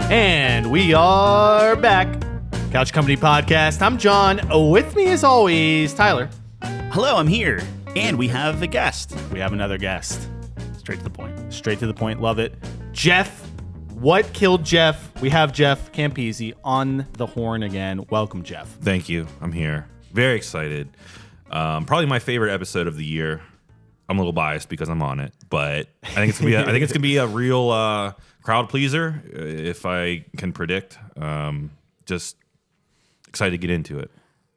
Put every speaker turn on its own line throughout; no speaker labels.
And we are back. Couch Company Podcast. I'm John. With me, as always, Tyler.
Hello, I'm here. And we have a guest.
We have another guest.
Straight to the point.
Straight to the point. Love it. Jeff. What killed Jeff? We have Jeff Campese on the horn again. Welcome, Jeff.
Thank you. I'm here. Very excited. Probably my favorite episode of the year. I'm a little biased because I'm on it, but I think it's gonna be a real crowd pleaser if I can predict. Just excited to get into it.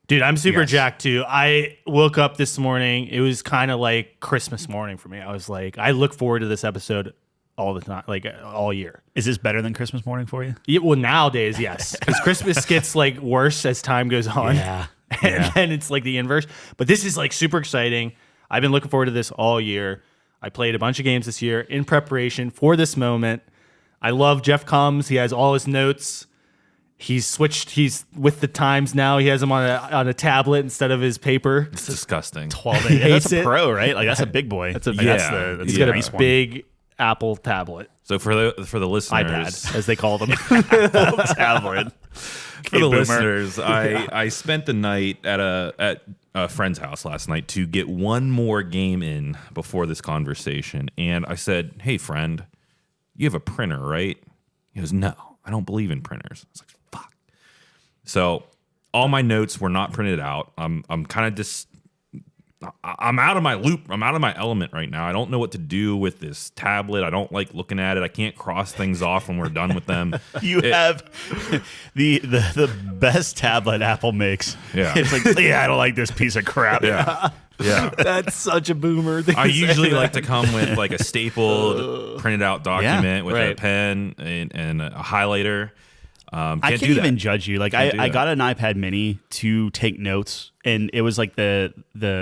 Dude, I'm super jacked too. I woke up this morning. It was kind of like Christmas morning for me. I was like, I look forward to this episode all the time, like all year.
Is this better than Christmas morning for you?
Yeah, well, nowadays, yes. Because Christmas gets like worse as time goes on.
Yeah.
And then it's like the inverse. But this is like super exciting. I've been looking forward to this all year. I played a bunch of games this year in preparation for this moment. I love Jeff comes. He has all his notes. He's switched. He's with the times now. He has them on a tablet instead of his paper.
It's disgusting.
12 days. That's a pro, right? Like that's a big boy.
That's a
That's
he's got a big Apple tablet.
So for the listeners,
iPad, as they call them.
tablet.
For the listeners, I spent the night at a friend's house last night to get one more game in before this conversation, and I said, "Hey, friend, you have a printer, right?" He goes, "No, I don't believe in printers." I was like, "Fuck." So all my notes were not printed out. I'm kind of just. I'm out of my loop. I'm out of my element right now. I don't know what to do with this tablet. I don't like looking at it. I can't cross things off when we're done with them.
You have the best tablet Apple makes.
Yeah.
It's like, I don't like this piece of crap.
Yeah. Yeah.
That's such a boomer thing.
I usually like to come with like a stapled, printed out document with a pen and a highlighter.
I can't even judge you. Like I got an iPad mini to take notes, and it was like the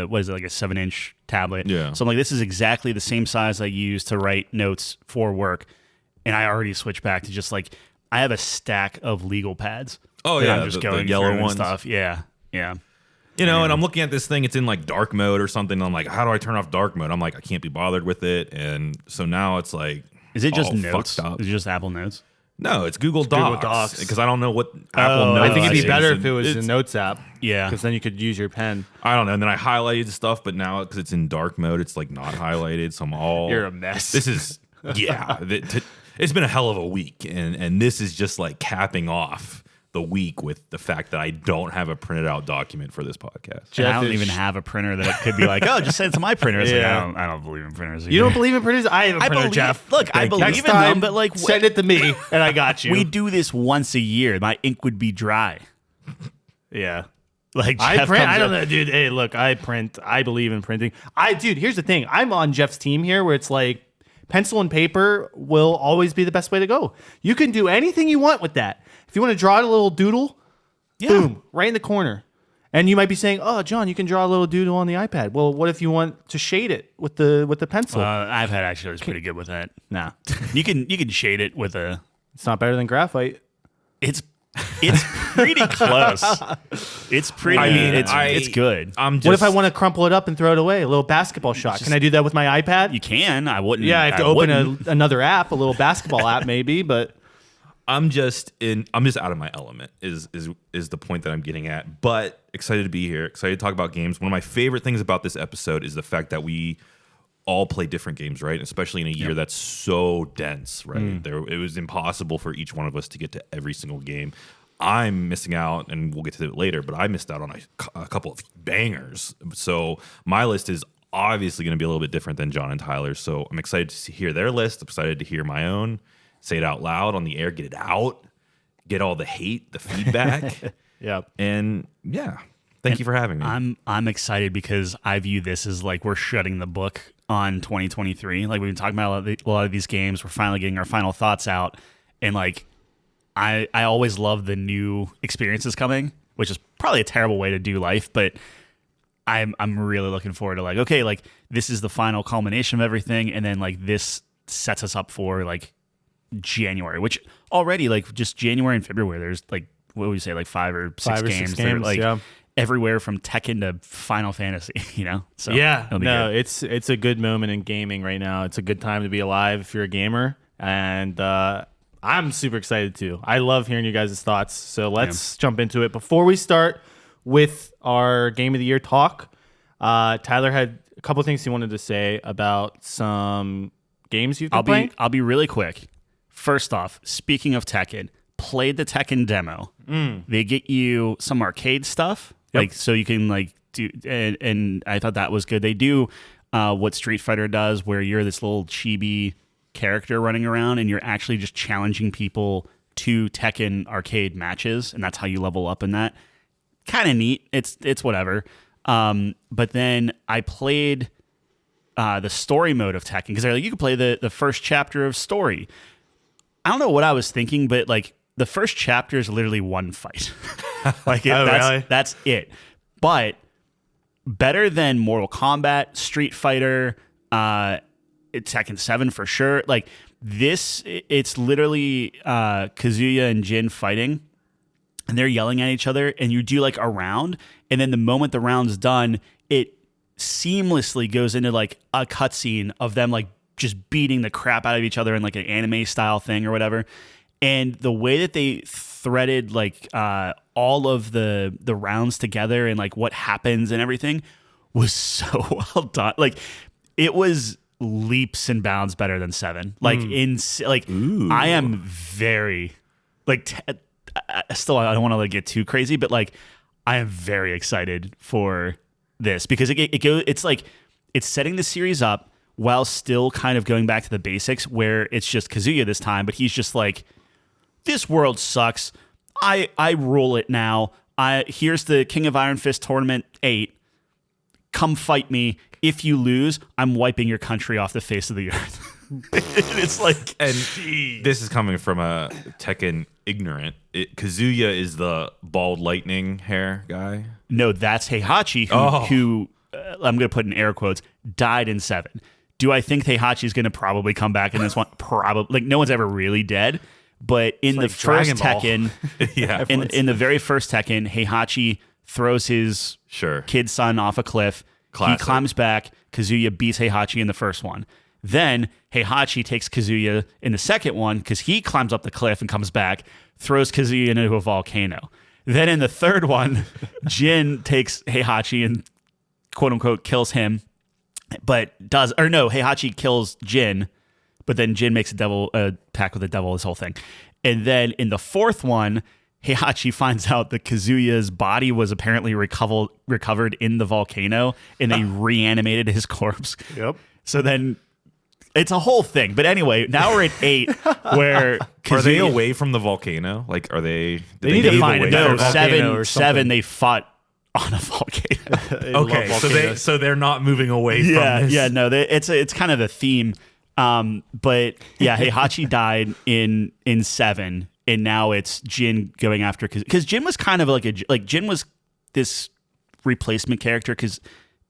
what is it, like a 7-inch tablet.
Yeah.
So I'm like, this is exactly the same size I use to write notes for work, and I already switched back to just like I have a stack of legal pads.
Oh
that
yeah,
I'm just going
the yellow
through
ones.
and stuff. Yeah, yeah.
You know, and I'm looking at this thing. It's in like dark mode or something. I'm like, how do I turn off dark mode? I'm like, I can't be bothered with it, and so now it's like,
is it just
all
notes?
fucked up.
Is it just Apple Notes?
No, it's Google Docs. Because I don't know what Apple
I
Notes
think it'd
is.
be better if it was a Notes app.
Yeah.
Because then you could use your pen.
I don't know. And then I highlighted stuff, but now because it's in dark mode, it's like not highlighted. So I'm all.
You're a mess.
This is, it's been a hell of a week. And this is just like capping off the week with the fact that I don't have a printed out document for this podcast.
And I don't even have a printer that could be like, oh, just send it to my printer. It's like, I don't believe in printers either.
You don't believe in printers? I have a printer, Jeff.
Look, I believe
Next
in
time,
them, but like,
send it to me, and I got you.
we do this once a year. My ink would be dry.
Yeah.
Like
I
Jeff
print.
comes
I don't
up-
know, dude. Hey, look, I print. I believe in printing. Dude, here's the thing. I'm on Jeff's team here, where it's like pencil and paper will always be the best way to go. You can do anything you want with that. If you want to draw a little doodle, boom, right in the corner. And you might be saying, "Oh, John, you can draw a little doodle on the iPad." Well, what if you want to shade it with the pencil?
iPad actually is pretty good with that.
Nah,
You can shade it with a.
it's not better than graphite.
It's pretty close. It's pretty.
I mean,
it's good.
I'm just,
What if I want to crumple it up and throw it away? A little basketball shot. Can I do that with my iPad?
You can. I wouldn't.
Yeah, I have to open another app, a little basketball app maybe, but
I'm just out of my element is the point that I'm getting at. But excited to be here, excited to talk about games. One of my favorite things about this episode is the fact that we all play different games, right? Especially in a year that's so dense, right? It was impossible for each one of us to get to every single game. I'm missing out, and we'll get to it later, but I missed out on a couple of bangers. So my list is obviously going to be a little bit different than John and Tyler's. So I'm excited to hear their list. I'm excited to hear my own. Say it out loud on the air, get it out, get all the hate, the feedback.
yeah.
And thank you for having me.
I'm excited because I view this as like we're shutting the book on 2023. Like we've been talking about a lot of these games. We're finally getting our final thoughts out, and like I always love the new experiences coming, which is probably a terrible way to do life, but I'm really looking forward to like, okay, like this is the final culmination of everything, and then like this sets us up for like January, which already like just January and February, there's like, what would you say, like five or six games that are like everywhere from Tekken to Final Fantasy, you know? So
no, good. It's a good moment in gaming right now. It's a good time to be alive if you're a gamer. And I'm super excited too. I love hearing you guys' thoughts. So let's jump into it. Before we start with our Game of the Year talk, Tyler had a couple things he wanted to say about some games you've been playing.
I'll be really quick. First off, speaking of Tekken, played the Tekken demo. They get you some arcade stuff, like so you can like do, and I thought that was good. They do what Street Fighter does, where you're this little chibi character running around, and you're actually just challenging people to Tekken arcade matches, and that's how you level up in that. Kind of neat. It's whatever. But then I played the story mode of Tekken because they're like, you can play the first chapter of story. I don't know what I was thinking, but like the first chapter is literally one fight.
Really?
That's it. But better than Mortal Kombat, Street Fighter, Tekken 7 for sure. Like this, it's literally Kazuya and Jin fighting, and they're yelling at each other, and you do like a round, and then the moment the round's done, it seamlessly goes into like a cutscene of them like just beating the crap out of each other in like an anime style thing or whatever. And the way that they threaded like all of the rounds together and like what happens and everything was so well done. Like it was leaps and bounds better than 7. Like I am very like still I don't want to like get too crazy, but like I am very excited for this because it's like it's setting the series up while still kind of going back to the basics where it's just Kazuya this time, but he's just like, this world sucks. I rule it now. Here's the King of Iron Fist Tournament 8. Come fight me. If you lose, I'm wiping your country off the face of the earth. It's like,
and this is coming from a Tekken ignorant. Kazuya is the bald lightning hair guy.
No, that's Heihachi, who I'm going to put in air quotes, died in 7. Do I think Heihachi is going to probably come back in this one? Probably. Like, no one's ever really dead. But in the first Tekken, in the very first Tekken, Heihachi throws his kid son off a cliff. Classic. He climbs back. Kazuya beats Heihachi in the first one. Then Heihachi takes Kazuya in the second one because he climbs up the cliff and comes back, throws Kazuya into a volcano. Then in the third one, Jin takes Heihachi and quote unquote kills him, Heihachi kills Jin, but then Jin makes a pact with the devil, this whole thing. And then in the fourth one, Heihachi finds out that Kazuya's body was apparently recovered in the volcano, and they reanimated his corpse.
Yep.
So then it's a whole thing. But anyway, now we're at 8, where Kazuya,
are they away from the volcano? Like, are they?
They need to find
away
a better
from-
volcano or something.
7 they fought on a volcano.
Okay, so they're not moving away from this.
Yeah, no, it's kind of the theme. But yeah, Heihachi died in 7, and now it's Jin going after because Jin was kind of like Jin was this replacement character because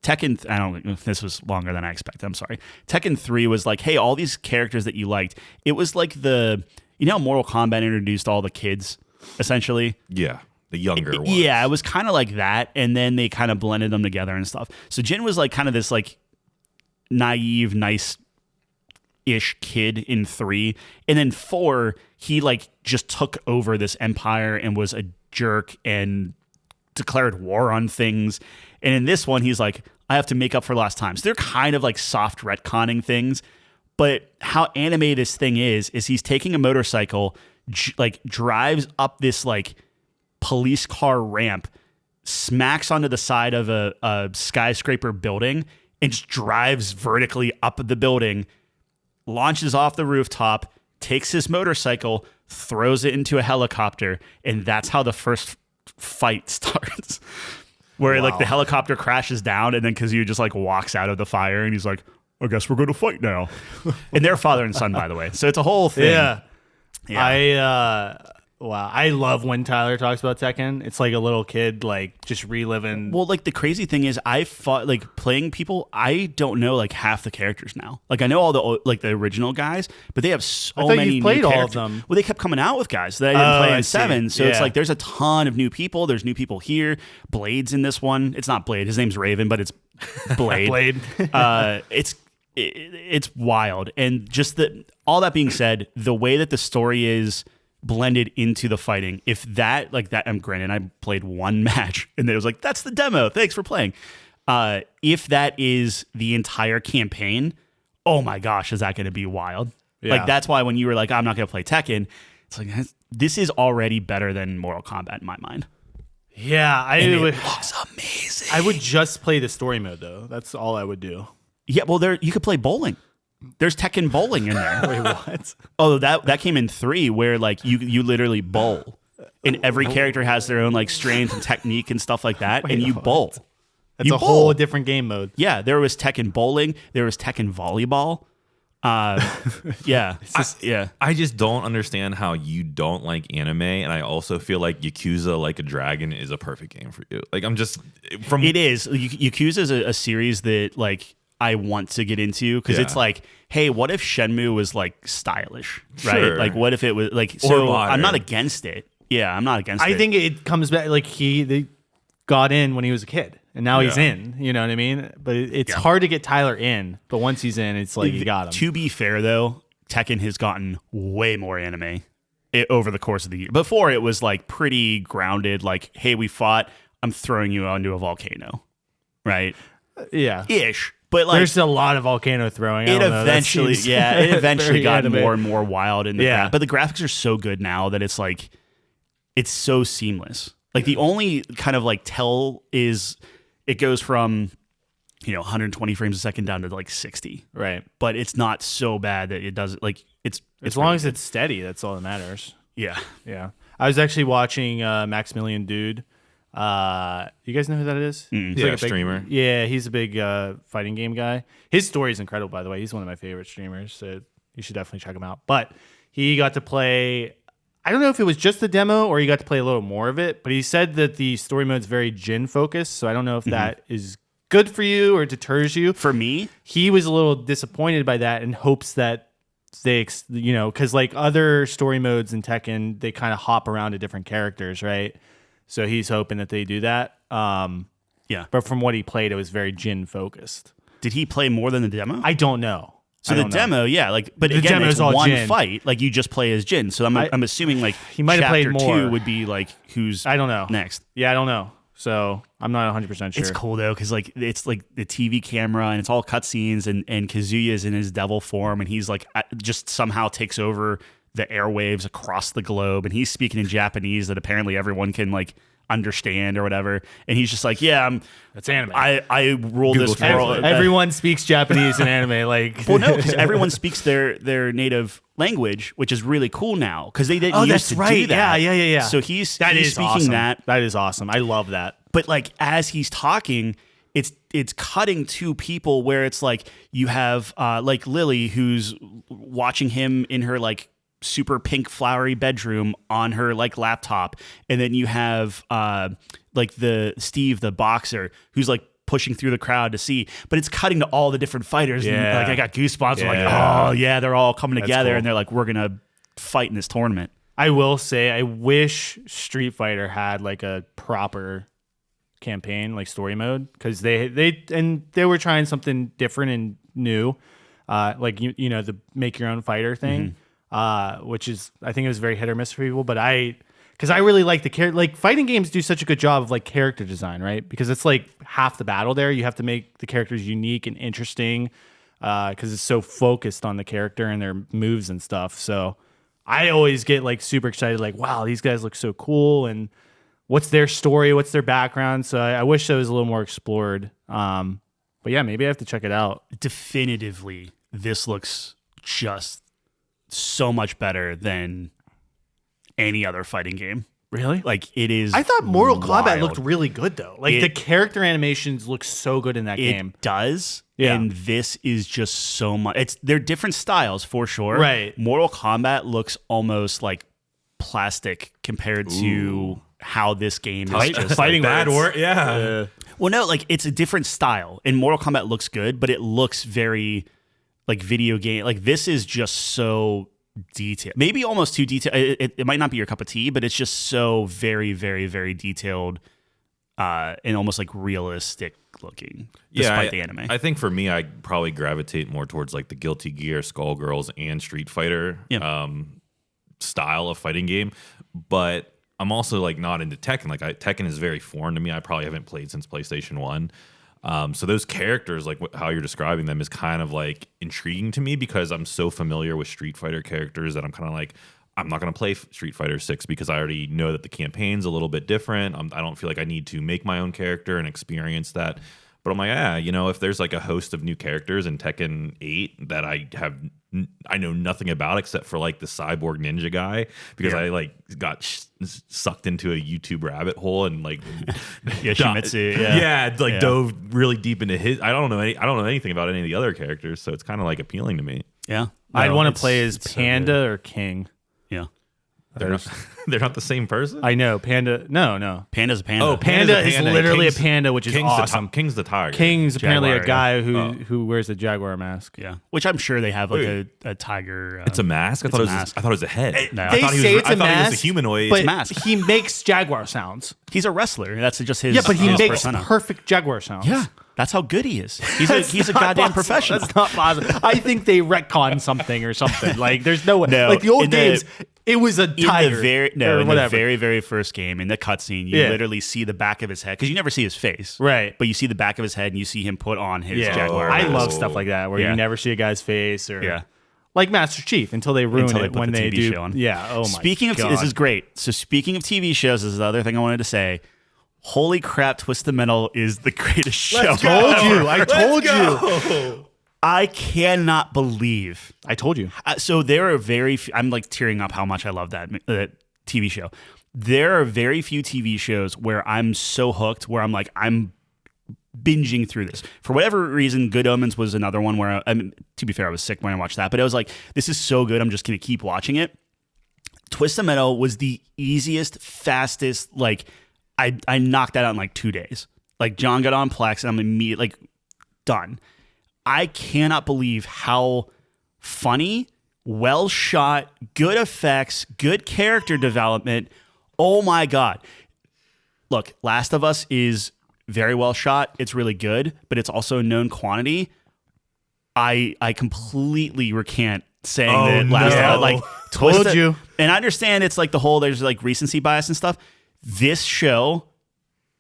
Tekken, I don't know if this was longer than I expected. I'm sorry. Tekken 3 was like, hey, all these characters that you liked. It was like how Mortal Kombat introduced all the kids, essentially.
Yeah, the younger ones.
Yeah, it was kind of like that, and then they kind of blended them together and stuff. So Jin was like kind of this like naive, nice-ish kid in 3, and then 4, he like just took over this empire and was a jerk and declared war on things. And in this one, he's like, I have to make up for lost time. So they're kind of like soft retconning things. But how anime this thing is he's taking a motorcycle, like drives up this like police car ramp, smacks onto the side of a skyscraper building, and just drives vertically up the building, launches off the rooftop, takes his motorcycle, throws it into a helicopter, and that's how the first fight starts. Where like the helicopter crashes down, and then Kazuya just like walks out of the fire, and he's like, I guess we're going to fight now. And they're father and son, by the way. So it's a whole thing.
Yeah. I love when Tyler talks about Tekken. It's like a little kid, like just reliving.
Well, like the crazy thing is, I fought like playing people. I don't know like half the characters now. Like I know all the original guys, but they have so many.
You played
new
all of
characters.
them.
Well, they kept coming out with guys that I didn't play in
I
7.
see.
So it's like there's a ton of new people. There's new people here. Blade's in this one. It's not Blade. His name's Raven, but it's Blade.
Blade.
it's wild. And just all that being said, the way that the story is blended into the fighting, if that like that, I'm granted I played one match and it was like, that's the demo, thanks for playing. If that is the entire campaign, oh my gosh, is that going to be wild?
Yeah.
Like that's why when you were like, I'm not going to play Tekken, it's like, this is already better than Mortal Kombat in my mind.
Yeah,
It looks amazing.
I would just play the story mode though. That's all I would do.
Yeah, well, you could play bowling. There's Tekken bowling in there.
Wait, what?
Oh, that came in 3, where like you literally bowl, and every character has their own like strength and technique and stuff like that, and you bowl.
That's
You
a
bowl.
whole different game mode.
Yeah, there was Tekken bowling. There was Tekken volleyball. Yeah, yeah.
I just don't understand how you don't like anime, and I also feel like Yakuza Like a Dragon is a perfect game for you. Like I'm just from
It is. Yakuza is a series that like I want to get into because it's
Yeah.
like, hey, what if Shenmue was like stylish, right?
Sure.
Like, what if it was like?
Or
So
modern.
I'm not against it. Yeah, I'm not against it.
I think it comes back like they got in when he was a kid, and now he's
Yeah.
in. You know what I mean? But it's hard to get Tyler in. But once he's in, it's like you got him.
To be fair, though, Tekken has gotten way more anime over the course of the year. Before, it was like pretty grounded. Like, hey, we fought. I'm throwing you onto a volcano, right?
Yeah,
Ish. But like,
there's a lot of volcano throwing. I
it
don't know, that
eventually,
seems
it eventually
very
got
anime.
more and more wild. In the
Yeah.
but the graphics are so good now that it's like, it's so seamless. Like the only kind of like tell is it goes from 120 frames a second down to like 60,
Right.
but it's not so bad that it doesn't like it's
As long as it's steady, that's all that matters.
yeah.
Yeah. I was actually watching Maximilian Dude. You guys know who that is? He's
Yeah,
like a big
streamer.
Yeah, he's a big fighting game guy. His story is incredible, by the way. He's one of my favorite streamers, so you should definitely check him out. But he got to play. I don't know if it was just the demo or he got to play a little more of it, but he said that the story mode's very Jin focused. So I don't know if that is good for you or deters you.
For me,
He was a little disappointed by that and hopes that they, because like other story modes in Tekken, they kind of hop around to different characters, right? So he's hoping that they do that.
yeah.
But from what he played, it was very Jin focused.
Did he play more than the demo?
I don't know.
So
I
the
don't know.
demo, yeah, like, but
The
again,
demo's
it's
all
one
Jin.
fight. Like you just play as Jin. So I'm assuming like
He might have played
chapter
more.
2 would be like who's
I don't know.
next.
Yeah, I don't know. So I'm not 100% sure.
It's cool though, because like it's like the TV camera and it's all cutscenes and Kazuya's in his devil form and he's like just somehow takes over the airwaves across the globe and he's speaking in Japanese that apparently everyone can like understand or whatever. And he's just like, yeah,
That's anime.
I rule
Google
this world.
Translate.
Everyone speaks Japanese in anime. Like,
Well, no, because everyone speaks their native language, which is really cool now because they didn't
Oh,
used
that's
to
right.
do that.
Yeah.
So he's
that is
speaking
awesome.
that,
That is awesome. I love that.
but like as he's talking, it's cutting to people where it's like you have like Lily who's watching him in her like super pink flowery bedroom on her like laptop, and then you have like the Steve the boxer who's like pushing through the crowd to see, but it's cutting to all the different fighters. And
Yeah.
like I got goosebumps. I'm like,
Yeah.
oh yeah, they're all coming together,
cool.
and they're like, we're gonna fight in this tournament.
I will say, I wish Street Fighter had like a proper campaign, like story mode, because they were trying something different and new, like you know the make your own fighter thing, which is I think it was very hit or miss for people. But because I really like the character, like fighting games do such a good job of like character design, right? Because it's like half the battle there. You have to make the characters unique and interesting, because it's so focused on the character and their moves and stuff. So I always get like super excited, like, wow, these guys look so cool, and what's their story, what's their background. So I wish that was a little more explored. But yeah, maybe I have to check it out.
Definitively, this looks just so much better than any other fighting game.
Really?
Like it is.
I thought Mortal Kombat
wild.
looked really good though. Like
It-
the character animations look so good in that
It
game.
does.
Yeah.
And this is just so much. They're different styles for sure.
Right.
Mortal Kombat looks almost like plastic compared to how this game is just
Fighting
like,
bad word. Yeah.
Well, no, like it's a different style. And Mortal Kombat looks good, but it looks very like video game. Like this is just so detailed. Maybe almost too detailed. It might not be your cup of tea, but it's just so very, very, very detailed and almost like realistic realistic looking, despite the anime.
I think for me, I probably gravitate more towards like the Guilty Gear, Skullgirls, and Street Fighter style of fighting game. But I'm also like not into Tekken. Like Tekken is very foreign to me. I probably haven't played since PlayStation 1. So those characters, like how you're describing them, is kind of like intriguing to me because I'm so familiar with Street Fighter characters that I'm kind of like, I'm not going to play Street Fighter 6 because I already know that the campaign's a little bit different. I don't feel like I need to make my own character and experience that. But I'm like, if there's like a host of new characters in Tekken 8 that I know nothing about except for like the cyborg ninja guy because I like got sucked into a YouTube rabbit hole and like
Yoshimitsu,
dove really deep into his. I don't know anything about any of the other characters, so it's kind of like appealing to me.
Yeah,
I'd want to play as Panda or King.
Yeah.
They're not the same person.
I know Panda. No.
Panda's a panda.
Oh, Panda is literally
King's,
a panda, which is awesome.
King's the tiger.
King's apparently
Jaguar,
a guy who wears a jaguar mask.
Yeah, which I'm sure they have like a tiger.
It's a mask. I thought it was a head.
No.
They say it's a mask.
He was a humanoid.
But
mask.
he makes jaguar sounds.
He's a wrestler. That's just his.
Yeah, but he
his
makes
persona.
perfect jaguar sounds.
Yeah, that's how good he is. He's a goddamn professional.
That's not possible. I think they retcon something or something. Like there's no way.
No,
like the old
in the-
games, it was a tiger.
In the very, very first game, in the cutscene, you literally see the back of his head because you never see his face,
Right.
But you see the back of his head and you see him put on his
Yeah.
jaguar.
I
mask.
love stuff like that where
Yeah.
you never see a guy's face or
Yeah.
like Master Chief until they ruin
Until they
it
put
when
the
they
TV
do.
show on.
Yeah. Oh my.
Speaking of
God.
this is great. So speaking of TV shows, this is the other thing I wanted to say. Holy crap! Twisted Metal is the greatest show.
I told you.
I cannot believe.
I told you.
So there are very few, I'm like tearing up how much I love that TV show. There are very few TV shows where I'm so hooked where I'm binging through this. For whatever reason, Good Omens was another one where, to be fair, I was sick when I watched that, but I was like, this is so good, I'm just going to keep watching it. Twisted Metal was the easiest, fastest, like, I knocked that out in like 2 days. Like, John got on Plex, and I'm immediately, like, done. I cannot believe how funny, well shot, good effects, good character development. Oh my God. Look, Last of Us is very well shot. It's really good, but it's also a known quantity. I completely recant saying that Last of Us, like,
Told you.
And I understand it's like there's like recency bias and stuff. This show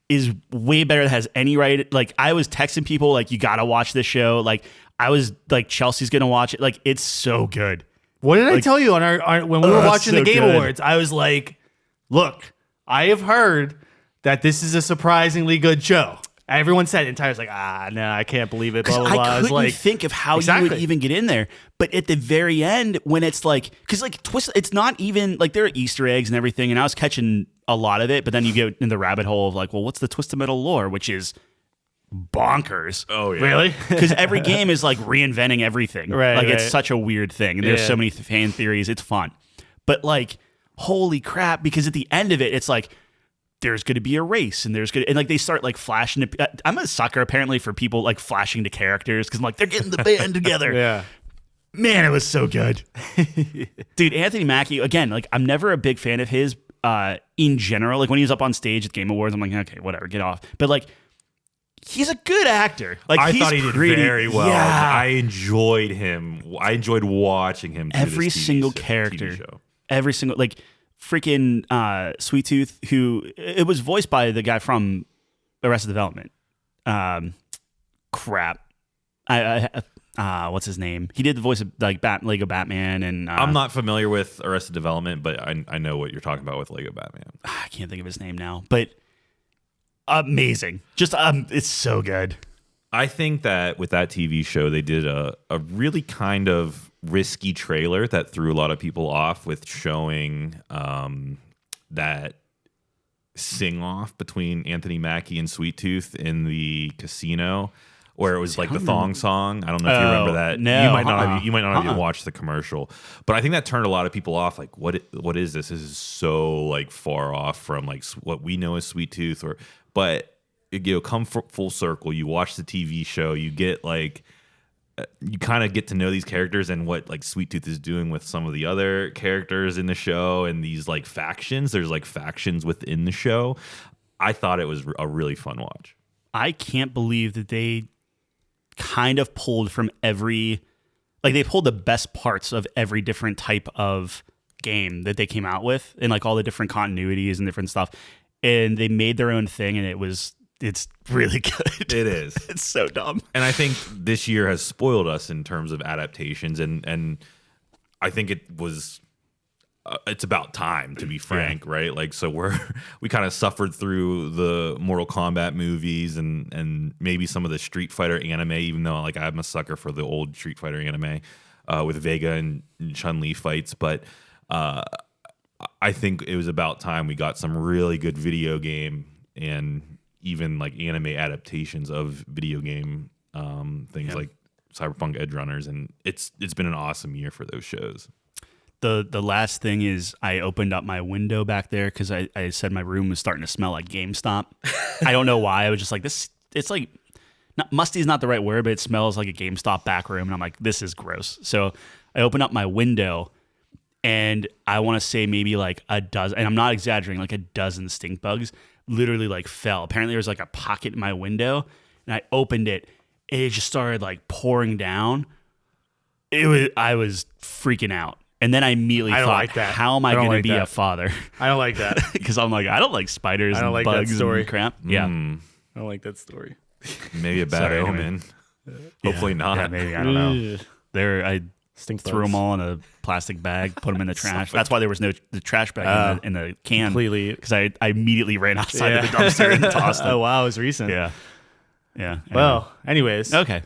is way better than has any right. Like, I was texting people like, you gotta watch this show. Like, I was like, Chelsea's gonna watch it. Like, it's so good.
What did I tell you on our when we were watching
so
the Game
good.
Awards? I was like, look, I have heard that this is a surprisingly good show. Everyone said it, and Tyler's like, no, I can't believe it. Blah blah blah.
I couldn't
was like,
think of how you
Exactly.
would even get in there. But at the very end, when it's like, because like Twist, it's not even like there are Easter eggs and everything, and I was catching a lot of it. But then you get in the rabbit hole of like, well, what's the Twisted Metal lore, which is bonkers.
Oh yeah.
really?
Because every game is like reinventing everything.
Right,
Like, it's
right.
such a weird thing. And there's
Yeah.
so many fan theories. It's fun. But like, holy crap, because at the end of it, it's like, there's going to be a race and and like they start like flashing. I'm a sucker apparently for people like flashing to characters because I'm like, they're getting the band together.
Yeah.
Man, it was so good. Dude, Anthony Mackie, again, like, I'm never a big fan of his in general. Like, when he was up on stage at Game Awards, I'm like, okay, whatever, get off. But like, he's a good actor. Like,
I
he's
thought he did
pretty,
very well.
Yeah.
I enjoyed him. I enjoyed watching him. Do
Every
this TV
single
TV
character.
show.
Every single, like, freaking Sweet Tooth, who it was voiced by the guy from Arrested Development. Crap. What's his name? He did the voice of like Lego Batman, and
I'm not familiar with Arrested Development, but I know what you're talking about with Lego Batman.
I can't think of his name now, but amazing. Just it's so good.
I think that with that TV show, they did a really kind of risky trailer that threw a lot of people off with showing that sing-off between Anthony Mackie and Sweet Tooth in the casino, where it was like the thong song. I don't know if you remember that.
no,
You might not have even watched the commercial, but I think that turned a lot of people off. Like, what is this? This is so like far off from like what we know as Sweet Tooth. But come full circle. You watch the TV show. You get like. You kind of get to know these characters and what like Sweet Tooth is doing with some of the other characters in the show and these like factions. There's like factions within the show. I thought it was a really fun watch.
I can't believe that they kind of pulled from they pulled the best parts of every different type of game that they came out with, and like all the different continuities and different stuff, and they made their own thing, and it's really good.
It is.
It's so dumb.
And I think this year has spoiled us in terms of adaptations, and I think it's about time, to be frank, right? Like, so we kind of suffered through the Mortal Kombat movies and maybe some of the Street Fighter anime, even though like I'm a sucker for the old Street Fighter anime with Vega and Chun-Li fights, but I think it was about time we got some really good video game and even like anime adaptations of video game things like Cyberpunk Edge Runners, and it's been an awesome year for those shows.
The last thing is I opened up my window back there because I said my room was starting to smell like GameStop. I don't know why. I was just like, this. It's like, musty is not the right word, but it smells like a GameStop back room. And I'm like, this is gross. So I opened up my window, and I want to say maybe like a dozen, and I'm not exaggerating, like a dozen stink bugs literally like fell. Apparently there was like a pocket in my window, and I opened it, and it just started like pouring down. I was freaking out. And then I immediately thought,
like that.
how am I going to be a father?
I don't like that.
Because I'm like, I don't like spiders
I don't
and
like
bugs
that story.
and crap. Yeah.
I don't like that story.
Maybe a bad
Sorry,
omen. Hopefully not.
Yeah, maybe. I don't know. I
Stink
threw
bugs.
them all in a plastic bag, put them in the trash. That's why there was no the trash bag in the can.
Completely.
Because I immediately ran outside of the dumpster and tossed them.
Oh, wow. It was recent.
Yeah. Yeah.
Well, anyways.
Okay.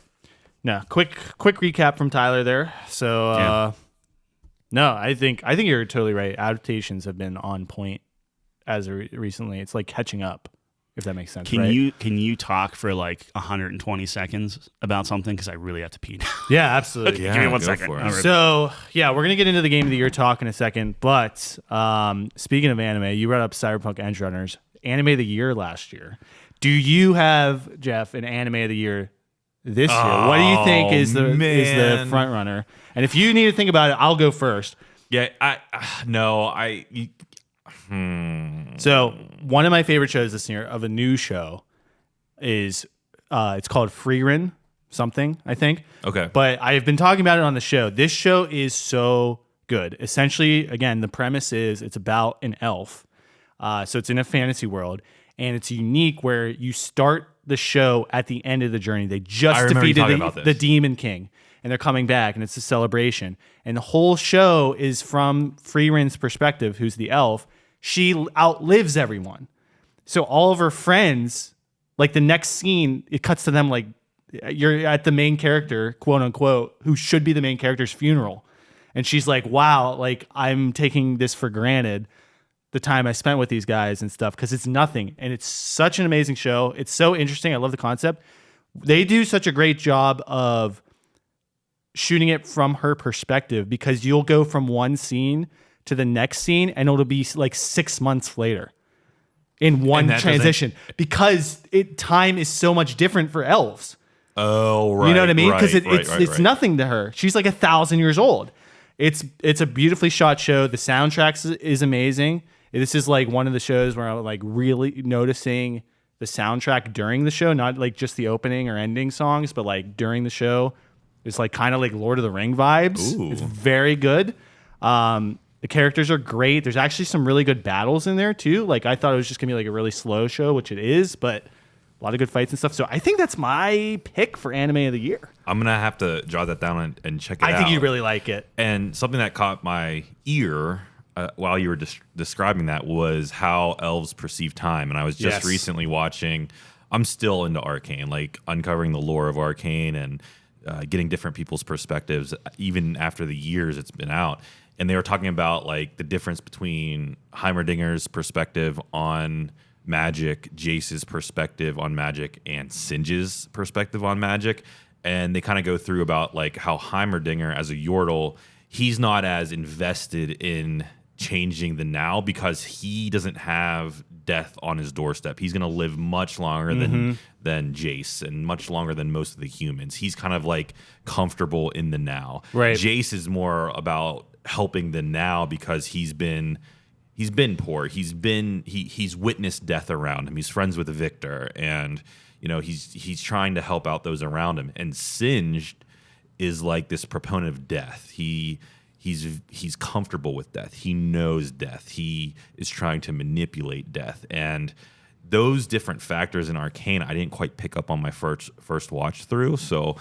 No, quick recap from Tyler there. So, no, I think you're totally right. Adaptations have been on point as recently. It's like catching up, if that makes sense.
Can
right?
you talk for like 120 seconds about something? Because I really have to pee now.
Yeah, absolutely.
Okay,
Yeah,
give me 1
go
second.
for it.
All right.
So, yeah, we're going to get into the game of the year talk in a second. But speaking of anime, you brought up Cyberpunk Edge Runners, anime of the year last year. Do you have, Jeff, an anime of the year this year? What do you think is the front runner? And if you need to think about it, I'll go first.
Yeah,
So one of my favorite shows this year of a new show is it's called Freerin something, I think.
Okay.
But I've been talking about it on the show. This show is so good. Essentially, again, the premise is it's about an elf. So it's in a fantasy world, and it's unique where you start the show at the end of the journey. They just defeated the Demon King, and they're coming back, and it's a celebration. And the whole show is from Freerin's perspective, who's the elf. She outlives everyone. So all of her friends, like the next scene, it cuts to them like you're at the main character, quote unquote, who should be the main character's funeral. And she's like, wow, like I'm taking this for granted, the time I spent with these guys and stuff, because it's nothing. And it's such an amazing show. It's so interesting. I love the concept. They do such a great job of shooting it from her perspective, because you'll go from one scene to the next scene and it'll be like 6 months later in one transition, because time is so much different for elves.
Oh, right.
You know what I mean? Because
Right,
it's nothing to her. She's like 1,000 years old. It's a beautifully shot show. The soundtrack is amazing. This is like one of the shows where I'm like really noticing the soundtrack during the show, not like just the opening or ending songs, but like during the show. It's like kind of like Lord of the Ring vibes.
Ooh.
It's very good. The characters are great. There's actually some really good battles in there too. Like I thought it was just gonna be like a really slow show, which it is, but a lot of good fights and stuff. So I think that's my pick for anime of the year.
I'm gonna have to jot that down and check it out.
I think you'd really like it.
And something that caught my ear while you were describing that was how elves perceive time. And I was just recently watching. I'm still into Arcane, like uncovering the lore of Arcane and getting different people's perspectives, even after the years it's been out. And they were talking about like the difference between Heimerdinger's perspective on magic, Jace's perspective on magic, and Singe's perspective on magic. And they kind of go through about like how Heimerdinger as a Yordle, he's not as invested in changing the now because he doesn't have death on his doorstep. He's going to live much longer than Jace, and much longer than most of the humans. He's kind of like comfortable in the now.
Right.
Jace is more about helping the now because he's been poor. He's witnessed death around him. He's friends with Victor, and he's trying to help out those around him. And Singed is like this proponent of death. He's comfortable with death. He knows death. He is trying to manipulate death. And those different factors in Arcane, I didn't quite pick up on my first watch through. So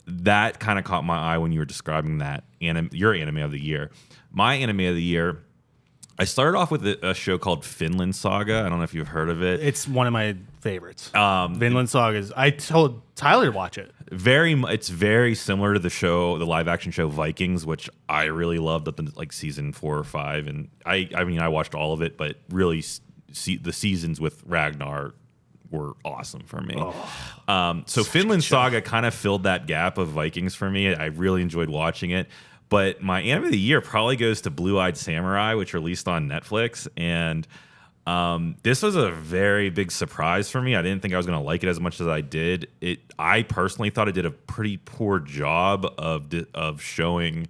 that kind of caught my eye when you were describing that your anime of the year. My anime of the year, I started off with a show called Finland Saga. I don't know if you've heard of it.
It's one of my favorites. Vinland Saga. I told Tyler to watch it.
It's very similar to the live action show Vikings, which I really loved up in like season 4 or 5. And I watched all of it, but really the seasons with Ragnar were awesome for me. So Finland Saga kind of filled that gap of Vikings for me. I really enjoyed watching it. But my anime of the year probably goes to Blue-Eyed Samurai, which released on Netflix. And this was a very big surprise for me. I didn't think I was going to like it as much as I did. I personally thought it did a pretty poor job of showing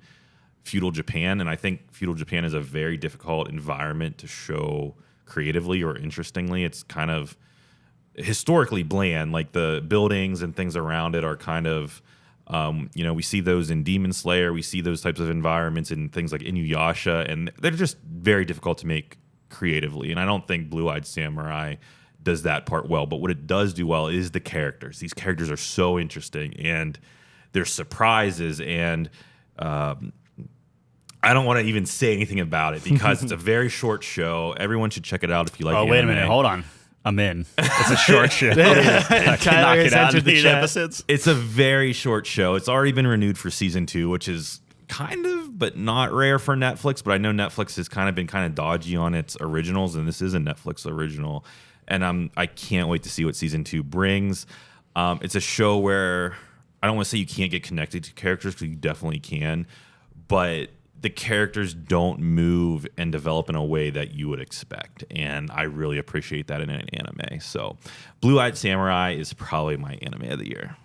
feudal Japan. And I think feudal Japan is a very difficult environment to show creatively or interestingly. It's kind of historically bland. Like the buildings and things around it are kind of, we see those in Demon Slayer. We see those types of environments in things like Inuyasha, and they're just very difficult to make creatively. And I don't think Blue-Eyed Samurai does that part well. But what it does do well is the characters. These characters are so interesting, and there's surprises. And I don't want to even say anything about it because it's a very short show. Everyone should check it out if you like.
Oh, wait a minute, hold on. I'm in. It's a short show. I can knock it out in 8 episodes.
It's a very short show. It's already been renewed for season 2, which is kind of, but not rare for Netflix. But I know Netflix has kind of been kind of dodgy on its originals, and this is a Netflix original. And I can't wait to see what season 2 brings. It's a show where I don't want to say you can't get connected to characters, because you definitely can, but the characters don't move and develop in a way that you would expect. And I really appreciate that in an anime. So Blue-Eyed Samurai is probably my anime of the year.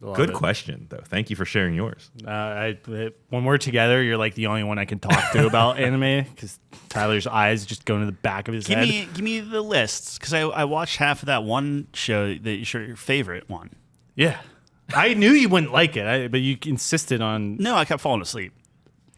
Good question, though. Thank you for sharing yours.
When we're together, you're like the only one I can talk to about anime, because Tyler's eyes just go into the back of his head.
Give me the lists, because I watched half of that one show that you your favorite one.
Yeah. I knew you wouldn't like it, but you insisted on...
No, I kept falling asleep.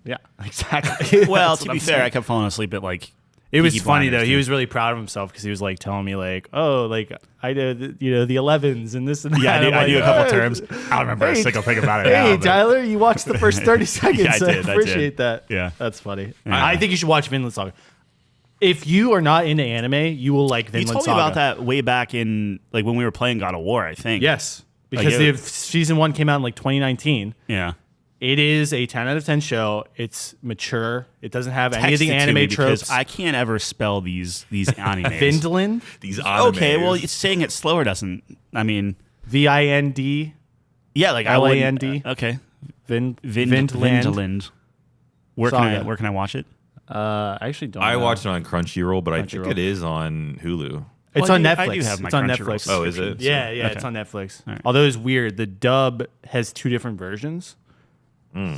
Yeah, exactly.
Well, to be fair, I kept falling asleep at like...
It was funny though. He was really proud of himself because he was like telling me like, "Oh, like I did, the 11s and this and that."
Yeah, I knew a couple terms. I don't remember a single thing about it.
Hey, Tyler, you watched the first 30 seconds.
Yeah, I
so
did.
I appreciate that.
Yeah,
that's funny.
Yeah.
I think you should watch Vinland Saga. If you are not into anime, you will like Vinland Saga.
You told me about that way back in like when we were playing God of War, I think.
Yes, because the season 1 came out in like 2019.
Yeah.
It is a 10 out of 10 show. It's mature. It doesn't have any of the anime tropes.
I can't ever spell these animes.
Vinland?
These animes.
Okay, well, saying it slower doesn't. I mean,
Vind.
Yeah, like
LAND.
Okay.
Vinland.
Where can I watch it?
I actually don't.
I
know.
watched it on Crunchyroll, but I think it is on Hulu.
It's on Netflix.
I do have my
it's on
Crunchyroll
Netflix.
Oh, is it?
Yeah,
Okay.
it's on Netflix.
Right.
Although it's weird, the dub has 2 different versions.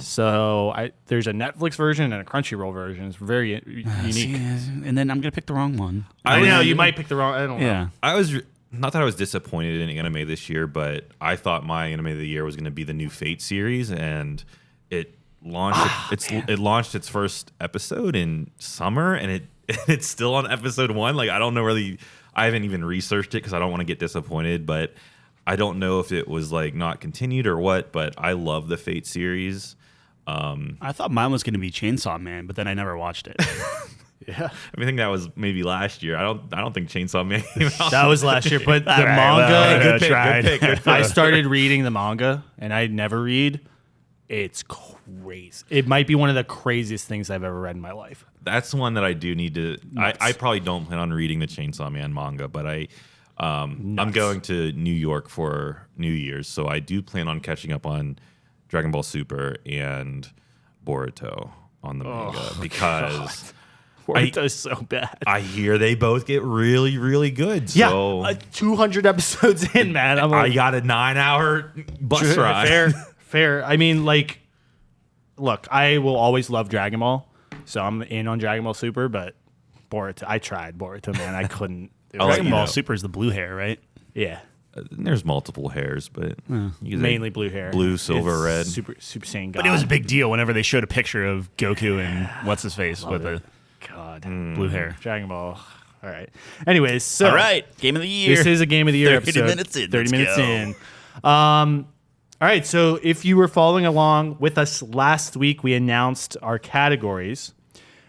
So there's a Netflix version and a Crunchyroll version. It's very unique.
See, and then I'm gonna pick the wrong one.
I know you might pick the wrong. I don't know.
Yeah.
I was not that I was disappointed in anime this year, but I thought my anime of the year was going to be the new Fate series, and it launched. It launched its first episode in summer, and it's still on episode 1. Like I don't know really. I haven't even researched it because I don't want to get disappointed, but I don't know if it was like not continued or what. But I love the Fate series.
I thought mine was gonna be Chainsaw Man, but then I never watched it.
Yeah,
I think that was maybe last year. I don't think Chainsaw Man came out.
that was last year. But the
All right,
manga,
well,
good pick.
I started reading the manga, and I never read. It's crazy. It might be one of the craziest things I've ever read in my life.
That's one that I do need to. I probably don't plan on reading the Chainsaw Man manga, but I'm going to New York for New Year's, so I do plan on catching up on Dragon Ball Super and Boruto on the manga because
Boruto's so bad.
I hear they both get really, really good. So
Yeah, 200 episodes in, man.
I got a 9-hour bus ride.
Fair. I mean, like, look, I will always love Dragon Ball, so I'm in on Dragon Ball Super, but Boruto, I tried Boruto, man. I couldn't.
I'll let
Dragon
you
Ball
know.
Super is the blue hair, right?
Yeah.
There's multiple hairs, but you could say
Mainly blue hair.
blue, silver, red.
Super Saiyan God.
But it was a big deal whenever they showed a picture of Goku and what's his face with the
God.
blue hair.
Dragon Ball. All right. Anyways, so
All right, game of the year.
this is a game of the year
30
episode.
minutes in.
30
Let's
minutes
go.
in. All right. So if you were following along with us last week, we announced our categories.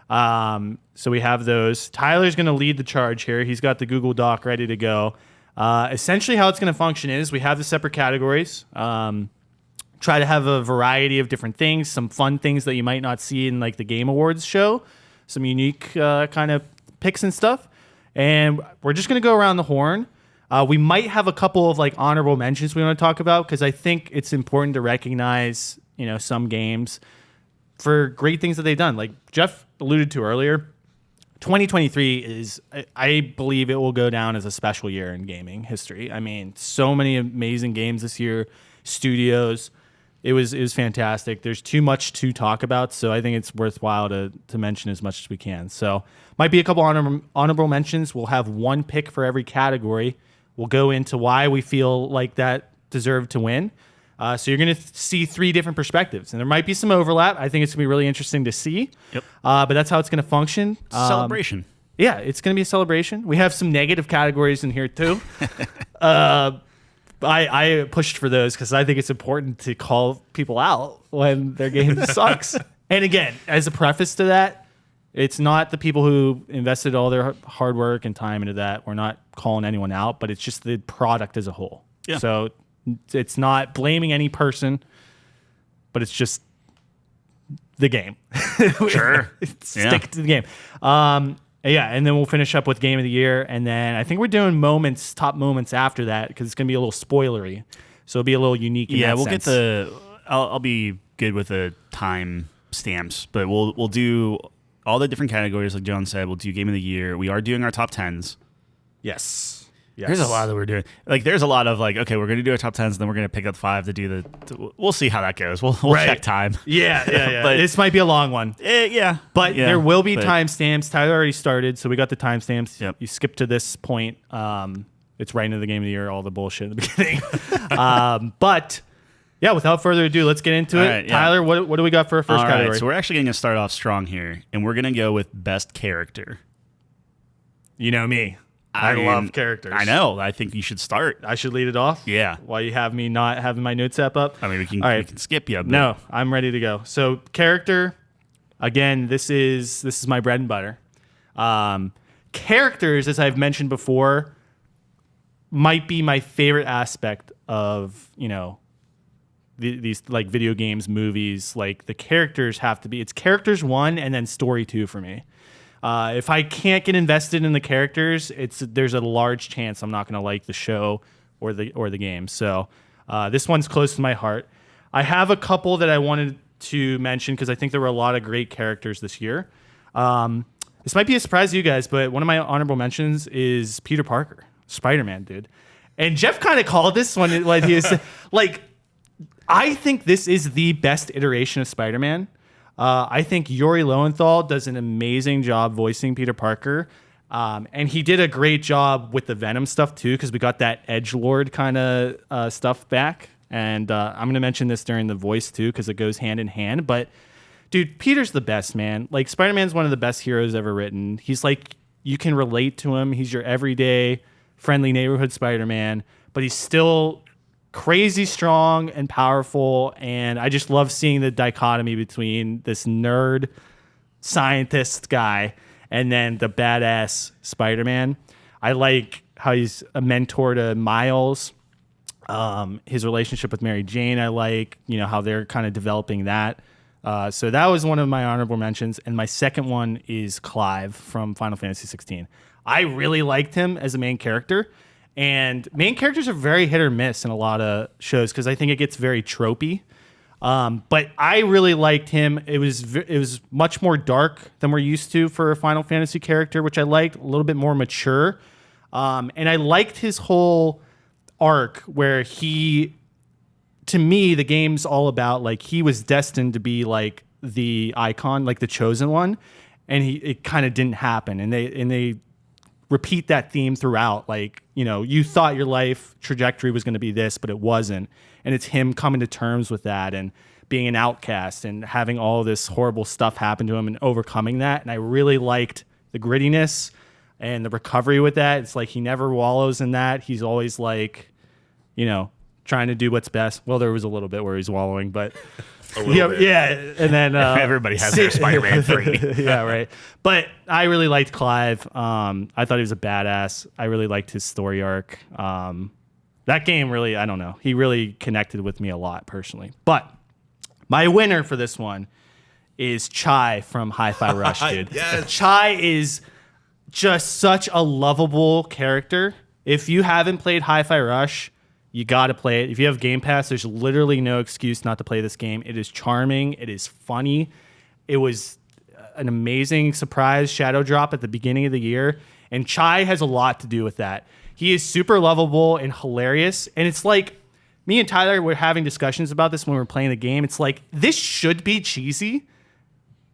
So we have those. Tyler's going to lead the charge here. He's got the Google Doc ready to go. Essentially, how it's going to function is we have the separate categories. Try to have a variety of different things, some fun things that you might not see in like the Game Awards show, some unique kind of picks and stuff. And we're just going to go around the horn. We might have a couple of like honorable mentions we want to talk about because I think it's important to recognize, some games for great things that they've done. Like Jeff alluded to earlier, 2023 is, I believe it will go down as a special year in gaming history. I mean, so many amazing games this year, studios. It was fantastic. There's too much to talk about, so I think it's worthwhile to mention as much as we can. So might be a couple honorable mentions. We'll have one pick for every category. We'll go into why we feel like that deserved to win. So you're going to see 3 different perspectives, and there might be some overlap. I think it's going to be really interesting to see.
Yep.
But that's how it's going to function.
Celebration.
Yeah, it's going to be a celebration. We have some negative categories in here too. I pushed for those because I think it's important to call people out when their game sucks. And again, as a preface to that, it's not the people who invested all their hard work and time into that. We're not calling anyone out, but it's just the product as a whole.
Yeah.
So it's not blaming any person, but it's just the game.
Sure.
Stick to the game. And then we'll finish up with Game of the Year, and then I think we're doing top moments after that because it's going to be a little spoilery, so it'll be a little unique. In that
We'll
sense.
get I'll be good with the time stamps, but we'll do all the different categories like John said. We'll do Game of the Year. We are doing our top 10s.
Yes.
There's a lot that we're doing. Like, there's a lot of like, okay, we're going to do our top 10s, then we're going to pick up 5 to do we'll see how that goes. We'll check time.
Yeah.
But
this might be a long one. But there will be timestamps. Tyler already started, so we got the timestamps.
Yep.
You skip to this point. It's right into the Game of the Year, all the bullshit at the beginning. But yeah, without further ado, let's get into it.
Right, yeah.
Tyler, what do we got for our first
All
category?
right, so we're actually going to start off strong here, and we're going to go with best character.
You know me. I love characters.
I know. I think you should start.
I should lead it off?
Yeah.
While you have me not having my notes app up?
I mean, we can skip you. But
No, I'm ready to go. So character, again, this is my bread and butter. Characters, as I've mentioned before, might be my favorite aspect of, these like video games, movies. Like the characters have to be, it's characters 1 and then story 2 for me. If I can't get invested in the characters, there's a large chance I'm not going to like the show or the game. So this one's close to my heart. I have a couple that I wanted to mention because I think there were a lot of great characters this year. This might be a surprise to you guys, but one of my honorable mentions is Peter Parker, Spider-Man, dude. And Jeff kind of called this one like he was like, I think this is the best iteration of Spider-Man. I think Yuri Lowenthal does an amazing job voicing Peter Parker. And he did a great job with the Venom stuff, too, because we got that edgelord kind of stuff back. And I'm going to mention this during the voice, too, because it goes hand in hand. But, dude, Peter's the best, man. Like, Spider-Man's one of the best heroes ever written. He's like, you can relate to him. He's your everyday, friendly neighborhood Spider-Man. But he's still crazy strong and powerful, and I just love seeing the dichotomy between this nerd scientist guy and then the badass Spider-Man. I like how he's a mentor to Miles, his relationship with Mary Jane. I like, how they're kind of developing that. So that was one of my honorable mentions, and my second one is Clive from Final Fantasy 16. I really liked him as a main character. And main characters are very hit or miss in a lot of shows because I think it gets very tropey. But I really liked him. It was much more dark than we're used to for a Final Fantasy character, which I liked, a little bit more mature. And I liked his whole arc where to me, the game's all about like he was destined to be like the icon, like the chosen one, and it kind of didn't happen. And they repeat that theme throughout. Like, you know, you thought your life trajectory was going to be this, but it wasn't. And it's him coming to terms with that and being an outcast and having all this horrible stuff happen to him and overcoming that. And I really liked the grittiness and the recovery with that. It's like he never wallows in that. He's always like, you know, trying to do what's best. Well, there was a little bit where he's wallowing, but yeah. And then
Everybody has their Spider-Man 3.
yeah, right. But I really liked Clive. I thought he was a badass. I really liked his story arc. That game really, I don't know. He really connected with me a lot personally. But my winner for this one is Chai from Hi-Fi Rush, dude.
Yes.
Chai is just such a lovable character. If you haven't played Hi-Fi Rush, you got to play it. If you have Game Pass, there's literally no excuse not to play this game. It is charming. It is funny. It was an amazing surprise shadow drop at the beginning of the year. And Chai has a lot to do with that. He is super lovable and hilarious. And it's like, me and Tyler were having discussions about this when we were playing the game. It's like, this should be cheesy,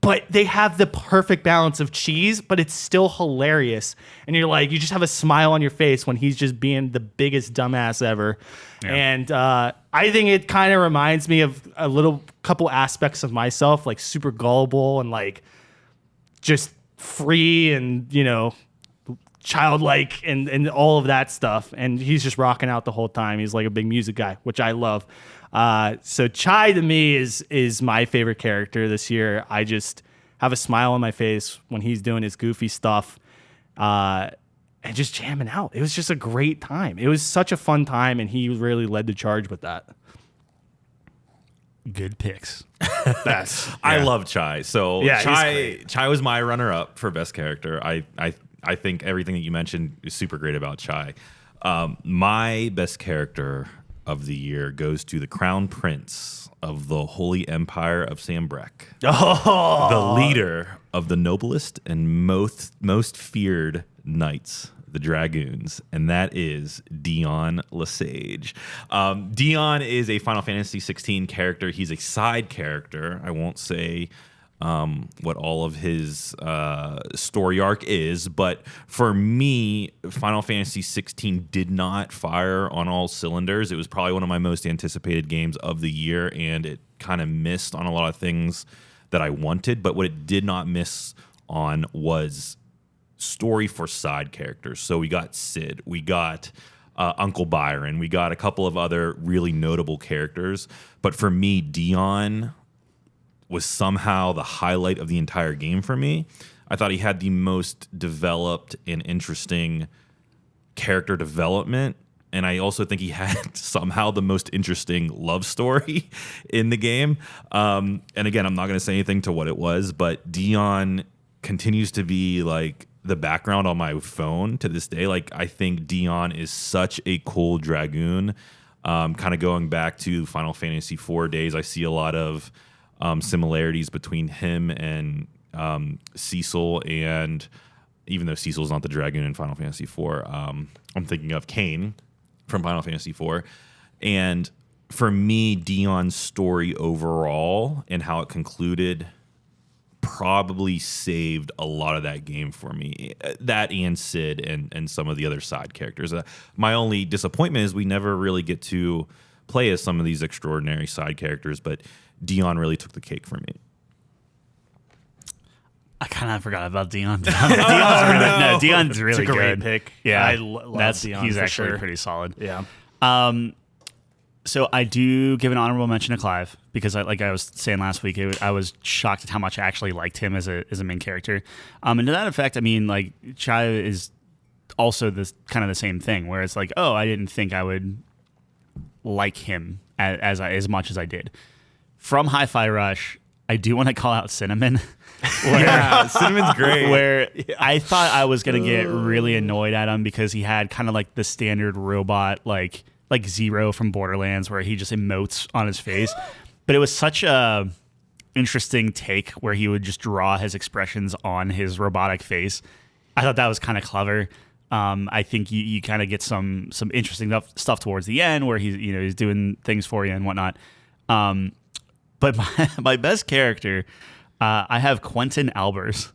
but they have the perfect balance of cheese, but it's still hilarious. And you're like, you just have a smile on your face when he's just being the biggest dumbass ever. Yeah. And I think it kind of reminds me of a little couple aspects of myself, like super gullible and like just free and, you know, childlike and all of that stuff. And he's just rocking out the whole time. He's like a big music guy, which I love. So Chai to me is my favorite character this year. I just have a smile on my face when he's doing his goofy stuff and just jamming out. It was just a great time. It was such a fun time, and he really led the charge with that.
Good picks.
Best.
I love Chai. So
yeah,
Chai was my runner-up for best character. I think everything that you mentioned is super great about Chai. My best character of the year goes to the Crown Prince of the Holy Empire of Sambrek.
Oh.
The leader of the noblest and most feared knights, the Dragoons, and that is Dion Lesage. Dion is a Final Fantasy 16 character. He's a side character. I won't say what all of his story arc is, but for me, Final Fantasy 16 did not fire on all cylinders. It was probably one of my most anticipated games of the year, and it kind of missed on a lot of things that I wanted, but what it did not miss on was story for side characters. So we got Sid, we got Uncle Byron, we got a couple of other really notable characters, but for me, Dion was somehow the highlight of the entire game for me. I thought he had the most developed and interesting character development, and I also think he had somehow the most interesting love story in the game. And again, I'm not going to say anything to what it was, but Dion continues to be like the background on my phone to this day. Like, I think Dion is such a cool Dragoon. Kind of going back to Final Fantasy IV days, I see a lot of similarities between him and Cecil, and even though Cecil's not the Dragoon in Final Fantasy IV, I'm thinking of Kain from Final Fantasy IV. And for me, Dion's story overall and how it concluded probably saved a lot of that game for me. That and Sid and some of the other side characters. My only disappointment is we never really get to play as some of these extraordinary side characters, but Dion really took the cake for me.
I kind of forgot about Dion. Dion's really
it's a great
good.
Pick.
Yeah,
I love Dion.
He's
for
actually
sure.
pretty solid.
Yeah.
So I do give an honorable mention to Clive because, like I was saying last week, I was shocked at how much I actually liked him as a main character. And to that effect, I mean, like Chai is also this kind of the same thing, where it's like, oh, I didn't think I would like him as much as I did. From Hi-Fi Rush, I do want to call out Cinnamon.
Yeah, Cinnamon's great.
Where I thought I was going to get really annoyed at him because he had kind of like the standard robot, like Zero from Borderlands, where he just emotes on his face. But it was such a interesting take where he would just draw his expressions on his robotic face. I thought that was kind of clever. I think you kind of get some interesting stuff towards the end where he's doing things for you and whatnot. But my best character, I have Quentin Albers.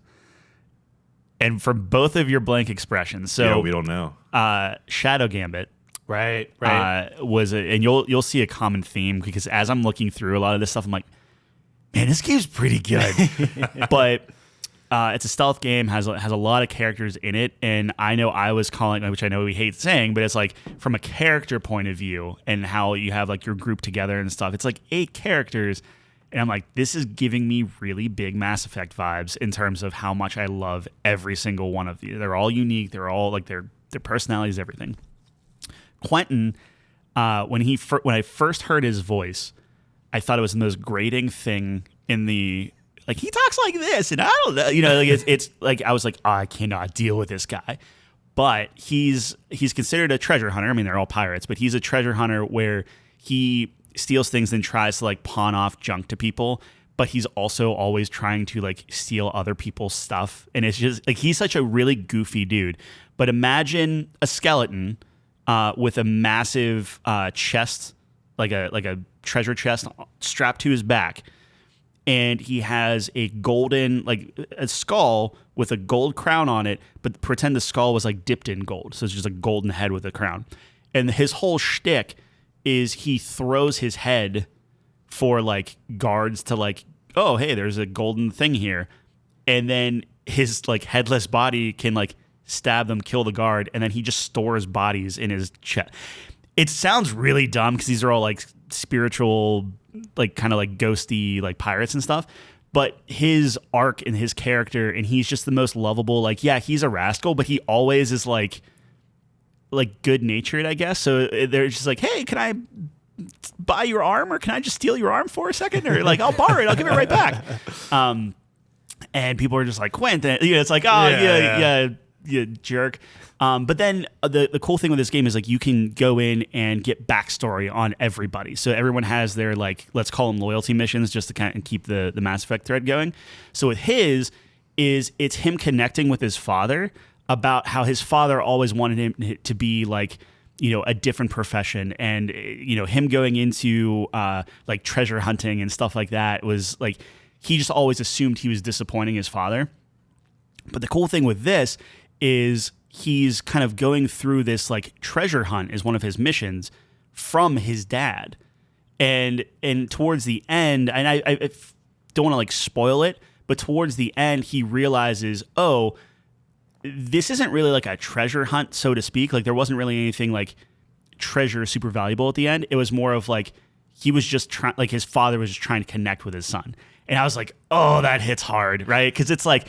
And for both of your blank expressions, so
Yeah, we don't know.
Shadow Gambit
Right.
and you'll see a common theme because as I'm looking through a lot of this stuff, I'm like, man, this game's pretty good. But it's a stealth game, has a lot of characters in it, and I know I was calling, which I know we hate saying, but it's like from a character point of view and how you have like your group together and stuff. It's like 8 characters, and I'm like, this is giving me really big Mass Effect vibes in terms of how much I love every single one of these. They're all unique. They're all like their personalities, everything. Quentin, when I first heard his voice, I thought it was the most grating thing in the, like, he talks like this, and I don't know, like it's like I was like, oh, I cannot deal with this guy. But he's considered a treasure hunter. I mean, they're all pirates, but he's a treasure hunter where he steals things and tries to like pawn off junk to people. But he's also always trying to like steal other people's stuff, and it's just like he's such a really goofy dude. But imagine a skeleton with a massive chest, like a treasure chest strapped to his back. And he has a golden, like a skull with a gold crown on it, but pretend the skull was like dipped in gold. So it's just a golden head with a crown. And his whole shtick is he throws his head for like guards to like, oh, hey, there's a golden thing here. And then his like headless body can like stab them, kill the guard. And then he just stores bodies in his chest. It sounds really dumb because these are all like spiritual, like kind of like ghosty, like pirates and stuff. But his arc and his character, and he's just the most lovable. Like, yeah, he's a rascal, but he always is like good natured, I guess. So they're just like, hey, can I buy your arm, or can I just steal your arm for a second, or like I'll borrow it, I'll give it right back. And people are just like, Quentin, it's like, oh yeah, you jerk. But then the cool thing with this game is like you can go in and get backstory on everybody. So everyone has their like, let's call them loyalty missions, just to kind of keep the Mass Effect thread going. So with his it's him connecting with his father about how his father always wanted him to be like, a different profession, and him going into like treasure hunting and stuff like that was like he just always assumed he was disappointing his father. But the cool thing with this is he's kind of going through this like treasure hunt is one of his missions from his dad. And towards the end, and I don't want to like spoil it, but towards the end, he realizes, oh, this isn't really like a treasure hunt, so to speak. Like there wasn't really anything like treasure super valuable at the end. It was more of like, he was just trying, like his father was just trying to connect with his son. And I was like, oh, that hits hard, right? Because it's like,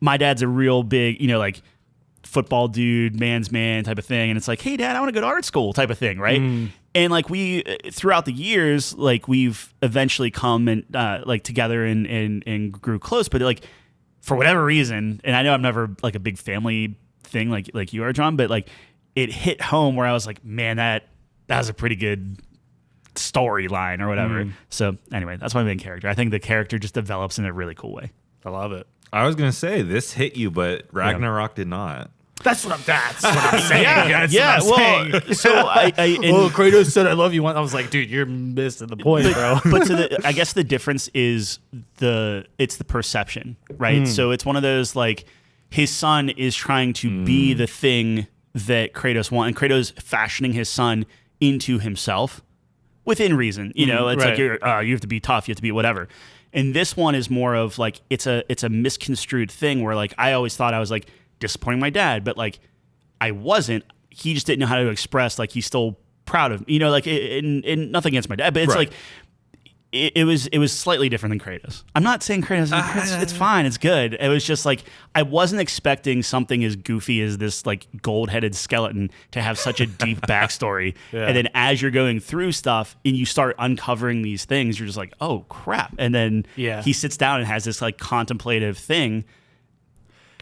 my dad's a real big, like football dude, man's man type of thing. And it's like, hey, Dad, I want to go to art school type of thing, right? And like we, throughout the years, like we've eventually come and like together and grew close. But like for whatever reason, and I know I'm never like a big family thing like you are, John, but like it hit home where I was like, man, that was a pretty good storyline or whatever. So anyway, that's my main character. I think the character just develops in a really cool way.
I love it.
I was gonna say this hit you, but Ragnarok did not.
That's what I'm saying.
So
Kratos said I love you once. I was like, dude, you're missing the point, bro.
But I guess the difference is it's the perception, right? So it's one of those like his son is trying to be the thing that Kratos wants, and Kratos fashioning his son into himself within reason. It's like you have to be tough, you have to be whatever. And this one is more of like it's a misconstrued thing where like I always thought I was like disappointing my dad, but like I wasn't. He just didn't know how to express like he's still proud of like and nothing against my dad, but it's like it was slightly different than Kratos. I'm not saying Kratos. It's fine. It's good. It was just like I wasn't expecting something as goofy as this like gold-headed skeleton to have such a deep backstory. And then as you're going through stuff and you start uncovering these things, you're just like, oh crap. And then he sits down and has this like contemplative thing.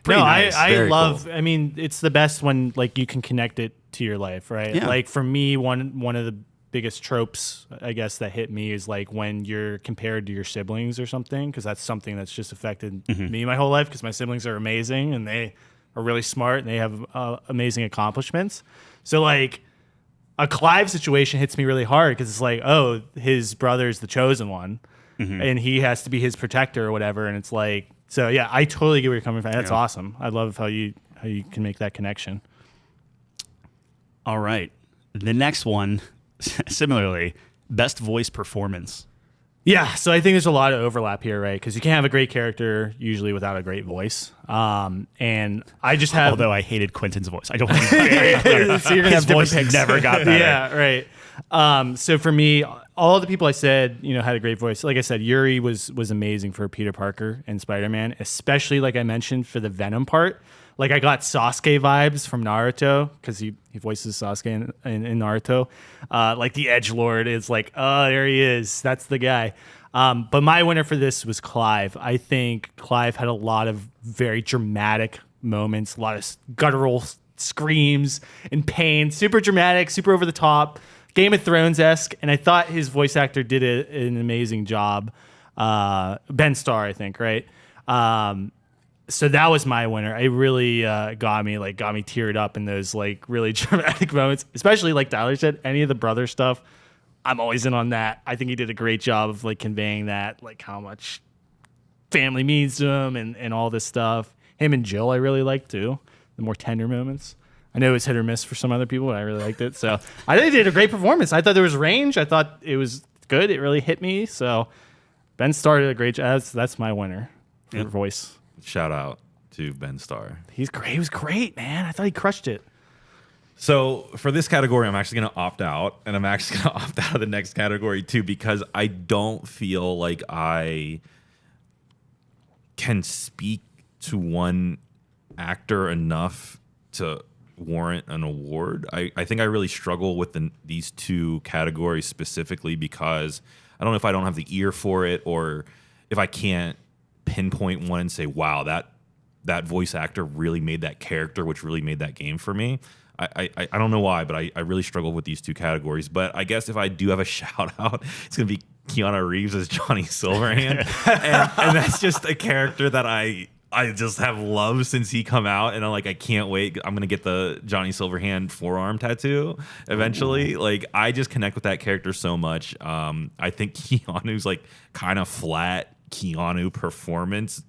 Pretty nice.
I love.
Cool.
I mean, it's the best when like you can connect it to your life, right?
Yeah.
Like for me, one of the biggest tropes, I guess, that hit me is like when you're compared to your siblings or something, because that's something that's just affected me my whole life, because my siblings are amazing and they are really smart and they have amazing accomplishments. So like a Clive situation hits me really hard because it's like, oh, his brother's the chosen one and he has to be his protector or whatever. And it's like, So yeah, I totally get where you're coming from. That's awesome. I love how you can make that connection.
All right. The next one, similarly, best voice performance.
Yeah, so I think there's a lot of overlap here, right? Because you can't have a great character usually without a great voice. And I just have...
Although I hated Quentin's voice. I don't want to be very clear.
So you're gonna
His
have different
voice
picks.
never got better.
Yeah, right. So for me, all the people I said, had a great voice. Like I said, Yuri was amazing for Peter Parker and Spider-Man, especially like I mentioned for the Venom part. Like I got Sasuke vibes from Naruto because he voices Sasuke in Naruto. Like the Edgelord is like, oh, there he is. That's the guy. But my winner for this was Clive. I think Clive had a lot of very dramatic moments, a lot of guttural screams and pain, super dramatic, super over the top, Game of Thrones-esque. And I thought his voice actor did an amazing job. Ben Starr, I think, right? So that was my winner. It really got me teared up in those like really dramatic moments, especially like Tyler said, any of the brother stuff. I'm always in on that. I think he did a great job of like conveying that, like how much family means to him and all this stuff. Him and Jill, I really liked too. The more tender moments. I know it was hit or miss for some other people, but I really liked it. So I think he did a great performance. I thought there was range. I thought it was good. It really hit me. So Ben Starr did a great job. That's my winner for voice.
Shout out to Ben Starr.
He's great. He was great, man. I thought he crushed it.
So for this category, I'm actually going to opt out, and I'm actually going to opt out of the next category too, because I don't feel like I can speak to one actor enough to warrant an award. I think I really struggle with these two categories specifically because I don't know if I don't have the ear for it or if I can't pinpoint one and say, wow, that voice actor really made that character, which really made that game for me. I don't know why, but I really struggle with these two categories. But I guess if I do have a shout out, it's going to be Keanu Reeves as Johnny Silverhand. and that's just a character that I just have loved since he come out. And I can't wait. I'm going to get the Johnny Silverhand forearm tattoo eventually. Ooh. Like, I just connect with that character so much. I think Keanu's kind of flat Keanu performance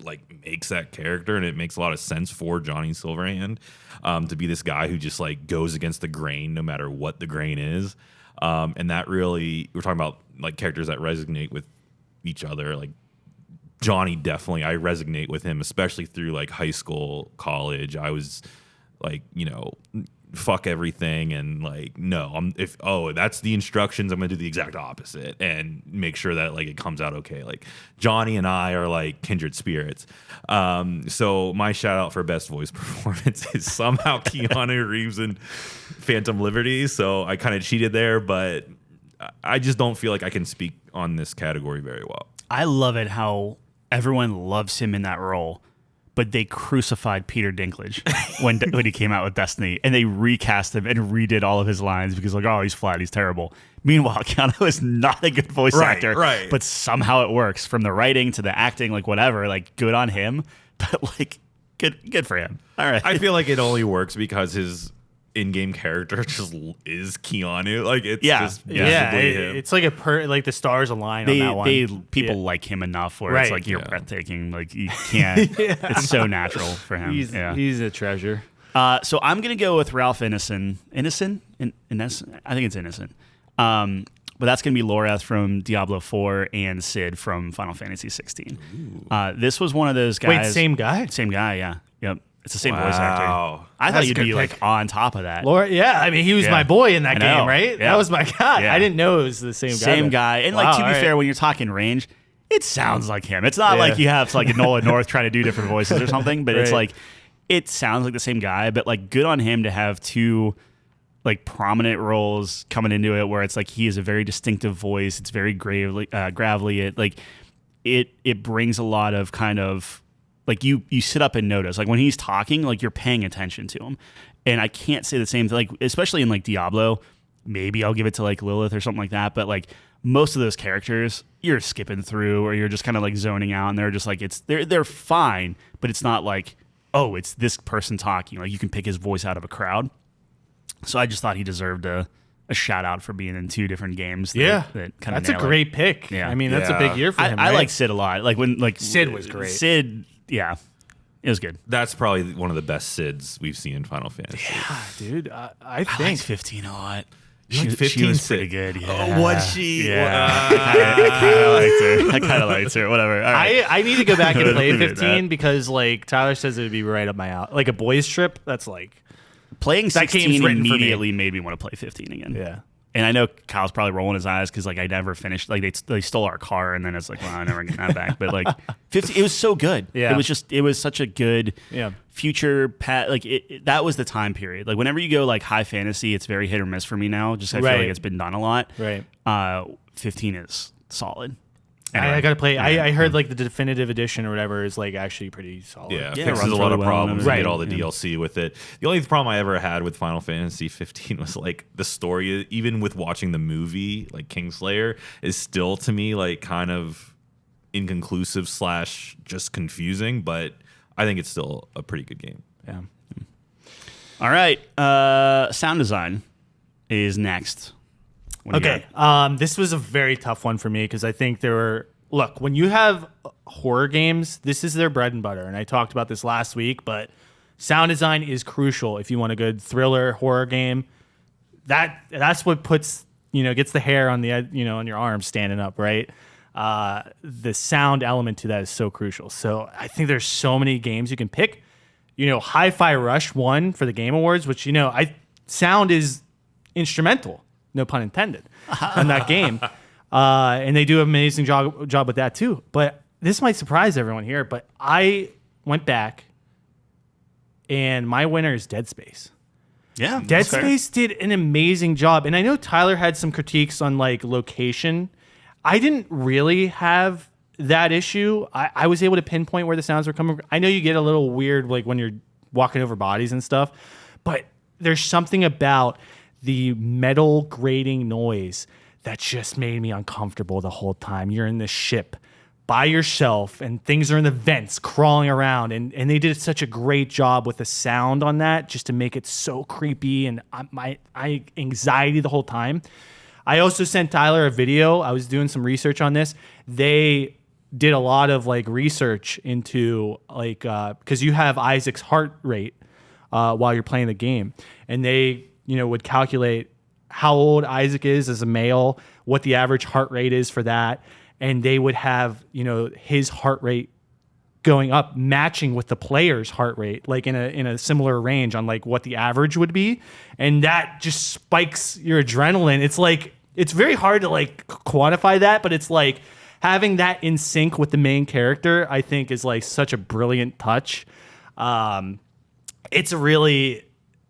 makes that character, and it makes a lot of sense for Johnny Silverhand to be this guy who just goes against the grain no matter what the grain is. And that really, we're talking about characters that resonate with each other. Johnny, definitely, I resonate with him, especially through high school, college. I was fuck everything and no, that's the instructions, I'm gonna do the exact opposite and make sure that it comes out okay. Johnny and I are kindred spirits. So my shout out for best voice performance is somehow Keanu Reeves in Phantom Liberty. So I kind of cheated there, but I just don't feel like I can speak on this category very well.
I love it how everyone loves him in that role, but they crucified Peter Dinklage when he came out with Destiny, and they recast him and redid all of his lines because he's flat, he's terrible. Meanwhile, Keanu is not a good voice actor, right? But somehow it works from the writing to the acting, whatever. Good on him, but good for him. All right,
I feel like it only works because his in-game character just is Keanu. It's just him.
It's the stars align on that one.
People like him enough where it's you're breathtaking. You can't. It's so natural for him.
He's a treasure.
So I'm gonna go with Ralph Ineson. Ineson? I think it's Innocent. But that's gonna be Loreth from Diablo 4 and Sid from Final Fantasy 16. This was one of those guys.
Wait, same guy?
Same guy. Yeah. Yep. It's the same voice actor. I thought you'd be on top of that.
Laura, he was my boy in that game, right? Yeah. That was my guy. Yeah. I didn't know it was the same guy.
Same guy. And to be fair, when you're talking range, it sounds like him. It's not like you have a Nolan North trying to do different voices or something, but it's it sounds like the same guy, but good on him to have two prominent roles coming into it where it's he is a very distinctive voice. It's very gravelly. It brings a lot of kind of you sit up and notice when he's talking, you're paying attention to him. And I can't say the same thing, especially in Diablo. Maybe I'll give it to Lilith or something like that. But most of those characters, you're skipping through or you're just kind of zoning out, and they're just they're fine, but it's not it's this person talking. You can pick his voice out of a crowd. So I just thought he deserved a shout out for being in two different games.
That's a great pick. Yeah. I mean, that's a big year for him.
I like Sid a lot. When
Sid was great.
Sid, yeah, it was good.
That's probably one of the best SIDs we've seen in Final Fantasy.
Yeah, dude. I
I
think
liked 15 a lot.
You like
She
15
was
Sid?
pretty good. Yeah.
Oh, was she?
Yeah, I kind of liked her. Whatever. All right.
I need to go back and play
Leave it at
15
that.
because like Tyler says it would be right up my alley. Like a boys trip, that's like
Playing
That game's
16
written for me.
immediately made me want to play 15 again.
yeah.
And I know Kyle's probably rolling his eyes because like I never finished. Like they stole our car, and then it's like, well, I never get that back. But like 15, it was so good.
Yeah.
It was such a good
Yeah.
future like that was the time period. Like whenever you go like high fantasy, it's very hit or miss for me now. Just I feel
Right.
like it's been done a lot.
Right.
15 is solid.
I gotta play. I heard like the definitive edition or whatever is like actually pretty solid.
Yeah,
Yeah, it
fixes
runs
a lot
really
of
well
problems.
and
You
everything.
get all the
Right,
DLC with it. The only problem I ever had with Final Fantasy 15 was like the story. Even with watching the movie, like Kingslayer, is still to me like kind of inconclusive / just confusing. But I think it's still a pretty good game.
Yeah.
All right. Sound design is next. What do you
Okay.
got?
This was a very tough one for me because I think there were. Look, when you have horror games, this is their bread and butter, and I talked about this last week. But sound design is crucial if you want a good thriller horror game. That's what puts gets the hair on the on your arms standing up, right? The sound element to that is so crucial. So I think there's so many games you can pick. Hi-Fi Rush won for the Game Awards, which sound is instrumental, no pun intended, on that game. And they do an amazing job with that too. But this might surprise everyone here, but I went back and my winner is Dead Space.
Yeah.
Dead
that's fair.
Space did an amazing job. And I know Tyler had some critiques on like location. I didn't really have that issue. I was able to pinpoint where the sounds were coming from. I know you get a little weird like when you're walking over bodies and stuff, but there's something about the metal grating noise that just made me uncomfortable the whole time. You're in this ship by yourself and things are in the vents crawling around and they did such a great job with the sound on that just to make it so creepy and my anxiety the whole time. I also sent Tyler a video. I was doing some research on this. They did a lot of like research into like because you have Isaac's heart rate while you're playing the game, and they would calculate how old Isaac is as a male, what the average heart rate is for that, and they would have his heart rate going up, matching with the player's heart rate, like in a similar range on like what the average would be, and that just spikes your adrenaline. It's like it's very hard to like quantify that, but it's like having that in sync with the main character, I think, is like such a brilliant touch. It's a really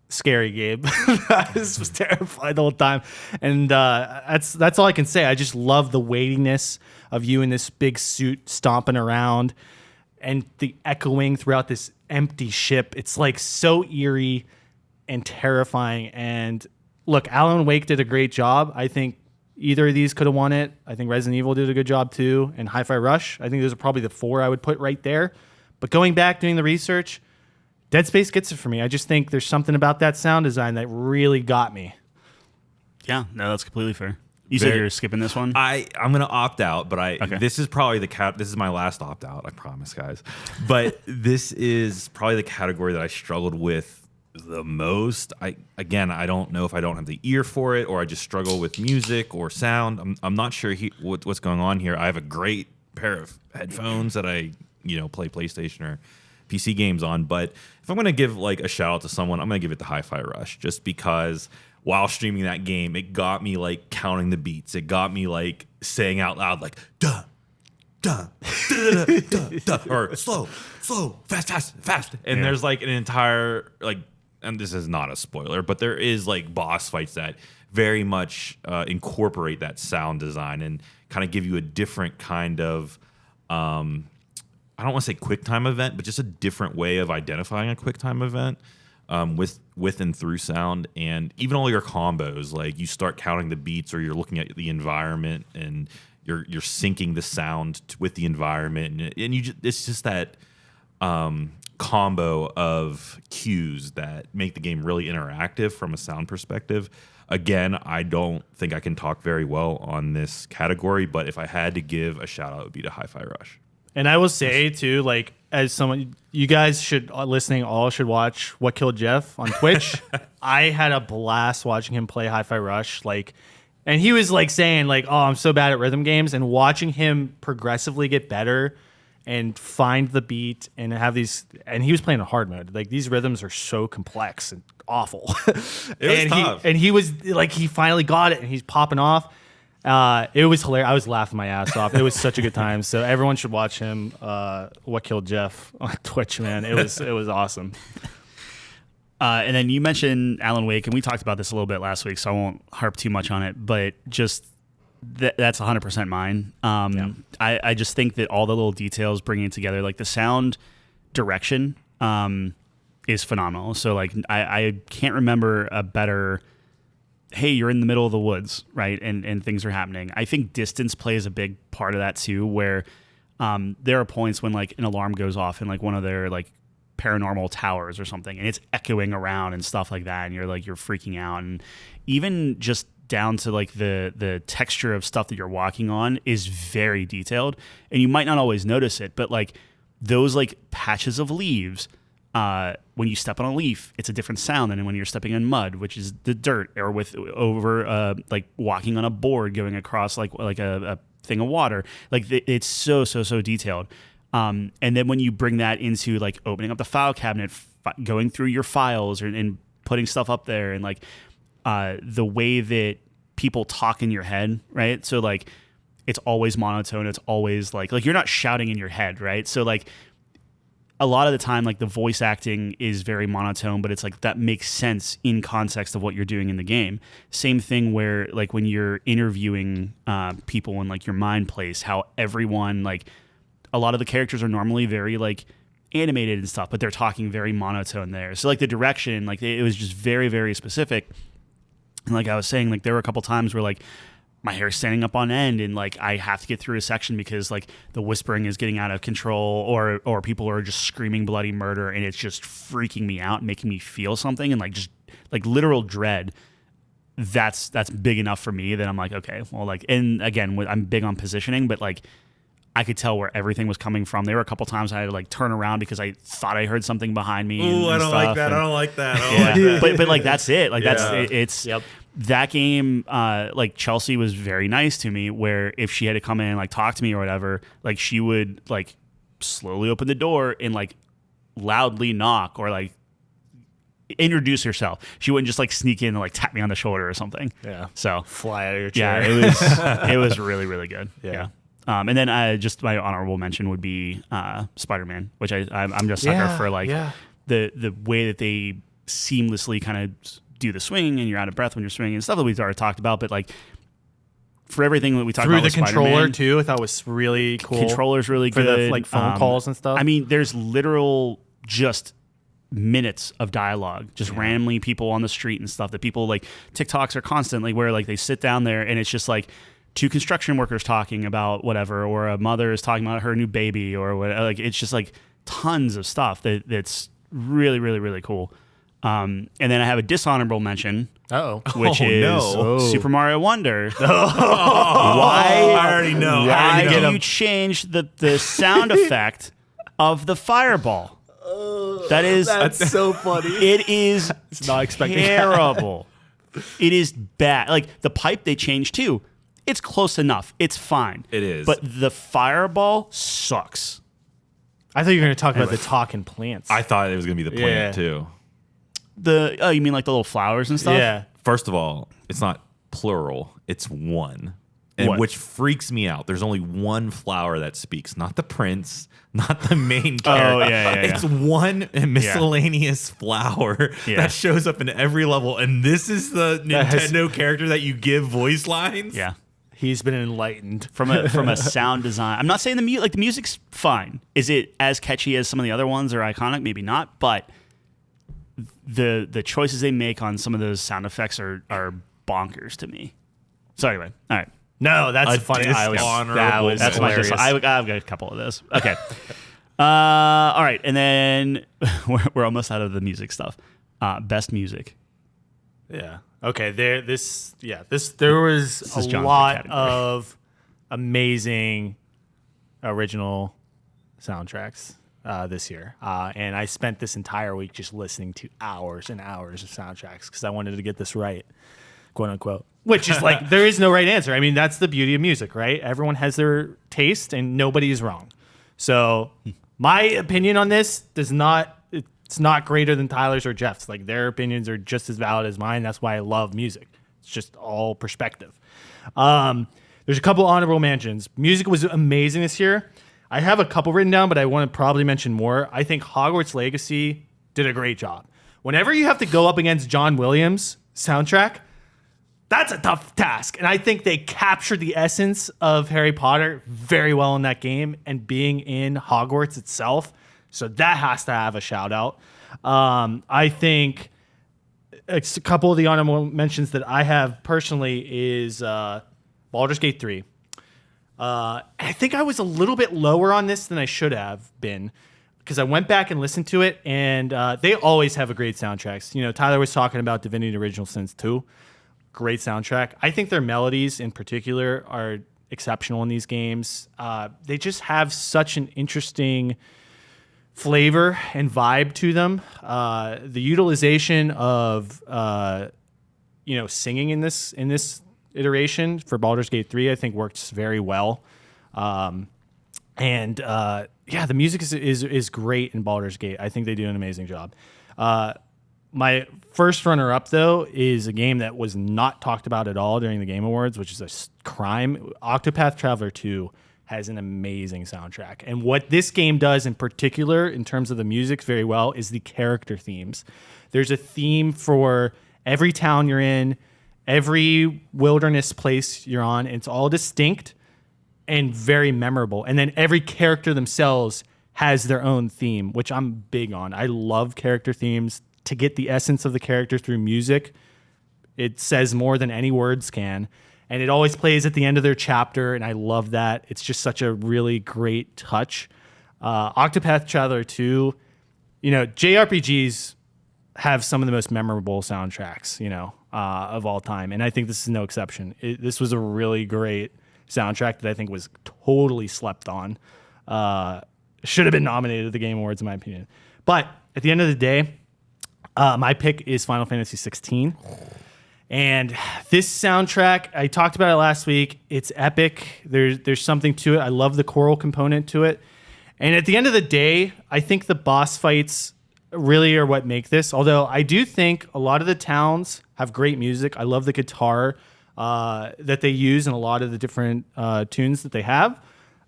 scary game. I was terrified the whole time, and that's all I can say. I just love the weightiness of you in this big suit stomping around, and the echoing throughout this empty ship. It's like so eerie and terrifying. And look, Alan Wake did a great job. I think either of these could have won it. I think Resident Evil did a good job too, and Hi-Fi Rush. I think those are probably the four I would put right there. But going back, doing the research, Dead Space gets it for me. I just think there's something about that sound design that really got me.
Yeah, no, that's completely fair. You said you're skipping this one?
I'm gonna opt out, but this is probably this is my last opt out, I promise, guys. But this is probably the category that I struggled with the most. I don't know if I don't have the ear for it or I just struggle with music or sound. I'm not sure what's going on here. I have a great pair of headphones that I play PlayStation or PC games on, but if I'm gonna give like a shout out to someone, I'm gonna give it to Hi-Fi Rush, just because while streaming that game, it got me like counting the beats. It got me like saying out loud like duh, duh, duh, duh, duh, duh, or slow, fast. And there's like an entire like, and this is not a spoiler, but there is like boss fights that very much incorporate that sound design and kind of give you a different kind of I don't want to say quick time event, but just a different way of identifying a quick time event with and through sound. And even all your combos, like you start counting the beats or you're looking at the environment and you're syncing the sound with the environment. And it's just that combo of cues that make the game really interactive from a sound perspective. Again, I don't think I can talk very well on this category, but if I had to give a shout out, it would be to Hi-Fi Rush.
And I will say too, like as someone, you guys should listening all should watch What Killed Jeff on Twitch. I had a blast watching him play Hi-Fi Rush, like, and he was like saying like, "Oh, I'm so bad at rhythm games," and watching him progressively get better and find the beat and have these, and he was playing a hard mode. Like these rhythms are so complex and awful.
It was tough.
He was like, he finally got it and he's popping off. It was hilarious. I was laughing my ass off. It was such a good time. So everyone should watch him. What Killed Jeff on Twitch, man. It was awesome.
And then you mentioned Alan Wake, and we talked about this a little bit last week, so I won't harp too much on it. But just that's 100% mine. I just think that all the little details bringing it together, like the sound direction, is phenomenal. So like I can't remember a better. Hey, you're in the middle of the woods, right? And things are happening. I think distance plays a big part of that too, where there are points when like an alarm goes off in like one of their like paranormal towers or something, and it's echoing around and stuff like that, and you're freaking out. And even just down to like the texture of stuff that you're walking on is very detailed, and you might not always notice it, but like those like patches of leaves, when you step on a leaf, it's a different sound than when you're stepping in mud, which is the dirt, or like walking on a board going across like a thing of water. Like it's so detailed. And then when you bring that into like opening up the file cabinet, going through your files and putting stuff up there, and like the way that people talk in your head, right? So like it's always monotone. It's always like you're not shouting in your head, right? So like a lot of the time, like the voice acting is very monotone, but it's like that makes sense in context of what you're doing in the game. Same thing where like when you're interviewing people in like your mind place, how everyone like a lot of the characters are normally very like animated and stuff, but they're talking very monotone there. So like the direction, like it was just very, very specific. And like I was saying, like there were a couple times where like my hair's standing up on end and like I have to get through a section because like the whispering is getting out of control, or people are just screaming bloody murder, and it's just freaking me out and making me feel something, and like just like literal dread. That's big enough for me that I'm like, okay, well, like, and again, I'm big on positioning, but like I could tell where everything was coming from. There were a couple times I had to like turn around because I thought I heard something behind me.
Ooh, I don't like that. I don't like that.
But like that's it. Like it's yep. That game, like Chelsea was very nice to me, where if she had to come in and like talk to me or whatever, like she would like slowly open the door and like loudly knock or like introduce herself. She wouldn't just like sneak in and like tap me on the shoulder or something.
Yeah.
So
fly out of your chair.
Yeah, it was really, really good.
Yeah.
And then just my honorable mention would be Spider-Man, which I'm just sucker for like the way that they seamlessly kind of do the swing and you're out of breath when you're swinging and stuff that we've already talked about, but like for everything that we talked
through
about
the
with
controller
Spider-Man,
too, I thought was really cool.
Controller's really
for
good
the like phone calls and stuff.
I mean, there's literal just minutes of dialogue, just randomly people on the street and stuff that people like TikToks are constantly where like they sit down there and it's just like two construction workers talking about whatever, or a mother is talking about her new baby or whatever. Like it's just like tons of stuff that's really, really, really cool. And then I have a dishonorable mention, which is Super Mario Wonder. Why?
I already know.
Why do you change the sound effect of the fireball? That's
so funny.
It is
not expecting
terrible. It is bad. Like the pipe they changed too. It's close enough. It's fine.
It is.
But the fireball sucks.
I thought you were going to talk about the talking plants.
I thought it was going to be the plant too.
You mean like the little flowers and stuff?
Yeah.
First of all, it's not plural. It's one. And which freaks me out. There's only one flower that speaks, not the prince, not the main character.
Oh, yeah.
It's one miscellaneous flower that shows up in every level. And this is the Nintendo character that you give voice lines?
Yeah.
He's been enlightened
from a sound design. I'm not saying the music's fine. Is it as catchy as some of the other ones or iconic? Maybe not, but the choices they make on some of those sound effects are bonkers to me. So anyway, all right.
No, that's funny.
That's hilarious. I've got a couple of those. Okay. All right, and then we're almost out of the music stuff. Best music.
Yeah. Okay. There was a lot of amazing original soundtracks. this year, and I spent this entire week just listening to hours and hours of soundtracks because I wanted to get this right, quote unquote. Which is like, there is no right answer. I mean, that's the beauty of music, right? Everyone has their taste, and nobody is wrong. So my opinion on this it's not greater than Tyler's or Jeff's. Like, their opinions are just as valid as mine. That's why I love music. It's just all perspective. There's a couple honorable mentions. Music was amazing this year. I have a couple written down, but I want to probably mention more. I think Hogwarts Legacy did a great job. Whenever you have to go up against John Williams' soundtrack, that's a tough task. And I think they captured the essence of Harry Potter very well in that game and being in Hogwarts itself. So that has to have a shout out. I think a couple of the honorable mentions that I have personally is Baldur's Gate 3. I think I was a little bit lower on this than I should have been because I went back and listened to it, and they always have a great soundtracks. You know, Tyler was talking about Divinity Original Sins 2. Great soundtrack. I think their melodies in particular are exceptional in these games. They just have such an interesting flavor and vibe to them. The utilization of singing in this iteration for Baldur's Gate 3, I think works very well. The music is great in Baldur's Gate. I think they do an amazing job. My first runner-up, though, is a game that was not talked about at all during the Game Awards, which is a crime. Octopath Traveler 2 has an amazing soundtrack. And what this game does in particular, in terms of the music very well, is the character themes. There's a theme for every town you're in, every wilderness place you're on. It's all distinct and very memorable. And then every character themselves has their own theme, which I'm big on. I love character themes. To get the essence of the character through music, it says more than any words can. And it always plays at the end of their chapter, and I love that. It's just such a really great touch. Octopath Traveler 2, JRPGs have some of the most memorable soundtracks, of all time. And I think this is no exception. This was a really great soundtrack that I think was totally slept on. Should have been nominated at the Game Awards, in my opinion. But at the end of the day, my pick is Final Fantasy 16. And this soundtrack, I talked about it last week. It's epic. There's something to it. I love the choral component to it. And at the end of the day, I think the boss fights really are what make this. Although I do think a lot of the towns have great music. I love the guitar that they use in a lot of the different tunes that they have.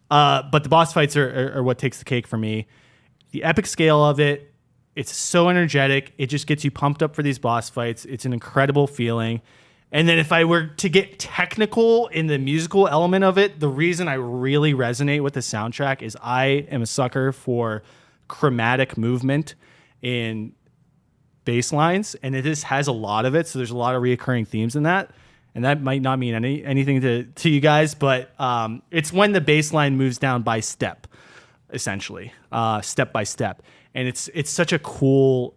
But the boss fights are what takes the cake for me. The epic scale of it, it's so energetic. It just gets you pumped up for these boss fights. It's an incredible feeling. And then if I were to get technical in the musical element of it, the reason I really resonate with the soundtrack is I am a sucker for chromatic movement in bass lines, and this has a lot of it. So there's a lot of reoccurring themes in that. And that might not mean anything to you guys, but it's when the bass line moves down by step, essentially, step by step. And it's such a cool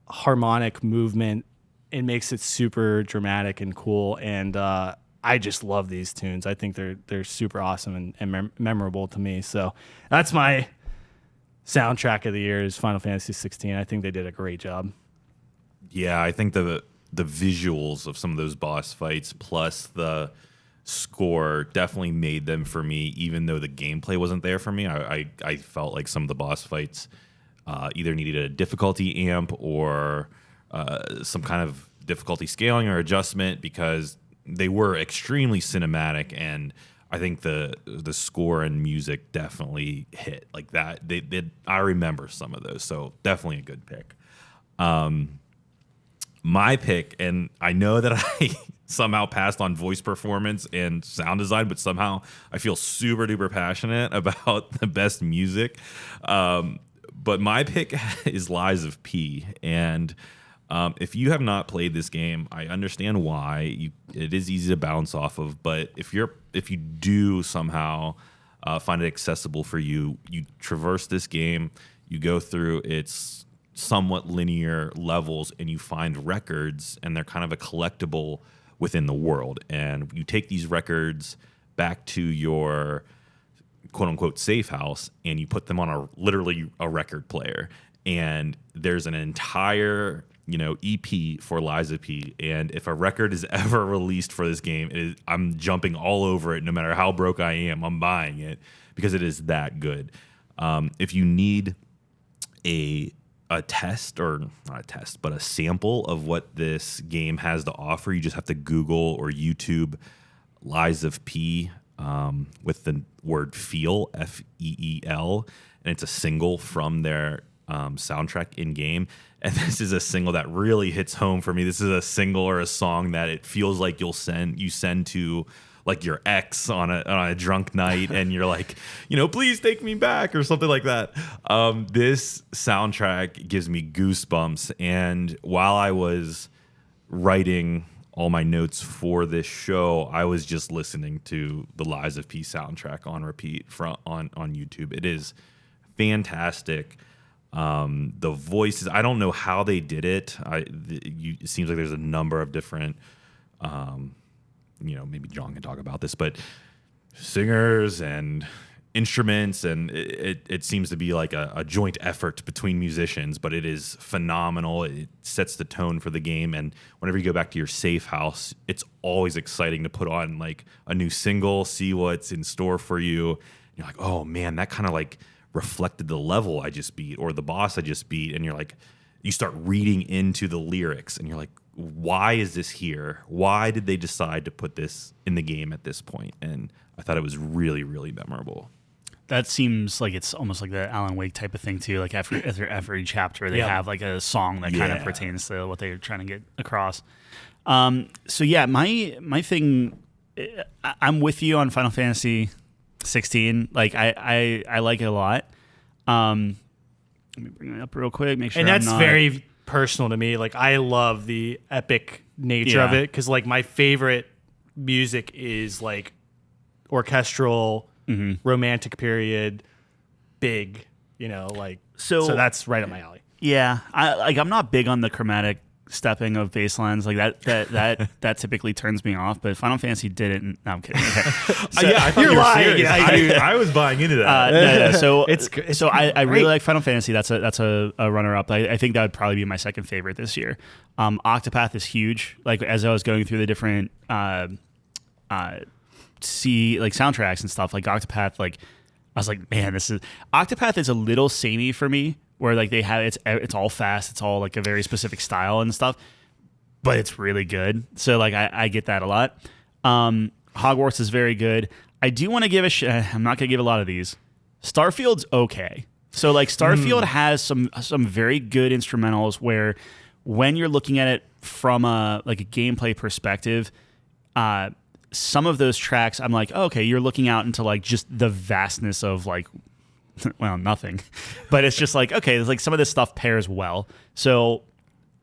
harmonic movement. It makes it super dramatic and cool. And I just love these tunes. I think they're super awesome and memorable to me. So that's my soundtrack of the year is Final Fantasy 16. I think they did a great job.
Yeah, I think the visuals of some of those boss fights plus the score definitely made them for me, even though the gameplay wasn't there for me. I felt like some of the boss fights either needed a difficulty amp or some kind of difficulty scaling or adjustment because they were extremely cinematic, and I think the score and music definitely hit like that. I remember some of those, so definitely a good pick. My pick, and I know that I somehow passed on voice performance and sound design, but somehow I feel super duper passionate about the best music. But my pick is Lies of P. And if you have not played this game, I understand why. It is easy to bounce off of, but if you do somehow find it accessible for you, you traverse this game, you go through its somewhat linear levels, and you find records, and they're kind of a collectible within the world. And you take these records back to your quote unquote safe house and you put them on literally a record player, and there's an entire EP for Liza P. And if a record is ever released for this game, I'm jumping all over it. No matter how broke I am, I'm buying it because it is that good. If you need a test, or not a test, but a sample of what this game has to offer, you just have to Google or YouTube Lies of P with the word Feel, Feel, and it's a single from their soundtrack in game. And this is a single that really hits home for me. This is a single or a song that it feels like you send to like your ex on a drunk night, and you're like, please take me back or something like that. This soundtrack gives me goosebumps. And while I was writing all my notes for this show, I was just listening to the Lies of P soundtrack on repeat on YouTube. It is fantastic. The voices, I don't know how they did it. It seems like there's a number of different, maybe John can talk about this, but singers and instruments, and it seems to be like a joint effort between musicians, but it is phenomenal. It sets the tone for the game, and whenever you go back to your safe house, it's always exciting to put on like a new single, see what's in store for you. And you're like, oh man, that kind of like reflected the level I just beat or the boss I just beat, and you're like, you start reading into the lyrics, and you're like, why is this here? Why did they decide to put this in the game at this point? And I thought it was really, really memorable.
That seems like it's almost like the Alan Wake type of thing too. Like after every chapter, they have like a song that kind of pertains to what they're trying to get across. So yeah, my thing, I'm with you on Final Fantasy 16. Like I like it a lot. Let me bring it up real quick. Make sure.
And that's very personal to me. Like I love the epic nature of it, because like my favorite music is like orchestral, romantic period, big. So that's right up my alley.
Yeah, I'm not big on the chromatic stepping of bass lines like that typically turns me off, but Final Fantasy didn't. No, I'm kidding. Okay.
So, I thought
you're
you were
lying.
serious. I was buying into that.
No. So
it's
I really like Final Fantasy. That's a runner up. I think that would probably be my second favorite this year. Octopath is huge. Like as I was going through the different soundtracks and stuff, like Octopath, like I was like, man, Octopath is a little samey for me, where like they have it's all fast, it's all like a very specific style and stuff, but it's really good. So like I get that a lot. Hogwarts is very good. I do want to give I'm not gonna give a lot of these. Starfield's okay. So like Starfield has some very good instrumentals where when you're looking at it from a gameplay perspective, some of those tracks I'm like, oh, okay, you're looking out into like just the vastness of like, well, nothing, but it's just like, okay, there's like some of this stuff pairs well. So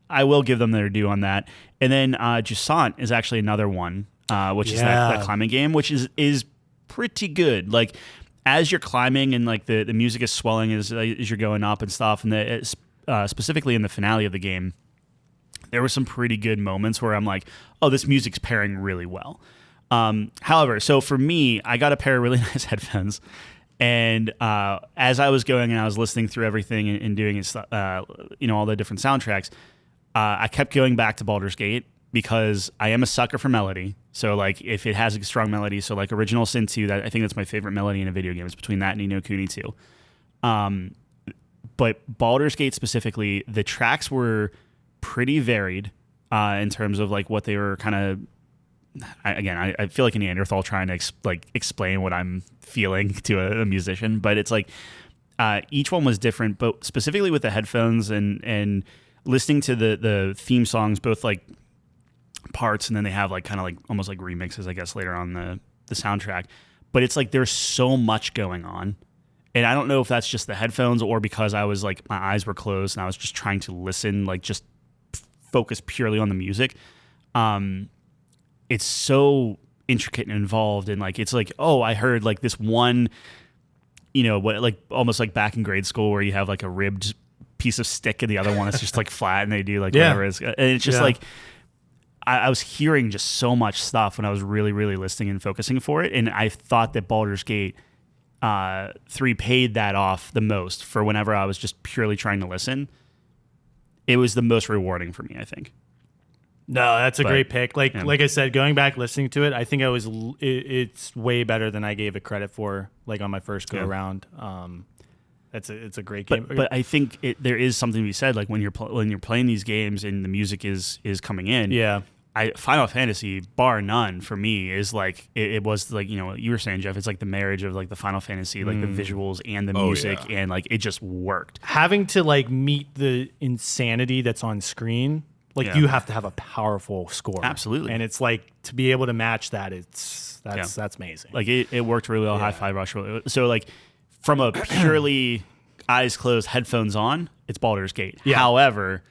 I will give them their due on that. And then Jusant is actually another one, which is that climbing game, which is pretty good. Like as you're climbing and like the music is swelling as you're going up and stuff, and specifically in the finale of the game, there were some pretty good moments where I'm like, oh, this music's pairing really well. However, so for me, I got a pair of really nice headphones. And as I was going and I was listening through everything and doing all the different soundtracks, I kept going back to Baldur's Gate because I am a sucker for melody. So like if it has a strong melody, so like Original Sin 2, I think that's my favorite melody in a video game. It's between that and Ni no Kuni 2. But Baldur's Gate specifically, the tracks were pretty varied in terms of like what they were kind of. I feel like a Neanderthal trying to explain what I'm feeling to a musician, but it's like each one was different. But specifically with the headphones and listening to the theme songs, both like parts, and then they have like kind of like almost like remixes, I guess, later on the soundtrack. But it's like there's so much going on, and I don't know if that's just the headphones or because I was like my eyes were closed and I was just trying to listen, like just focus purely on the music. It's so intricate and involved, and like it's like, oh, I heard like this one, what like almost like back in grade school where you have like a ribbed piece of stick and the other one is just like flat and they do like whatever it is, and it's just like I was hearing just so much stuff when I was really, really listening and focusing for it, and I thought that Baldur's Gate 3 paid that off the most for whenever I was just purely trying to listen. It was the most rewarding for me, I think.
No, that's a great pick. Like I said, going back listening to it, I think it's way better than I gave it credit for. Like on my first go around, it's a great game.
But I think there is something to be said. Like when you're playing these games and the music is coming in.
Yeah.
Final Fantasy, bar none, for me is like it was like, you know, what you were saying, Jeff. It's like the marriage of like the Final Fantasy, like the visuals and the music, and like it just worked.
Having to like meet the insanity that's on screen. Like you have to have a powerful score.
Absolutely.
And it's like to be able to match that, that's amazing.
Like it worked really well. Hi-Fi Rush. So like from a purely eyes closed, headphones on, it's Baldur's Gate.
Yeah.
However,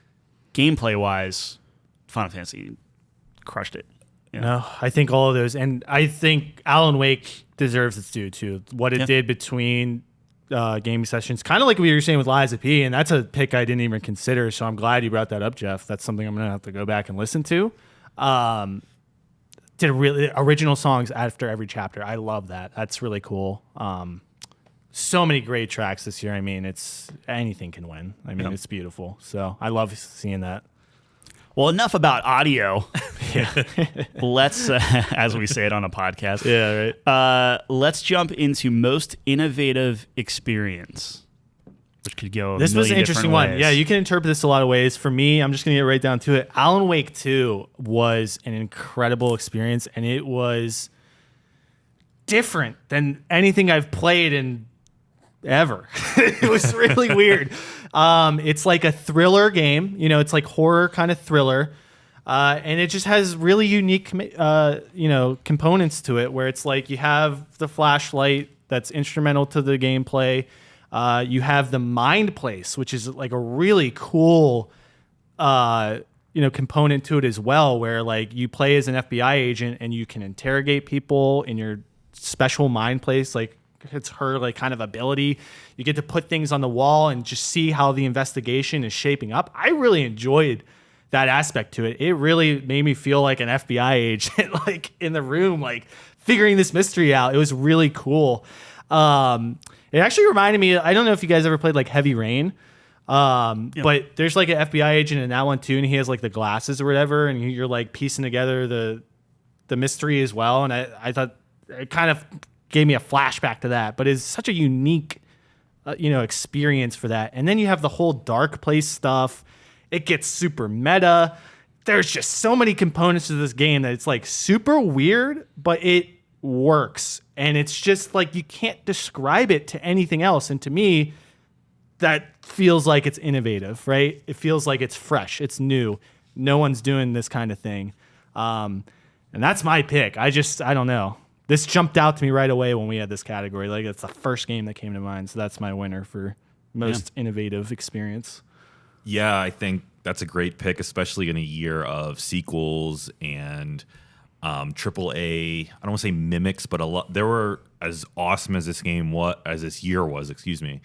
gameplay wise, Final Fantasy crushed it.
You know, I think all of those, and I think Alan Wake deserves its due too. What it did between gaming sessions, kind of like we were saying with Liza P, and that's a pick I didn't even consider. So I'm glad you brought that up, Jeff. That's something I'm gonna have to go back and listen to. Did really original songs after every chapter. I love that. That's really cool. So many great tracks this year. I mean, it's anything can win. I mean, it's beautiful. So I love seeing that.
Well, enough about audio. Let's, as we say it on a podcast.
Yeah, right.
Let's jump into most innovative experience, which could go.
This was an interesting one.
Ways.
Yeah, you can interpret this a lot of ways. For me, I'm just going to get right down to it. Alan Wake 2 was an incredible experience, and it was different than anything I've played in ever. It was really weird. It's like a thriller game. You know, it's like horror kind of thriller. And it just has really unique, components to it where it's like you have the flashlight that's instrumental to the gameplay. You have the mind place, which is like a really cool, component to it as well, where like you play as an FBI agent and you can interrogate people in your special mind place. Like it's her like kind of ability. You get to put things on the wall and just see how the investigation is shaping up. I really enjoyed that aspect to it. It really made me feel like an FBI agent, like in the room, like figuring this mystery out. It was really cool. It actually reminded me, I don't know if you guys ever played like Heavy Rain, but there's like an FBI agent in that one too, and he has like the glasses or whatever, and you're like piecing together the mystery as well. And I thought it kind of gave me a flashback to that, but it's such a unique, experience for that. And then you have the whole dark place stuff. It gets super meta. There's just so many components to this game that it's like super weird, but it works. And it's just like you can't describe it to anything else. And to me, that feels like it's innovative, right? It feels like it's fresh. It's new. No one's doing this kind of thing. And that's my pick. I don't know. This jumped out to me right away when we had this category. Like it's the first game that came to mind. So that's my winner for most innovative experience.
Yeah, I think that's a great pick, especially in a year of sequels and AAA. I don't want to say mimics, but a lot. There were, as awesome as this year was. Excuse me.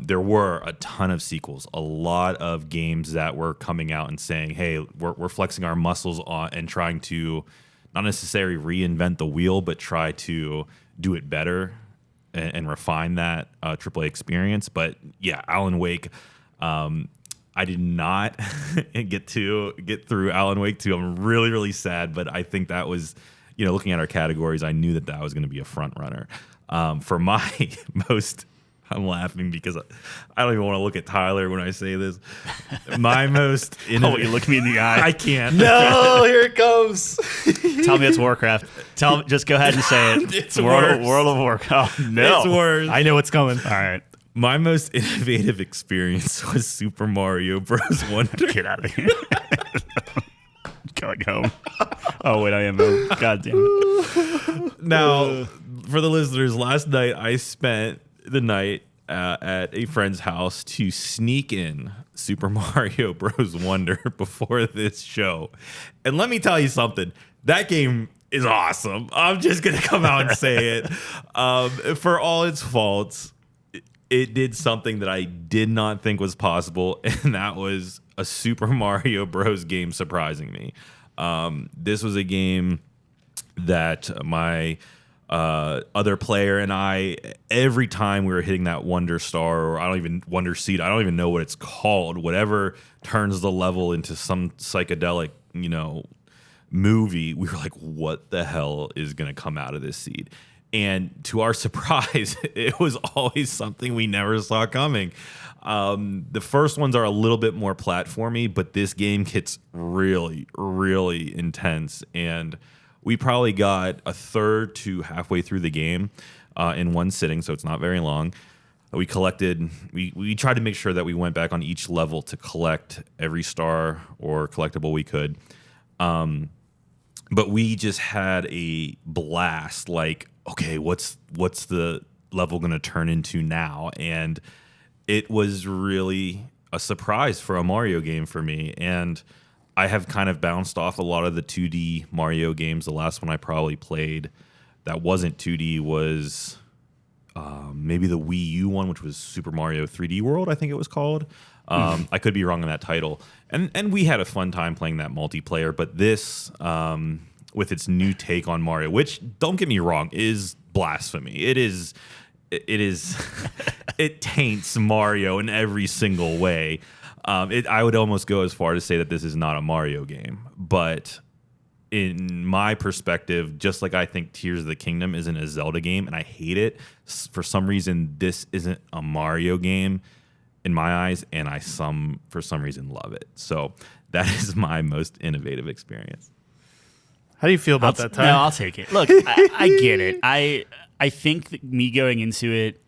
There were a ton of sequels, a lot of games that were coming out and saying, "Hey, we're flexing our muscles on and trying to not necessarily reinvent the wheel, but try to do it better and refine that AAA experience." But yeah, Alan Wake. I did not get through Alan Wake 2. I'm really, really sad, but I think that was, looking at our categories, I knew that was going to be a front runner. For my most, I'm laughing because I don't even want to look at Tyler when I say this. My most,
you look me in the eye.
I can't.
No, here it comes.
Tell me it's Warcraft. Just go ahead and say it.
It's
World of Warcraft. Oh, no.
It's worse.
I know what's coming.
All right.
My most innovative experience was Super Mario Bros. Wonder.
Get out of here. Going home. Oh, wait, I am home. God damn it.
Now, for the listeners, last night I spent the night at a friend's house to sneak in Super Mario Bros. Wonder before this show. And let me tell you something. That game is awesome. I'm just going to come out and say it. For all its faults, it did something that I did not think was possible, and that was a Super Mario Bros. Game surprising me. This was a game that my other player and I, every time we were hitting that wonder star, or wonder seed, I don't even know what it's called, whatever turns the level into some psychedelic, movie, we were like, what the hell is going to come out of this seed? And to our surprise, it was always something we never saw coming. The first ones are a little bit more platformy, but this game gets really, really intense. And we probably got a third to halfway through the game in one sitting, so it's not very long. We tried to make sure that we went back on each level to collect every star or collectible we could. But we just had a blast. Like, okay, what's the level going to turn into now? And it was really a surprise for a Mario game for me. And I have kind of bounced off a lot of the 2D Mario games. The last one I probably played that wasn't 2D was maybe the Wii U one, which was Super Mario 3D World, I think it was called. I could be wrong on that title. And we had a fun time playing that multiplayer. But this, with its new take on Mario, which, don't get me wrong, is blasphemy. It taints Mario in every single way. I would almost go as far to say that this is not a Mario game. But in my perspective, just like I think Tears of the Kingdom isn't a Zelda game, and I hate it, for some reason, this isn't a Mario game in my eyes, and for some reason love it. So that is my most innovative experience.
How do you feel about that, Ty?
No, I'll take it. Look, I get it. I think that me going into it,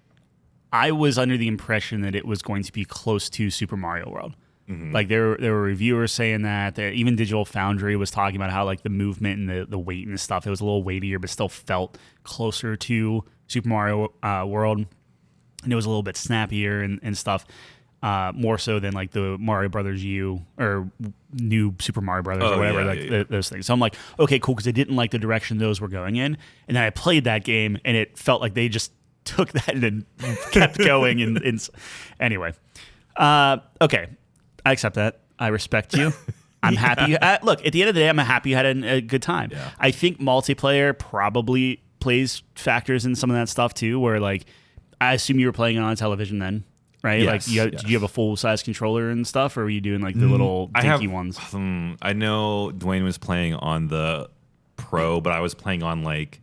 I was under the impression that it was going to be close to Super Mario World. Mm-hmm. Like there were reviewers saying that. Even Digital Foundry was talking about how like the movement and the weight and stuff, it was a little weightier, but still felt closer to Super Mario World. And it was a little bit snappier and stuff, more so than like the Mario Brothers U or new Super Mario Brothers or whatever, those things. So I'm like, okay, cool, because I didn't like the direction those were going in. And then I played that game, and it felt like they just took that and kept going. And anyway, okay, I accept that. I respect you. I'm happy. Look, at the end of the day, I'm happy you had a good time. Yeah. I think multiplayer probably plays factors in some of that stuff too, where like, I assume you were playing it on television then, right?
Yes,
like, did you have a full-size controller and stuff, or were you doing like the little dinky ones?
I know Dwayne was playing on the Pro, but I was playing on like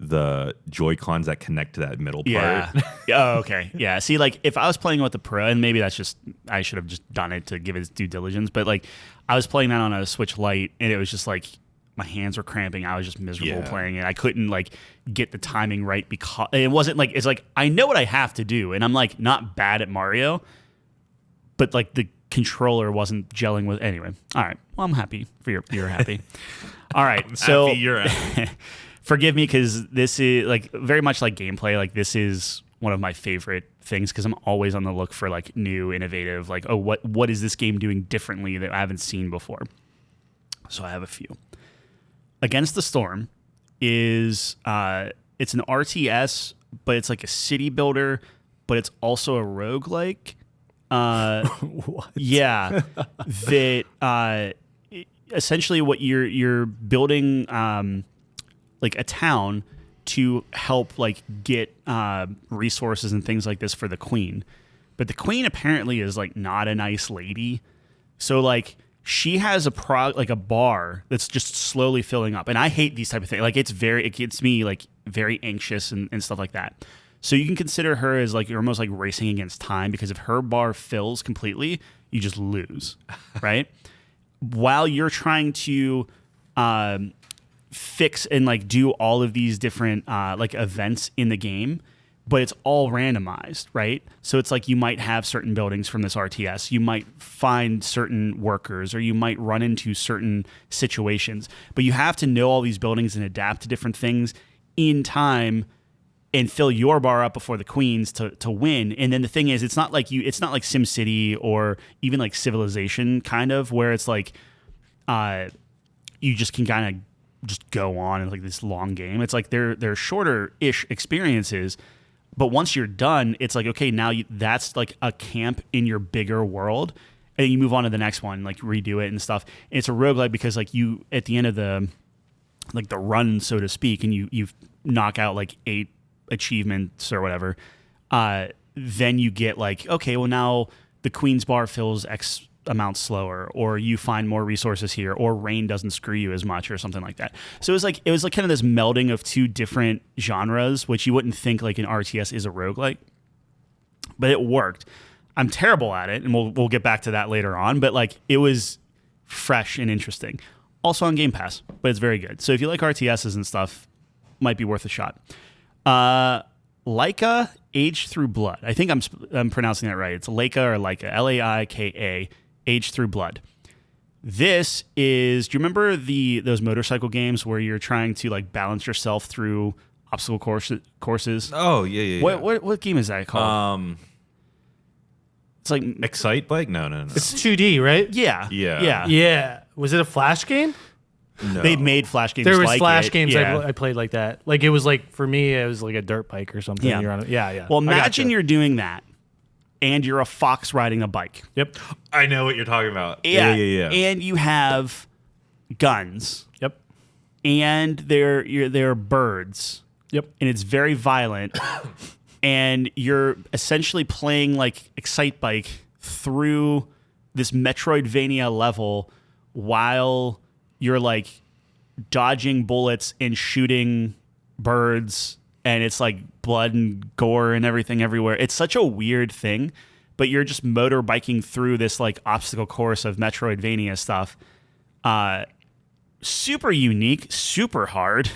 the Joy-Cons that connect to that middle part.
Oh, okay. Yeah. See, like if I was playing with the Pro, and maybe that's just, I should have just done it to give it due diligence, but like I was playing that on a Switch Lite, and it was just like, my hands were cramping. I was just miserable playing it. I couldn't like get the timing right because it wasn't like, it's like, I know what I have to do, and I'm like not bad at Mario, but like the controller wasn't gelling with. Anyway, all right. Well, I'm happy for you're happy. All right. So
happy you're happy.
Forgive me, because this is like very much like gameplay. Like this is one of my favorite things, because I'm always on the look for like new, innovative, like, oh, what is this game doing differently that I haven't seen before? So I have a few. Against the Storm is it's an RTS, but it's like a city builder, but it's also a roguelike.
What?
Yeah. That essentially what you're building like a town to help like get resources and things like this for the queen. But the queen apparently is like not a nice lady. So like she has a bar that's just slowly filling up. And I hate these type of things. Like it gets me like very anxious and stuff like that. So you can consider her as like, you're almost like racing against time, because if her bar fills completely, you just lose, right? While you're trying to fix and like do all of these different like events in the game, but it's all randomized, right? So it's like you might have certain buildings from this RTS, you might find certain workers, or you might run into certain situations, but you have to know all these buildings and adapt to different things in time and fill your bar up before the queen's to win. And then the thing is, it's not like SimCity or even like Civilization kind of, where it's like you just can kind of just go on in like this long game. It's like they're shorter-ish experiences. But once you're done, it's like, okay, now that's like a camp in your bigger world. And then you move on to the next one, like redo it and stuff. And it's a roguelike because like you, at the end of the like the run, so to speak, and you knock out like 8 achievements or whatever, then you get like, okay, well now the Queen's Bar fills X amount slower, or you find more resources here, or rain doesn't screw you as much, or something like that. So it was like kind of this melding of 2 different genres, which you wouldn't think like an RTS is a roguelike, but it worked. I'm terrible at it, and we'll get back to that later on, but like it was fresh and interesting. Also on Game Pass, but it's very good. So if you like RTSs and stuff, might be worth a shot. Laika Age Through Blood. I think I'm pronouncing that right. It's Laika or Laika, Laika, Age Through Blood. This is, do you remember those motorcycle games where you're trying to like balance yourself through obstacle courses?
Oh, yeah.
What game is that called? It's like
Excite Bike? No.
It's 2D, right?
Yeah.
Yeah. Was it a Flash game?
No.
They made Flash games.
There was
like
Flash
it.
games
Yeah.
I played like that. Like it was like, for me, it was like a dirt bike or something.
Yeah.
You're on it. Yeah.
Well,
I
imagine
gotcha.
you're doing that, and you're a fox riding a bike.
Yep.
I know what you're talking about.
Yeah.
Yeah.
And you have guns,
Yep.
and they're birds,
Yep.
and it's very violent, and you're essentially playing like Excite Bike through this Metroidvania level while you're like dodging bullets and shooting birds, and it's like blood and gore and everything everywhere. It's such a weird thing, but you're just motorbiking through this like obstacle course of Metroidvania stuff. Super unique, super hard.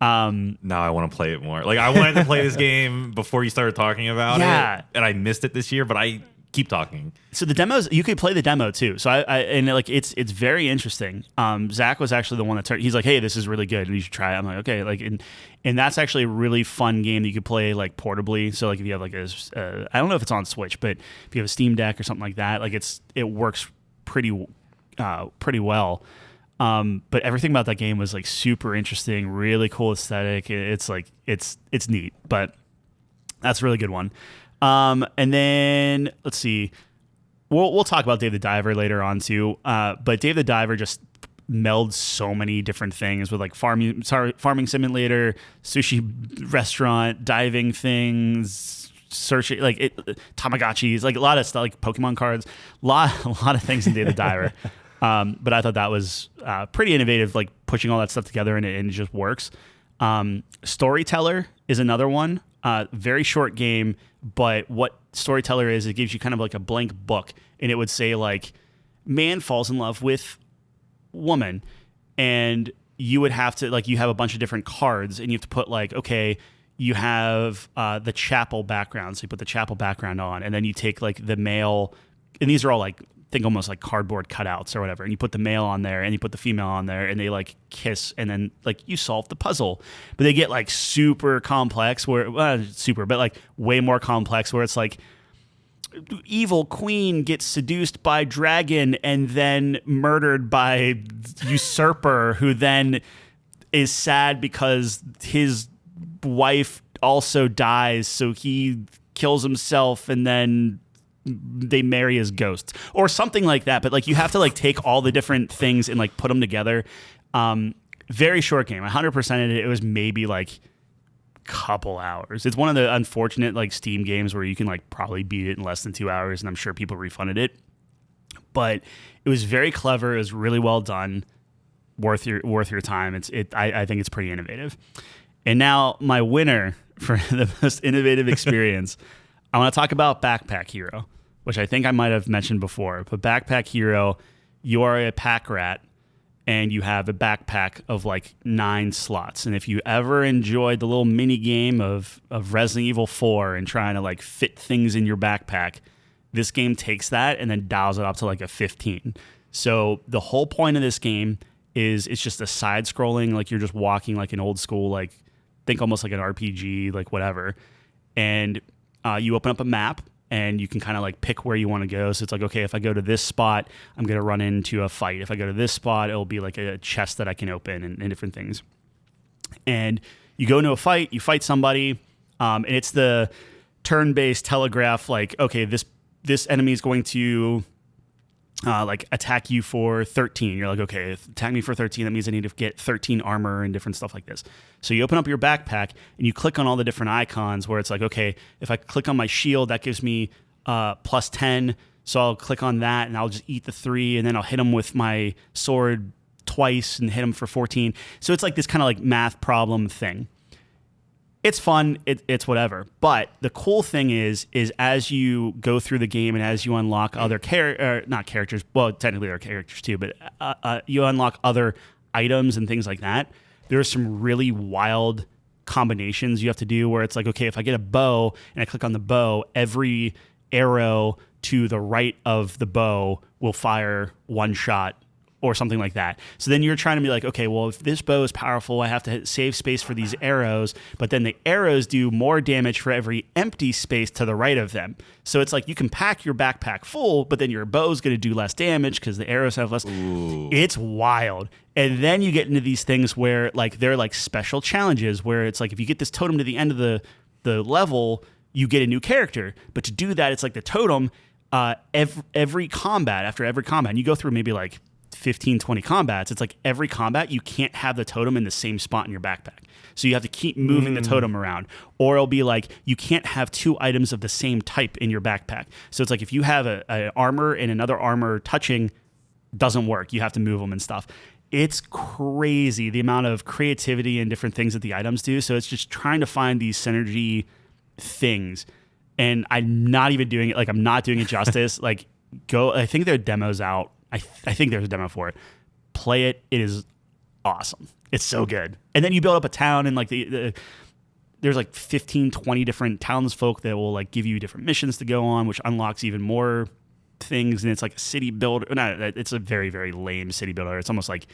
Now I want to play it more. Like I wanted to play this game before you started talking about
Yeah.
it, and I missed it this year, but I keep talking.
So the demos, you could play the demo too. So and like it's very interesting. Zach was actually the one that he's like, hey, this is really good, and you should try it. I'm like, okay, like and that's actually a really fun game that you could play like portably. So like if you have like I don't know if it's on Switch, but if you have a Steam Deck or something like that, like it works pretty well. But everything about that game was like super interesting, really cool aesthetic. It's like it's neat, but that's a really good one. And then let's see, we'll talk about Dave the Diver later on too. But Dave the Diver just melds so many different things with like farming simulator, sushi restaurant, diving things, searching like Tamagotchis, like a lot of stuff, like Pokemon cards, a lot of things in Dave the Diver. But I thought that was pretty innovative, like pushing all that stuff together, and it just works. Storyteller is another one. Very short game, but what Storyteller is, it gives you kind of like a blank book, and it would say like, man falls in love with woman, and you would have to like, you have a bunch of different cards, and you have to put like, okay, you have the chapel background, so you put the chapel background on, and then you take like the male, and these are all like, think almost like cardboard cutouts or whatever, and you put the male on there and you put the female on there, and they like kiss, and then like you solve the puzzle. But they get like super complex, where but like way more complex, where it's like evil queen gets seduced by dragon and then murdered by usurper, who then is sad because his wife also dies, so he kills himself, and then they marry as ghosts or something like that. But like you have to like take all the different things and like put them together. Very short game. 100%ed it. It was maybe like couple hours. It's one of the unfortunate like Steam games where you can like probably beat it in less than 2 hours, and I'm sure people refunded it. But it was very clever. It was really well done. Worth your time. I think it's pretty innovative. And now my winner for the most innovative experience, I want to talk about Backpack Hero, which I think I might have mentioned before. But Backpack Hero, you are a pack rat, and you have a backpack of like 9 slots. And if you ever enjoyed the little mini game of Resident Evil 4 and trying to like fit things in your backpack, this game takes that and then dials it up to like a 15. So the whole point of this game is it's just a side scrolling, like you're just walking like an old school, like think almost like an RPG, like whatever. And you open up a map, and you can kind of like pick where you want to go. So it's like, okay, if I go to this spot, I'm going to run into a fight. If I go to this spot, it'll be like a chest that I can open and different things. And you go into a fight, you fight somebody, and it's the turn-based telegraph, like, okay, this enemy is going to like attack you for 13. You're like, okay, if attack me for 13, that means I need to get 13 armor and different stuff like this. So you open up your backpack and you click on all the different icons where it's like, okay, if I click on my shield, that gives me plus 10. So I'll click on that and I'll just eat the 3, and then I'll hit him with my sword twice and hit him for 14. So it's like this kind of like math problem thing. It's fun, it's whatever. But the cool thing is as you go through the game and as you unlock other not characters, well, technically they're characters too, but you unlock other items and things like that, there are some really wild combinations you have to do where it's like, okay, if I get a bow and I click on the bow, every arrow to the right of the bow will fire one shot or something like that. So then you're trying to be like, okay, well, if this bow is powerful, I have to save space for these arrows, but then the arrows do more damage for every empty space to the right of them. So it's like you can pack your backpack full, but then your bow's going to do less damage because the arrows have less. Ooh. It's wild. And then you get into these things where like they're like special challenges where it's like if you get this totem to the end of the level, you get a new character. But to do that, it's like the totem, every combat, after every combat, and you go through maybe like 15, 20 combats, it's like every combat, you can't have the totem in the same spot in your backpack. So you have to keep moving the totem around. Or it'll be like, you can't have 2 items of the same type in your backpack. So it's like if you have an armor and another armor touching, doesn't work. You have to move them and stuff. It's crazy the amount of creativity and different things that the items do. So it's just trying to find these synergy things. And I'm not even doing it, like I'm not doing it justice. Like I think there are demos out. I think there's a demo for it. Play it. It is awesome. It's so good. And then you build up a town and like there's like 15, 20 different townsfolk that will like give you different missions to go on, which unlocks even more things. And it's like a city builder. No, it's a very, very lame city builder. It's almost like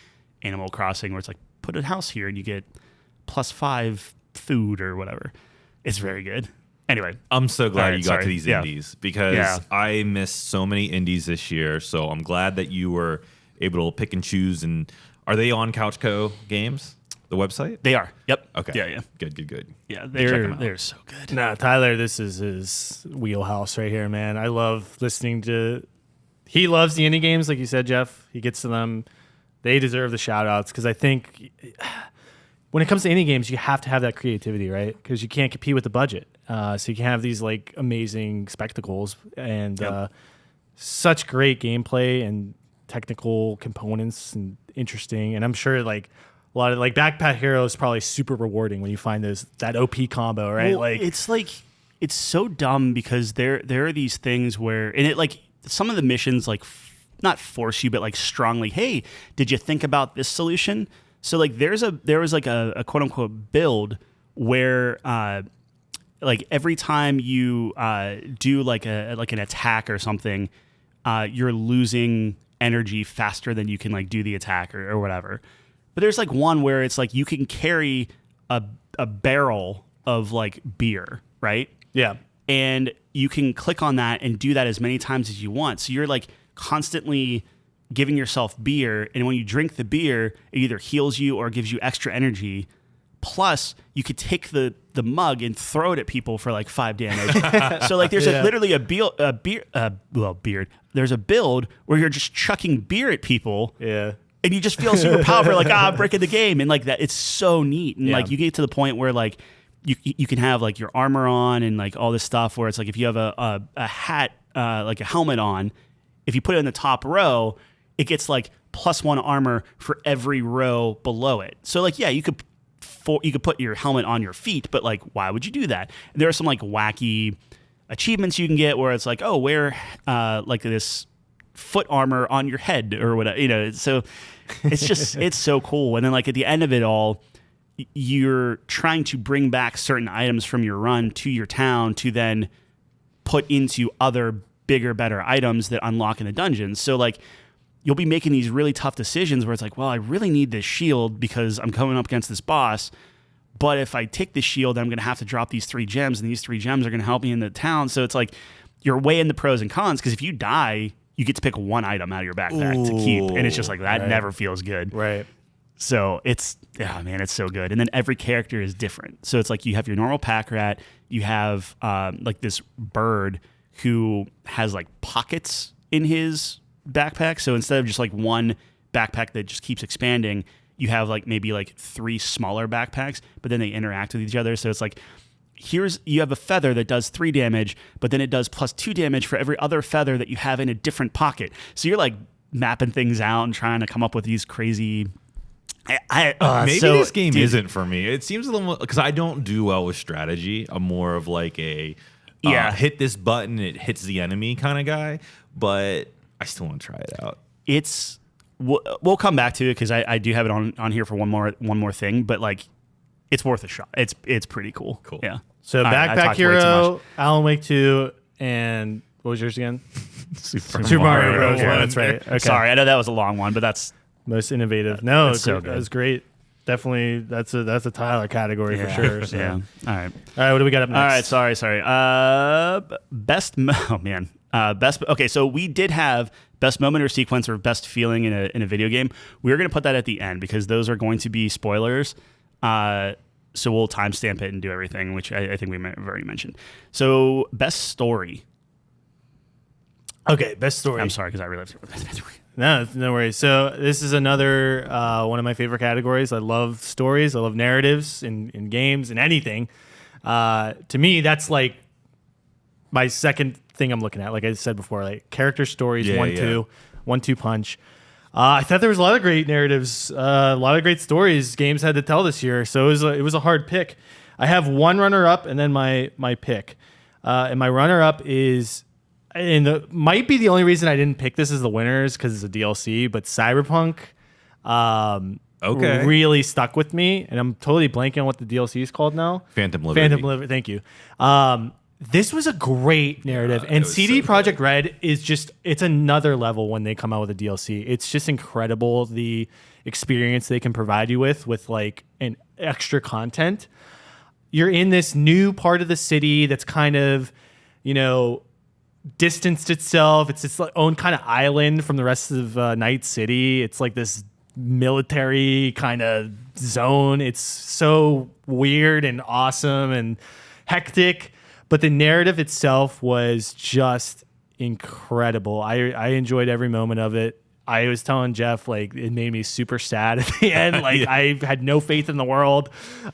Animal Crossing where it's like put a house here and you get +5 food or whatever. It's very good. Anyway,
I'm so glad you got to these indies because I missed so many indies this year. So I'm glad that you were able to pick and choose. And are they on Couchco Games, the website?
They are. Yep.
Okay.
Yeah.
Good.
Yeah, they're so good.
Nah, Tyler, this is his wheelhouse right here, man. I love listening to. He loves the indie games, like you said, Jeff. He gets to them. They deserve the shout outs because I think when it comes to indie games, you have to have that creativity, right? Because you can't compete with the budget. So you can have these like amazing spectacles and such great gameplay and technical components and interesting. And I'm sure like a lot of like Backpack Hero is probably super rewarding when you find that OP combo, right?
Well, it's so dumb because there are these things where and it like some of the missions like not force you but like strongly, hey, did you think about this solution? So like there was like a quote unquote build where like every time you do like an attack or something, you're losing energy faster than you can like do the attack or whatever. But there's like one where it's like you can carry a barrel of like beer, right?
Yeah.
And you can click on that and do that as many times as you want. So you're like constantly giving yourself beer, and when you drink the beer, it either heals you or gives you extra energy. Plus, you could take the mug and throw it at people for like 5 damage. So like there's literally a beard. There's a build where you're just chucking beer at people.
Yeah.
And you just feel super powerful, like, I'm breaking the game. And like that, it's so neat. And like you get to the point where like you can have like your armor on and like all this stuff where it's like if you have a hat, like a helmet on, if you put it in the top row, it gets like +1 armor for every row below it. So like, yeah, you could put your helmet on your feet, but like, why would you do that? And there are some like wacky achievements you can get where it's like, oh, wear like this foot armor on your head or whatever, you know. So it's just it's so cool. And then like at the end of it all, you're trying to bring back certain items from your run to your town to then put into other bigger, better items that unlock in the dungeons. So like you'll be making these really tough decisions where it's like, well, I really need this shield because I'm coming up against this boss. But if I take this shield, I'm going to have to drop these 3 gems, and these 3 gems are going to help me in the town. So it's like you're weighing the pros and cons, because if you die, you get to pick 1 item out of your backpack to keep. And it's just like, that never feels good.
Right.
So it's so good. And then every character is different. So it's like you have your normal pack rat, you have like this bird who has like pockets in his backpack. So instead of just like one backpack that just keeps expanding, you have like maybe like 3 smaller backpacks, but then they interact with each other. So it's like, you have a feather that does 3 damage, but then it does +2 damage for every other feather that you have in a different pocket. So you're like mapping things out and trying to come up with these crazy.
Maybe this game isn't for me. It seems a little, because I don't do well with strategy. I'm more of like a hit this button, it hits the enemy kind of guy. But I still want to try it out.
We'll come back to it because I do have it on here for one more thing, but like it's worth a shot. It's pretty cool.
Cool.
Yeah.
So Backpack Hero, Alan Wake 2, and what was yours again? Super Mario Bros.
Yeah,
That's right. Okay.
Sorry, I know that was a long one, but that's
most innovative. No,
that's so good.
That was great. Definitely, that's a Tyler category for sure. So.
Yeah. All right.
All right. What do we got up next?
All right. Sorry. Oh man. Best. Okay. So we did have best moment or sequence or best feeling in a video game. We're going to put that at the end because those are going to be spoilers. So we'll timestamp it and do everything, which I think we have already mentioned. So best story.
Okay. Best story.
I'm sorry because I realized.
No worries. So this is another one of my favorite categories. I love stories. I love narratives in games and anything. To me, that's like my second thing I'm looking at. Like I said before, like character stories, 1-2 punch. I thought there was a lot of great narratives, a lot of great stories games had to tell this year. So it was a hard pick. I have one runner up and then my pick. And my runner up is. And might be the only reason I didn't pick this as the winners because it's a DLC, but Cyberpunk really stuck with me, and I'm totally blanking on what the DLC is called now.
Phantom Liberty.
Phantom Liberty, thank you. This was a great narrative, and CD Projekt Red is just, it's another level when they come out with a DLC. It's just incredible the experience they can provide you with like an extra content. You're in this new part of the city that's kind of, distanced itself. It's its own kind of island from the rest of Night City. It's like this military kind of zone. It's so weird and awesome and hectic, but the narrative itself was just incredible. I enjoyed every moment of it. I was telling Jeff, like, it made me super sad at the end. Like, I had no faith in the world.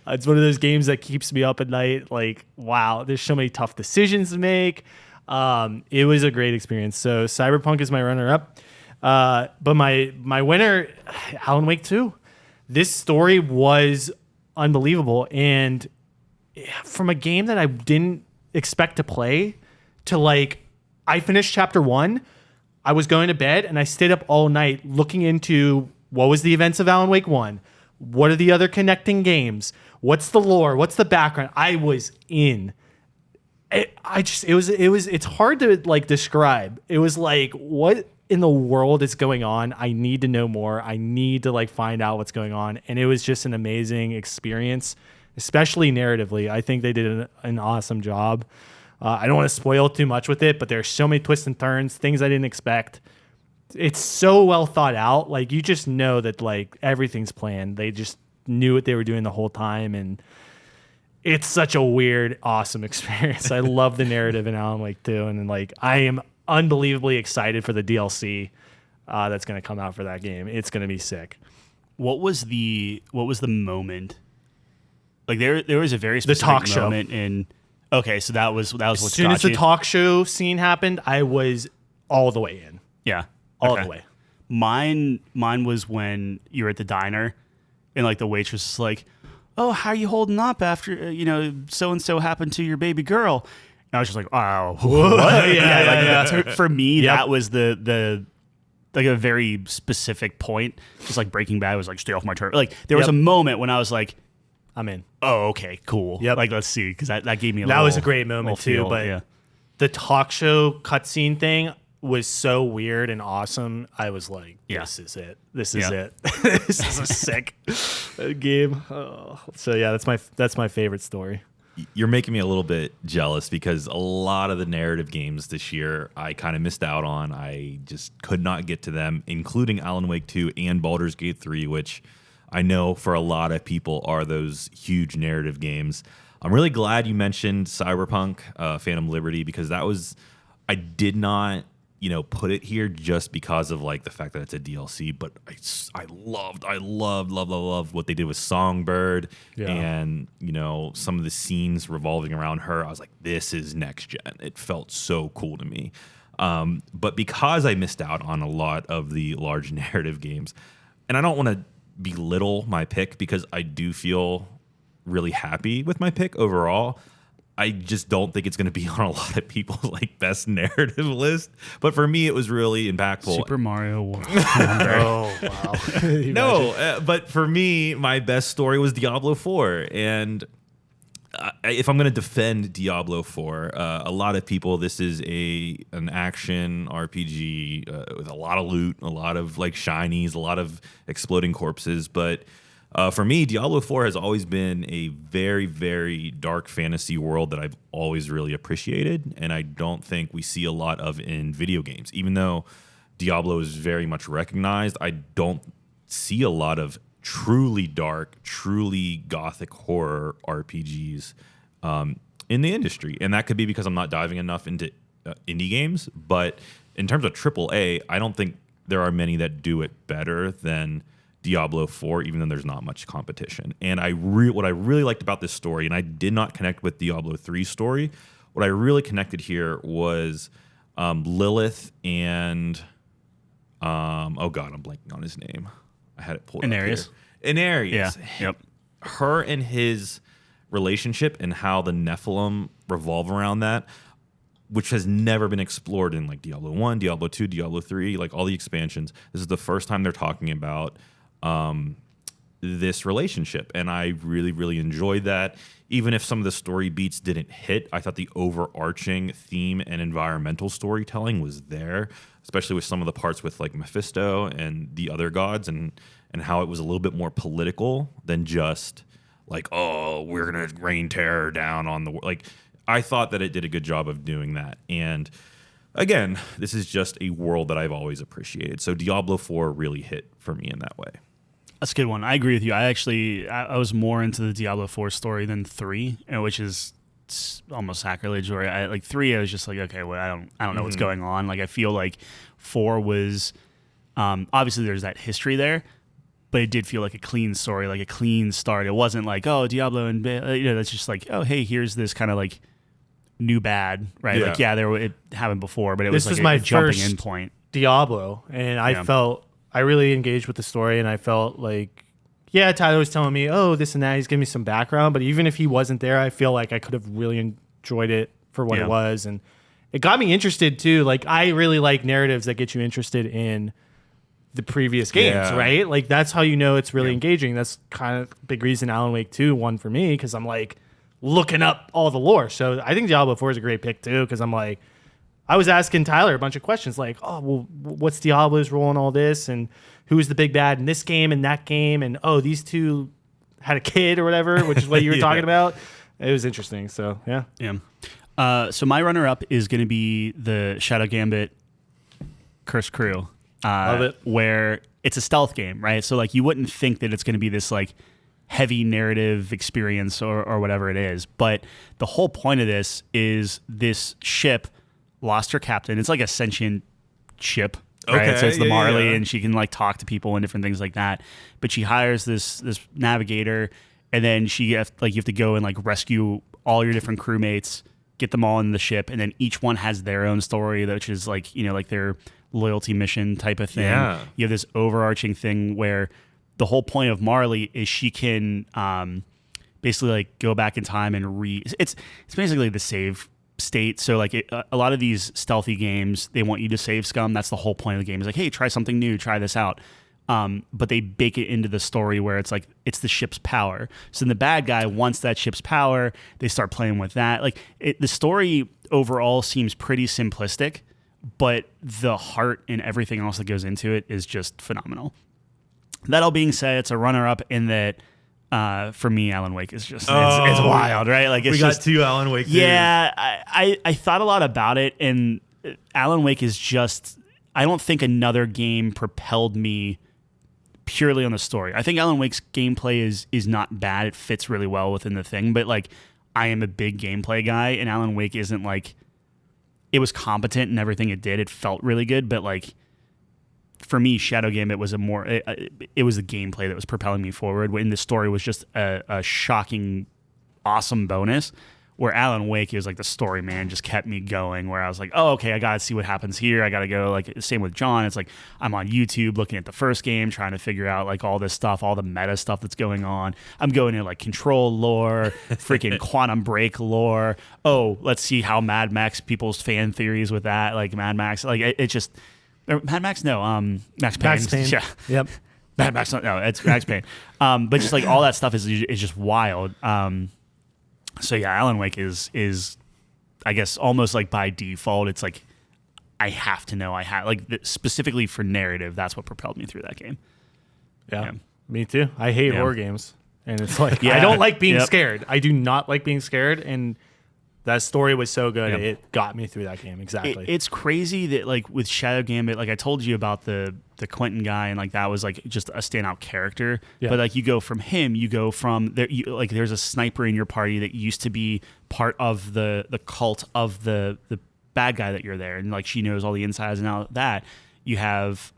It's one of those games that keeps me up at night. Like, wow, there's so many tough decisions to make. It was a great experience. So Cyberpunk is my runner-up. But my winner, Alan Wake 2. This story was unbelievable. And from a game that I didn't expect to play to like, I finished chapter 1. I was going to bed and I stayed up all night looking into what was the events of Alan Wake 1. What are the other connecting games? What's the lore? What's the background? I was in. It's hard to like describe. It was like, what in the world is going on? I need to know more. I need to like find out what's going on. And it was just an amazing experience, especially narratively. I think they did an awesome job. I don't want to spoil too much with it, but there's so many twists and turns, things I didn't expect. It's so well thought out. Like you just know that like everything's planned. They just knew what they were doing the whole time, and it's such a weird, awesome experience. I love the narrative in Alan Wake 2, and like I am unbelievably excited for the DLC that's going to come out for that game. It's going to be sick.
What was the moment? Like there was a very specific
talk show
moment in. Okay, so that was
as
what
soon
got
as the
you.
talk show scene happened, I was all the way in.
Yeah,
all the way.
Mine was when you were at the diner, and like the waitress is like, "Oh, how are you holding up after so and so happened to your baby girl?" And I was just like, "Oh, what?" For me, that was the like a very specific point. Just like Breaking Bad was like, "Stay off my turf." Like there was a moment when I was like,
I'm in.
Oh, okay, cool.
Yep.
Like, let's see, because that gave me
that was a great moment too.
Feel,
but the talk show cutscene thing was so weird and awesome. I was like, this is it. This is it. This is a sick game. Oh. So yeah, that's my favorite story.
You're making me a little bit jealous because a lot of the narrative games this year I kind of missed out on. I just could not get to them, including Alan Wake 2 and Baldur's Gate 3, which I know for a lot of people are those huge narrative games. I'm really glad you mentioned Cyberpunk, Phantom Liberty, because I did not put it here just because of like the fact that it's a DLC, but I loved what they did with Songbird and some of the scenes revolving around her. I was like, this is next gen. It felt so cool to me. But because I missed out on a lot of the large narrative games, and I don't want to belittle my pick because I do feel really happy with my pick overall, I just don't think it's going to be on a lot of people's like best narrative list. But for me, it was really impactful.
Super Mario World.
Oh, wow.
No, but for me, my best story was Diablo 4. And if I'm going to defend Diablo 4, a lot of people, this is an action RPG with a lot of loot, a lot of like shinies, a lot of exploding corpses. But for me, Diablo 4 has always been a very, very dark fantasy world that I've always really appreciated, and I don't think we see a lot of in video games. Even though Diablo is very much recognized, I don't see a lot of truly dark, truly gothic horror RPGs in the industry. And that could be because I'm not diving enough into indie games, but in terms of AAA, I don't think there are many that do it better than Diablo 4, even though there's not much competition. And what I really liked about this story, and I did not connect with Diablo 3's story, what I really connected here was Lilith and oh god, I'm blanking on his name. I had it pulled up here. Inarius.
Yeah. Yep.
Her and his relationship and how the Nephilim revolve around that, which has never been explored in like Diablo 1, Diablo 2, Diablo 3, like all the expansions. This is the first time they're talking about this relationship, and I really, really enjoyed that. Even if some of the story beats didn't hit, I thought the overarching theme and environmental storytelling was there, especially with some of the parts with like Mephisto and the other gods, and how it was a little bit more political than just like, oh, we're gonna rain terror down on the world. Like, I thought that it did a good job of doing that. And again, this is just a world that I've always appreciated. So Diablo 4 really hit for me in that way.
That's a good one. I agree with you. I was more into the Diablo 4 story than 3, which is almost sacrilege. Or like 3, I was just like, okay, well, I don't know what's going on. Like, I feel like 4 was obviously there's that history there, but it did feel like a clean story, like a clean start. It wasn't like, oh, Diablo and that's just like, oh, hey, here's this kind of like new bad, right?
Yeah.
Like, it happened before, but it
This
was like
was my
a jumping
first
in point.
Diablo, and I really engaged with the story, and I felt like, yeah, Tyler was telling me, oh, this and that, he's giving me some background, but even if he wasn't there, I feel like I could have really enjoyed it for what it was, and it got me interested too. Like, I really like narratives that get you interested in the previous games, right? Like, that's how you know it's really engaging. That's kind of a big reason Alan Wake 2 won for me, because I'm like looking up all the lore. So I think Diablo 4 is a great pick too, because I'm like, I was asking Tyler a bunch of questions like, oh, well, what's Diablo's role in all this? And who's the big bad in this game and that game? And, oh, these two had a kid or whatever, which is what you were talking about. It was interesting. So, yeah.
Yeah. So my runner-up is going to be the Shadow Gambit Cursed Crew.
Love it.
Where it's a stealth game, right? So, like, you wouldn't think that it's going to be this, like, heavy narrative experience or whatever it is. But the whole point of this is this ship lost her captain. It's like a sentient ship, right? So it's the Marley, and she can like talk to people and different things like that. But she hires this navigator, and then you have to go and like rescue all your different crewmates, get them all in the ship, and then each one has their own story, which is like, like their loyalty mission type of thing. Yeah. You have this overarching thing where the whole point of Marley is she can basically like go back in time and it's basically the save state. So like a lot of these stealthy games, they want you to save scum. That's the whole point of the game. Is like, hey, try something new, try this out. But they bake it into the story where it's like it's the ship's power. So then the bad guy wants that ship's power. They start playing with that. Like the story overall seems pretty simplistic, but the heart and everything else that goes into it is just phenomenal. That all being said, it's a runner-up in that. For me, Alan Wake is just it's wild, right? Like it's
we got 2 Alan Wake.
Yeah, I thought a lot about it, and Alan Wake is just. I don't think another game propelled me purely on the story. I think Alan Wake's gameplay is not bad. It fits really well within the thing, but like I am a big gameplay guy, and Alan Wake isn't like it was competent in everything it did. It felt really good, but like for me, Shadow Gambit was it was the gameplay that was propelling me forward. When the story was just a shocking, awesome bonus. Where Alan Wake, it was like the story, man, just kept me going. Where I was like, oh, okay, I gotta see what happens here. I gotta go. Like same with John. It's like I'm on YouTube looking at the first game, trying to figure out like all this stuff, all the meta stuff that's going on. I'm going into like Control lore, freaking Quantum Break lore. Oh, let's see how Mad Max, people's fan theories with that, like Mad Max, like it just Mad Max, no, Max Payne.
Max Payne.
Yeah.
Yep.
Mad Max, no, it's Max Payne. But just like all that stuff is just wild. So yeah, Alan Wake is I guess almost like by default, it's like I have to know. Specifically for narrative, that's what propelled me through that game.
Yeah. Me too. I hate horror games, and it's like
Yeah.
I don't like being
Yep.
scared. I do not like being scared, and that story was so good, it got me through that game. Exactly.
It's crazy that like with Shadow Gambit, like I told you about the Quentin guy, and like that was like just a standout character.
Yeah.
But like you go from him, you go from there. Like there's a sniper in your party that used to be part of the cult of the bad guy that you're there, and like she knows all the insides and all that. You have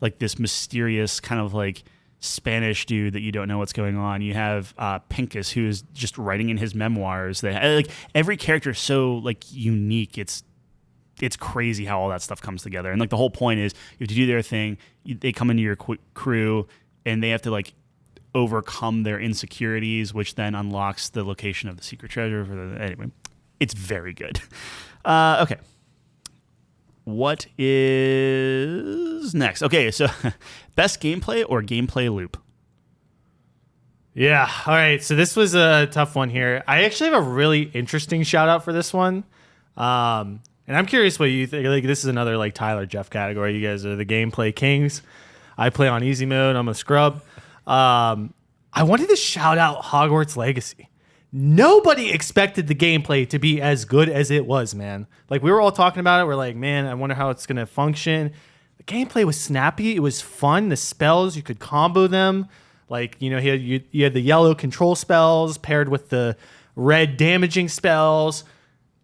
like this mysterious kind of like Spanish dude that you don't know what's going on. You have Pincus, who is just writing in his memoirs. That like every character is so like unique. It's crazy how all that stuff comes together. And like the whole point is you have to do their thing. They come into your crew and they have to like overcome their insecurities, which then unlocks the location of the secret treasure. Anyway, it's very good. Okay. What is next? Okay, so best gameplay or gameplay loop?
Yeah. All right. So this was a tough one here. I actually have a really interesting shout out for this one. And I'm curious what you think. Like, this is another like Tyler Jeff category. You guys are the gameplay kings. I play on easy mode. I'm a scrub. I wanted to shout out Hogwarts Legacy. Nobody expected the gameplay to be as good as it was, man. Like, we were all talking about it. We're like, man, I wonder how it's going to function. The gameplay was snappy. It was fun. The spells, you could combo them. Like, you know, you had the yellow control spells paired with the red damaging spells.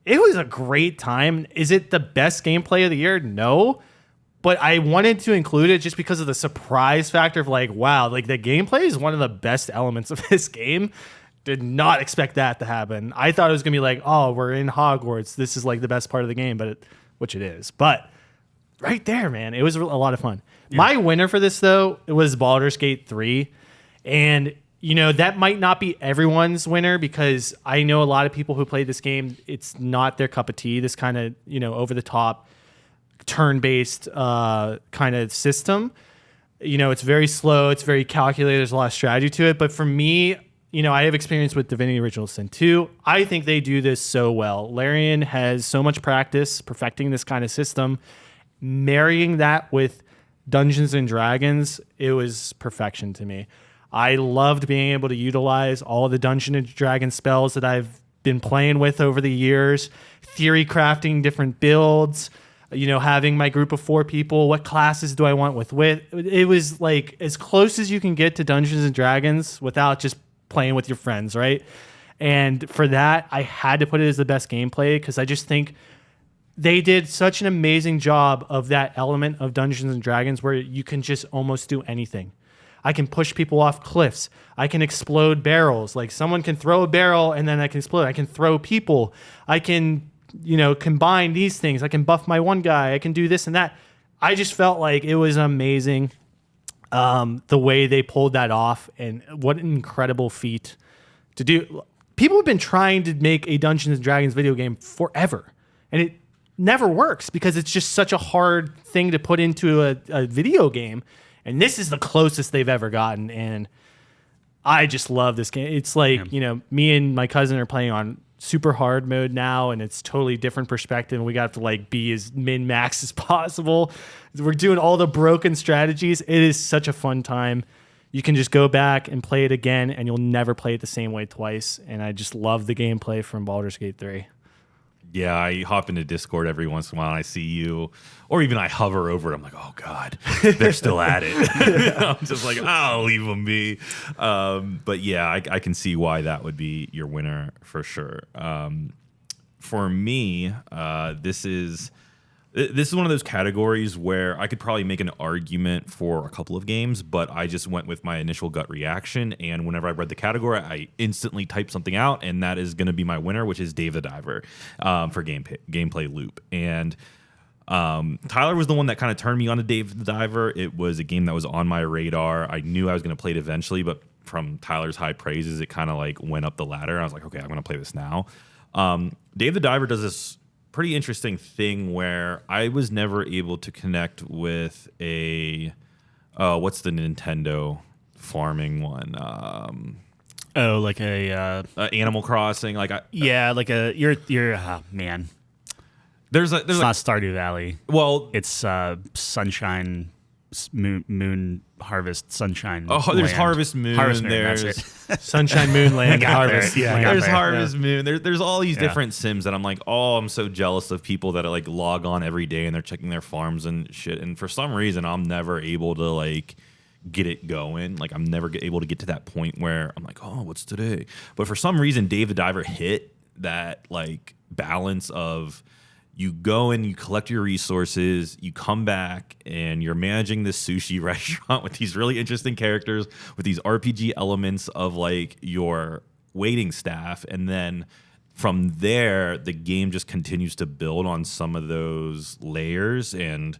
It was a great time. Is it the best gameplay of the year? No. But I wanted to include it just because of the surprise factor of like, wow, like the gameplay is one of the best elements of this game. Did not expect that to happen. I thought it was going to be like, oh, we're in Hogwarts. This is like the best part of the game, which it is. But right there, man, it was a lot of fun. Yeah. My winner for this, though, it was Baldur's Gate 3. And, you know, that might not be everyone's winner because I know a lot of people who play this game, it's not their cup of tea, this kind of, you know, over-the-top, turn-based kind of system. You know, it's very slow. It's very calculated. There's a lot of strategy to it. But for me, you know, I have experience with Divinity Original Sin 2. I think they do this so well. Larian has so much practice perfecting this kind of system. Marrying that with Dungeons and Dragons, it was perfection to me. I loved being able to utilize all of the Dungeons and Dragons spells that I've been playing with over the years, theory crafting different builds, you know, having my group of 4 people. What classes do I want with? It was like as close as you can get to Dungeons and Dragons without just playing with your friends, right? And for that, I had to put it as the best gameplay because I just think they did such an amazing job of that element of Dungeons and Dragons where you can just almost do anything. I can push people off cliffs. I can explode barrels. Like someone can throw a barrel and then I can explode. I can throw people. I can, you know, combine these things. I can buff my one guy. I can do this and that. I just felt like it was amazing. The way they pulled that off, and what an incredible feat to do. People have been trying to make a Dungeons and Dragons video game forever, and it never works because it's just such a hard thing to put into a video game. And this is the closest they've ever gotten, and I just love this game. It's like, you know, me and my cousin are playing on super hard mode now, and it's totally different perspective. We got to like be as min-max as possible. We're doing all the broken strategies. It is such a fun time. You can just go back and play it again, and you'll never play it the same way twice. And I just love the gameplay from Baldur's Gate 3.
Yeah, I hop into Discord every once in a while and I see you, or even I hover over it. I'm like, oh God, they're still at it. I'm just like, I'll leave them be. But yeah, I can see why that would be your winner for sure. for me, this is one of those categories where I could probably make an argument for a couple of games, but I just went with my initial gut reaction. And whenever I read the category, I instantly typed something out, and that is going to be my winner, which is Dave the Diver for gameplay loop. And Tyler was the one that kind of turned me on to Dave the Diver. It was a game that was on my radar. I knew I was going to play it eventually, but from Tyler's high praises, it kind of like went up the ladder. I was like, okay, I'm going to play this now. Dave the Diver does this pretty interesting thing where I was never able to connect with what's the Nintendo farming one?
Like
Animal Crossing. Like
man.
It's
It's not Stardew Valley.
Well,
It's Sunshine Moon Harvest Sunshine.
oh, there's
Land.
Harvest Moon.
Harvest Moon.
There's
That's it.
Sunshine Moonland Harvest.
there. Yeah, I
Land.
got
There's
there.
Harvest Moon. There's all these
Yeah.
different sims that I'm like, oh, I'm so jealous of people that like log on every day and they're checking their farms and shit. And for some reason, I'm never able to like get it going. Like I'm never able to get to that point where I'm like, oh, what's today? But for some reason, Dave the Diver hit that like balance of you go and you collect your resources, you come back and you're managing this sushi restaurant with these really interesting characters, with these RPG elements of like your waiting staff. And then from there, the game just continues to build on some of those layers, and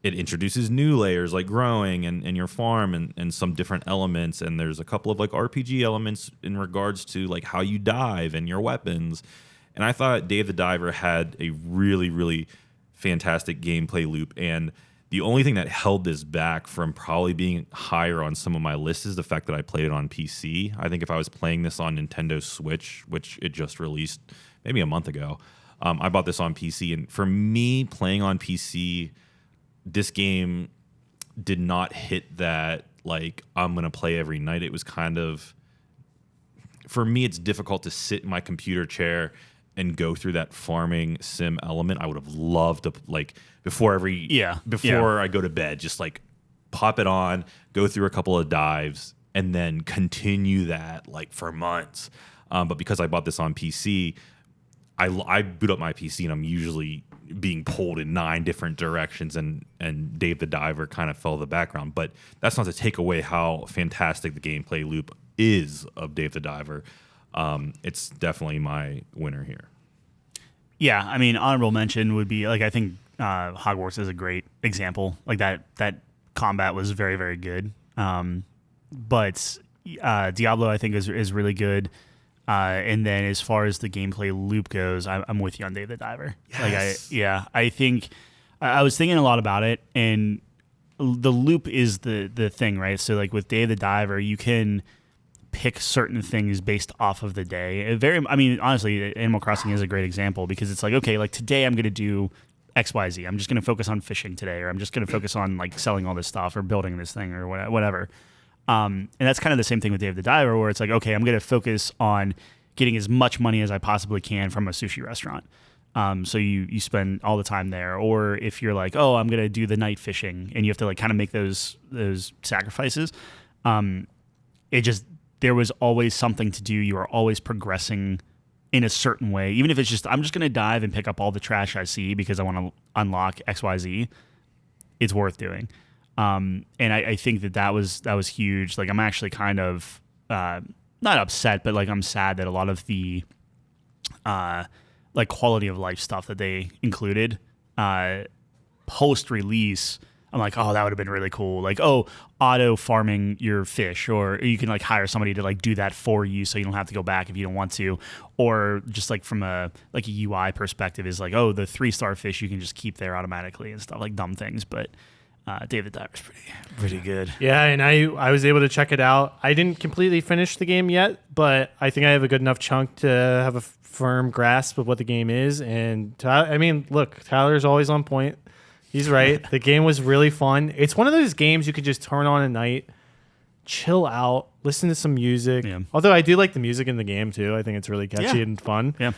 it introduces new layers like growing and your farm and some different elements. And there's a couple of like RPG elements in regards to like how you dive and your weapons. And I thought Dave the Diver had a really, really fantastic gameplay loop. And the only thing that held this back from probably being higher on some of my lists is the fact that I played it on PC. I think if I was playing this on Nintendo Switch, which it just released maybe a month ago, I bought this on PC. And for me, playing on PC, this game did not hit that, like, I'm going to play every night. It was kind of, for me, it's difficult to sit in my computer chair and go through that farming sim element. I would have loved to, like, before I go to bed, just like pop it on, go through a couple of dives, and then continue that like for months. But because I bought this on PC, I boot up my PC and I'm usually being pulled in 9 different directions, and Dave the Diver kind of fell to the background. But that's not to take away how fantastic the gameplay loop is of Dave the Diver. It's definitely my winner here.
Yeah, I mean, honorable mention would be like, I think Hogwarts is a great example. Like that combat was very, very good. But Diablo, I think, is really good. And then as far as the gameplay loop goes, I'm with you on Dave the Diver.
Yes.
I think I was thinking a lot about it, and the loop is the thing, right? So like with Dave the Diver, you can pick certain things based off of the day. Honestly, Animal Crossing is a great example, because it's like, okay, like today I'm going to do XYZ. I'm just going to focus on fishing today, or I'm just going to focus on like selling all this stuff or building this thing or whatever. And that's kind of the same thing with Dave the Diver, where it's like, okay, I'm going to focus on getting as much money as I possibly can from a sushi restaurant. So you spend all the time there. Or if you're like, oh, I'm going to do the night fishing, and you have to like kind of make those sacrifices. There was always something to do. You are always progressing in a certain way. Even if it's just, I'm just going to dive and pick up all the trash I see because I want to unlock XYZ, it's worth doing. And I think that was huge. Like, I'm actually kind of not upset, but like I'm sad that a lot of the like quality of life stuff that they included post release, I'm like, oh, that would have been really cool. Like, oh, auto farming your fish, or you can like hire somebody to like do that for you, so you don't have to go back if you don't want to. Or just like from a UI perspective, is like, oh, the 3-star fish you can just keep there automatically and stuff, like dumb things. But Dave the Diver's pretty good.
Yeah, and I was able to check it out. I didn't completely finish the game yet, but I think I have a good enough chunk to have a firm grasp of what the game is. And look, Tyler's always on point. He's right. The game was really fun. It's one of those games you could just turn on at night, chill out, listen to some music.
Yeah.
Although I do like the music in the game too. I think it's really catchy and fun.
Yeah.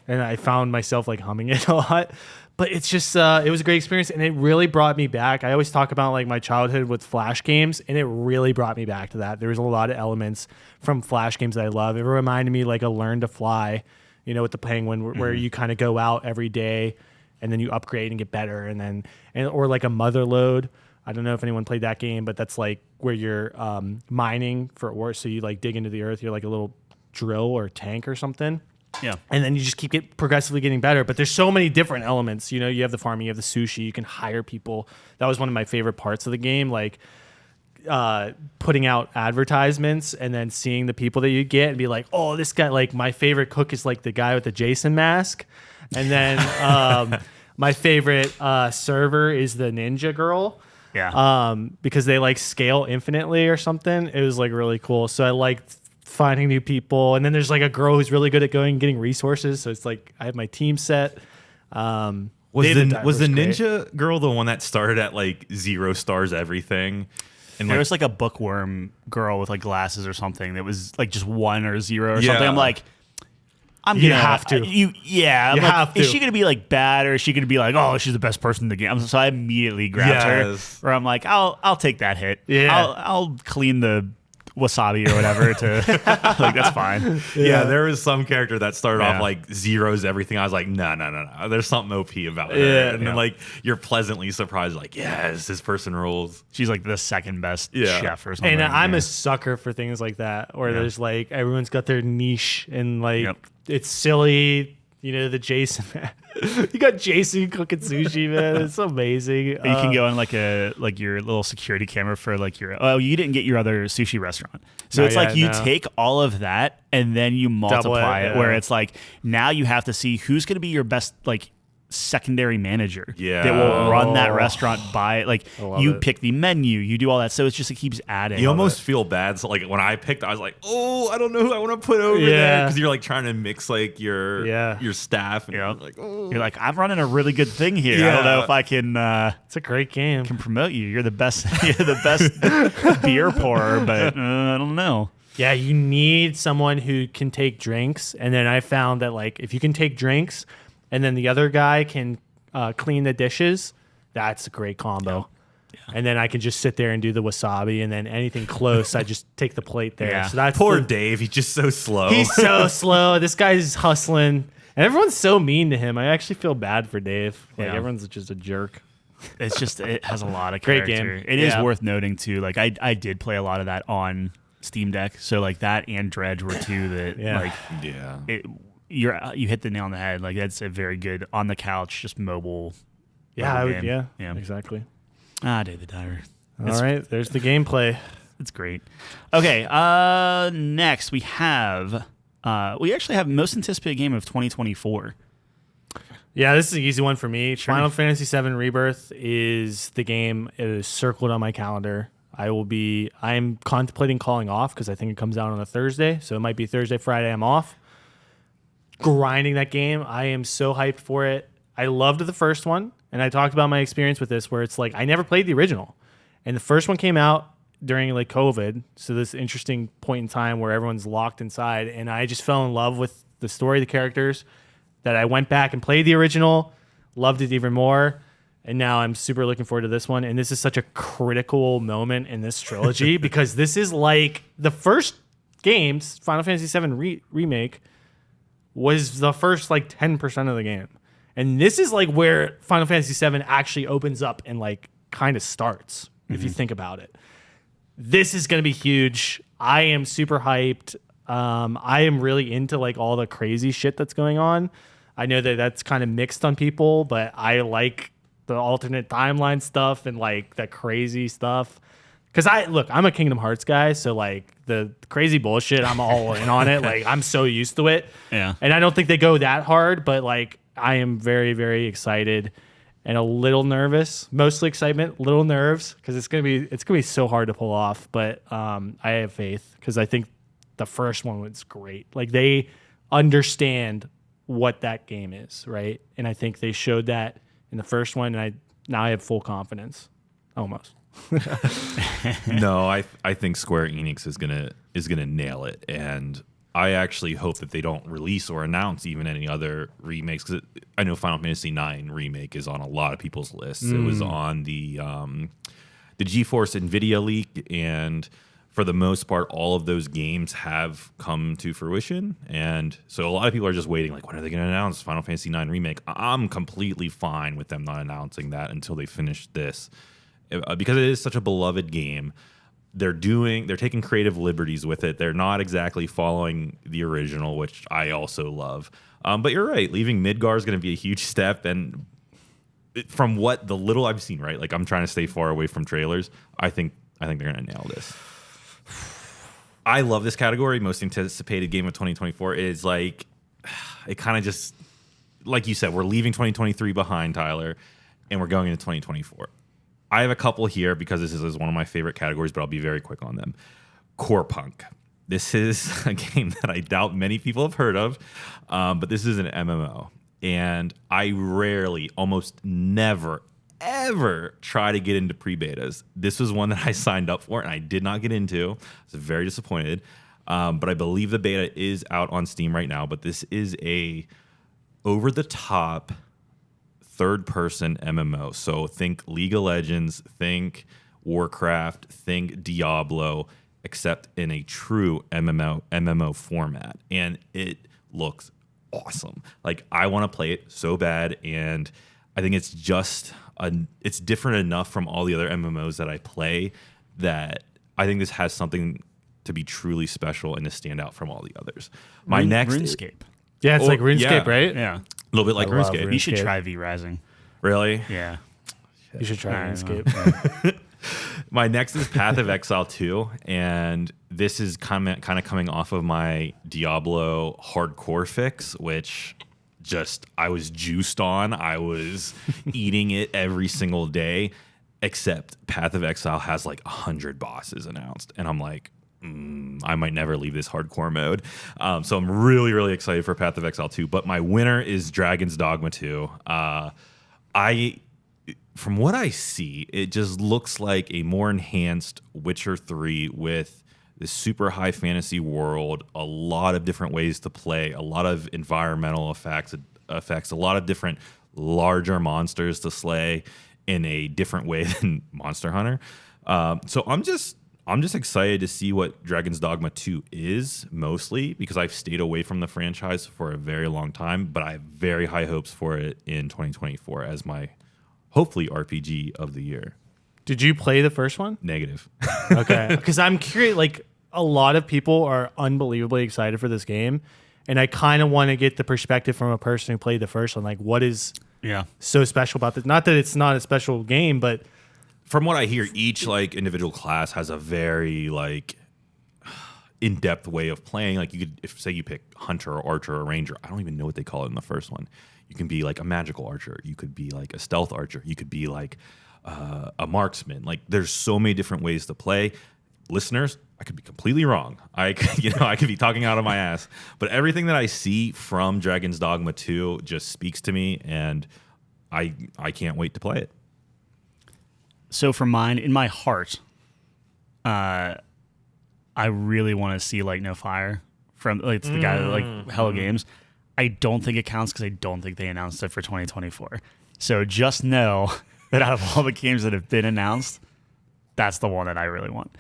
And I found myself like humming it a lot. But it's just, it was a great experience, and it really brought me back. I always talk about like my childhood with Flash games, and it really brought me back to that. There was a lot of elements from Flash games that I love. It reminded me like a Learn to Fly, with the penguin where you kind of go out every day and then you upgrade and get better, or like a mother lode. I don't know if anyone played that game, but that's like where you're mining for ore. So you like dig into the earth. You're like a little drill or tank or something.
Yeah.
And then you just keep progressively getting better. But there's so many different elements. You have the farming, you have the sushi, you can hire people. That was one of my favorite parts of the game. Like putting out advertisements and then seeing the people that you get and be like, oh, this guy, like my favorite cook is like the guy with the Jason mask. And then my favorite server is the ninja girl.
Yeah.
Because they like scale infinitely or something. It was like really cool. So I liked finding new people. And then there's like a girl who's really good at going and getting resources. So it's like I have my team set.
Was the ninja girl the one that started at like 0 stars everything? And
there was like a bookworm girl with like glasses or something that was like just 1 or 0 or something. I'm like,
You have to.
I'm like,
have to.
Is she going to be like bad, or is she going to be like, oh, she's the best person in the game? So I immediately grabbed her. Where I'm like, I'll take that hit.
Yeah.
I'll clean the wasabi or whatever to like, that's fine.
Yeah, there was some character that started off like 0s everything. I was like, no. There's something OP about her. And then like you're pleasantly surprised, like, yes, this person rules.
She's like the second best chef or something.
And I'm a sucker for things like that, where there's like everyone's got their niche and like it's silly. The Jason. You got Jason cooking sushi, man. It's amazing.
You can go on like your little security camera for like you didn't get your other sushi restaurant. So it's like you take all of that and then you multiply it, where it's like now you have to see who's going to be your best like secondary manager that will run that restaurant by like you pick the menu, you do all that, so it's just it keeps adding.
You almost feel bad. So like when I picked, I was like, oh, I don't know who I want to put over there, because you're like trying to mix like your staff and you're like,
I'm running a really good thing here. I don't know if I can
it's a great game.
Can promote you. You're the best beer pourer, but I don't know.
Yeah, you need someone who can take drinks, and then I found that like if you can take drinks and then the other guy can clean the dishes, that's a great combo. Yeah. And then I can just sit there and do the wasabi, and then anything close, I just take the plate there.
Yeah.
So that's
poor Dave. He's just so slow.
He's so slow. This guy's hustling, and everyone's so mean to him. I actually feel bad for Dave. Like everyone's just a jerk.
It's just it has a lot of character.
Great game.
It is worth noting too. Like I did play a lot of that on Steam Deck, so like that and Dredge were two that you hit the nail on the head. Like that's a very good on the couch, just mobile.
Yeah, exactly.
David Dyer.
All right, there's the gameplay.
It's great. Okay, next we have we actually have most anticipated game of 2024.
Yeah, this is an easy one for me. Sure. Final Fantasy VII Rebirth is the game. It is circled on my calendar. I'm contemplating calling off because I think it comes out on a Thursday. So it might be Thursday, Friday, I'm off. Grinding that game. I am so hyped for it. I loved the first one. And I talked about my experience with this where it's like I never played the original. And the first one came out during like COVID. So this interesting point in time where everyone's locked inside. And I just fell in love with the story, the characters, that I went back and played the original, loved it even more. And now I'm super looking forward to this one. And this is such a critical moment in this trilogy because this is like the first games, Final Fantasy VII Remake, was the first like 10% of the game. And this is like where Final Fantasy VII actually opens up and like kind of starts, if you think about it. This is going to be huge. I am super hyped. I am really into like all the crazy shit that's going on. I know that that's kind of mixed on people, but I like the alternate timeline stuff and like the crazy stuff. Because I'm a Kingdom Hearts guy, so like the crazy bullshit, I'm all in on it. Like I'm so used to it. Yeah. And I don't think they go that hard, but like I am very, very excited and a little nervous. Mostly excitement, little nerves, because it's gonna be so hard to pull off. But I have faith because I think the first one was great. Like they understand what that game is, right? And I think they showed that in the first one, and now I have full confidence, almost.
No, I think Square Enix is gonna nail it, and I actually hope that they don't release or announce even any other remakes, because I know Final Fantasy IX remake is on a lot of people's lists. It was on the GeForce Nvidia leak, and for the most part, all of those games have come to fruition. And so a lot of people are just waiting, like, when are they going to announce Final Fantasy IX Remake? I'm completely fine with them not announcing that until they finish this. Because it is such a beloved game. They're taking creative liberties with it. They're not exactly following the original, which I also love. But you're right. Leaving Midgar is going to be a huge step. And from what the little I've seen, right? Like, I'm trying to stay far away from trailers. I think they're going to nail this. I love this category. Most anticipated game of 2024 is like, it kind of just, like you said, we're leaving 2023 behind, Tyler, and we're going into 2024. I have a couple here because this is one of my favorite categories, but I'll be very quick on them. Core Punk. This is a game that I doubt many people have heard of, but this is an MMO. And I rarely, almost never, ever try to get into pre-betas. This was one that I signed up for and I did not get into. I was very disappointed. But I believe the beta is out on Steam right now. But this is a over-the-top third-person MMO. So think League of Legends, think Warcraft, think Diablo, except in a true MMO format. And it looks awesome. Like, I want to play it so bad, and I think it's just it's different enough from all the other MMOs that I play that I think this has something to be truly special and to stand out from all the others.
RuneScape.
Yeah, it's like RuneScape,
yeah.
right?
Yeah.
A little bit like
I love
RuneScape.
You should
RuneScape.
try V-Rising.
Really?
Yeah.
You should try
I don't know.
RuneScape.
My next is Path of Exile 2, and this is kind of coming off of my Diablo hardcore fix, which just I was juiced on. I was eating it every single day, except Path of Exile has like 100 bosses announced, and I'm like, I might never leave this hardcore mode. So I'm really, really excited for Path of Exile 2. But my winner is Dragon's Dogma 2. From what I see, it just looks like a more enhanced Witcher 3 with this super high fantasy world, a lot of different ways to play, a lot of environmental effects, a lot of different larger monsters to slay in a different way than Monster Hunter. So I'm just excited to see what Dragon's Dogma 2 is, mostly because I've stayed away from the franchise for a very long time, but I have very high hopes for it in 2024 as my hopefully RPG of the year.
Did you play the first one?
Negative.
Okay. Because I'm curious, like, a lot of people are unbelievably excited for this game. And I kind of want to get the perspective from a person who played the first one. Like, what is so special about this? Not that it's not a special game, but
From what I hear, each like individual class has a very like in-depth way of playing. Like, you could, if say you pick Hunter or Archer or Ranger, I don't even know what they call it in the first one. You can be like a magical archer. You could be like a stealth archer. You could be like a marksman. Like, there's so many different ways to play. Listeners, I could be completely wrong. I could be talking out of my ass. But everything that I see from Dragon's Dogma 2 just speaks to me, and I can't wait to play it.
So for mine, in my heart, I really want to see Like No Fire from like it's the guy that like Hello Games. I don't think it counts because I don't think they announced it for 2024. So just know that out of all the games that have been announced, that's the one that I really want.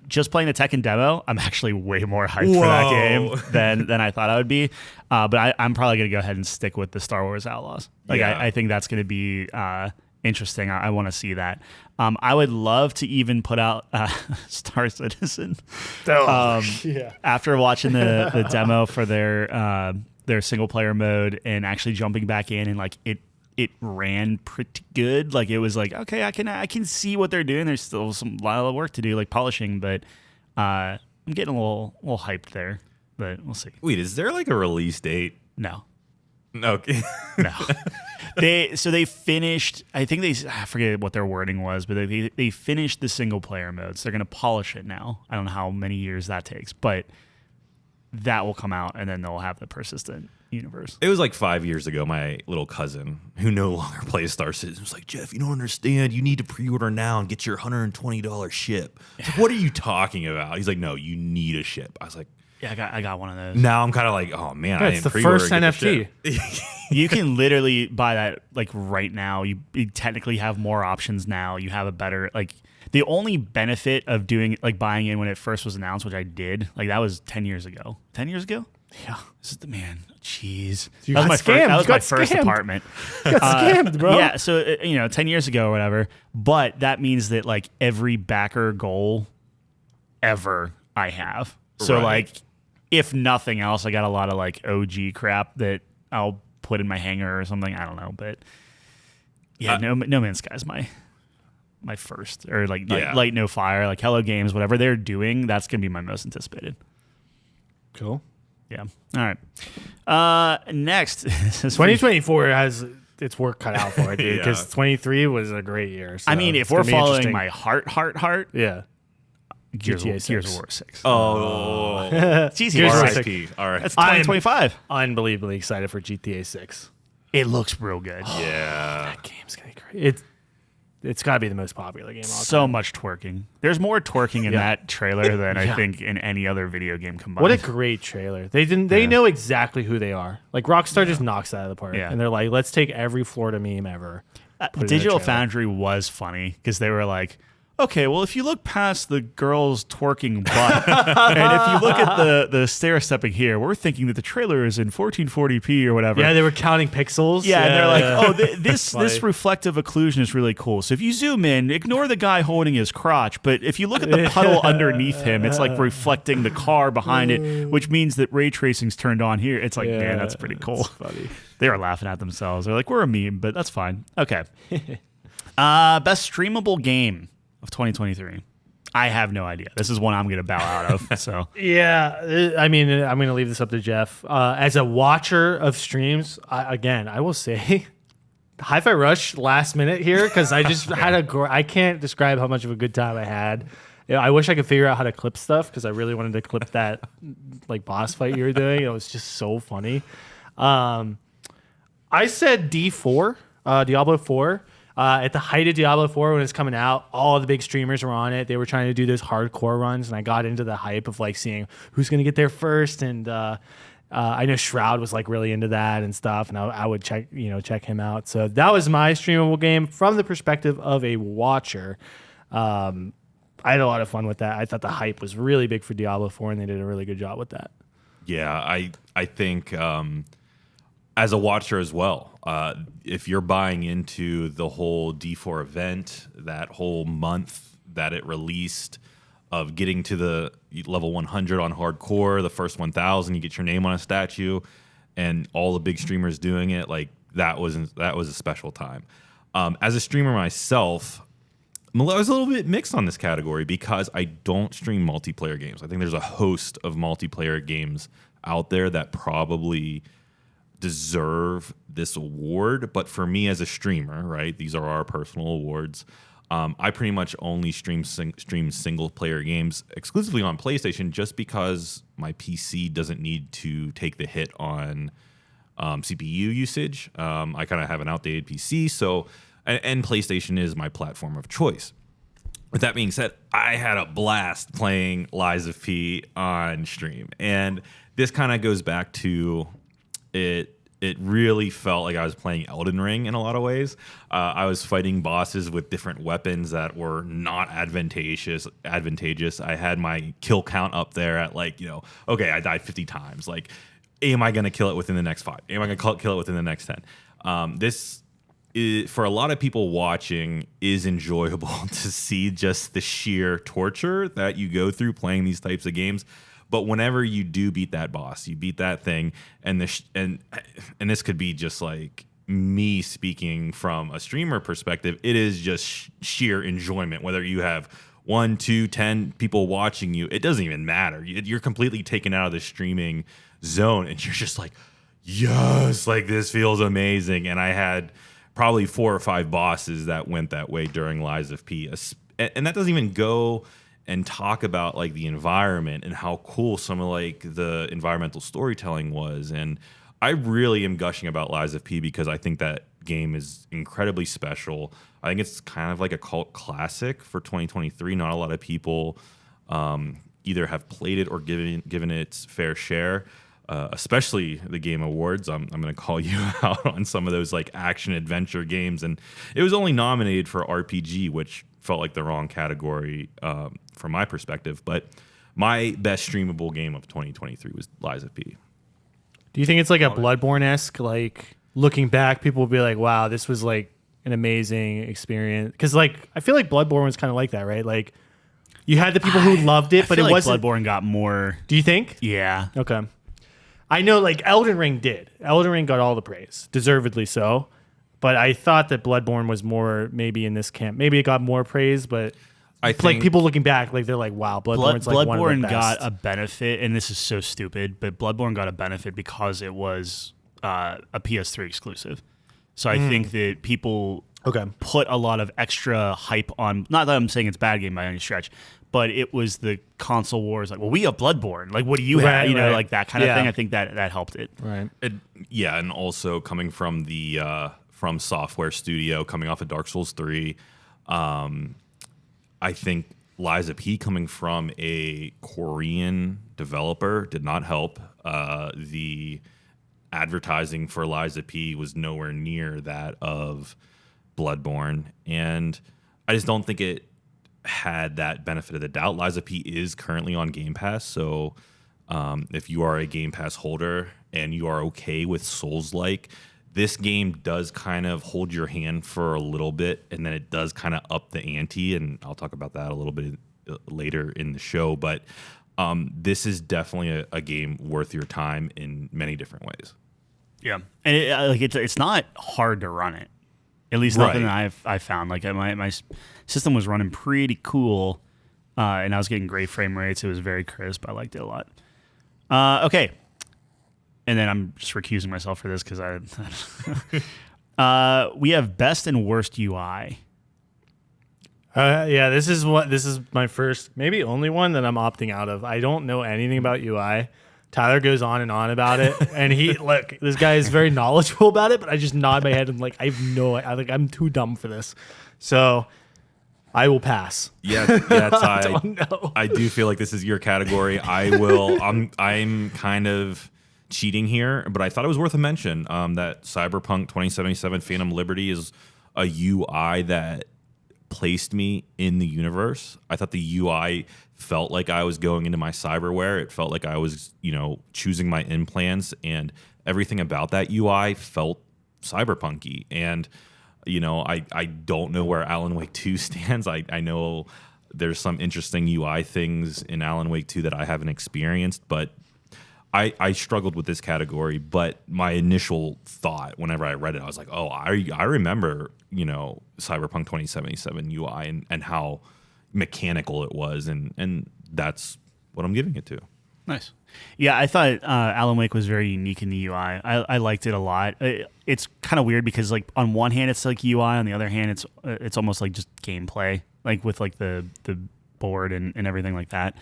Just playing the Tekken demo, I'm actually way more hyped for that game than I thought I would be. But I'm probably going to go ahead and stick with the Star Wars Outlaws. Like,
Yeah.
I think that's going to be interesting. I want to see that. I would love to even put out Star Citizen.
yeah.
After watching the demo for their single player mode and actually jumping back in, and like it ran pretty good. Like, it was like, okay, I can see what they're doing. There's still some lot of work to do, like polishing, but I'm getting a little hyped there. But we'll see.
Wait, is there like a release date?
No.
Okay.
No. They finished, I think I forget what their wording was, but they finished the single player mode. So they're going to polish it now. I don't know how many years that takes, but that will come out, and then they'll have the persistent universe.
It was like 5 years ago, my little cousin, who no longer plays Star Citizen, was like, Jeff, you don't understand. You need to pre-order now and get your $120 ship. I was like, what are you talking about? He's like, no, you need a ship. I was like,
Yeah, I got one of those.
Now I'm kind of like, oh man, I
It's the
didn't pre-order
first
and get
NFT.
the shit.
You can literally buy that like right now. You technically have more options now. You have a better like. The only benefit of doing like buying in when it first was announced, which I did, like that was 10 years ago. 10 years ago?
Yeah.
This is the man. Jeez.
You
That was
got scammed.
that was
You
my
got
first
scammed.
apartment.
Got scammed, bro.
Yeah, so 10 years ago or whatever. But that means that like every backer goal ever I have. So
Right.
like if nothing else, I got a lot of like OG crap that I'll put in my hanger or something. I don't know, but yeah, No Man's Sky's my first, or like Light No Fire, like Hello Games, whatever they're doing, that's gonna be my most anticipated.
Cool.
Yeah. All right. Next, this is
2024 has its work cut out for it, dude.
Yeah.
Because 23 was a great year. So
I mean, if
it's
we're
gonna be
following
interesting.
my heart,
yeah,
Gears
GTA
of
6.
War 6.
Oh,
It's easy.
Gears of War
It's
RIP. All right.
2025.
unbelievably excited for GTA 6.
It looks real good.
Yeah.
That game's gonna be great. It's got to be the most popular game. Of all
So
time.
much twerking. There's more twerking in
Yeah.
that trailer than I
Yeah.
think in any other video game combined.
What a great trailer! They know exactly who they are. Like Rockstar just knocks that out of the park,
Yeah.
and they're like, let's take every Florida meme ever. put it in a
Digital
trailer.
Foundry was funny because they were like, okay, well, if you look past the girl's twerking butt, and if you look at the stair stepping here, we're thinking that the trailer is in 1440p or whatever.
Yeah, they were counting pixels.
Yeah, and they're like,
yeah.
oh, this
funny.
reflective occlusion is really cool. So if you zoom in, ignore the guy holding his crotch, but if you look at the puddle underneath him, it's like reflecting the car behind it, which means that ray tracing's turned on here. It's like, man, that's pretty cool.
It's funny.
They were laughing at themselves. They're like, we're a meme, but that's fine. Okay. Best streamable game of 2023. I have no idea. This is one I'm going to bow out of. So
Yeah, I mean, I'm going to leave this up to Jeff. As a watcher of streams, I will say Hi-Fi Rush last minute here because I just had I can't describe how much of a good time I had. Yeah, I wish I could figure out how to clip stuff because I really wanted to clip that like boss fight you were doing. It was just so funny. I said D4, Diablo 4. At the height of Diablo 4 when it's coming out, all the big streamers were on it. They were trying to do those hardcore runs, and I got into the hype of like seeing who's going to get there first. And I know Shroud was like really into that and stuff, and I would check him out. So that was my streamable game from the perspective of a watcher. I had a lot of fun with that. I thought the hype was really big for Diablo 4, and they did a really good job with that.
Yeah, I think as a watcher as well, if you're buying into the whole D4 event, that whole month that it released of getting to the level 100 on hardcore, the first 1,000, you get your name on a statue, and all the big streamers doing it, like that was a special time. As a streamer myself, I was a little bit mixed on this category because I don't stream multiplayer games. I think there's a host of multiplayer games out there that probably deserve this award, but for me as a streamer, right, these are our personal awards. I pretty much only stream single player games exclusively on PlayStation just because my PC doesn't need to take the hit on CPU usage. I kind of have an outdated PC, so and PlayStation is my platform of choice. With that being said, I had a blast playing Lies of P on stream, and this kind of goes back to it really felt like I was playing Elden Ring in a lot of ways. I was fighting bosses with different weapons that were not advantageous. I had my kill count up there at okay, I died 50 times. Like, am I going to kill it within the next 5? Am I going to kill it within the next 10? This is, for a lot of people watching, is enjoyable to see just the sheer torture that you go through playing these types of games. But whenever you do beat that boss, you beat that thing, and this could be just like me speaking from a streamer perspective, it is just sheer enjoyment. Whether you have 1, 2, 10 people watching you, it doesn't even matter. You're completely taken out of the streaming zone, and you're just like, yes, like this feels amazing. And I had probably 4 or 5 bosses that went that way during Lies of P, and that doesn't even go and talk about like the environment and how cool some of like the environmental storytelling was. And I really am gushing about Lies of P because I think that game is incredibly special. I think it's kind of like a cult classic for 2023. Not a lot of people either have played it or given it its fair share. Especially the Game Awards. I'm going to call you out on some of those like action adventure games, and it was only nominated for RPG, which felt like the wrong category from my perspective. But my best streamable game of 2023 was Lies of P.
Do you think it's like a Bloodborne-esque, like looking back, people will be like, wow, this was like an amazing experience? Because like I feel like Bloodborne was kind of like that, right? Like you had the people who loved it, but it wasn't.
Bloodborne got more.
Do you think?
Yeah.
Okay. I know like Elden Ring did. Elden Ring got all the praise, deservedly so. But I thought that Bloodborne was more maybe in this camp. Maybe it got more praise, but
I think
like people looking back, like they're like, wow, Bloodborne's like one of the best.
Got a benefit, and this is so stupid, but Bloodborne got a benefit because it was a PS3 exclusive. So I think that people put a lot of extra hype on. Not that I'm saying it's a bad game by any stretch, but it was the console wars. Like, well, we have Bloodborne. Like, what do you have? You know, like that kind of thing. I think that helped it.
Right.
Yeah, and also coming from the From Software studio, coming off of Dark Souls 3, I think Lies of P coming from a Korean developer did not help. The advertising for Lies of P was nowhere near that of Bloodborne, and I just don't think it had that benefit of the doubt. Lies of P is currently on Game Pass, so if you are a Game Pass holder and you are okay with Souls-like, this game does kind of hold your hand for a little bit, and then it does kind of up the ante, and I'll talk about that a little bit later in the show, but this is definitely a game worth your time in many different ways.
Yeah, and it's not hard to run it. At least nothing that I found. Like my system was running pretty cool, and I was getting great frame rates. It was very crisp. I liked it a lot. Okay, and then I'm just recusing myself for this because we have best and worst UI.
Yeah, this is my first, maybe only one that I'm opting out of. I don't know anything about UI. Tyler goes on and on about it, and this guy is very knowledgeable about it, but I just nod my head and like I'm too dumb for this, so I will pass.
Yeah,
I don't know.
I do feel like this is your category. I'm kind of cheating here, but I thought it was worth a mention that Cyberpunk 2077 Phantom Liberty is a UI that placed me in the universe. I thought the UI felt like I was going into my cyberware. It felt like I was, choosing my implants, and everything about that UI felt cyberpunky. And, I don't know where Alan Wake 2 stands. I know there's some interesting UI things in Alan Wake 2 that I haven't experienced, but I struggled with this category. But my initial thought whenever I read it, I was like, oh, I remember, Cyberpunk 2077 UI and how mechanical it was, and that's what I'm giving it to.
Nice. Yeah, I thought Alan Wake was very unique in the UI. I liked it a lot. It's kind of weird because like on one hand it's like UI, on the other hand it's almost like just gameplay, like with like the board and everything like that.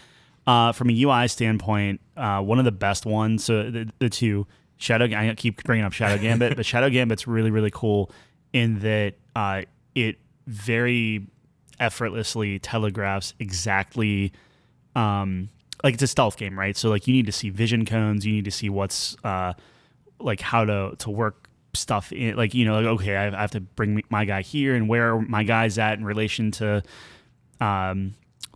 From a UI standpoint, one of the best ones, so the two, I keep bringing up Shadow Gambit, but Shadow Gambit's really, really cool in that it very effortlessly telegraphs exactly, like it's a stealth game, right? So like you need to see vision cones, you need to see what's like how to work stuff in, like, like, okay, I have to bring my guy here, and where my guy's at in relation to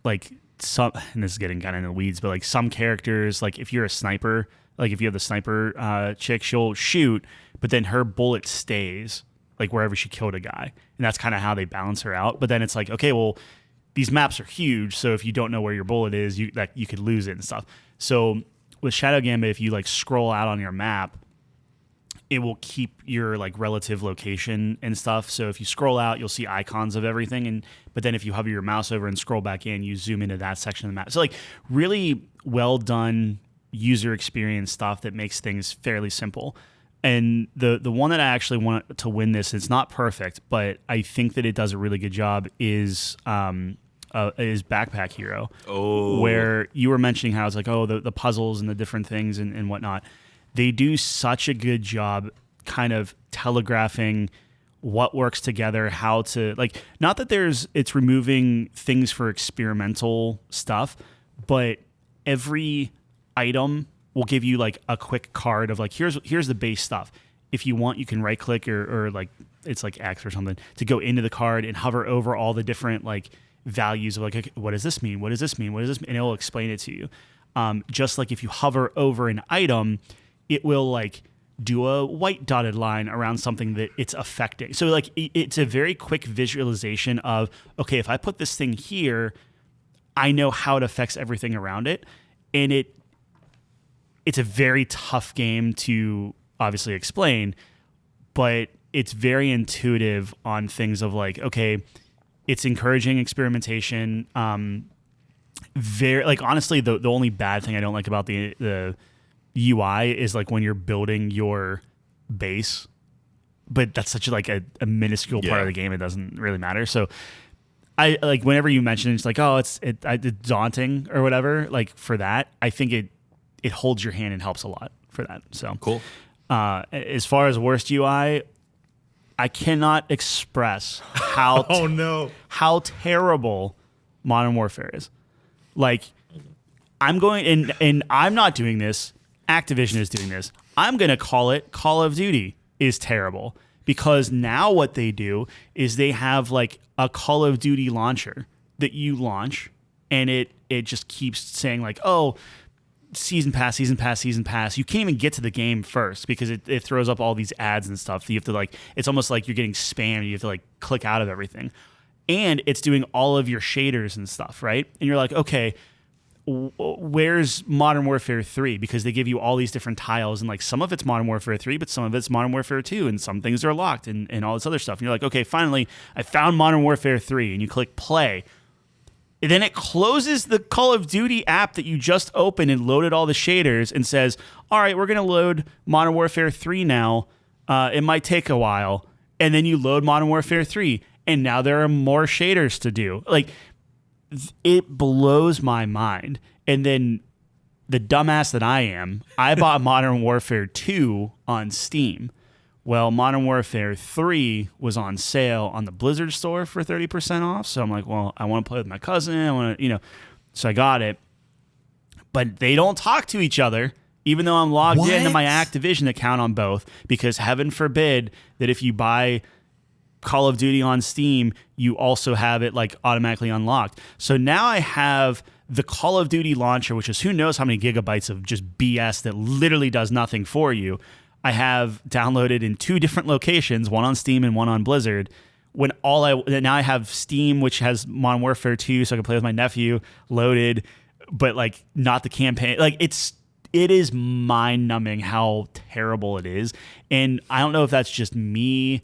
like some, and this is getting kind of in the weeds, but like some characters, like if you're a sniper, like if you have the sniper chick, she'll shoot, but then her bullet stays like wherever she killed a guy, and that's kind of how they balance her out. But then it's like, okay, well, these maps are huge, so if you don't know where your bullet is, you could lose it and stuff. So with Shadow Gambit, if you like scroll out on your map, it will keep your like relative location and stuff. So if you scroll out, you'll see icons of everything, but then if you hover your mouse over and scroll back in, you zoom into that section of the map. So like really well done user experience stuff that makes things fairly simple. And the one that I actually want to win this, it's not perfect, but I think that it does a really good job, is Backpack Hero.
Oh.
Where you were mentioning how it's like, oh, the puzzles and the different things and whatnot. They do such a good job kind of telegraphing what works together, how to, like, not that it's removing things for experimental stuff, but every item will give you like a quick card of like, here's the base stuff. If you want, you can right click or like it's like X or something to go into the card and hover over all the different like values of like, okay, what does this mean? What does this mean? What does this mean? And it will explain it to you. Just like if you hover over an item, it will like do a white dotted line around something that it's affecting. So like it's a very quick visualization of, okay, if I put this thing here, I know how it affects everything around it. And it's a very tough game to obviously explain, but it's very intuitive on things of like, okay, it's encouraging experimentation. Very like honestly, the only bad thing I don't like about the UI is like when you're building your base, but that's such like a minuscule part of the game, it doesn't really matter. So I like whenever you mention it's like, oh, it's daunting or whatever. Like for that, I think it holds your hand and helps a lot for that. So
Cool.
As far as worst UI, I cannot express how
Oh no.
how terrible Modern Warfare is. Like I'm going and I'm not doing this. Activision is doing this. I'm going to call it Call of Duty is terrible because now what they do is they have like a Call of Duty launcher that you launch and it just keeps saying like, oh, season pass. You can't even get to the game first because it throws up all these ads and stuff. You have to like, it's almost like you're getting spammed. You have to like click out of everything. And it's doing all of your shaders and stuff, right? And you're like, okay, where's Modern Warfare 3? Because they give you all these different tiles, and like some of it's Modern Warfare 3, but some of it's Modern Warfare 2, and some things are locked and all this other stuff. And you're like, okay, finally, I found Modern Warfare 3, and you click play. And then it closes the Call of Duty app that you just opened and loaded all the shaders and says, all right, we're going to load Modern Warfare 3 now. It might take a while. And then you load Modern Warfare 3, and now there are more shaders to do. Like, it blows my mind. And then the dumbass that I am, I bought Modern Warfare 2 on Steam. Well, Modern Warfare 3 was on sale on the Blizzard store for 30% off. So I'm like, well, I want to play with my cousin. I want to, so I got it. But they don't talk to each other, even though I'm logged into my Activision account on both, because heaven forbid that if you buy Call of Duty on Steam, you also have it like automatically unlocked. So now I have the Call of Duty launcher, which is who knows how many gigabytes of just BS that literally does nothing for you. I have downloaded in 2 different locations, one on Steam and one on Blizzard. Now I have Steam, which has Modern Warfare 2, so I can play with my nephew, loaded, but like not the campaign. Like it is mind-numbing how terrible it is. And I don't know if that's just me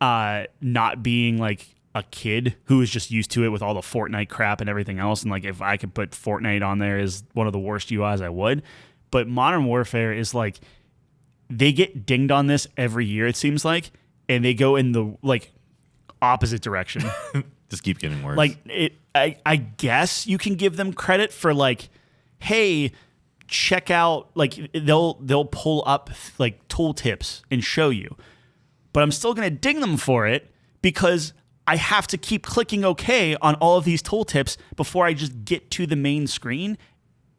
not being like a kid who is just used to it with all the Fortnite crap and everything else. And like if I could put Fortnite on there as one of the worst UIs, I would. But Modern Warfare is like, they get dinged on this every year, it seems like, and they go in the like opposite direction.
Just keep getting worse.
Like I guess you can give them credit for like, hey, check out, like they'll pull up like tooltips and show you. But I'm still gonna ding them for it because I have to keep clicking OK on all of these tooltips before I just get to the main screen,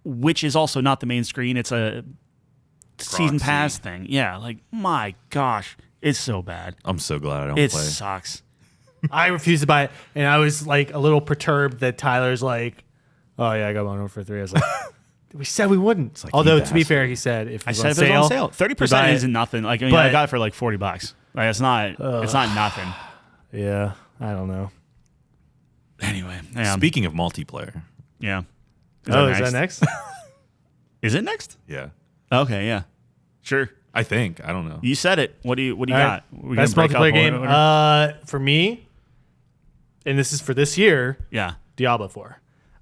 which is also not the main screen. It's a season pass thing. Yeah, like my gosh, it's so bad.
I'm so glad I don't
It
play.
sucks.
I refused to buy it, and I was like a little perturbed that Tyler's like, "Oh yeah, I got Modern Warfare 3." I was like, "We said we wouldn't."
like,
Although
you
to be
bastard.
fair, he said if
I
it was
said
on
if it was on sale, 30% isn't nothing. Like I mean, I
But-
got it for like $40. Like it's not nothing.
Yeah, I don't know.
Anyway, yeah,
Speaking of multiplayer,
yeah.
Is that next?
Is it next?
yeah,
Okay, yeah, sure.
I think I don't know.
You said it. What do you
All
got?
right.
We
Best
gonna break up
multiplayer game
order?
for me, and this is for this year.
Yeah.
Diablo 4.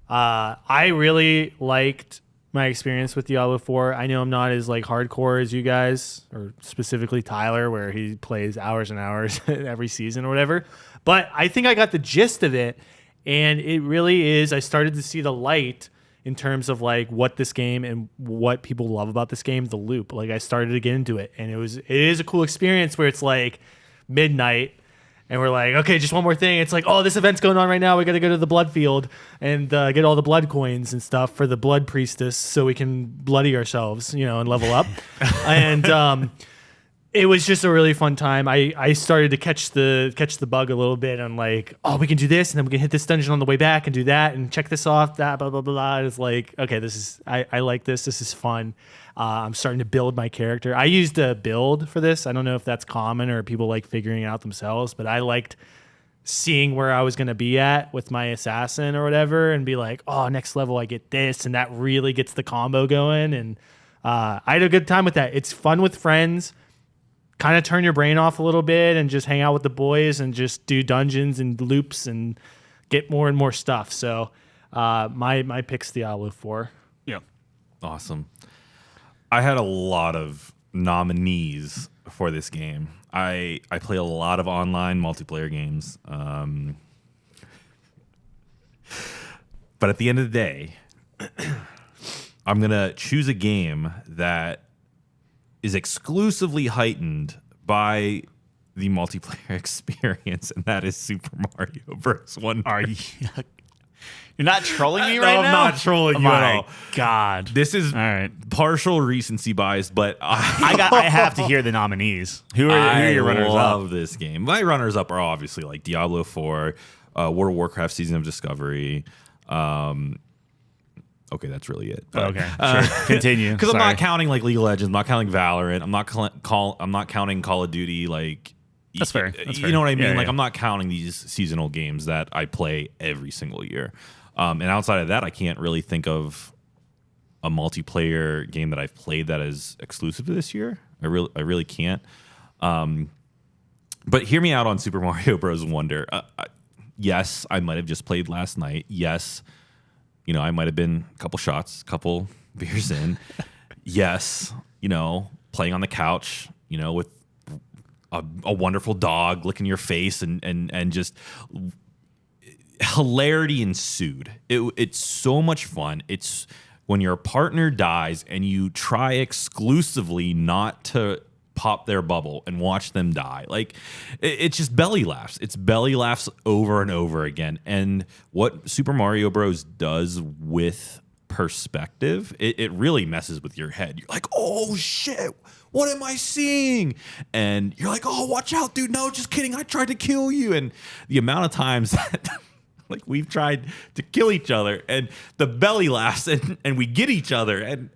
I really liked my experience with Diablo 4. I know I'm not as like hardcore as you guys, or specifically Tyler, where he plays hours and hours every season or whatever. But I think I got the gist of it, and it really is. I started to see the light in terms of like what this game and what people love about this game, the loop. Like I started to get into it, and it is a cool experience where it's like midnight And we're like, okay, just one more thing. It's like, oh, this event's going on right now. We got to go to the blood field and get all the blood coins and stuff for the blood priestess so we can bloody ourselves, and level up. And it was just a really fun time. I started to catch the bug a little bit. I'm like, oh, we can do this, and then we can hit this dungeon on the way back and do that and check this off, that, blah, blah, blah, blah. It's like, okay, I like this. This is fun. I'm starting to build my character. I used a build for this. I don't know if that's common or people like figuring it out themselves, but I liked seeing where I was going to be at with my assassin or whatever and be like, oh, next level I get this, and that really gets the combo going. And I had a good time with that. It's fun with friends. Kind of turn your brain off a little bit and just hang out with the boys and just do dungeons and loops and get more and more stuff. So my pick's Diablo 4.
Yeah.
Awesome. I had a lot of nominees for this game. I play a lot of online multiplayer games. But at the end of the day, I'm going to choose a game that is exclusively heightened by the multiplayer experience, and that is Super Mario Bros. Wonder.
Are you? You're not trolling me
No,
right
I'm
now?
not trolling
Oh
you at
my
all.
God.
This is
All right.
partial recency bias, but
I have to hear the nominees. Who are your runners
I
up?
love this game. My runners up are obviously like Diablo 4, World of Warcraft Season of Discovery. Okay, that's really it. But,
Okay, sure. Continue.
Because I'm
Sorry.
not counting like League of Legends, I'm not counting Valorant, I'm not counting Call of Duty. Like
That's fair. That's
you
fair.
know what I mean?
Yeah,
Like
yeah.
I'm not counting these seasonal games that I play every single year. And outside of that, I can't really think of a multiplayer game that I've played that is exclusive to this year. I really can't. But hear me out on Super Mario Bros. Wonder. Yes, I might have just played last night. Yes, I might have been a couple shots, couple beers in. Yes, playing on the couch, with a wonderful dog licking your face and just hilarity ensued. It's so much fun. It's when your partner dies and you try exclusively not to pop their bubble and watch them die. Like it's just belly laughs. It's belly laughs over and over again. And what Super Mario Bros. Does with perspective, it really messes with your head. You're like, oh shit, what am I seeing? And you're like, oh, watch out, dude. No, just kidding. I tried to kill you. And the amount of times that like we've tried to kill each other and the belly laughs and we get each other. And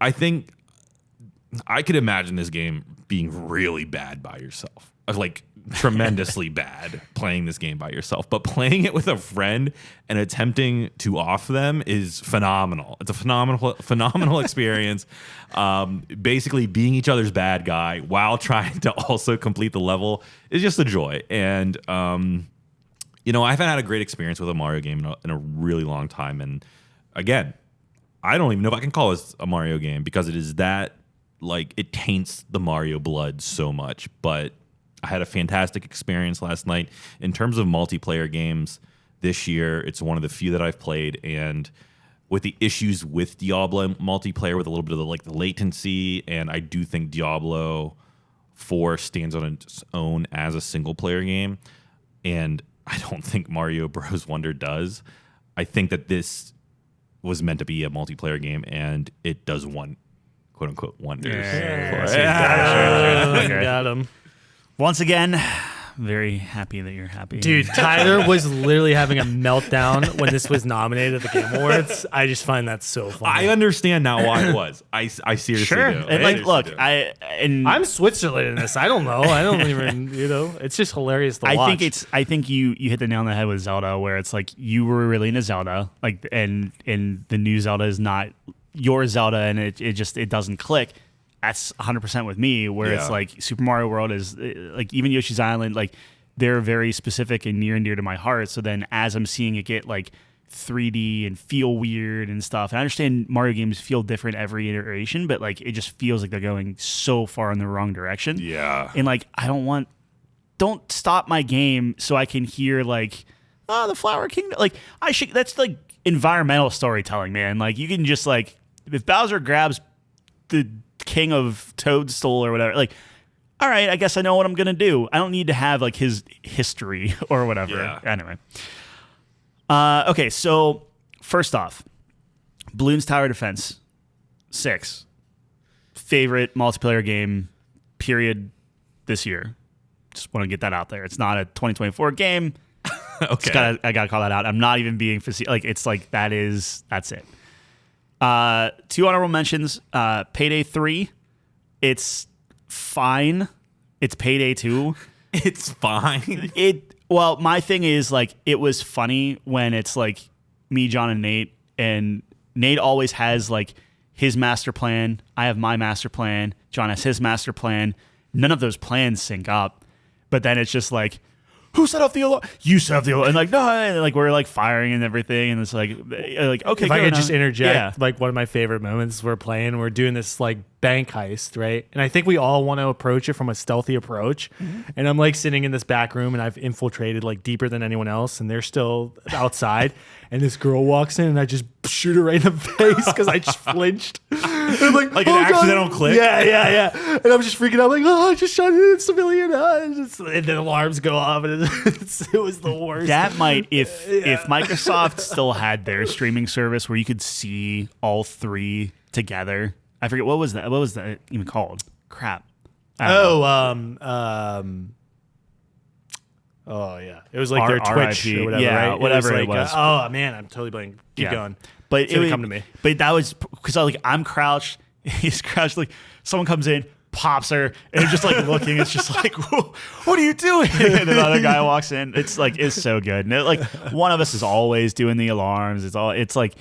I think I could imagine this game being really bad by yourself. Like tremendously bad playing this game by yourself. But playing it with a friend and attempting to off them is phenomenal. It's a phenomenal experience. Basically being each other's bad guy while trying to also complete the level is just a joy. And I haven't had a great experience with a Mario game in a really long time. And again, I don't even know if I can call this a Mario game because it is that, like, it taints the Mario blood so much. But I had a fantastic experience last night. In terms of multiplayer games this year, it's one of the few that I've played. And with the issues with Diablo multiplayer, with a little bit of the latency, and I do think Diablo 4 stands on its own as a single player game. And I don't think Mario Bros. Wonder does. I think that this was meant to be a multiplayer game, and it does quote unquote wonders.
Got him.
Once again, very happy that you're happy.
Dude, Tyler was literally having a meltdown when this was nominated at the Game Awards. I just find that so funny.
I understand now why it was. I seriously
Sure.
do.
And
I
like, look,
seriously do.
I'm Switzerland in this. I don't know. I don't even, it's just hilarious to watch.
I think you hit the nail on the head with Zelda, where it's like you were really into Zelda, like, and the new Zelda is not your Zelda, and it doesn't click. That's 100% with me, where it's like Super Mario World is like, even Yoshi's Island, like they're very specific and near and dear to my heart. So then as I'm seeing it get like 3D and feel weird and stuff, and I understand Mario games feel different every iteration, but like it just feels like they're going so far in the wrong direction.
Yeah.
And like, don't stop my game so I can hear like, oh, the Flower Kingdom. Like that's like environmental storytelling, man. Like you can just like, if Bowser grabs the King of Toadstool or whatever, like all right, I guess I know what I'm gonna do. I don't need to have like his history or whatever.
Yeah.
Anyway. Okay, so first off, Bloons Tower Defense 6. Favorite multiplayer game, period, this year. Just want to get that out there. It's not a 2024 game.
Okay.
I gotta call that out. I'm not even being like it's like that's it. 2 honorable mentions. Payday 3. It's fine. It's Payday 2.
It's fine.
Well, my thing is like it was funny when it's like me, John, and Nate always has like his master plan. I have my master plan. John has his master plan. None of those plans sync up. But then it's just like, who set off the alarm? You set off the alarm. And like, no, and like we're like firing and everything. And it's like okay.
If I could
now.
just interject,
Yeah.
like one of my favorite moments we're playing, we're doing this like bank heist, right? And I think we all want to approach it from a stealthy approach. And I'm like sitting in this back room and I've infiltrated like deeper than anyone else and they're still outside. And this girl walks in and I just shoot her right in the face because I just flinched. I'm
Like an accidental click?
Yeah. And I'm just freaking out like, oh, I just shot a civilian. And then alarms go off and it was the worst.
That might if Microsoft still had their streaming service where you could see all three together. I forget what was that. What was that even called? Crap. I don't know.
Oh yeah, it was like their Twitch
RIP.
or whatever,
Yeah,
right?
whatever
it
it
was.
was.
Oh man, I'm totally blanking. Keep going.
But
It's gonna come to me.
But that was because I'm crouched. He's crouched. Like someone comes in, pops her, and just like looking. It's just like, what are you doing? And another guy walks in. It's like it's so good. And like one of us is always doing the alarms. It's like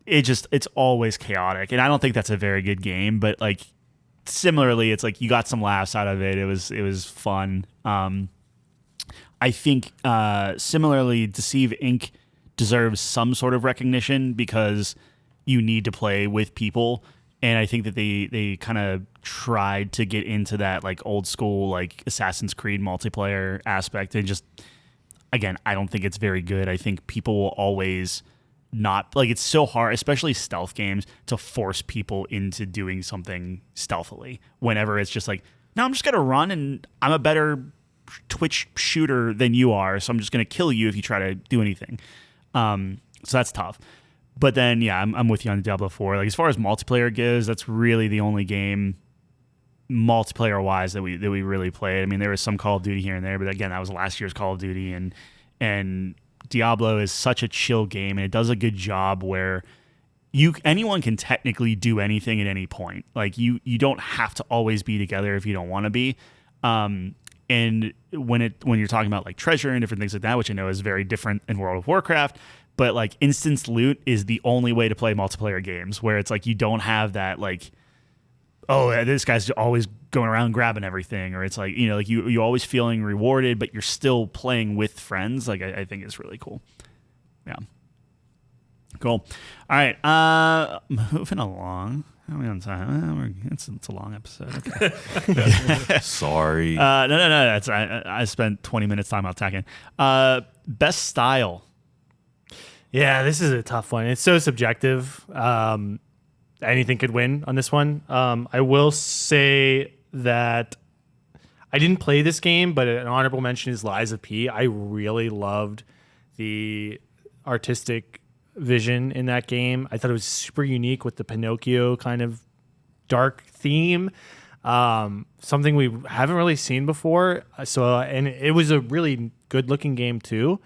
it's always chaotic. And I don't think that's a very good game. But like similarly, it's like you got some laughs out of it. It was fun. I think similarly, Deceive Inc. deserves some sort of recognition because you need to play with people. And I think that they kind of tried to get into that like old school like Assassin's Creed multiplayer aspect. And just, again, I don't think it's very good. I think people will always not, like it's so hard, especially stealth games, to force people into doing something stealthily whenever it's just like, no, I'm just going to run and I'm a better Twitch shooter than you are, so I'm just going to kill you if you try to do anything. So that's tough. But then, yeah, I'm with you on Diablo 4. Like as far as multiplayer goes, that's really the only game multiplayer-wise that we really played. I mean, there was some Call of Duty here and there, but again, that was last year's Call of Duty, and Diablo is such a chill game, and it does a good job where anyone can technically do anything at any point. Like you don't have to always be together if you don't want to be. And when you're talking about like treasure and different things like that, which I know is very different in World of Warcraft, but like instance loot is the only way to play multiplayer games where it's like you don't have that like, oh, this guy's always going around grabbing everything, or it's like, you know, like you always feeling rewarded, but you're still playing with friends. Like I think it's really cool. Yeah. Cool. All right. Moving along. How are we on time? It's a long episode. Okay.
Sorry.
No. That's I spent 20 minutes talking about Tekken. Best style.
Yeah, this is a tough one. It's so subjective. Anything could win on this one. I will say that I didn't play this game, but an honorable mention is Lies of P. I really loved the artistic vision in that game. I thought it was super unique with the Pinocchio kind of dark theme. Something we haven't really seen before. And it was a really good looking game too.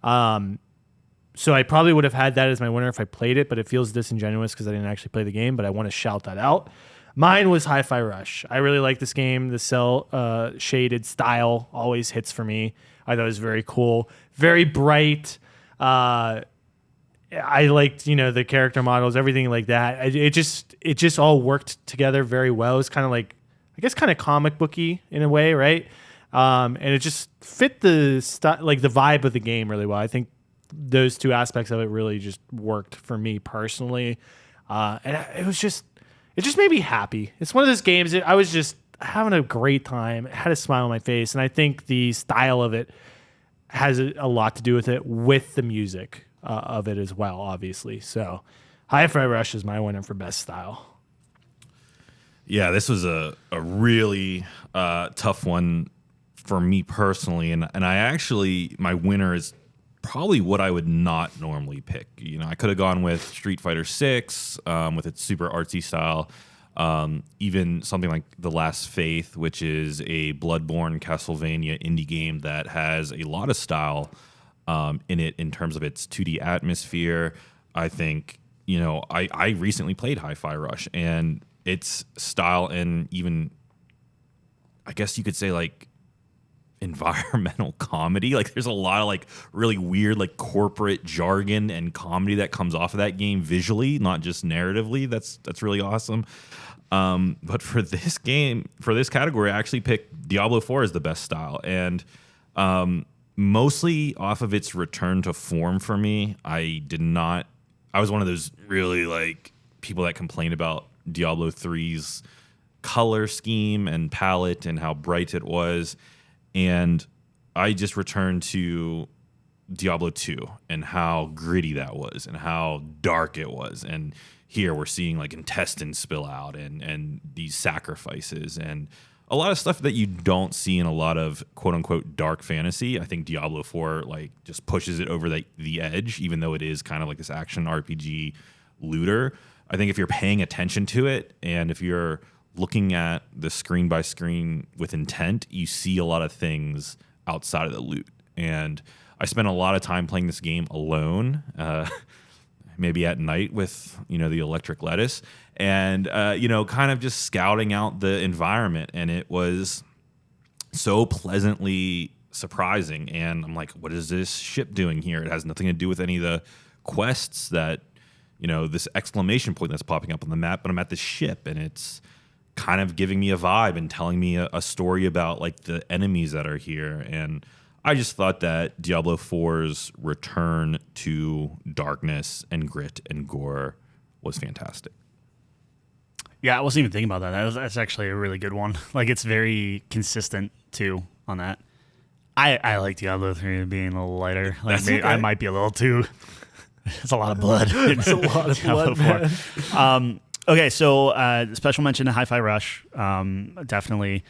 So I probably would have had that as my winner if I played it, but it feels disingenuous because I didn't actually play the game, but I want to shout that out. Mine was Hi-Fi Rush. I really like this game. The cell shaded style always hits for me. I thought it was very cool. Very bright. I liked, the character models, everything like that. It just all worked together very well. It's kind of like, I guess, kind of comic booky in a way, right? And it just fit the the vibe of the game really well. I think those two aspects of it really just worked for me personally, and it just made me happy. It's one of those games that I was just having a great time. It had a smile on my face, and I think the style of it has a lot to do with it, with the music of it as well, obviously. So Hi-Fi Rush is my winner for best style.
Yeah, this was a really tough one for me personally, and I actually, my winner is probably what I would not normally pick. You know, I could have gone with Street Fighter 6 with its super artsy style. Even something like The Last Faith, which is a Bloodborne Castlevania indie game that has a lot of style in it in terms of its 2D atmosphere. I think, you know, I recently played Hi-Fi Rush, and its style and even, I guess you could say, like, environmental comedy. Like, there's a lot of like really weird like corporate jargon and comedy that comes off of that game visually, not just narratively. That's really awesome. But for this game, for this category, I actually picked Diablo 4 as the best style, and mostly off of its return to form for me. I was one of those really like people that complained about Diablo 3's color scheme and palette and how bright it was. And I just returned to Diablo 2 and how gritty that was and how dark it was. And here we're seeing like intestines spill out and these sacrifices and a lot of stuff that you don't see in a lot of quote unquote dark fantasy. I think Diablo 4 like just pushes it over the edge, even though it is kind of like this action RPG looter. I think if you're paying attention to it and if you're looking at the screen by screen with intent, you see a lot of things outside of the loot. And I spent a lot of time playing this game alone, maybe at night with, you know, the electric lettuce and, you know, kind of just scouting out the environment. And it was so pleasantly surprising. And I'm like, what is this ship doing here? It has nothing to do with any of the quests that, you know, this exclamation point that's popping up on the map, but I'm at this ship and it's kind of giving me a vibe and telling me a story about like the enemies that are here. And I just thought that Diablo 4's return to darkness and grit and gore was fantastic.
Yeah, I wasn't even thinking about that. That's actually a really good one. Like, it's very consistent too on that. I like Diablo 3 being a little lighter. Like, maybe, I might be a little too. It's a lot of blood.
It's a lot of blood, man.
Okay, so special mention to Hi-Fi Rush, definitely.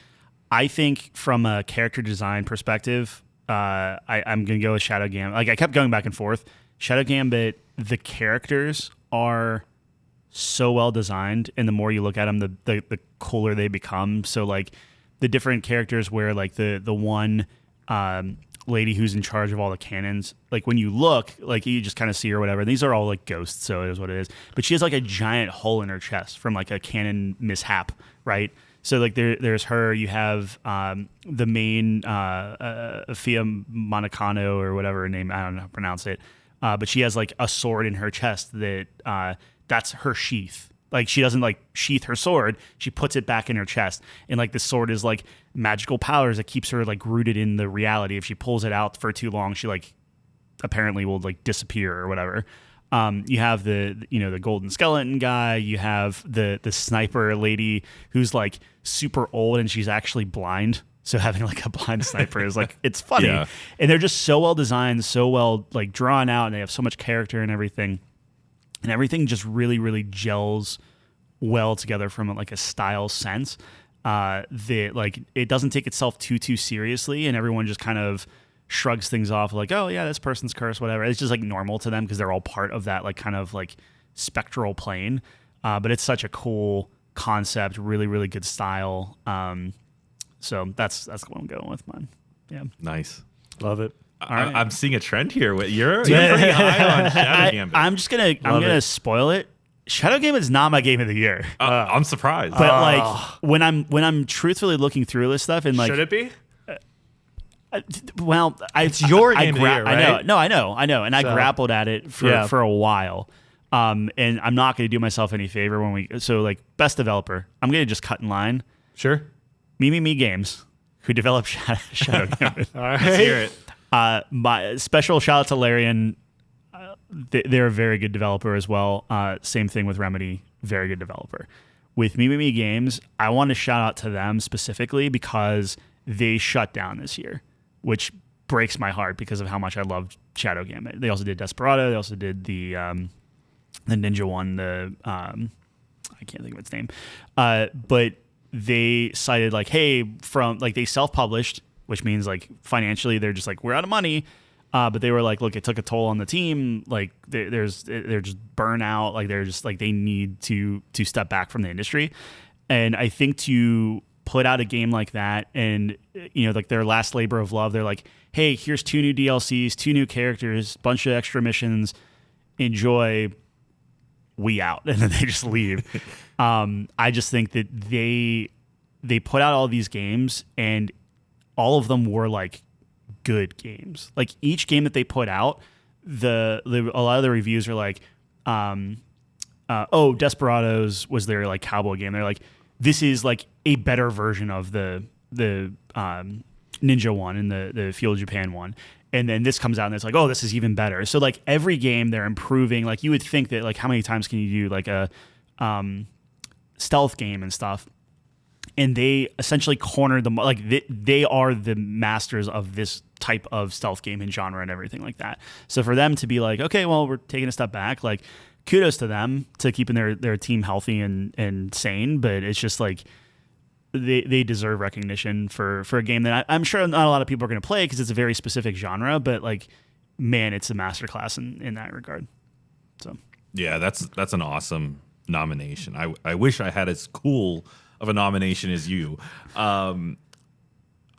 I think from a character design perspective, I'm going to go with Shadow Gambit. Like, I kept going back and forth. Shadow Gambit, the characters are so well designed, and the more you look at them, the cooler they become. So, like, the different characters where, like, the one lady who's in charge of all the cannons, like, when you look, like, you just kind of see her or whatever. These are all, like, ghosts, so it is what it is. But she has, like, a giant hole in her chest from, like, a cannon mishap, right? So, like, there's her. You have the main Fia Monacano or whatever her name, I don't know how to pronounce it. But she has, like, a sword in her chest that that's her sheath. Like, she doesn't, like, sheath her sword. She puts it back in her chest. And, like, the sword is, like, magical powers that keeps her, like, rooted in the reality. If she pulls it out for too long, she, like, apparently will, like, disappear or whatever. You have the golden skeleton guy. You have the sniper lady who's, like, super old and she's actually blind. So having, like, a blind sniper is, like, it's funny. Yeah. And they're just so well designed, so well, like, drawn out, and they have so much character and everything. And everything just really, really gels well together from, like, a style sense. That, like, it doesn't take itself too seriously, and everyone just kind of shrugs things off, like, oh yeah, this person's cursed, whatever. It's just, like, normal to them because they're all part of that, like, kind of, like, spectral plane. But it's such a cool concept, really, really good style. So that's the one I'm going with, man. Yeah,
Nice,
love it.
Right. I'm seeing a trend here. You're pretty high on Shadow Gambit.
I'm gonna spoil it. Shadow Gambit is not my game of the year.
I'm surprised.
But like when I'm truthfully looking through this stuff and like,
should it be?
Well,
it's your game of the year, right?
I know, and I grappled at it for a while. And I'm not going to do myself any favor like, best developer. I'm going to just cut in line.
Sure.
Me Games, who developed Shadow Gambit.
All right.
Let's hear it.
My special shout out to Larian. They're a very good developer as well. Same thing with Remedy, very good developer. With Me Games, I want to shout out to them specifically because they shut down this year, which breaks my heart because of how much I loved Shadow Gambit. They also did Desperado. They also did the Ninja one, I can't think of its name, but they cited like, hey, from like they self-published, which means like financially they're just like, we're out of money. But they were like, look, it took a toll on the team. Like they're just burnout. Like they're just like, they need to step back from the industry. And I think to put out a game like that and, you know, like their last labor of love, they're like, hey, here's 2 new DLCs, 2 new characters, bunch of extra missions, enjoy, we out. And then they just leave. I just think that they put out all these games and all of them were like good games. Like each game that they put out, a lot of the reviews are like, Desperados was their like cowboy game. They're like, this is like a better version of the Ninja one and the Fuel Japan one. And then this comes out and it's like, oh, this is even better. So like every game they're improving. Like you would think that like how many times can you do like a stealth game and stuff? And they essentially cornered them. Like they are the masters of this type of stealth game and genre and everything like that. So for them to be like, okay, well, we're taking a step back. Like kudos to them to keeping their team healthy and sane. But it's just like they deserve recognition for a game that I'm sure not a lot of people are going to play because it's a very specific genre. But like, man, it's a masterclass in that regard. So
yeah, that's an awesome nomination. I wish I had as cool of a nomination as you.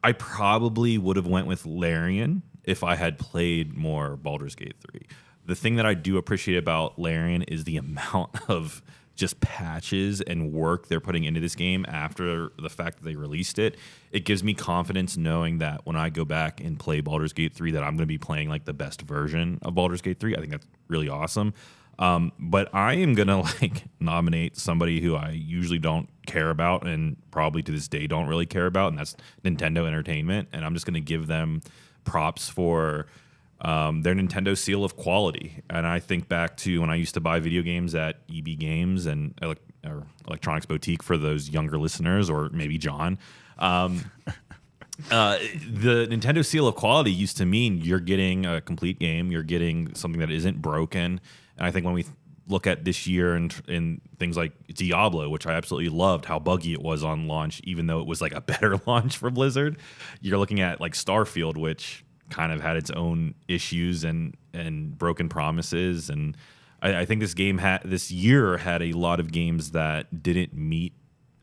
I probably would have went with Larian if I had played more Baldur's Gate 3. The thing that I do appreciate about Larian is the amount of just patches and work they're putting into this game after the fact that they released it. It gives me confidence knowing that when I go back and play Baldur's Gate 3 that I'm going to be playing like the best version of Baldur's Gate 3. I think that's really awesome. But I am going to like nominate somebody who I usually don't care about and probably to this day don't really care about, and that's Nintendo Entertainment. And I'm just going to give them props for their Nintendo seal of quality. And I think back to when I used to buy video games at EB Games and or Electronics Boutique for those younger listeners, or maybe John. The Nintendo seal of quality used to mean you're getting a complete game, you're getting something that isn't broken. And I think when we look at this year and things like Diablo, which I absolutely loved how buggy it was on launch, even though it was like a better launch for Blizzard, you're looking at like Starfield, which kind of had its own issues and broken promises. And I think this year had a lot of games that didn't meet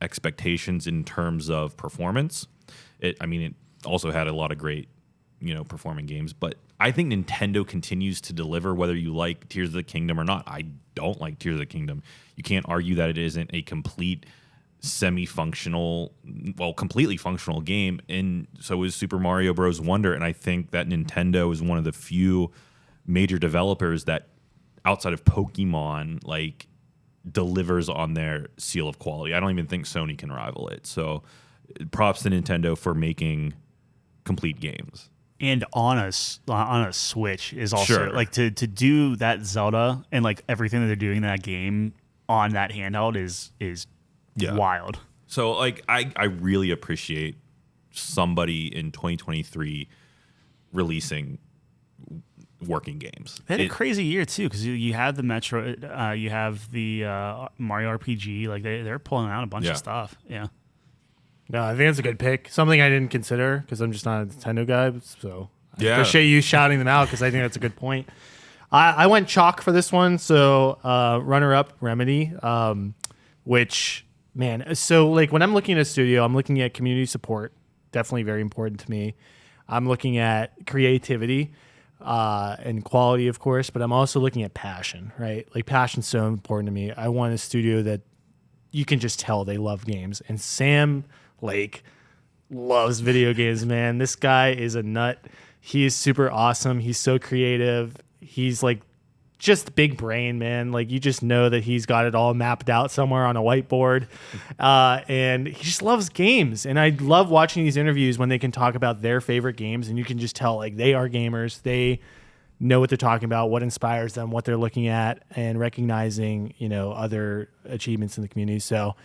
expectations in terms of performance. It also had a lot of great, performing games, but I think Nintendo continues to deliver whether you like Tears of the Kingdom or not. I don't like Tears of the Kingdom. You can't argue that it isn't a complete semi-functional, completely functional game, and so is Super Mario Bros. Wonder. And I think that Nintendo is one of the few major developers that, outside of Pokemon, like delivers on their seal of quality. I don't even think Sony can rival it. So props to Nintendo for making complete games.
And on a Switch is also
Sure.
like to do that Zelda and like everything that they're doing in that game on that handheld is wild.
So like I really appreciate somebody in 2023 releasing working games.
They had a crazy year too, because you had the Metro, you have the Mario RPG. Like they're pulling out a bunch of stuff. Yeah.
No, I think that's a good pick. Something I didn't consider because I'm just not a Nintendo guy. So I
Yeah.
appreciate you shouting them out because I think that's a good point. I went chalk for this one. So runner-up Remedy, which, man, so like when I'm looking at a studio, I'm looking at community support. Definitely very important to me. I'm looking at creativity and quality, of course, but I'm also looking at passion, right? Like passion's so important to me. I want a studio that you can just tell they love games. And Sam Lake loves video games, man. This guy is a nut. He is super awesome. He's so creative. He's like just big brain, man. Like you just know that he's got it all mapped out somewhere on a whiteboard. And he just loves games. And I love watching these interviews when they can talk about their favorite games and you can just tell like they are gamers. They know what they're talking about, what inspires them, what they're looking at, and recognizing, other achievements in the community. So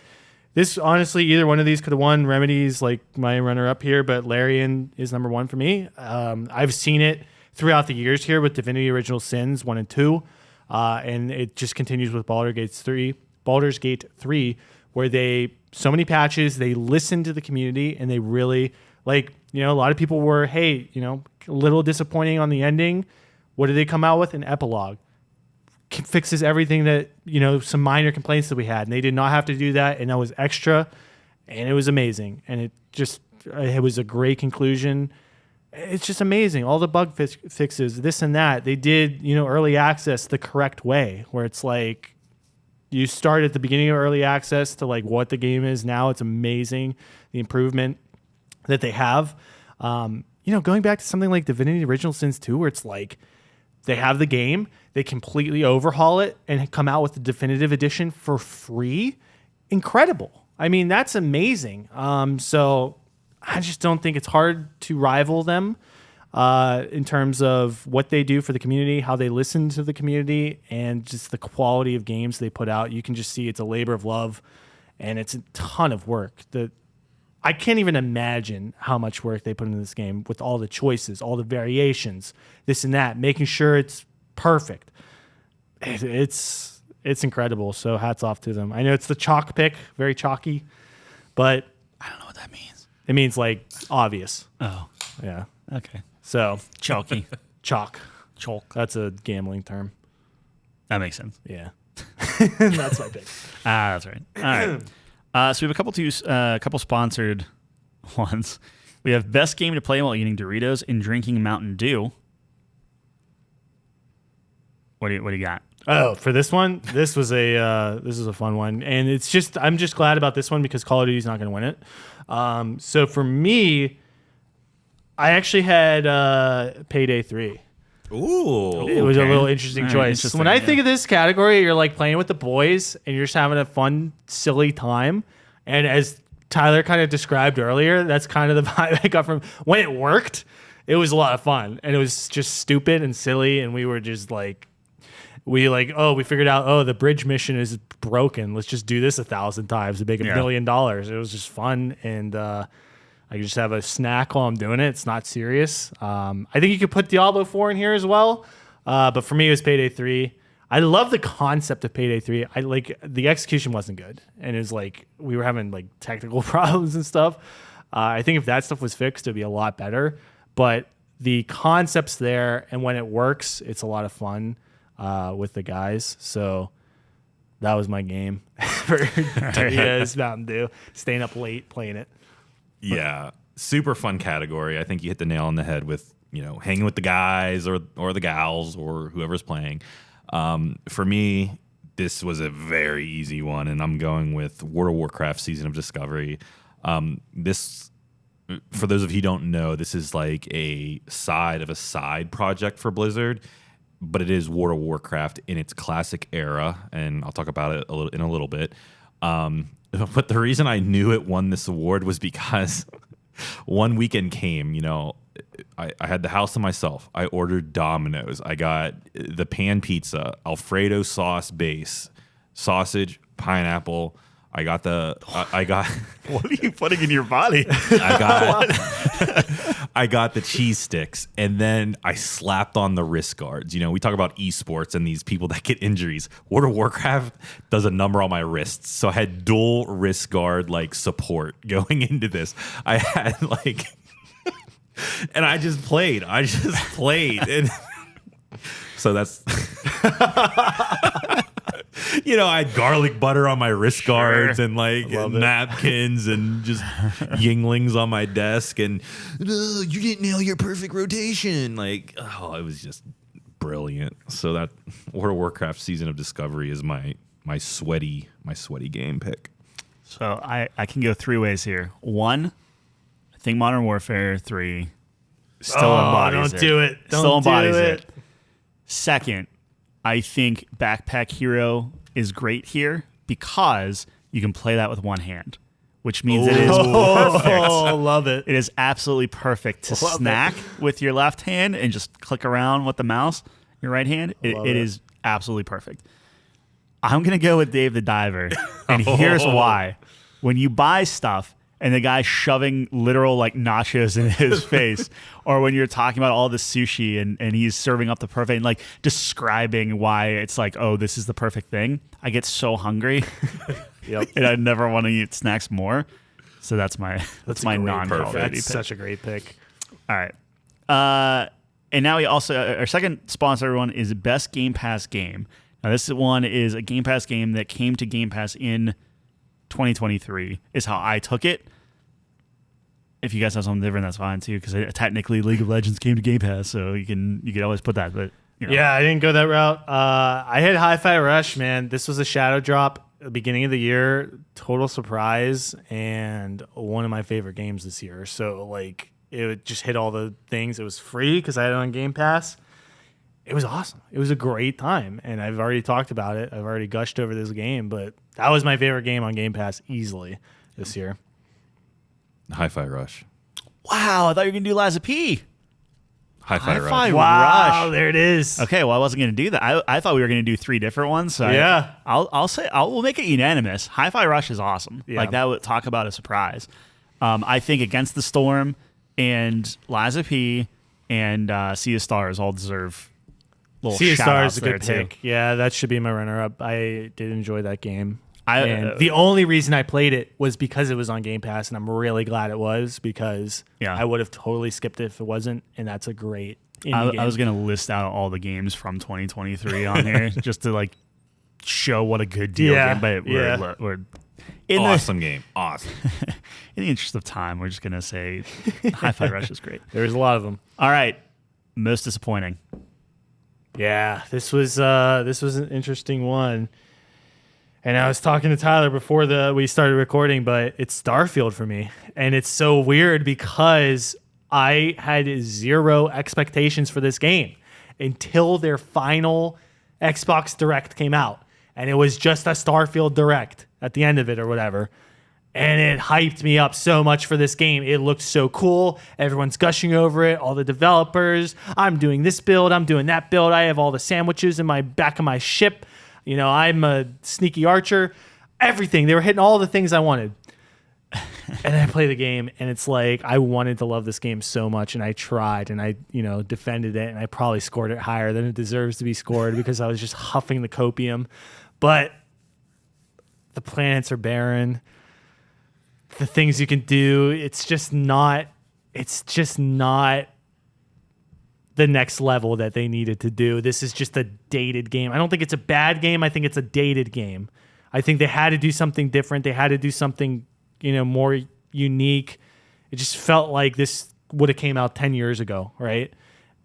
this, honestly, either one of these could have won. Remedy's like my runner-up here, but Larian is number one for me. I've seen it throughout the years here with Divinity Original Sins 1 and 2, and it just continues with Baldur's Gate 3. Baldur's Gate 3, where so many patches, they listened to the community and they really a lot of people were, hey, a little disappointing on the ending. What did they come out with? An epilogue. Fixes everything that, some minor complaints that we had. And they did not have to do that. And that was extra. And it was amazing. And it was a great conclusion. It's just amazing. All the bug fixes, this and that. They did, early access the correct way, where it's like you start at the beginning of early access to what the game is now. It's amazing, the improvement that they have. Going back to something like Divinity Original Sins 2, where it's like they have the game, they completely overhaul it and come out with the definitive edition for free. Incredible. I mean, that's amazing. So I just don't think it's hard to rival them in terms of what they do for the community, how they listen to the community, and just the quality of games they put out. You can just see it's a labor of love, and it's a ton of work. I can't even imagine how much work they put into this game with all the choices, all the variations, this and that, making sure it's perfect. It's incredible. So hats off to them. I know it's the chalk pick, very chalky, but
I don't know what that means.
It means obvious.
Oh,
Yeah.
okay.
So
Chalky.
chalk. That's a gambling term.
That makes sense.
Yeah. That's my pick.
That's right. All right. So we have a couple sponsored ones. We have best game to play while eating Doritos and drinking Mountain Dew. What do you got?
Oh, for this one, this is a fun one, and I'm just glad about this one because Call of Duty's not going to win it. So for me, I actually had Payday 3.
Ooh.
It was a little interesting choice.
Interesting,
When I think of this category, you're playing with the boys and you're just having a fun, silly time. And as Tyler kind of described earlier, that's kind of the vibe I got from when it worked. It was a lot of fun, and it was just stupid and silly. And we were just we figured out, the bridge mission is broken. Let's just do this 1,000 times to make $1 million. It was just fun, and I can just have a snack while I'm doing it. It's not serious. I think you could put Diablo 4 in here as well. But for me, it was Payday 3. I love the concept of Payday 3. The execution wasn't good. And it was we were having technical problems and stuff. I think if that stuff was fixed, it'd be a lot better. But the concept's there. And when it works, it's a lot of fun with the guys. So that was my game for Doritos, Mountain Dew. Staying up late playing it.
Yeah, super fun category. I think you hit the nail on the head with, hanging with the guys or the gals or whoever's playing. For me, this was a very easy one, and I'm going with World of Warcraft Season of Discovery. This, for those of you who don't know, this is a side of a side project for Blizzard, but it is World of Warcraft in its classic era, and I'll talk about it in a little bit. But the reason I knew it won this award was because one weekend came, I had the house to myself. I ordered Domino's. I got the pan pizza, Alfredo sauce base, sausage, pineapple. I got
What are you putting in your body?
I got the cheese sticks, and then I slapped on the wrist guards. We talk about esports and these people that get injuries. World of Warcraft does a number on my wrists, so I had dual wrist guard support going into this. I had and I just played. And so that's. I had garlic butter on my wrist guards and napkins and just Yinglings on my desk, and you didn't nail your perfect rotation. It was just brilliant. So that World of Warcraft Season of Discovery is my sweaty game pick.
So I can go three ways here. One, I think Modern Warfare 3 still embodies it.
Don't do it.
Still embodies it. Second, I think Backpack Hero is great here because you can play that with one hand, which means it is perfect.
Oh, love it.
It is absolutely perfect to snack with your left hand and just click around with the mouse, your right hand. It is absolutely perfect. I'm going to go with Dave the Diver, and here's why. When you buy stuff and the guy shoving literal like nachos in his face, or when you're talking about all the sushi and he's serving up the perfect, and like describing why it's like, oh, this is the perfect thing. I get so hungry.
Yep.
And I never want to eat snacks more. So that's my non-Call of Duty pick.
That's such a great pick.
All right. And now we also, our second sponsor, everyone, is Best Game Pass Game. Now, this one is a Game Pass game that came to Game Pass in 2023, is how I took it. If you guys have something different, that's fine too, because technically League of Legends came to Game Pass, so you can always put that. But you know.
Yeah, I didn't go that route. I had Hi-Fi Rush, man. This was a shadow drop at the beginning of the year, total surprise, and one of my favorite games this year. So like, it would just hit all the things. It was free because I had it on Game Pass. It was awesome. It was a great time, and I've already talked about it. I've already gushed over this game, but that was my favorite game on Game Pass easily this year.
Hi-Fi Rush.
Wow, I thought you were going to do Liza P.
Hi-Fi Rush.
Hi-Fi
Wow,
Rush.
there it is.
Okay, well, I wasn't going to do that. I thought we were going to do 3 different ones. So
Yeah.
we'll make it unanimous. Hi-Fi Rush is awesome.
Yeah.
Like that would talk about a surprise. I think Against the Storm and Liza P and Sea of Stars all deserve little
Sea of
shout-outs
Stars is a good
there, too.
pick. Yeah, that should be my runner-up. I did enjoy that game.
I-
And the only reason I played it was because it was on Game Pass, and I'm really glad it was, because
Yeah.
I would have totally skipped it if it wasn't, and that's a great indie game.
I was going to list out all the games from 2023 on here just to like show what a good deal
Yeah,
game. But
yeah.
we're in
Awesome game. Awesome.
in the interest of time, we're just going to say Hi-Fi Rush is great.
There's a lot of them.
All right. Most disappointing.
Yeah, this was an interesting one. And I was talking to Tyler before we started recording, but it's Starfield for me. And it's so weird because I had 0 expectations for this game until their final Xbox Direct came out. And it was just a Starfield Direct at the end of it or whatever. And it hyped me up so much for this game. It looked so cool. Everyone's gushing over it. All the developers. I'm doing this build. I'm doing that build. I have all the sandwiches in my back of my ship. You know, I'm a sneaky archer. Everything. They were hitting all the things I wanted. And I play the game, and it's like I wanted to love this game so much, and I tried, and I, defended it, and I probably scored it higher than it deserves to be scored because I was just huffing the copium. But the planets are barren. The things you can do, it's just not the next level that they needed to do. This is just a dated game. I don't think it's a bad game. I think it's a dated game. I think they had to do something different. They had to do something, more unique. It just felt like this would have came out 10 years ago, right?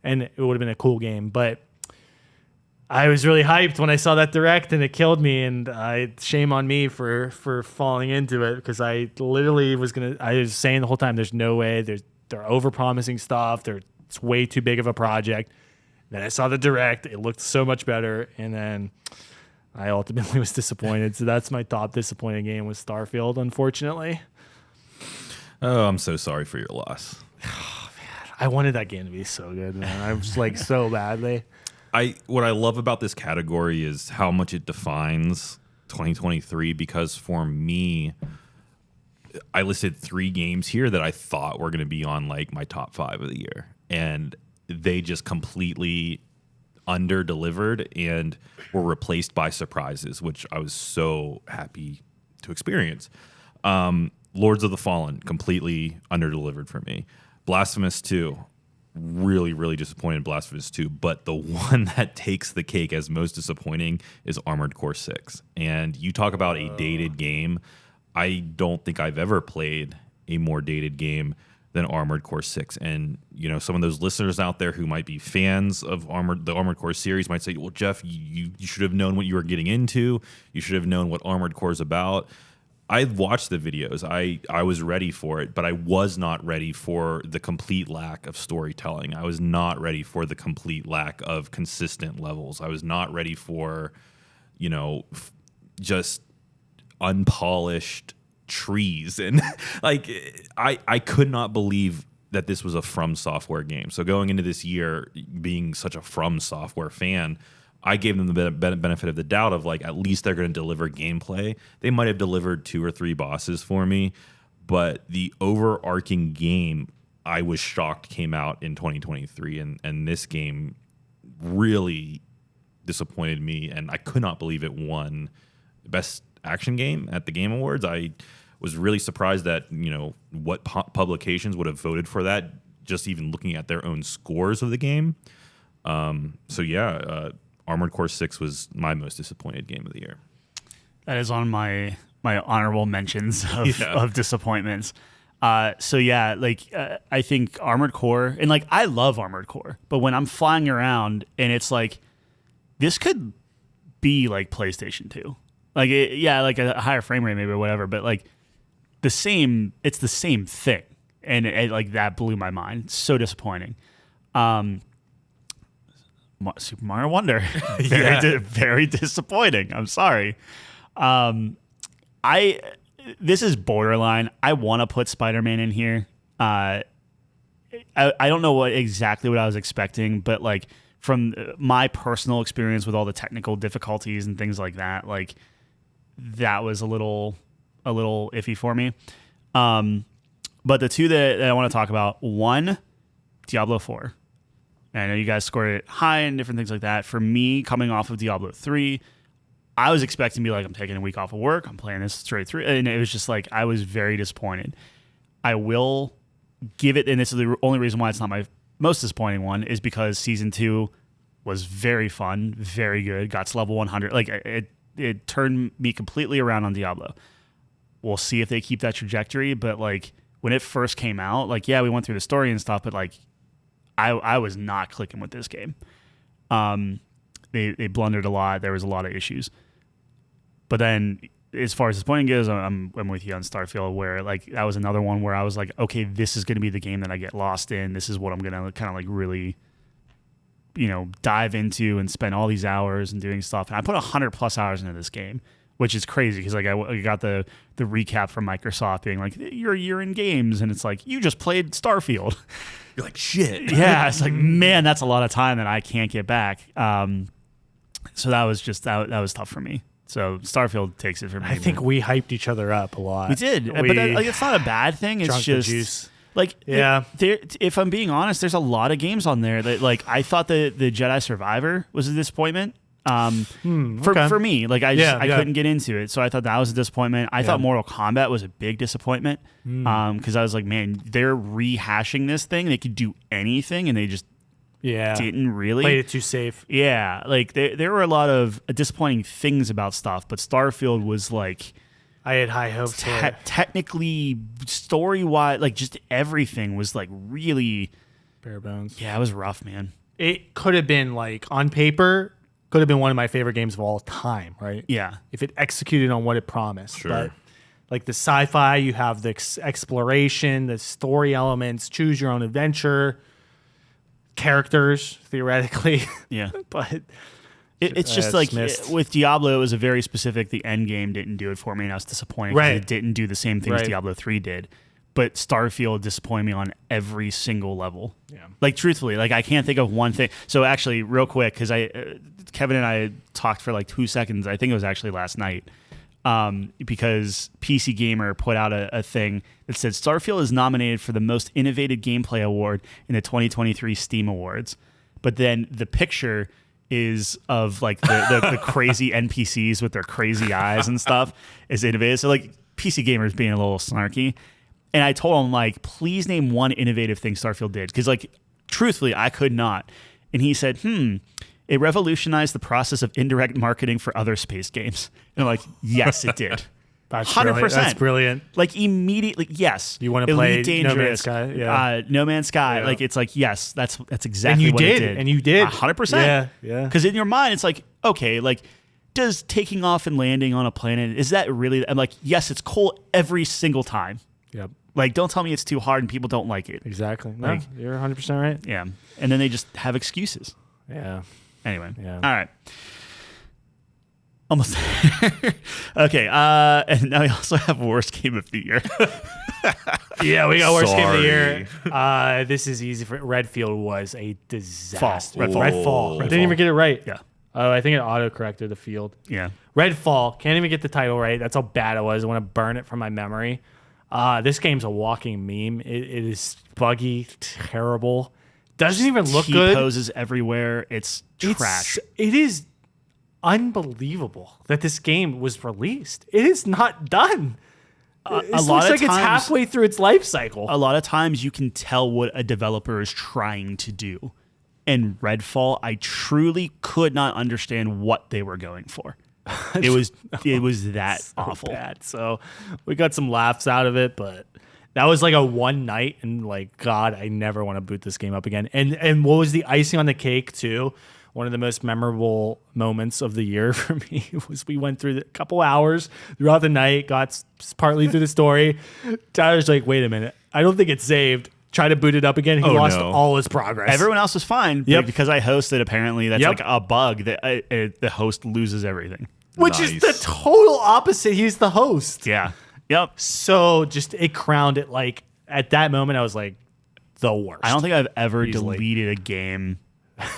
And it would have been a cool game. But I was really hyped when I saw that Direct, and it killed me. And shame on me for falling into it, because I literally I was saying the whole time, there's no way. They're over-promising stuff. It's way too big of a project. Then I saw the Direct. It looked so much better. And then I ultimately was disappointed. So that's my top disappointing game, was Starfield, unfortunately.
Oh, I'm so sorry for your loss.
I wanted that game to be so good, man. I was like so badly.
What I love about this category is how much it defines 2023, because for me, I listed 3 games here that I thought were going to be on like my top 5 of the year, and they just completely under-delivered and were replaced by surprises, which I was so happy to experience. Lords of the Fallen, completely under-delivered for me. Blasphemous 2, really, really disappointed in Blasphemous 2, but the one that takes the cake as most disappointing is Armored Core 6. And you talk about a dated game. I don't think I've ever played a more dated game than Armored Core 6. And, some of those listeners out there who might be fans of the Armored Core series might say, well, Jeff, you should have known what you were getting into. You should have known what Armored Core is about. I watched the videos. I was ready for it, but I was not ready for the complete lack of storytelling. I was not ready for the complete lack of consistent levels. I was not ready for, just unpolished trees. And like, I could not believe that this was a From Software game. So going into this year, being such a From Software fan, I gave them the benefit of the doubt of like, at least they're going to deliver gameplay. They might have delivered 2 or 3 bosses for me, but the overarching game, I was shocked, came out in 2023, and this game really disappointed me, and I could not believe it won Best Action Game at the Game Awards. I was really surprised that, what publications would have voted for that, just even looking at their own scores of the game. Armored Core 6 was my most disappointed game of the year.
That is on my honorable mentions of disappointments. I think Armored Core, and like I love Armored Core, but when I'm flying around and it's like, this could be like PlayStation 2. Like like a higher frame rate maybe or whatever, but like it's the same thing. And it like that blew my mind. So disappointing. Super Mario Wonder. Very disappointing. I'm sorry. This is borderline. I want to put Spider-Man in here. I don't know exactly what I was expecting, but like from my personal experience with all the technical difficulties and things like that, like that was a little iffy for me. But the two that I want to talk about, one, Diablo 4. And I know you guys scored it high and different things like that. For me, coming off of Diablo 3, I was expecting to be like, I'm taking a week off of work, I'm playing this straight through. And it was just like, I was very disappointed. I will give it, and this is the only reason why it's not my most disappointing one, is because Season 2 was very fun, very good, got to level 100. Like, it turned me completely around on Diablo. We'll see if they keep that trajectory, but like, when it first came out, like, yeah, we went through the story and stuff, but like, I was not clicking with this game. They blundered a lot. There was a lot of issues. But then, as far as disappointing goes, I'm with you on Starfield, where like that was another one where I was like, okay, this is going to be the game that I get lost in. This is what I'm going to kind of like really, dive into and spend all these hours and doing stuff. And I put 100+ hours into this game, which is crazy because like I got the recap from Microsoft being like, you're a year in games, and it's like, you just played Starfield.
You're like, shit.
Yeah, it's like, man, that's a lot of time that I can't get back. So that was just that was tough for me. So Starfield takes it for me.
I think we hyped each other up a lot.
We did, but like, it's not a bad thing. It's just
juice.
Like,
yeah.
If I'm being honest, there's a lot of games on there that like I thought the Jedi Survivor was a disappointment. For me, like I couldn't get into it, so I thought that was a disappointment. I thought Mortal Kombat was a big disappointment because I was like, man, they're rehashing this thing. They could do anything, and they just didn't really
played it too safe.
Yeah, like there were a lot of disappointing things about stuff, but Starfield was like,
I had high hopes.
Technically, story wise, like just everything was like really
bare bones.
Yeah, it was rough, man.
It could have been like on paper. Could have been one of my favorite games of all time, right?
Yeah.
If it executed on what it promised.
Sure.
But like the sci-fi, you have the exploration, the story elements, choose your own adventure, characters, theoretically.
Yeah.
But
it's just like with Diablo, it was a very specific, the end game didn't do it for me, and I was disappointed because it didn't do the same things Diablo 3 did. But Starfield disappointed me on every single level. Yeah. Like, truthfully, like I can't think of one thing. So actually, real quick, because Kevin and I talked for like 2 seconds. I think it was actually last night, because PC Gamer put out a thing that said Starfield is nominated for the most innovative gameplay award in the 2023 Steam Awards. But then the picture is of like the crazy NPCs with their crazy eyes and stuff is innovative. So like PC Gamer is being a little snarky. And I told him, like, please name one innovative thing Starfield did. Because, like, truthfully, I could not. And he said, it revolutionized the process of indirect marketing for other space games. And I'm like, yes, it did.
That's
100%.
Brilliant. That's brilliant.
Like, immediately, yes.
You want to play
Dangerous,
No Man's Sky? Yeah.
No Man's Sky.
Yeah.
Like, it's like, yes, that's exactly what it did.
And you did.
100%.
Yeah.
Because in your mind, it's like, okay, like, does taking off and landing on a planet, is that really... I'm like, yes, it's cool every single time.
Yep.
Like, don't tell me it's too hard and people don't like it.
Exactly. No,
Like,
you're 100% right.
Yeah. And then they just have excuses.
Yeah.
Anyway.
Yeah.
All right. Almost there. Okay. And now we also have worst game of the year.
Yeah, we got worst game of the year. This is easy. Redfield was a disaster. Redfall. Didn't even get it right.
Yeah.
Oh, I think it auto-corrected the field.
Yeah.
Redfall. Can't even get the title right. That's how bad it was. I want to burn it from my memory. This game's a walking meme. It is buggy, terrible. Doesn't even look good.
T-poses everywhere. It's trash.
It is unbelievable that this game was released. It is not done. It looks like it's halfway through its life cycle.
A lot of times you can tell what a developer is trying to do. In Redfall, I truly could not understand what they were going for. It was that
so
awful.
Bad. So we got some laughs out of it, but that was like a one night, and like, God, I never want to boot this game up again. And what was the icing on the cake too? One of the most memorable moments of the year for me was we went through a couple hours throughout the night, got partly through the story. Tyler's like, wait a minute, I don't think it's saved. Try to boot it up again. He lost all his progress.
Everyone else was fine.
Yep.
But because I hosted, apparently that's like a bug that the host loses everything.
Which is the total opposite. He's the host.
Yeah. Yep.
So just it crowned it. Like at that moment, I was like the worst.
I don't think I've ever deleted a game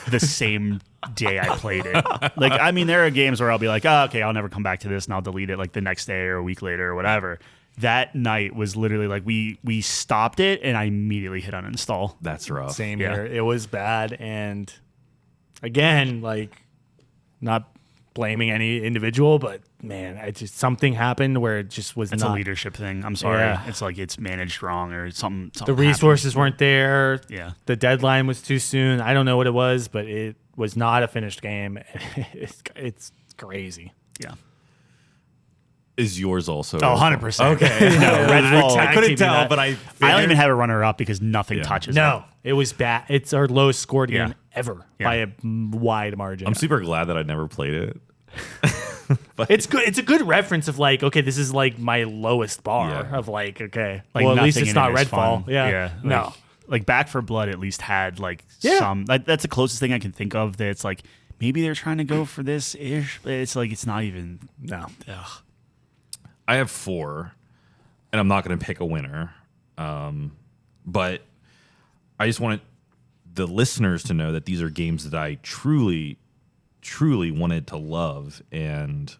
the same day I played it. Like, I mean, there are games where I'll be like, oh, okay, I'll never come back to this, and I'll delete it like the next day or a week later or whatever. That night was literally like we stopped it, and I immediately hit uninstall.
That's rough.
Same here. It was bad, and again, like, not blaming any individual, but man, I just something happened where it just was
It's
not
a leadership thing. I'm sorry.
Yeah.
It's like it's managed wrong or something.
The resources weren't there.
Yeah.
The deadline was too soon. I don't know what it was, but it was not a finished game. It's crazy.
Yeah.
Is yours also?
Oh, 100%.
Okay.
No, Redfall.
I couldn't tell, but I
don't even have a runner-up because nothing touches it.
No, it was bad. It's our lowest scored
Yeah.
game ever
Yeah.
by a wide margin.
I'm super glad that I never played it.
It's good. It's a good reference of like, okay, this is like my lowest bar
Yeah.
of like, okay,
Like,
well, at least
nothing
it's
in
not
it is
Redfall.
fun.
Yeah. No.
Like Back for Blood at least had like
Yeah.
some. That's the closest thing I can think of. That's like maybe they're trying to go for this ish, but it's like it's not even.
No.
Ugh.
I have 4, and I'm not going to pick a winner. But I just wanted the listeners to know that these are games that I truly, truly wanted to love, and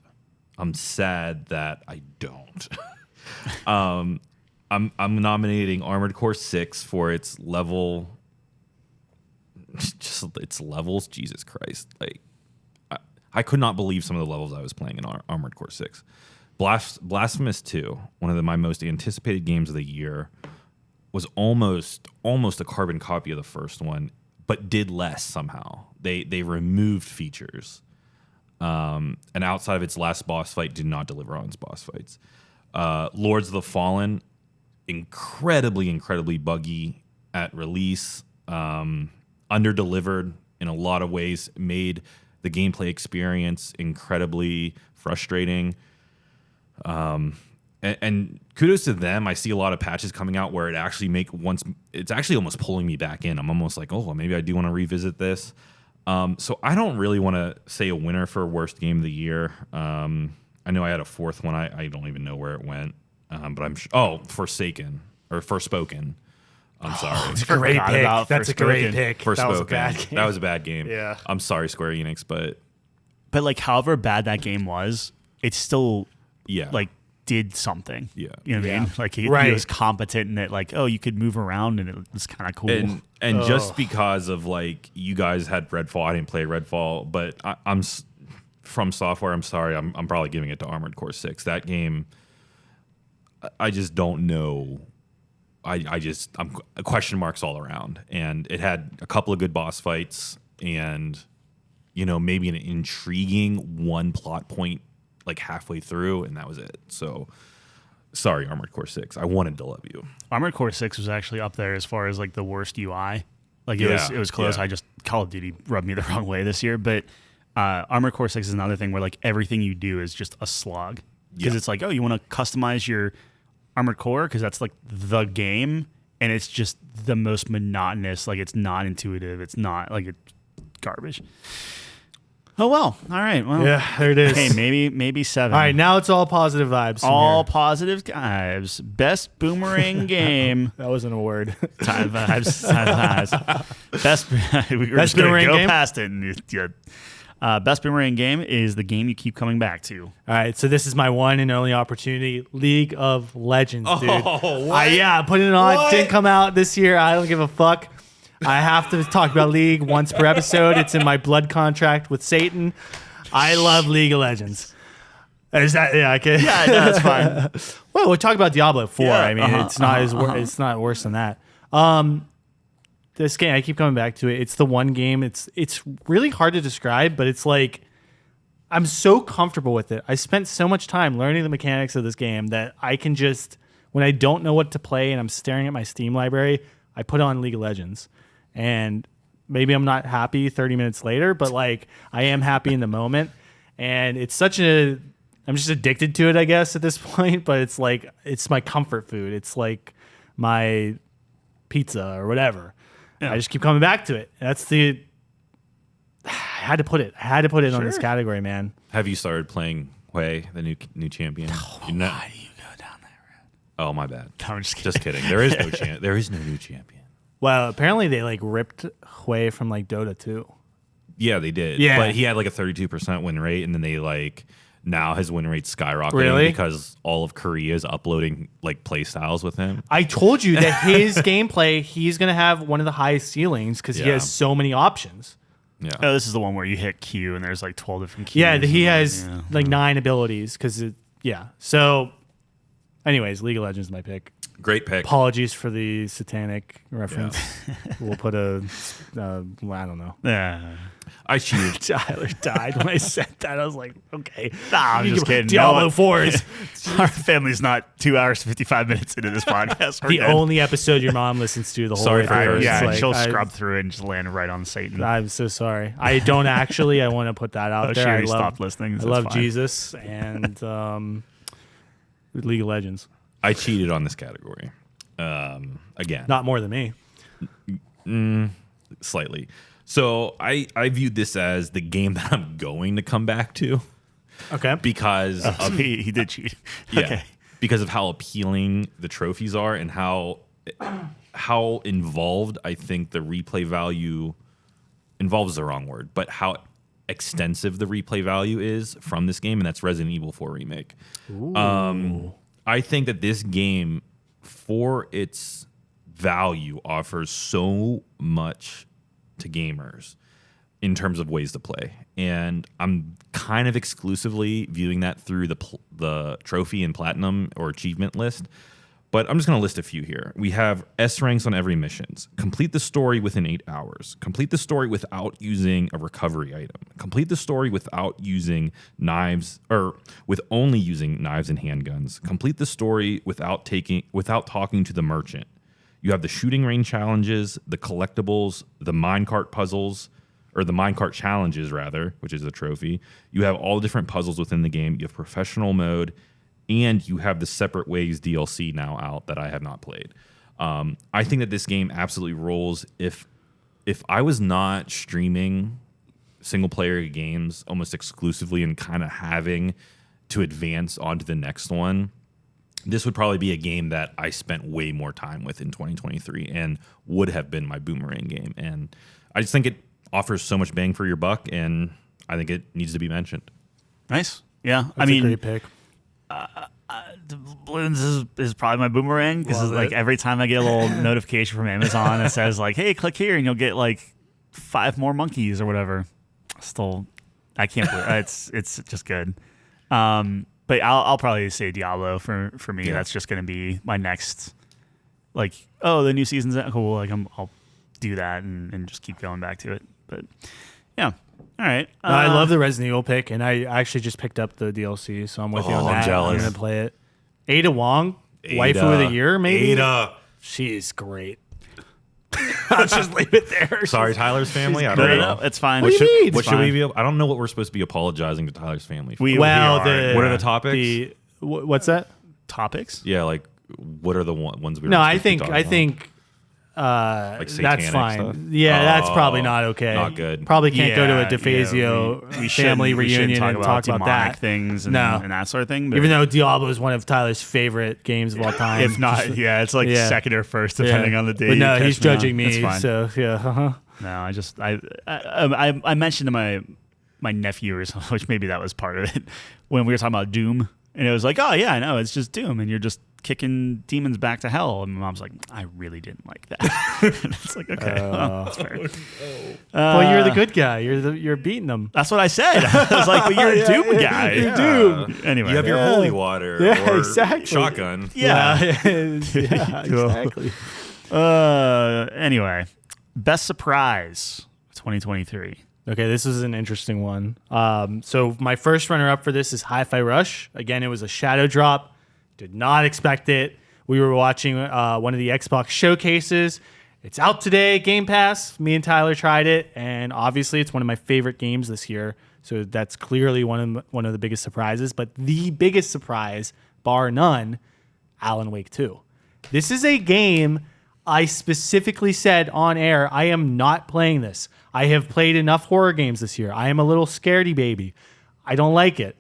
I'm sad that I don't. I'm nominating Armored Core 6 for its level, just its levels. Jesus Christ! Like I could not believe some of the levels I was playing in Armored Core 6. Blasphemous 2, one of my most anticipated games of the year, was almost a carbon copy of the first one, but did less somehow. They removed features, and outside of its last boss fight, did not deliver on its boss fights. Lords of the Fallen, incredibly buggy at release, under-delivered in a lot of ways, made the gameplay experience incredibly frustrating. And kudos to them. I see a lot of patches coming out where it actually it's actually almost pulling me back in. I'm almost like, oh, maybe I do want to revisit this. So I don't really want to say a winner for worst game of the year. I know I had a 4th one. I don't even know where it went. But I'm Forspoken. I'm sorry.
It's a great pick. That's a great pick.
Forspoken.
That was a bad game.
That was a bad game.
Yeah.
I'm sorry, Square Enix, but
like, however bad that game was, it's still like did something.
Yeah.
You know what I mean? Like he was competent in it. Like, oh, you could move around and it was kind of cool.
And just because of like you guys had Redfall, I didn't play Redfall, but I'm From Software. I'm sorry. I'm probably giving it to Armored Core 6. That game, I just don't know. I'm question marks all around, and it had a couple of good boss fights, and maybe an intriguing one plot point like halfway through, and that was it. So sorry, Armored Core 6. I wanted to love you.
Armored Core 6 was actually up there as far as like the worst UI. Like it was close.
Yeah.
I just Call of Duty rubbed me the wrong way this year, but Armored Core 6 is another thing where like everything you do is just a slog, because it's like, oh, you want to customize your Armored Core because that's like the game, and it's just the most monotonous. Like it's not intuitive. It's not like it's garbage. Oh well, all right. Well,
Yeah, there it is.
Hey, maybe 7.
All right, now it's all positive vibes. from
All
here.
positive vibes. Best Boomerang game.
That wasn't a word.
Time vibes. Best. We were
Best
just gonna
Boomerang
go
game?
past it. And Best Boomerang game is the game you keep coming back to.
All right, so this is my one and only opportunity. League of Legends, dude.
Oh, what?
Yeah, putting it on.
What?
Didn't come out this year. I don't give a fuck. I have to talk about League once per episode. It's in my blood contract with Satan. I love League of Legends. Is that okay?
Yeah, no, that's fine.
Well, we talked about Diablo 4.
Yeah,
I mean, it's not it's not worse than that. This game, I keep coming back to it. It's the one game. It's really hard to describe, but it's like I'm so comfortable with it. I spent so much time learning the mechanics of this game that I can just, when I don't know what to play and I'm staring at my Steam library, I put on League of Legends. And maybe I'm not happy 30 minutes later, but like I am happy in the moment. And it's I'm just addicted to it, I guess, at this point. But it's like, it's my comfort food. It's like my pizza or whatever.
Yeah.
I just keep coming back to it. I had to put it on this category, man.
Have you started playing Hui, the new champion?
Why do you go down that road?
Oh, my bad.
No, I'm just kidding.
Just kidding. There is no there is no new champion.
Well, apparently they like ripped Hui from like Dota 2.
Yeah, they did.
Yeah.
But he had like a 32% win rate, and then they like now his win rate's skyrocketing
Really?
because all of Korea is uploading like play styles with him.
I told you that his gameplay, he's going to have one of the highest ceilings because he
Yeah.
has so many options.
Yeah.
Oh, this is the one where you hit Q and there's like 12 different Qs.
Yeah, he has
Yeah.
like 9 abilities because So, anyways, League of Legends is my pick.
Great pick.
Apologies for the satanic reference. We'll put I don't know.
Yeah.
I cheated.
Tyler died when I said that. I was like, okay.
Nah, I'm just kidding.
Diablo
No,
4 is
Our family's not 2 hours 55 minutes into this podcast. We're
the
good.
only episode your mom listens to the whole
Sorry
way
for
through.
cursing.
It's
Yeah,
like,
she'll
I-
scrub through it and just land right on Satan.
I'm so sorry. I don't actually. I want to put that out
Oh,
there.
she
I
already
love,
stopped listening,
I
so
love
it's fine.
Jesus and League of Legends.
I cheated on this category. Again.
Not more than me.
Slightly. So I viewed this as the game that I'm going to come back to
Okay.
because of
He did cheat.
yeah,
Okay.
because of how appealing the trophies are and how involved I think the replay value involves the wrong word, but how extensive the replay value is from this game, and that's Resident Evil 4 Remake. I think that this game, for its value, offers so much to gamers in terms of ways to play, and I'm kind of exclusively viewing that through the trophy and platinum or achievement list. But I'm just going to list a few here. We have S ranks on every missions. Complete the story within 8 hours. Complete the story without using a recovery item. Complete the story without using knives, or with only using knives and handguns. Complete the story without talking to the merchant. You have the shooting range challenges, the collectibles, the minecart puzzles, or the minecart challenges rather, which is a trophy. You have all the different puzzles within the game. You have professional mode, and you have the Separate Ways DLC now out that I have not played. I think that this game absolutely rolls. If I was not streaming single player games almost exclusively and kind of having to advance onto the next one, this would probably be a game that I spent way more time with in 2023 and would have been my Boomerang game. And I just think it offers so much bang for your buck, and I think it needs to be mentioned.
Nice. Yeah.
That's
I mean,
a great pick.
Balloons is probably my Boomerang because
Love
like
it.
every time I get a little notification from Amazon that says like, "Hey, click here and you'll get like 5 more monkeys or whatever." Still, I can't believe it's just good. But I'll probably say Diablo for me.
Yeah.
That's just gonna be my next. Like, oh, the new season's out. Cool. Like I'll do that and just keep going back to it. But yeah, all right.
No, I love the Resident Evil pick, and I actually just picked up the DLC, so I'm with you on
Oh, I'm
that.
jealous.
I'm going to play it. Ada Wong, Waifu of the Year, maybe?
Ada.
She's great. I'll just leave it there.
Sorry, Tyler's family. I
No,
don't
no,
know.
no, it's fine.
What do you mean?
What
It's
should we
fine.
be? I don't know what we're supposed to be apologizing to Tyler's family for.
We
Well,
are.
What are the topics?
What's that?
Topics?
Yeah, like what are the ones we?
No,
were
I
supposed to be
think
talking
I
about?
think
Like satanic
that's fine.
stuff?
Yeah, that's
Oh,
probably not okay.
not good.
Probably can't go to a
Yeah,
DeFazio
we
family
shouldn't
reunion and talk about
demonic
that.
things and,
No.
and that sort of thing. But
Even though Diablo is one of Tyler's favorite games of all time.
if not, yeah, it's like
Yeah.
second or first
Yeah.
depending on the day.
But no,
you
he's
catch me on.
judging
It's
me.
fine.
So yeah,
No, I mentioned to my my nephew or something, which maybe that was part of it, when we were talking about Doom. And it was like, oh, yeah, I know, it's just Doom. And you're just kicking demons back to hell. And my mom's like, I really didn't like that. It's like, okay, well, that's fair.
Well, you're the good guy. You're beating them.
That's what I said. I was like, but you're a Doom guy.
You're Doom.
Anyway.
You have your holy water
Yeah,
or
exactly.
shotgun.
Yeah.
Yeah, exactly.
Anyway, best surprise of 2023.
Okay, this is an interesting one. So my first runner-up for this is Hi-Fi Rush. Again, it was a shadow drop. Did not expect it. We were watching one of the Xbox showcases. It's out today, Game Pass. Me and Tyler tried it, and obviously it's one of my favorite games this year. So that's clearly one of the biggest surprises. But the biggest surprise, bar none, Alan Wake 2. This is a game I specifically said on air, I am not playing this. I have played enough horror games this year. I am a little scaredy baby. I don't like it.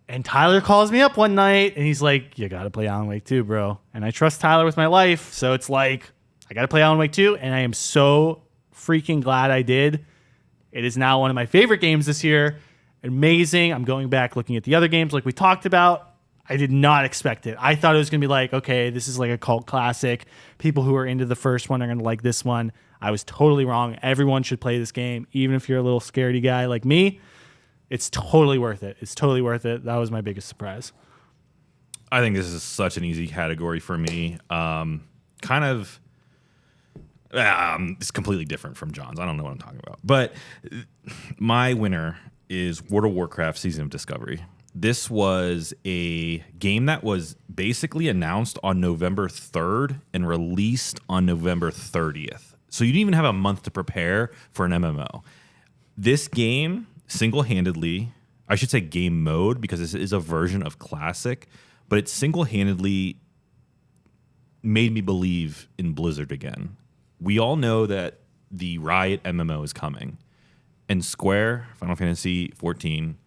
And Tyler calls me up one night and he's like, you got to play Alan Wake 2, bro. And I trust Tyler with my life. So it's like, I got to play Alan Wake 2. And I am so freaking glad I did. It is now one of my favorite games this year. Amazing. I'm going back looking at the other games like we talked about. I did not expect it. I thought it was going to be like, okay, this is like a cult classic. People who are into the first one are going to like this one. I was totally wrong. Everyone should play this game, even if you're a little scaredy guy like me. It's totally worth it. It's totally worth it. That was my biggest surprise.
I think this is such an easy category for me. It's completely different from John's. I don't know what I'm talking about. But my winner is World of Warcraft Season of Discovery. This was a game that was basically announced on November 3rd and released on November 30th. So you didn't even have a month to prepare for an MMO. This game, single-handedly, I should say game mode, because this is a version of Classic, but it single-handedly made me believe in Blizzard again. We all know that the Riot MMO is coming, and Square, Final Fantasy 14,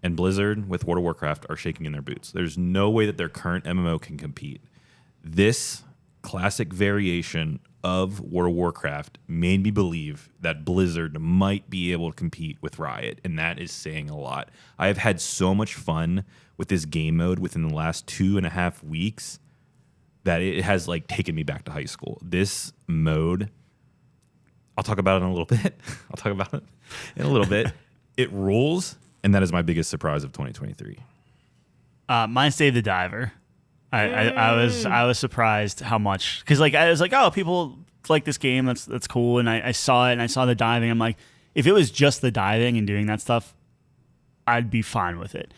and Blizzard with World of Warcraft are shaking in their boots. There's no way that their current MMO can compete. This classic variation of World of Warcraft made me believe that Blizzard might be able to compete with Riot, and that is saying a lot. I have had so much fun with this game mode within the last 2.5 weeks that it has like taken me back to high school. This mode, I'll talk about it in a little bit. It rules. And that is my biggest surprise of 2023.
Mine's Dave the Diver. I was surprised how much, because like I was like, oh, people like this game. That's cool. And I saw it and I saw the diving. I'm like, if it was just the diving and doing that stuff, I'd be fine with it.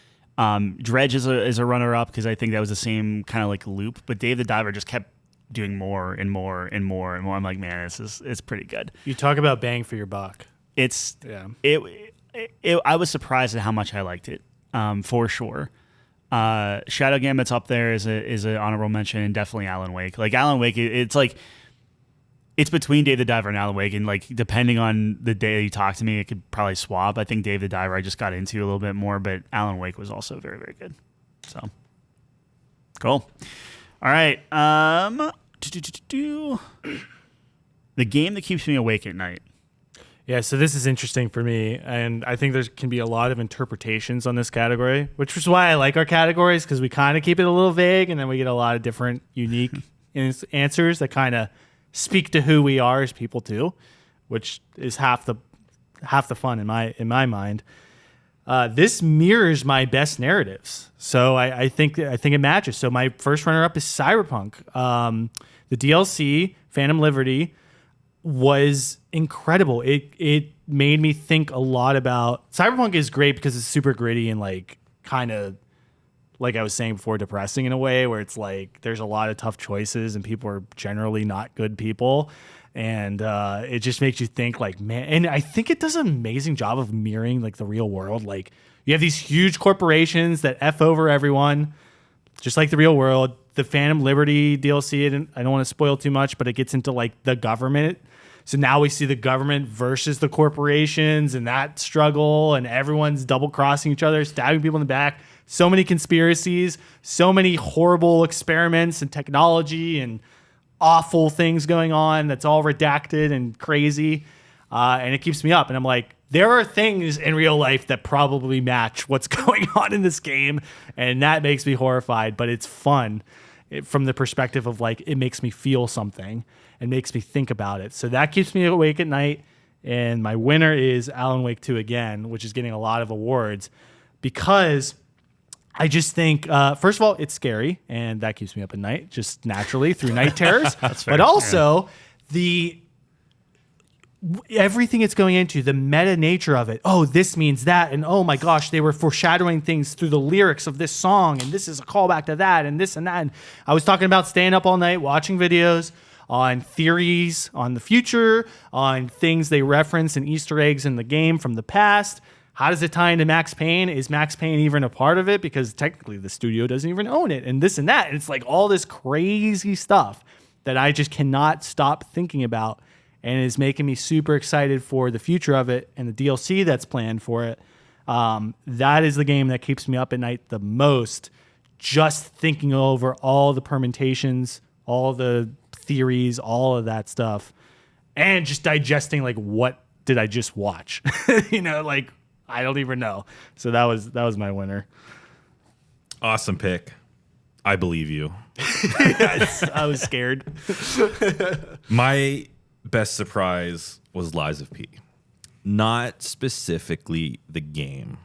Dredge is a runner up because I think that was the same kind of like loop. But Dave the Diver just kept doing more and more and more and more. I'm like, man, it's pretty good.
You talk about bang for your buck.
I was surprised at how much I liked it, for sure. Shadow Gambit's up there is an honorable mention, and definitely Alan Wake. Like Alan Wake, it's like it's between Dave the Diver and Alan Wake, and like depending on the day you talk to me, it could probably swap. I think Dave the Diver I just got into a little bit more, but Alan Wake was also very, very good. So cool. All right. The game that keeps me awake at night.
Yeah, so this is interesting for me, and I think there can be a lot of interpretations on this category, which is why I like our categories, because we kind of keep it a little vague, and then we get a lot of different, unique answers that kind of speak to who we are as people too, which is half the fun in my mind. This mirrors my best narratives, so I think it matches. So my first runner-up is Cyberpunk. The DLC, Phantom Liberty, was incredible. It made me think a lot about Cyberpunk is great because it's super gritty and like kind of like I was saying before, depressing in a way where it's like there's a lot of tough choices and people are generally not good people, and it just makes you think like, man. And I think it does an amazing job of mirroring like the real world. Like you have these huge corporations that F over everyone, just like the real world. The Phantom Liberty DLC, I don't want to spoil too much, but it gets into like the government. So now we see the government versus the corporations and that struggle, and everyone's double crossing each other, stabbing people in the back. So many conspiracies, so many horrible experiments and technology and awful things going on that's all redacted and crazy. And it keeps me up. And I'm like, there are things in real life that probably match what's going on in this game, and that makes me horrified, but it's fun from the perspective of like it makes me feel something and makes me think about it. So that keeps me awake at night. And my winner is Alan Wake 2 again, which is getting a lot of awards because I just think, first of all, it's scary, and that keeps me up at night just naturally through night terrors. But also everything it's going into, the meta nature of it. Oh, this means that. And oh my gosh, they were foreshadowing things through the lyrics of this song. And this is a callback to that and this and that. And I was talking about staying up all night, watching videos on theories on the future, on things they reference and Easter eggs in the game from the past. How does it tie into Max Payne? Is Max Payne even a part of it? Because technically the studio doesn't even own it, and this and that. And it's like all this crazy stuff that I just cannot stop thinking about, and is making me super excited for the future of it and the DLC that's planned for it. That is the game that keeps me up at night the most, just thinking over all the permutations, all the theories, all of that stuff, and just digesting like, what did I just watch? Like, I don't even know. So that was my winner.
Awesome pick. I believe you.
I was scared.
My best surprise was Lies of P. Not specifically the game,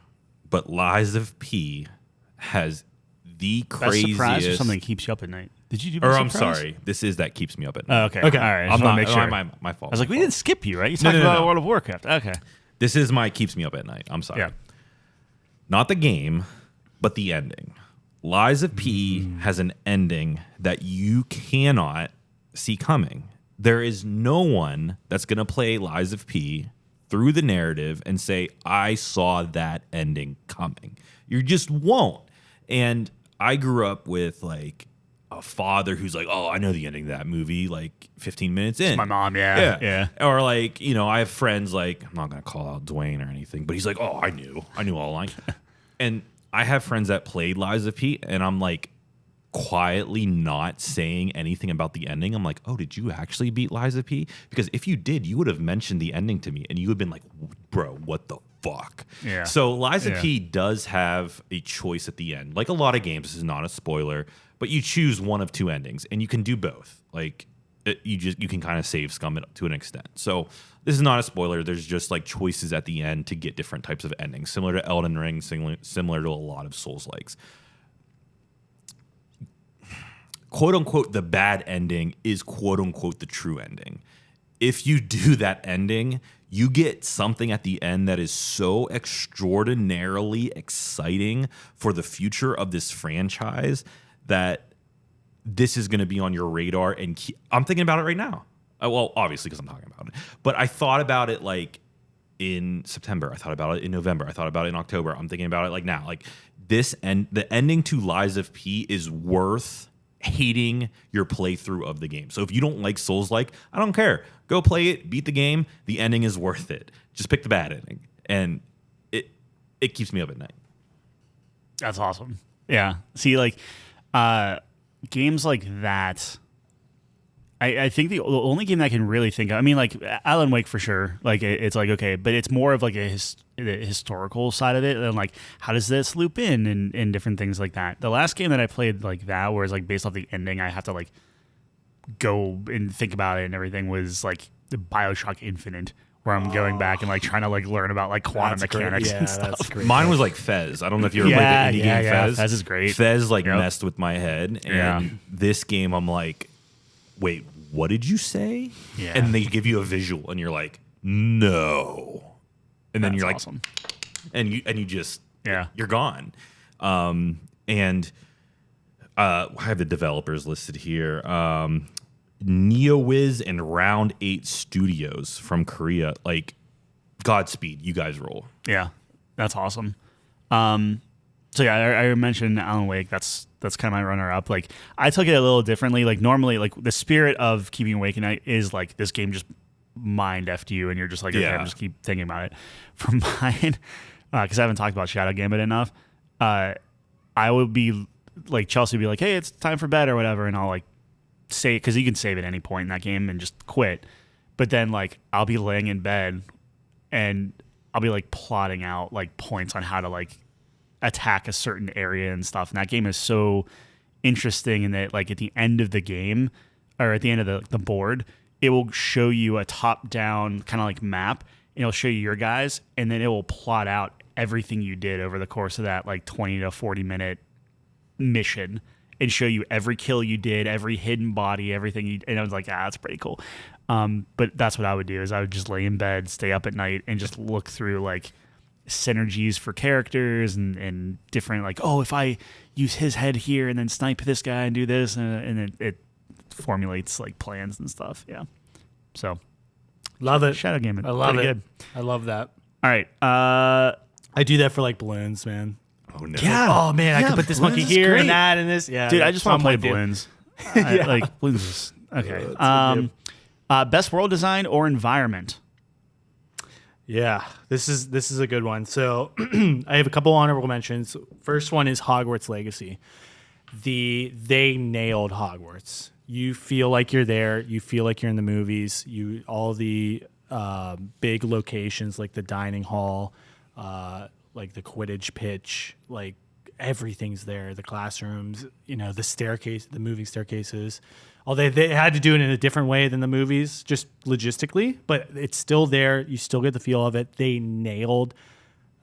but Lies of P has the
Best surprise or
craziest.
something that keeps you up at night. Did you do?
Or
Best
I'm
surprise?
sorry, this is that keeps me up at
Oh,
night.
okay.
Okay.
All right.
I'm
Just
not
want to make sure.
my fault.
I was like, we
my
didn't
fault.
skip you, right? You
No,
talked
no,
about
no.
World of Warcraft. Okay.
This is my keeps me up at night. I'm sorry.
Yeah.
Not the game, but the ending. Lies of P has an ending that you cannot see coming. There is no one that's going to play Lies of P through the narrative and say, I saw that ending coming. You just won't. And I grew up with like a father who's like, oh, I know the ending of that movie like 15 minutes in.
My mom, yeah.
Or like, I have friends like, I'm not going to call out Dwayne or anything, but he's like, oh, I knew all along. And I have friends that played Lies of P, and I'm like quietly not saying anything about the ending. I'm like, oh, did you actually beat Lies of P? Because if you did, you would have mentioned the ending to me, and you would have been like, bro, what the fuck?
Yeah.
So Lies of
Yeah.
P does have a choice at the end. Like a lot of games, this is not a spoiler, but you choose one of two endings, and you can do both. Like you can kind of save scum it to an extent. So this is not a spoiler. There's just like choices at the end to get different types of endings, similar to Elden Ring, similar to a lot of Souls-likes. Quote unquote, the bad ending is quote unquote the true ending. If you do that ending, you get something at the end that is so extraordinarily exciting for the future of this franchise that this is going to be on your radar. And I'm thinking about it right now. Well, obviously, because I'm talking about it. But I thought about it like in September. I thought about it in November. I thought about it in October. I'm thinking about it like now. Like the ending to Lies of P is worth hating your playthrough of the game. So if you don't like Souls-like, I don't care. Go play it, beat the game. The ending is worth it. Just pick the bad ending. And it keeps me up at night.
That's awesome. Yeah. See, like, games like that, I think the only game that I can really think of, I mean, like, Alan Wake for sure. Like, it's like, okay, but it's more of like the historical side of it. And like, how does this loop in and different things like that. The last game that I played like that, where it's like based off the ending, I have to like go and think about it and everything, was like the BioShock Infinite, where I'm going back and like trying to like learn about like quantum mechanics and stuff.
Mine was like Fez. I don't know if you ever played the indie game Fez.
Fez is great.
Fez like messed with my head. And this game, I'm like, wait, what did you say?
Yeah.
And they give you a visual and you're like, no. And then
That's
you're like,
awesome.
and you just,
Yeah.
you're gone. And I have the developers listed here. NeoWiz and Round 8 Studios from Korea. Like, Godspeed, you guys roll.
Yeah, that's awesome. So yeah, I mentioned Alan Wake. That's kind of my runner up. Like, I took it a little differently. Like, normally, like the spirit of keeping awake at night is like this game just mind effed you, and you're just like, okay, I'm just keep thinking about it. For mine, because I haven't talked about Shadow Gambit enough, I would be like, Chelsea would be like, hey, it's time for bed or whatever, and I'll like say, because you can save at any point in that game and just quit. But then like I'll be laying in bed and I'll be like plotting out like points on how to like attack a certain area and stuff. And that game is so interesting in that like at the end of the game or at the end of the board, it will show you a top down kind of like map and it'll show you your guys and then it will plot out everything you did over the course of that like 20 to 40 minute mission and show you every kill you did, every hidden body, everything you, and I was like, that's pretty cool. But that's what I would do is I would just lay in bed, stay up at night and just look through like synergies for characters and different like, oh, if I use his head here and then snipe this guy and do this and it formulates like plans and stuff. Yeah. So
Love it.
Shadow Game.
I love it.
Good.
I love that.
All right.
I do that for like balloons, man.
Oh no.
Yeah.
Oh man, I
Yeah,
could put this
balloons
monkey
is
here
great.
and that and this. Yeah,
Dude, I just want to play
I'm with you.
balloons.
Yeah.
Like balloons is okay.
so
Best world design or environment?
Yeah, this is a good one. So I have a couple honorable mentions. First one is Hogwarts Legacy. They nailed Hogwarts. You feel like you're there. You feel like you're in the movies. All the big locations like the dining hall, like the Quidditch pitch, like everything's there. The classrooms, the staircase, the moving staircases. Although they had to do it in a different way than the movies, just logistically, but it's still there. You still get the feel of it. They nailed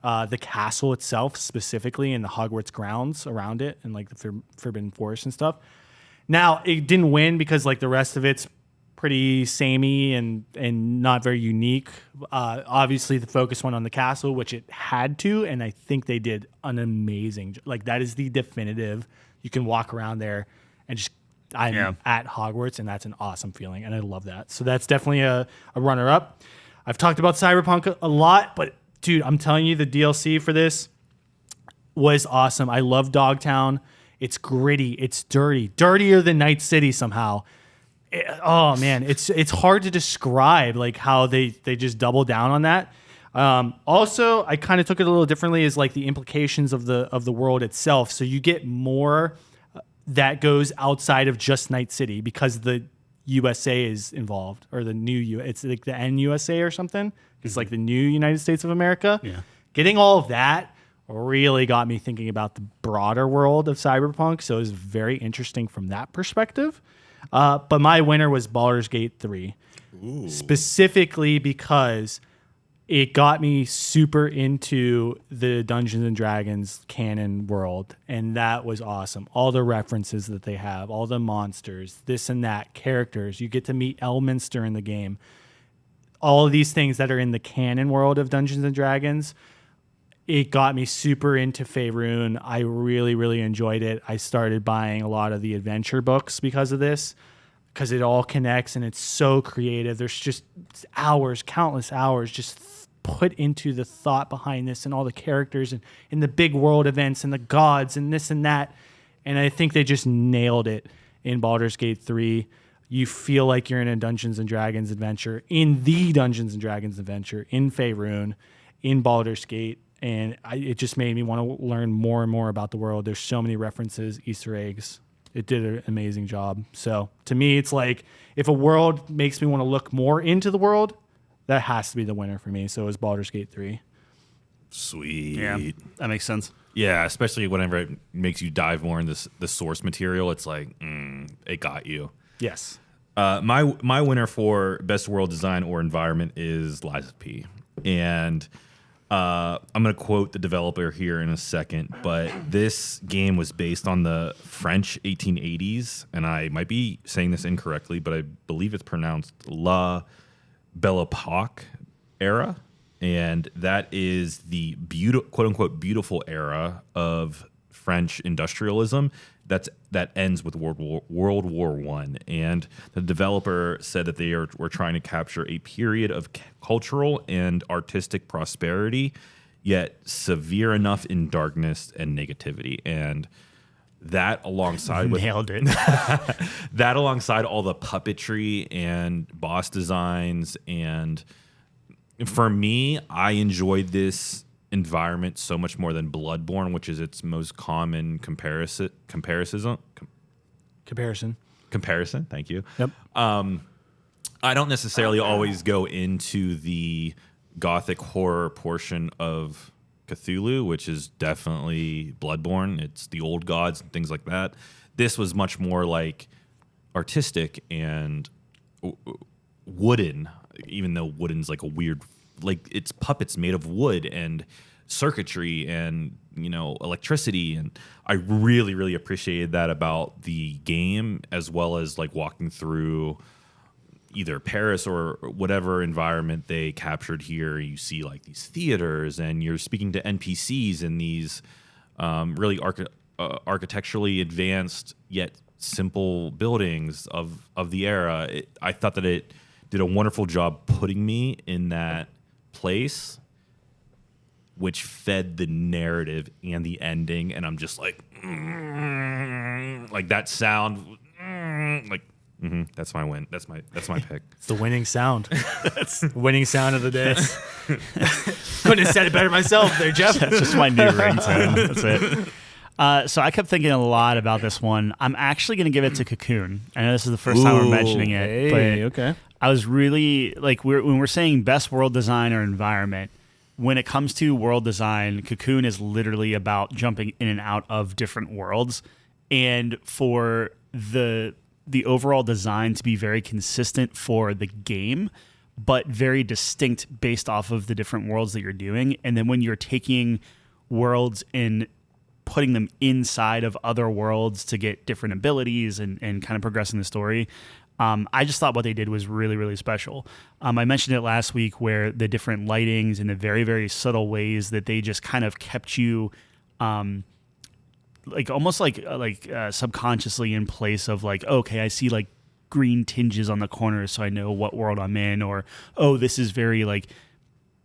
the castle itself specifically and the Hogwarts grounds around it and like the Forbidden Forest and stuff. Now, it didn't win because like the rest of it's pretty samey and not very unique. Obviously, the focus went on the castle, which it had to, and I think they did an amazing like that is the definitive. You can walk around there and just I'm at Hogwarts, and that's an awesome feeling, and I love that. So that's definitely a runner-up. I've talked about Cyberpunk a lot, but dude, I'm telling you, the DLC for this was awesome. I love Dogtown. It's gritty. It's dirty. Dirtier than Night City somehow. Oh, man. It's hard to describe like how they just double down on that. Also, I kind of took it a little differently as like the implications of the world itself. So you get more that goes outside of just Night City because the USA is involved or the new it's like the NUSA or something. It's like the new United States of America.
Yeah.
Getting all of that really got me thinking about the broader world of Cyberpunk. So it was very interesting from that perspective. But my winner was Baldur's Gate 3. Ooh. Specifically because it got me super into the Dungeons and Dragons canon world, and that was awesome. All the references that they have, all the monsters, this and that, characters. You get to meet Elminster in the game. All of these things that are in the canon world of Dungeons and Dragons, it got me super into Faerun. I really, really enjoyed it. I started buying a lot of the adventure books because of this, because it all connects and it's so creative. There's just hours, countless hours just put into the thought behind this and all the characters and the big world events and the gods and this and that. And I think they just nailed it in Baldur's Gate 3. You feel like you're in a Dungeons and Dragons adventure, in the Dungeons and Dragons adventure, in Faerun, in Baldur's Gate. And it just made me want to learn more and more about the world. There's so many references, Easter eggs. It did an amazing job. So to me, it's like if a world makes me want to look more into the world, that has to be the winner for me. So it was Baldur's Gate 3.
Sweet.
Yeah, that makes sense.
Yeah, especially whenever it makes you dive more in the source material. It's like, it got you.
Yes.
My winner for best world design or environment is Lies of P. And I'm going to quote the developer here in a second, but this game was based on the French 1880s, and I might be saying this incorrectly, but I believe it's pronounced La Belle Epoque era, and that is the quote unquote beautiful era of French industrialism that ends with World War I. And the developer said that they were trying to capture a period of cultural and artistic prosperity, yet severe enough in darkness and negativity. And that alongside with
Nailed it.
that alongside all the puppetry and boss designs, and for me, I enjoyed this environment so much more than Bloodborne, which is its most common comparison. Thank you.
Yep.
I don't necessarily always go into the gothic horror portion of Cthulhu, which is definitely Bloodborne. It's the old gods and things like that. This was much more like artistic and wooden, even though wooden's like a weird, like it's puppets made of wood and circuitry and electricity, and I really, really appreciated that about the game, as well as like walking through either Paris or whatever environment they captured here. You see like these theaters, and you're speaking to NPCs in these really architecturally advanced yet simple buildings of the era. I thought that it did a wonderful job putting me in that place, which fed the narrative and the ending. And I'm just like that sound, that's my win. That's my pick.
It's the winning sound. That's the winning sound of the day. Couldn't have said it better myself there, Jeff.
That's just my new ringtone. That's it. So I kept thinking a lot about this one. I'm actually going to give it to Cocoon. I know this is the first time we're mentioning it.
Hey,
but
okay.
I was really, like, when we're saying best world design or environment, when it comes to world design, Cocoon is literally about jumping in and out of different worlds. And for the overall design to be very consistent for the game, but very distinct based off of the different worlds that you're doing. And then when you're taking worlds and putting them inside of other worlds to get different abilities and kind of progressing the story, I just thought what they did was really, really special. I mentioned it last week where the different lightings and the very, very subtle ways that they just kind of kept you like almost like subconsciously in place of like, okay, I see like green tinges on the corners, so I know what world I'm in, or this is very like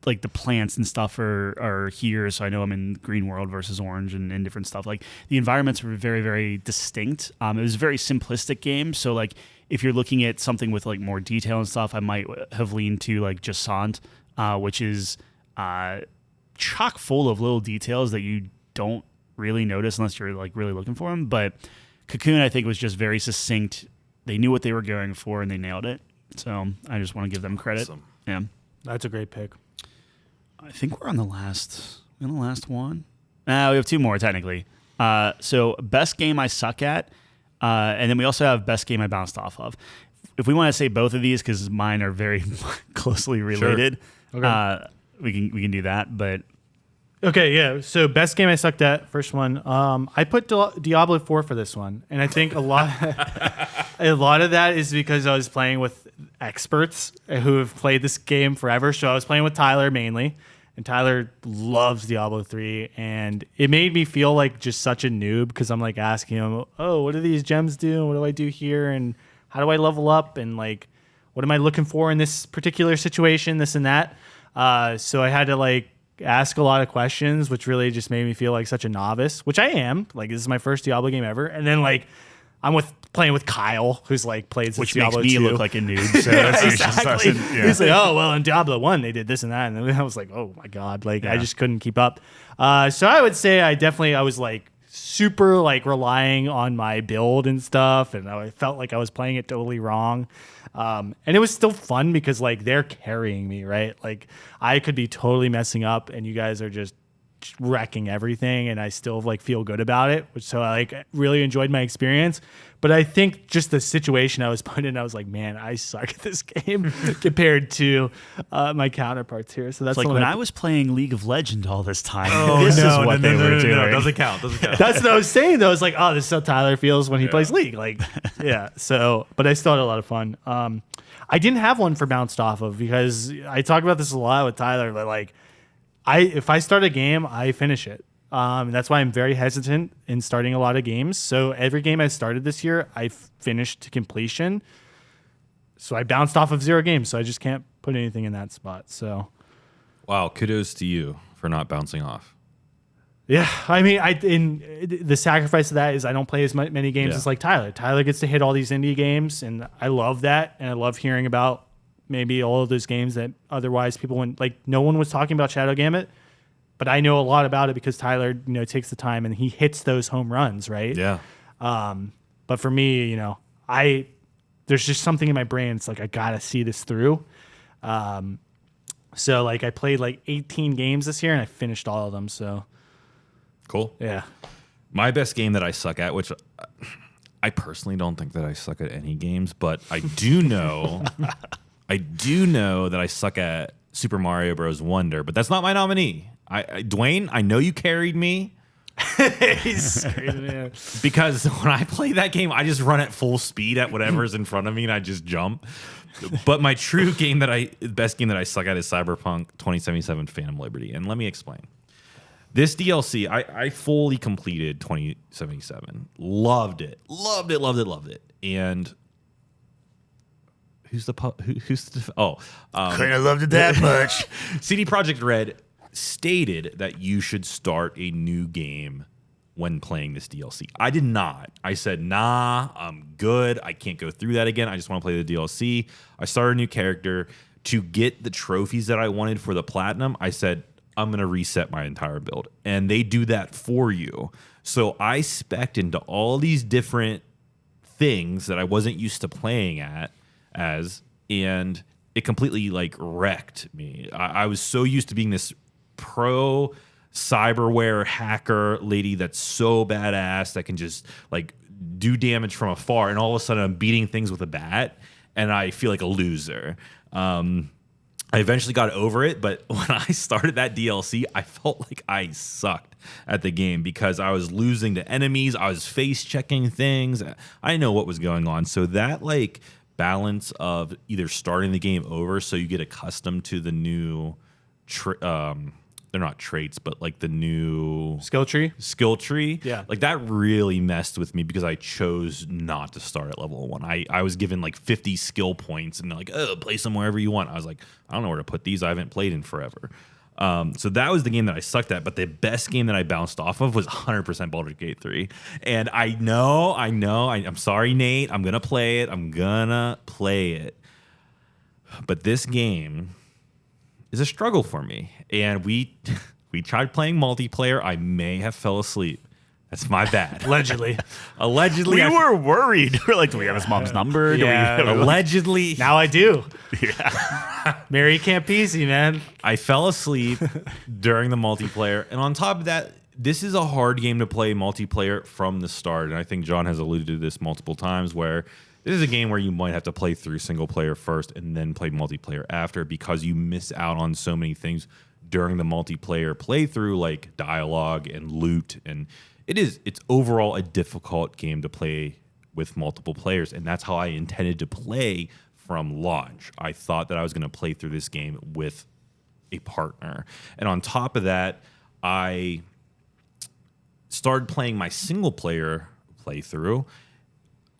the plants and stuff are here, so I know I'm in green world versus orange and different stuff. Like the environments were very, very distinct. It was a very simplistic game, so like if you're looking at something with like more detail and stuff, I might have leaned to like Jassant, which is chock full of little details that you don't really notice unless you're like really looking for them. But Cocoon, I think, was just very succinct. They knew what they were going for and they nailed it. So I just want to give them credit.
Awesome.
Yeah, that's a great pick.
I think we're on the last one. We have two more technically. So best game I suck at, and then we also have best game I bounced off of. If we want to say both of these because mine are very closely related,
Sure. Okay.
we can do that. But
Okay, yeah. So best game I sucked at, first one. I put Diablo 4 for this one, and I think a lot of that is because I was playing with experts who have played this game forever. So I was playing with Tyler mainly, and Tyler loves Diablo 3, and it made me feel like just such a noob because I'm like asking him, "Oh, what do these gems do? What do I do here? And how do I level up? And like, what am I looking for in this particular situation? This and that." So I had to like ask a lot of questions, which really just made me feel like such a novice, which I am. Like, this is my first Diablo game ever. And then like I'm playing with Kyle, who's like played since
which
Diablo
makes me
2.
look like a noob. So
Yeah,
that's
exactly. He's
yeah.
like, oh, well, in Diablo 1, they did this and that. And then I was like, oh my God, like I just couldn't keep up. So I would say I was like super like relying on my build and stuff. And I felt like I was playing it totally wrong. And it was still fun because like they're carrying me, right? Like I could be totally messing up and you guys are just wrecking everything, and I still like feel good about it, which so I like really enjoyed my experience. But I think just the situation I was put in, I was like, man, I suck at this game compared to my counterparts here. So that's
It's like
the
when
one
I was playing League of Legends all this time.
Oh,
this
no,
is what
no,
they
no,
were
no,
doing.
no, doesn't count.
That's what I was saying though. It's like, oh, this is how Tyler feels when he plays League. Like, yeah. So, but I still had a lot of fun. I didn't have one for bounced off of because I talk about this a lot with Tyler, but like, if I start a game, I finish it. That's why I'm very hesitant in starting a lot of games. So every game I started this year, I finished to completion. So I bounced off of 0 games. So I just can't put anything in that spot. So,
Wow, kudos to you for not bouncing off.
yeah, I mean, the sacrifice of that is I don't play as many games as like Tyler. Tyler gets to hit all these indie games, and I love that, and I love hearing about maybe all of those games that otherwise people wouldn't like. No one was talking about Shadow Gambit, but I know a lot about it because Tyler, takes the time and he hits those home runs, right?
Yeah.
But for me, there's just something in my brain. It's like I gotta see this through. So like I played like 18 games this year and I finished all of them. So
Cool.
yeah.
My best game that I suck at, which I personally don't think that I suck at any games, but I do know, that I suck at Super Mario Bros. Wonder, but that's not my nominee. Dwayne, I know you carried me. Because when I play that game, I just run at full speed at whatever's in front of me and I just jump. But my true game best game that I suck at is Cyberpunk 2077 Phantom Liberty. And let me explain. This DLC, I fully completed 2077. Loved it. And who's the
Couldn't have loved it that much.
CD Projekt Red stated that you should start a new game when playing this DLC. I did not. I said, nah, I'm good. I can't go through that again. I just want to play the DLC. I started a new character. To get the trophies that I wanted for the platinum, I said, I'm going to reset my entire build. And they do that for you. So I spec'd into all these different things that I wasn't used to playing as, and it completely like wrecked me. I was so used to being this pro cyberware hacker lady that's so badass that can just like do damage from afar, and all of a sudden I'm beating things with a bat and I feel like a loser. I eventually got over it, but when I started that DLC, I felt like I sucked at the game because I was losing to enemies. I was face checking things. I know what was going on. So that like balance of either starting the game over so you get accustomed to the new they're not traits, but like the new
Skill tree.
Yeah. Like that really messed with me because I chose not to start at level 1. I was given like 50 skill points and they're like, oh, play some wherever you want. I was like, I don't know where to put these. I haven't played in forever. So that was the game that I sucked at. But the best game that I bounced off of was 100% Baldur's Gate 3. And I'm sorry, Nate. I'm going to play it. But this game is a struggle for me. And we tried playing multiplayer. I may have fell asleep. That's my bad.
Allegedly.
We were worried. We're like, do we have his mom's number?
Yeah.
Allegedly.
Now I do. Yeah. Mary Campese, man.
I fell asleep during the multiplayer. And on top of that, this is a hard game to play multiplayer from the start. And I think John has alluded to this multiple times where this is a game where you might have to play through single player first and then play multiplayer after because you miss out on so many things during the multiplayer playthrough, like dialogue and loot. And it's overall a difficult game to play with multiple players. And that's how I intended to play from launch. I thought that I was going to play through this game with a partner. And on top of that, I started playing my single player playthrough.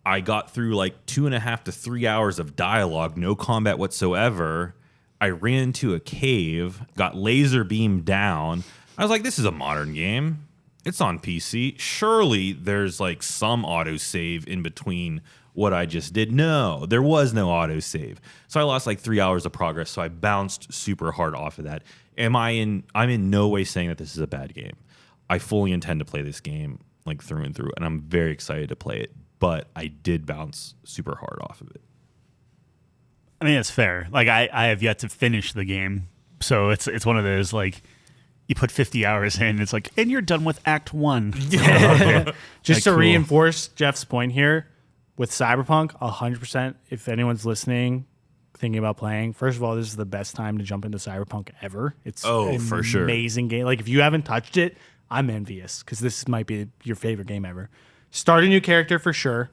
I got through like 2.5 to 3 hours of dialogue, no combat whatsoever. I ran into a cave, got laser beamed down. I was like, this is a modern game. It's on PC. Surely there's like some autosave in between what I just did. No, there was no autosave. So I lost like 3 hours of progress. So I bounced super hard off of that. I'm in no way saying that this is a bad game. I fully intend to play this game like through and through, and I'm very excited to play it. But I did bounce super hard off of it.
I mean, it's fair. Like I have yet to finish the game, so it's one of those like you put 50 hours in, it's like, and you're done with Act 1.
Just to reinforce Jeff's point here with Cyberpunk, 100%. If anyone's listening, thinking about playing, first of all, this is the best time to jump into Cyberpunk ever. It's
for sure,
amazing game. Like if you haven't touched it, I'm envious because this might be your favorite game ever. Start a new character for sure.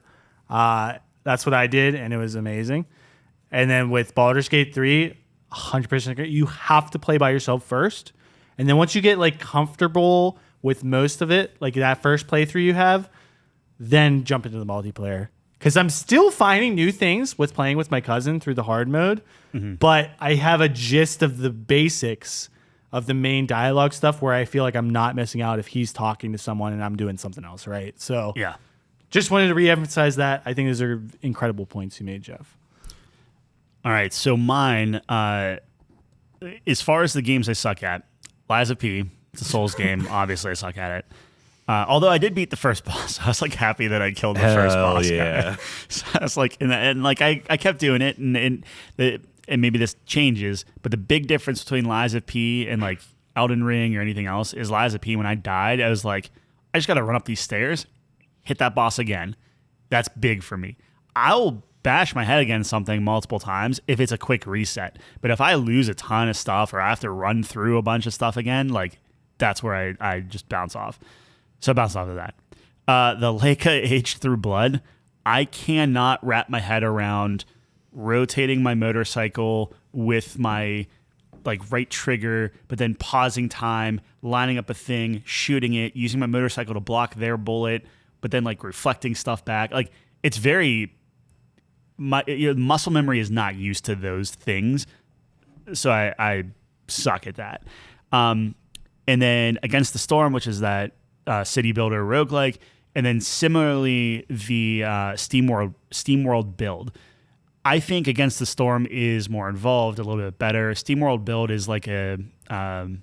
That's what I did, and it was amazing. And then with Baldur's Gate 3, 100% you have to play by yourself first. And then once you get like comfortable with most of it, like that first playthrough you have, then jump into the multiplayer. Because I'm still finding new things with playing with my cousin through the hard mode, but I have a gist of the basics of the main dialogue stuff where I feel like I'm not missing out if he's talking to someone and I'm doing something else, right? So
yeah,
just wanted to reemphasize that. I think those are incredible points you made, Jeff.
All right, so mine, as far as the games I suck at, Lies of P, it's a Souls game. Obviously, I suck at it. Although I did beat the first boss. I was like happy that I killed the first boss.
Yeah.
So I was like, and like I kept doing it, and and maybe this changes, but the big difference between Lies of P and like Elden Ring or anything else is Lies of P. When I died, I was like, I just got to run up these stairs, hit that boss again. That's big for me. I'll bash my head against something multiple times if it's a quick reset. But if I lose a ton of stuff or I have to run through a bunch of stuff again, like that's where I just bounce off. So I bounce off of that. The Leica Aged Through Blood, I cannot wrap my head around rotating my motorcycle with my like right trigger, but then pausing time, lining up a thing, shooting it, using my motorcycle to block their bullet, but then like reflecting stuff back. Like it's very, muscle memory is not used to those things. So I suck at that. And then Against the Storm, which is that city builder roguelike. And then similarly, the SteamWorld build. I think Against the Storm is more involved, a little bit better. SteamWorld build is like a kind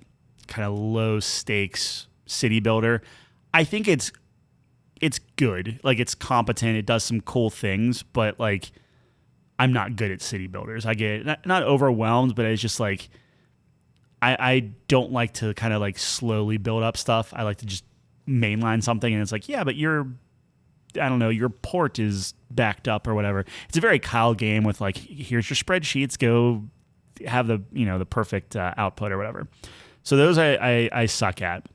of low stakes city builder. I think it's good. Like it's competent. It does some cool things, but like I'm not good at city builders. I get not overwhelmed, but it's just like I don't like to kind of like slowly build up stuff. I like to just mainline something, and it's like, yeah, but your port is backed up or whatever. It's a very Kyle game with like, here's your spreadsheets, go have the perfect output or whatever. So those I suck at.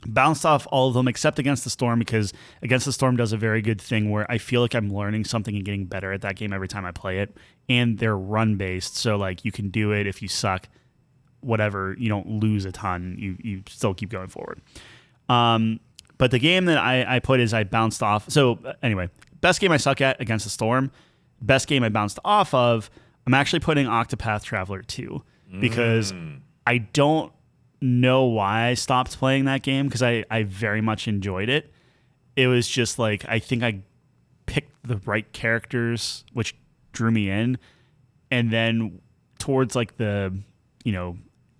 Bounced off all of them except Against the Storm, because Against the Storm does a very good thing where I feel like I'm learning something and getting better at that game every time I play it. And they're run based, so like you can do it if you suck, whatever, you don't lose a ton, you still keep going forward. But the game that I put is I bounced off. So anyway, best game I suck at, Against the Storm. Best game I bounced off of, I'm actually putting Octopath Traveler 2, because I don't know why I stopped playing that game, because I very much enjoyed it. It was just like, I think I picked the right characters, which drew me in. And then towards like the,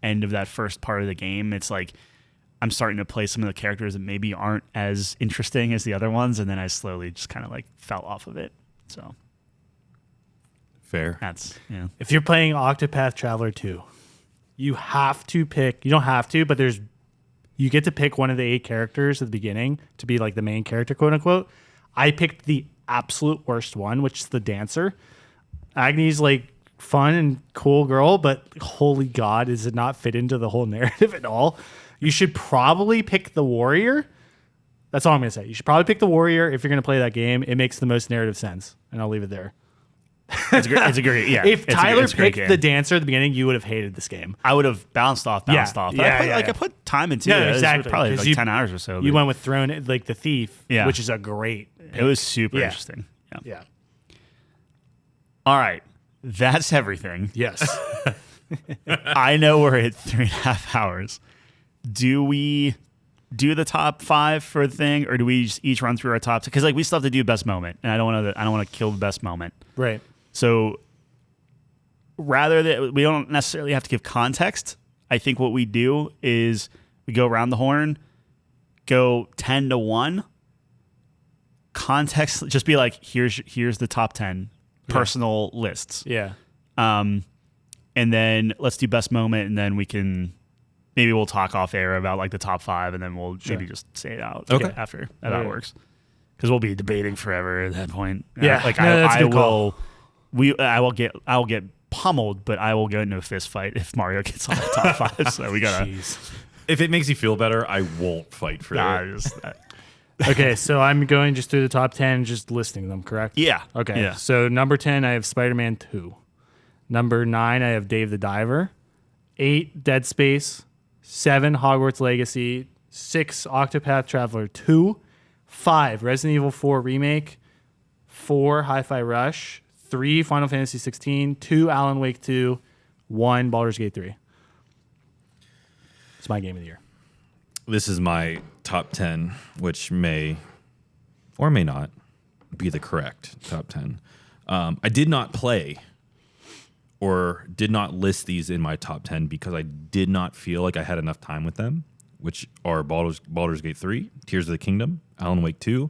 end of that first part of the game, it's like, I'm starting to play some of the characters that maybe aren't as interesting as the other ones, and then I slowly just kind of like fell off of it. So
fair.
That's
If you're playing Octopath Traveler 2, you have to pick. You don't have to, but you get to pick one of the 8 characters at the beginning to be like the main character, quote unquote. I picked the absolute worst one, which is the dancer. Agni's like fun and cool girl, but holy God, does it not fit into the whole narrative at all? You should probably pick the warrior. That's all I'm going to say. You should probably pick the warrior if you're going to play that game. It makes the most narrative sense, and I'll leave it there.
It's a great, yeah.
If Tyler picked the dancer at the beginning, you would have hated this game.
I would have bounced off. But I put time into it.
Exactly.
It was probably like 10 hours or so.
You went with Throne, like the Thief,
Yeah.
which is a great pick.
It was super interesting.
Yeah.
All right. That's everything.
Yes.
I know we're at 3.5 hours. Do we do the top 5 for the thing, or do we just each run through our top? Because like we still have to do best moment, and I don't want to kill the best moment.
Right.
So rather that we don't necessarily have to give context, I think what we do is we go around the horn, go 10-1. Context, just be like, here's the top 10 personal lists.
Yeah.
And then let's do best moment, and then maybe we'll talk off air about like the top 5, and then we'll maybe just say it out after that works, because we'll be debating forever at that point.
Yeah,
like
that's a
I
good call.
I will get pummeled, but I will get into a fist fight if Mario gets on the top 5. So we gotta.
If it makes you feel better, I won't fight for that.
Okay, so I'm going just through the top 10, just listing them, correct?
Yeah.
Okay.
Yeah.
So number 10, I have Spider-Man 2. Number 9, I have Dave the Diver. 8, Dead Space. 7, Hogwarts Legacy. 6, Octopath Traveler 2. 5, Resident Evil 4 Remake. 4, Hi-Fi Rush. 3, Final Fantasy 16. 2, Alan Wake 2. 1, Baldur's Gate 3. It's my game of the year.
This is my top 10, which may or may not be the correct top 10. I did not play or did not list these in my top 10 because I did not feel like I had enough time with them, which are Baldur's Gate 3, Tears of the Kingdom, Alan Wake 2,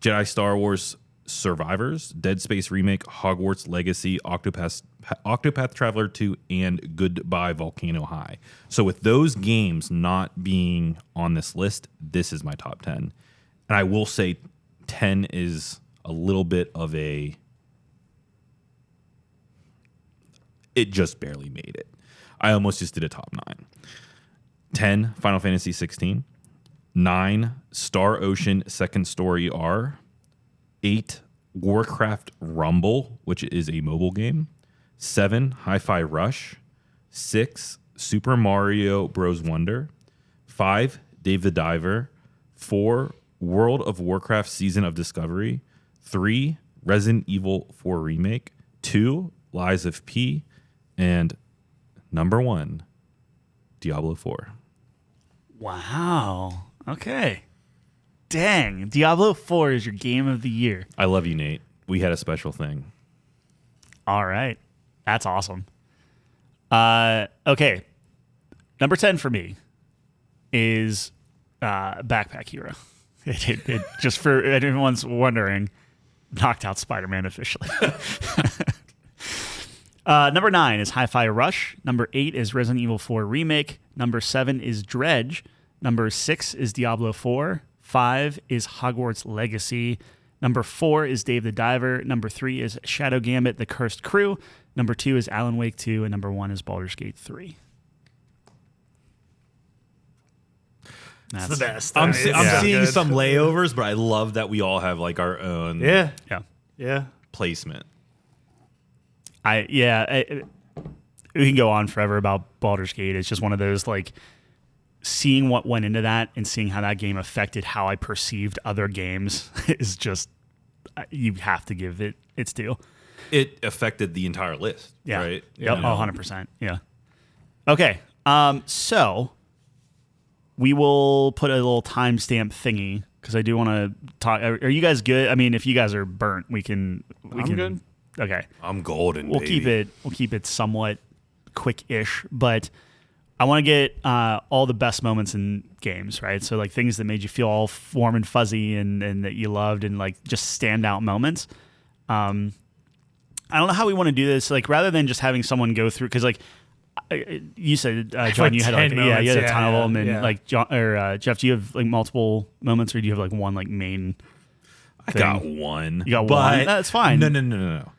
Jedi Star Wars Survivors, Dead Space Remake, Hogwarts Legacy, Octopath Traveler 2, and Goodbye Volcano High. So with those games not being on this list, this is my top 10. And I will say 10 is a little bit of a... It just barely made it. I almost just did a top 9. 10, Final Fantasy 16. 9, Star Ocean Second Story R. 8, Warcraft Rumble, which is a mobile game. 7, Hi-Fi Rush. 6, Super Mario Bros. Wonder. 5, Dave the Diver. 4, World of Warcraft Season of Discovery. 3, Resident Evil 4 Remake. 2, Lies of P. And number 1, Diablo 4.
Wow. Okay. Dang. Diablo 4 is your game of the year.
I love you, Nate. We had a special thing.
All right. That's awesome. Okay. Number 10 for me is Backpack Hero. It just for anyone's wondering, knocked out Spider-Man officially. Number 9 is Hi-Fi Rush. Number 8 is Resident Evil 4 Remake. Number 7 is Dredge. Number 6 is Diablo 4. 5 is Hogwarts Legacy. Number 4 is Dave the Diver. Number 3 is Shadow Gambit, The Cursed Crew. Number 2 is Alan Wake 2. And number 1 is Baldur's Gate 3. That's
the best.
I'm
Yeah.
seeing
Good.
some layovers, but I love that we all have like our own
Yeah.
Yeah.
placement.
We can go on forever about Baldur's Gate. It's just one of those, like, seeing what went into that and seeing how that game affected how I perceived other games is just, you have to give it its due.
It affected the entire list,
Yeah.
right?
Yep.
You know?
100%. Yeah. Okay. So we will put a little timestamp thingy because I do want to talk. Are you guys good? I mean, if you guys are burnt, we can.
good.
Okay.
I'm golden.
We'll
baby.
keep it somewhat quick-ish, but I want to get all the best moments in games, right? So like things that made you feel all warm and fuzzy and that you loved and like just standout moments. I don't know how we want to do this. Like rather than just having someone go through, because like you said, John,
like
you had
10
you had a ton of
moments,
them, and
yeah.
like John or Jeff, do you have like multiple moments, or do you have like one like main?
I got one.
You got
but
one? That's fine.
No.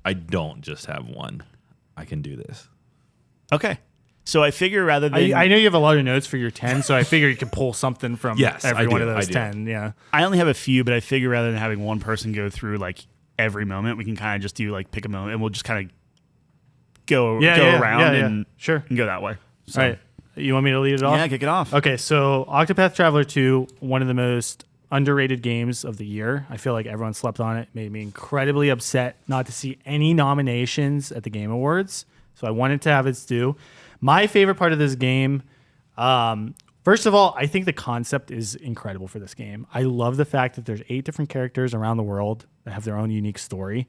I don't just have one. I can do this.
Okay. So I figure rather than
I know you have a lot of notes for your 10, so I figure you can pull something from
Yes,
every
I
one
do,
of those
I do.
10. Yeah.
I only have a few, but I figure rather than having one person go through like every moment, we can kind of just do like pick a moment and we'll just kind of go around and
sure.
and go that way. So,
All right. You want me to lead it off?
yeah, kick it off.
Okay, so Octopath Traveler 2, one of the most underrated games of the year. I feel like everyone slept on it. Made me incredibly upset not to see any nominations at the Game Awards. So I wanted to have its due. My favorite part of this game, first of all, I think the concept is incredible for this game. I love the fact that there's 8 different characters around the world that have their own unique story.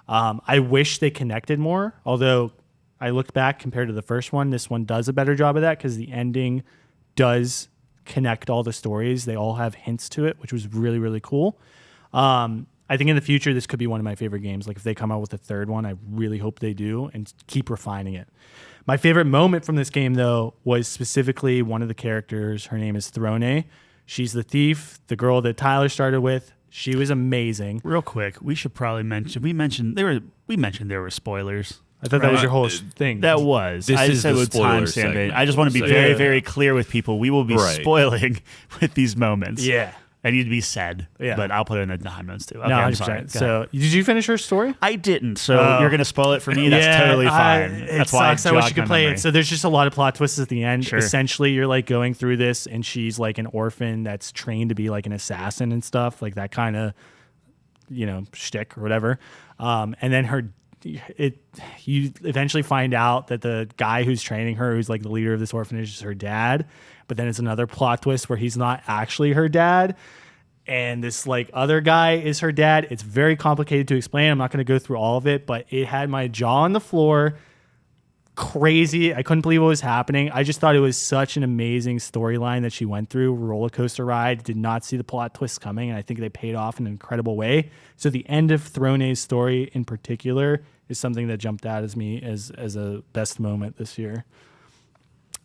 I wish they connected more, although I looked back compared to the first one. This one does a better job of that because the ending does connect all the stories. They all have hints to it, which was really, really cool. I think in the future, this could be one of my favorite games. Like if they come out with a third one, I really hope they do and keep refining it. My favorite moment from this game, though, was specifically one of the characters. Her name is Throne. She's the thief, the girl that Tyler started with. She was amazing.
Real quick, we should probably mention we mentioned there were spoilers.
I thought that was your whole thing.
That was.
This
I
is
said
the
with
spoiler
timestamp it.
segment.
I just want to be
So-
very,
Yeah.
very clear with people. We will be
Right.
spoiling with these moments.
Yeah.
I need to be said.
Yeah.
But I'll put it in the time notes too. Okay,
No,
I'm
100%.
sorry. Go ahead.
So, did you finish her story?
I didn't, so
Oh.
you're going to spoil it for me. That's totally fine.
It
That's why
sucks. I wish you
jogged
could
my
play
memory.
it. So there's just a lot of plot twists at the end.
Sure.
Essentially, you're like going through this, and she's like an orphan that's trained to be like an assassin and stuff, like that kind of, shtick or whatever. And then you eventually find out that the guy who's training her, who's like the leader of this orphanage, is her dad. But then it's another plot twist where he's not actually her dad. And this like other guy is her dad. It's very complicated to explain. I'm not going to go through all of it, but it had my jaw on the floor, crazy. I couldn't believe what was happening. I just thought it was such an amazing storyline that she went through. Roller coaster ride. Did not see the plot twist coming, and I think they paid off in an incredible way. So the end of Throne's story in particular is something that jumped out as me as a best moment this year.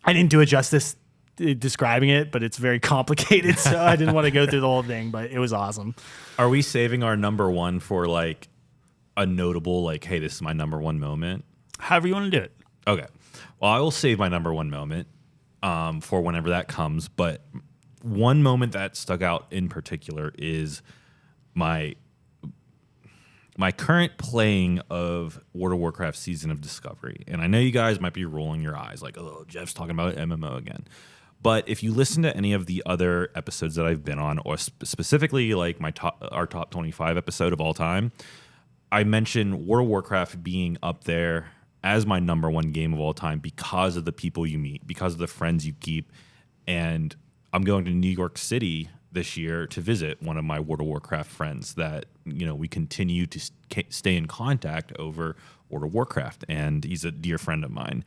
I didn't do it justice describing it, but it's very complicated, so I didn't want to go through the whole thing, but it was awesome.
Are we saving our number one for like a notable, like, hey, this is my number one moment?
However you want to do it.
Okay. Well, I will save my number one moment for whenever that comes. But one moment that stuck out in particular is my current playing of World of Warcraft Season of Discovery. And I know you guys might be rolling your eyes like, oh, Jeff's talking about MMO again. But if you listen to any of the other episodes that I've been on, or specifically like our top 25 episode of all time, I mentioned World of Warcraft being up there as my number one game of all time because of the people you meet, because of the friends you keep. And I'm going to New York City this year to visit one of my World of Warcraft friends that, you know, we continue to stay in contact over World of Warcraft. And he's a dear friend of mine.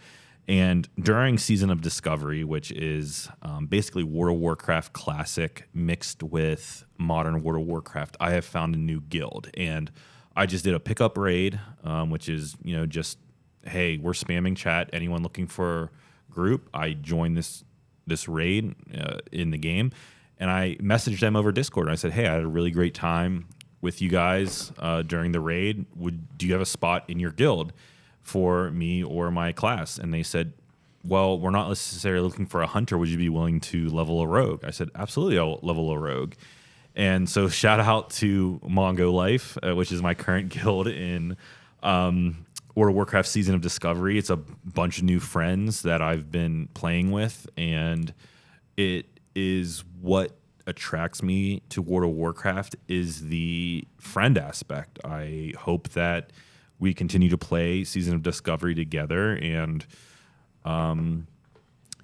And during Season of Discovery, which is basically World of Warcraft Classic mixed with modern World of Warcraft, I have found a new guild. And I just did a pickup raid, which is, you know, just, hey, we're spamming chat. Anyone looking for group? I joined this raid in the game, and I messaged them over Discord. And I said, hey, I had a really great time with you guys during the raid. Do you have a spot in your guild for me or my class? And they said, well, we're not necessarily looking for a hunter. Would you be willing to level a rogue? I said, absolutely, I'll level a rogue. And so shout out to Mongo Life, which is my current guild in World of Warcraft Season of Discovery. It's a bunch of new friends that I've been playing with, and it is what attracts me to World of Warcraft is the friend aspect. I hope that we continue to play Season of Discovery together, and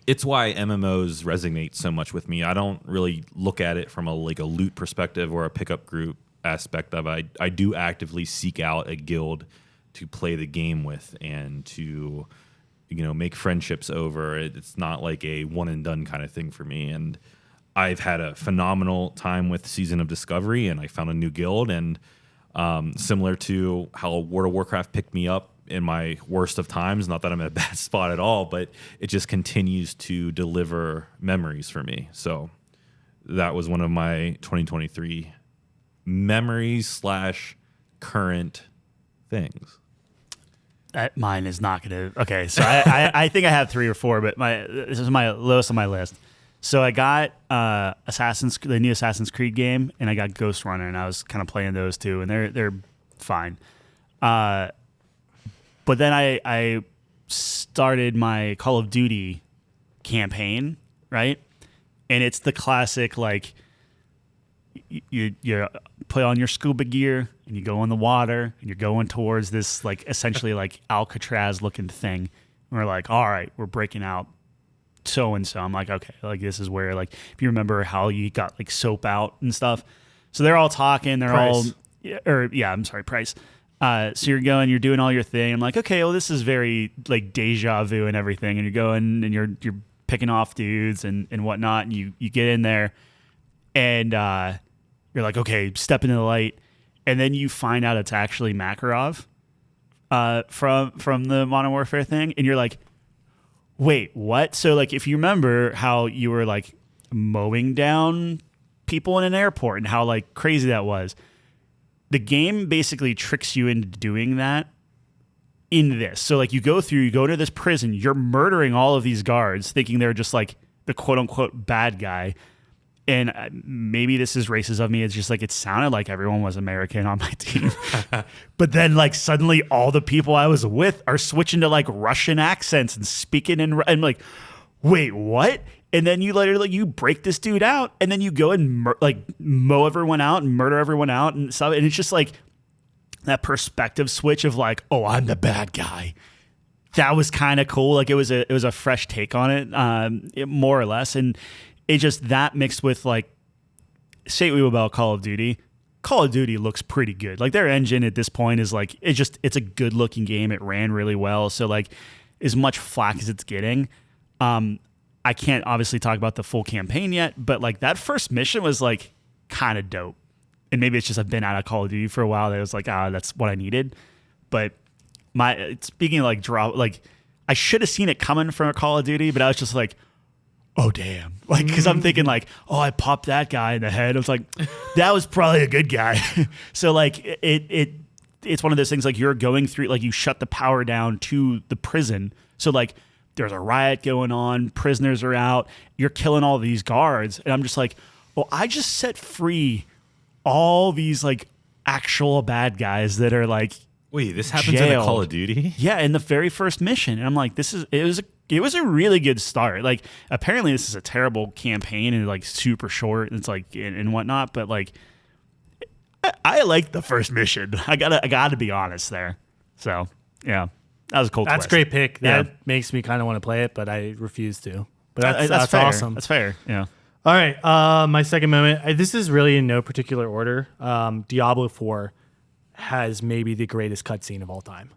it's why MMOs resonate so much with me. I don't really look at it from a loot perspective or a pickup group aspect of it. I do actively seek out a guild to play the game with and to, you know, make friendships over. It's not like a one and done kind of thing for me. And I've had a phenomenal time with Season of Discovery, and I found a new guild. And similar to how World of Warcraft picked me up in my worst of times, not that I'm in a bad spot at all, but it just continues to deliver memories for me. So that was one of my 2023 memories / current things.
Mine is not going to. Okay, so I think I have 3 or 4, but this is my lowest on my list. So I got the new Assassin's Creed game, and I got Ghost Runner, and I was kind of playing those two, and they're fine. But then I started my Call of Duty campaign, right? And it's the classic, like, you put on your scuba gear and you go in the water and you're going towards this, like, essentially like Alcatraz looking thing. And we're like, all right, we're breaking out so and so. I'm like, okay, like, this is where, like, if you remember how you got like soap out and stuff. So they're all talking, Price. Price. So you're doing all your thing. I'm like, okay, well, this is very like deja vu and everything. And you're going and you're picking off dudes and whatnot. And you get in there and you're like, okay, step into the light. And then you find out it's actually Makarov from the Modern Warfare thing. And you're like, wait, what? So, like, if you remember how you were like mowing down people in an airport and how like crazy that was, the game basically tricks you into doing that in this. So, like, you go to this prison, you're murdering all of these guards thinking they're just like the quote unquote bad guy. And maybe this is racist of me. It's just like, it sounded like everyone was American on my team. But then, like, suddenly all the people I was with are switching to like Russian accents and speaking and like, wait, what? And then you literally, you break this dude out, and then you go and mow everyone out and murder everyone out and stuff. And it's just like that perspective switch of like, oh, I'm the bad guy. That was kind of cool. Like, it was a fresh take on it, more or less. And it just, that mixed with, like, say what we will about Call of Duty. Call of Duty looks pretty good. Like, their engine at this point is like, it's a good looking game. It ran really well. So, like, as much flack as it's getting. I can't obviously talk about the full campaign yet, but like that first mission was like kind of dope. And maybe it's just I've been out of Call of Duty for a while that it was like, that's what I needed. But speaking of like I should have seen it coming from a Call of Duty, but I was just like, oh damn. Like, cause I'm thinking like, oh, I popped that guy in the head. I was like, that was probably a good guy. So like it's one of those things like you're going through, like you shut the power down to the prison. So like there's a riot going on, prisoners are out, you're killing all these guards. And I'm just like, well, I just set free all these like actual bad guys that are like,
wait, this happens in a
jailed.
Call of Duty?
Yeah, in the very first mission. And I'm like, it was a really good start. Like apparently this is a terrible campaign and like super short and it's like and whatnot, but like I like the first mission. I gotta be honest there. So yeah. That was a cool
That's
twist.
a great pick. That
Yeah.
makes me kind of want to play it, but I refuse to. But that's
fair.
awesome.
That's fair. Yeah.
All right, my second moment. This is really in no particular order. Diablo 4 has maybe the greatest cutscene of all time.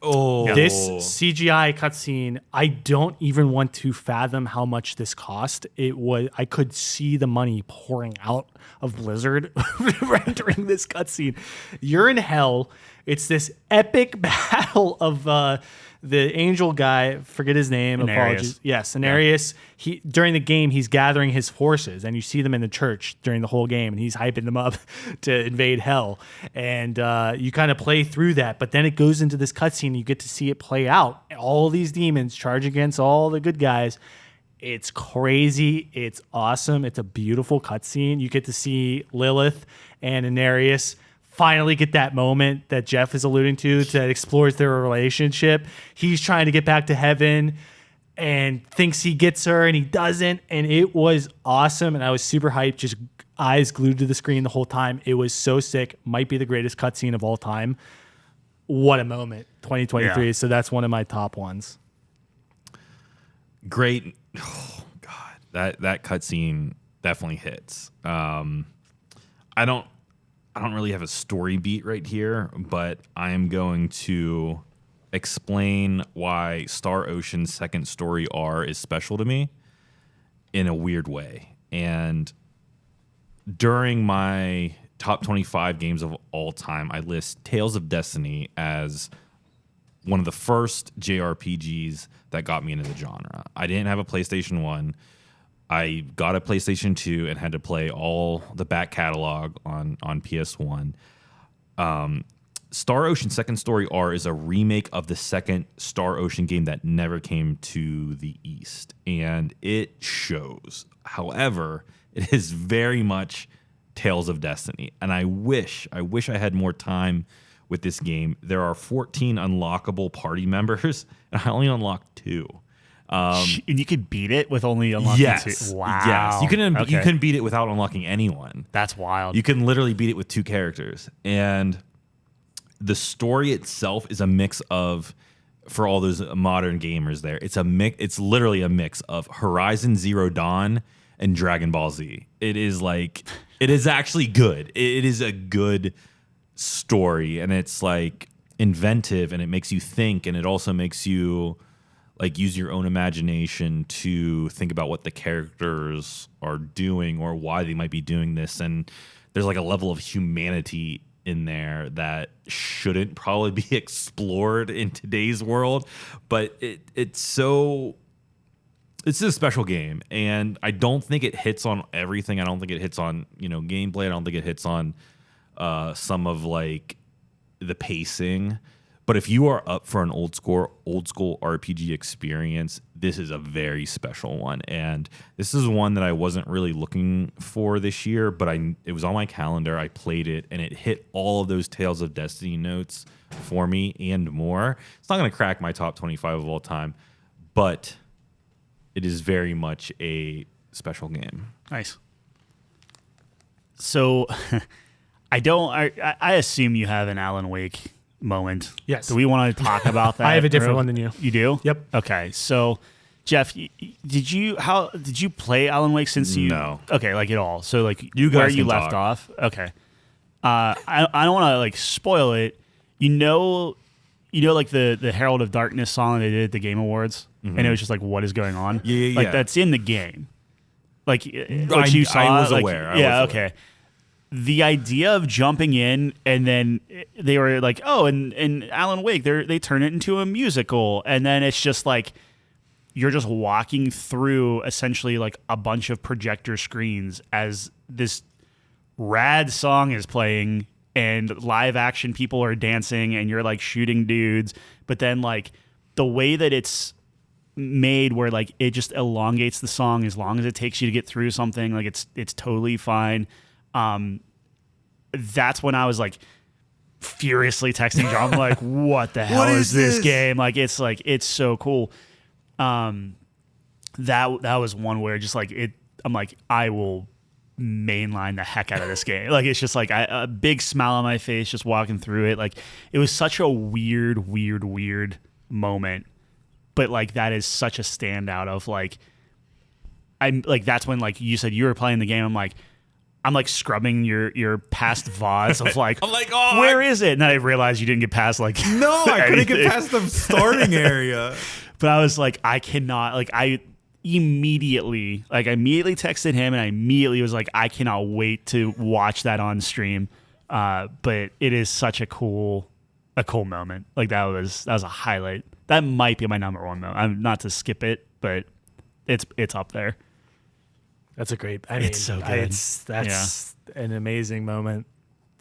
Oh,
This CGI cutscene, I don't even want to fathom how much this cost. I could see the money pouring out of Blizzard rendering this cutscene. You're in hell. It's this epic battle of the angel guy. Forget his name.
Inarius.
Apologies. Yes, Inarius. He during the game he's gathering his forces, and you see them in the church during the whole game, and he's hyping them up to invade hell. And you kind of play through that, but then it goes into this cutscene. You get to see it play out. All these demons charge against all the good guys. It's crazy. It's awesome. It's a beautiful cutscene. You get to see Lilith and Inarius finally get that moment that Jeff is alluding to that explores their relationship. He's trying to get back to heaven and thinks he gets her and he doesn't. And it was awesome. And I was super hyped, just eyes glued to the screen the whole time. It was so sick. Might be the greatest cutscene of all time. What a moment. 2023.
Yeah.
So that's one of my top ones.
great. Oh God, that cutscene definitely hits. I don't really have a story beat right here, but I am going to explain why Star Ocean's second story R is special to me in a weird way. And during my top 25 games of all time, I list Tales of Destiny as one of the first JRPGs that got me into the genre. I didn't have a PlayStation 1. I got a PlayStation 2 and had to play all the back catalog on PS1. Star Ocean Second Story R is a remake of the second Star Ocean game that never came to the East, and it shows. However, it is very much Tales of Destiny, and I wish I had more time with this game. There are 14 unlockable party members, and I only unlocked 2.
And you could beat it with only unlocking
Yes.
2. Wow.
Yes. You can
Okay.
you can beat it without unlocking anyone.
That's wild.
You can literally beat it with 2 characters. And the story itself is a mix of, for all those modern gamers there, it's literally a mix of Horizon Zero Dawn and Dragon Ball Z. It is actually good. It is a good story, and it's like inventive, and it makes you think, and it also makes you like use your own imagination to think about what the characters are doing or why they might be doing this. And there's like a level of humanity in there that shouldn't probably be explored in today's world, but it's a special game, and I don't think it hits on everything. I don't think it hits on gameplay. I don't think it hits on some of like the pacing. But if you are up for an old school RPG experience, this is a very special one. And this is one that I wasn't really looking for this year, but it was on my calendar. I played it, and it hit all of those Tales of Destiny notes for me and more. It's not going to crack my top 25 of all time, but it is very much a special game.
Nice. So I assume you have an Alan Wake moment.
Yes.
Do we want to talk about that?
I have a different one than you.
You do?
Yep.
Okay. So, Jeff, did you play Alan Wake since you?
No.
Okay, like at all. So like
You guys
where you
can
left
talk.
off. Okay. I don't want to like spoil it. you know, like the Herald of Darkness song they did at the Game Awards, and it was just like, what is going on?
Yeah.
Like that's in the game. Like what you saw.
I was
like,
aware.
Okay. The idea of jumping in and then they were like, oh, and Alan Wake, they turn it into a musical, and then it's just like you're just walking through essentially like a bunch of projector screens as this rad song is playing and live action people are dancing and you're like shooting dudes, but then like the way that it's made where like it just elongates the song as long as it takes you to get through something, like it's totally fine. That's when I was like furiously texting John, I'm like, what the hell is this game? Like it's so cool. That was one where just like I'm like, I will mainline the heck out of this game. Like it's just like a big smile on my face just walking through it. Like it was such a weird moment, but like that is such a standout of like, I'm like, that's when like you said you were playing the game. I'm like scrubbing your past VODs of like,
I'm like, oh,
where is it? And then I realized you didn't get past like
No, I couldn't
anything.
get past the starting area.
But I was like, I cannot, like I immediately texted him and I immediately was like, I cannot wait to watch that on stream. But it is such a cool moment. Like that was a highlight. That might be my number one moment. I'm not to skip it, but it's up there.
That's a great. I mean,
It's so good.
That's an amazing moment.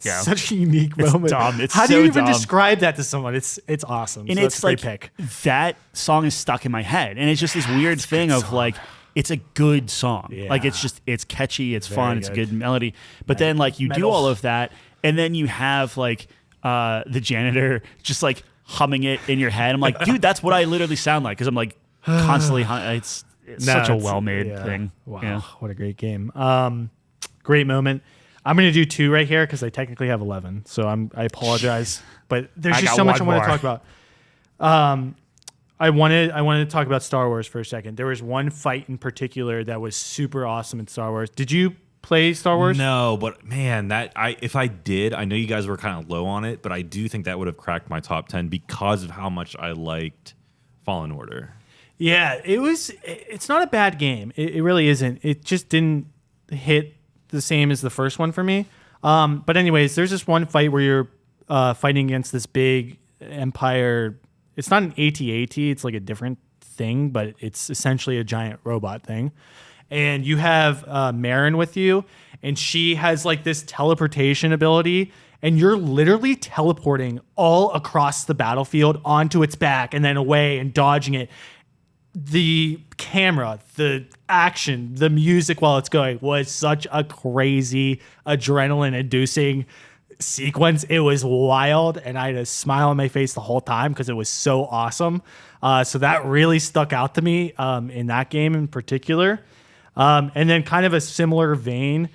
Yeah.
Such a unique moment.
dumb. It's
How do
so
you even
dumb.
describe that to someone? It's awesome.
And
So
it's
that's a great
like
pick.
that song is stuck in my head, and it's just this weird thing of like it's a good song.
Yeah.
Like it's catchy, it's
Very
fun, it's a
good.
good melody. But then like you do
Metal.
all of that, and then you have like the janitor just like humming it in your head. I'm like, dude, that's what I literally sound like because I'm like constantly. It's such a well-made thing.
Wow,
Yeah.
what a great game. Great moment. I'm going to do 2 right here because I technically have 11. So I apologize, but there's
I
just
got
so much I
one
want to
more.
talk about. I wanted to talk about Star Wars for a second. There was one fight in particular that was super awesome in Star Wars. Did you play Star Wars?
No, but man, if I did, I know you guys were kind of low on it, but I do think that would have cracked my top 10 because of how much I liked Fallen Order.
Yeah, it's not a bad game. It really isn't. It just didn't hit the same as the first one for me. But anyways, there's this one fight where you're fighting against this big Empire. It's not an AT-AT. It's like a different thing, but it's essentially a giant robot thing. And you have Marin with you, and she has like this teleportation ability, and you're literally teleporting all across the battlefield onto its back and then away and dodging it. The camera, the action, the music while it's going was such a crazy, adrenaline-inducing sequence. It was wild, and I had a smile on my face the whole time because it was so awesome. So that really stuck out to me in that game in particular. And then kind of a similar vein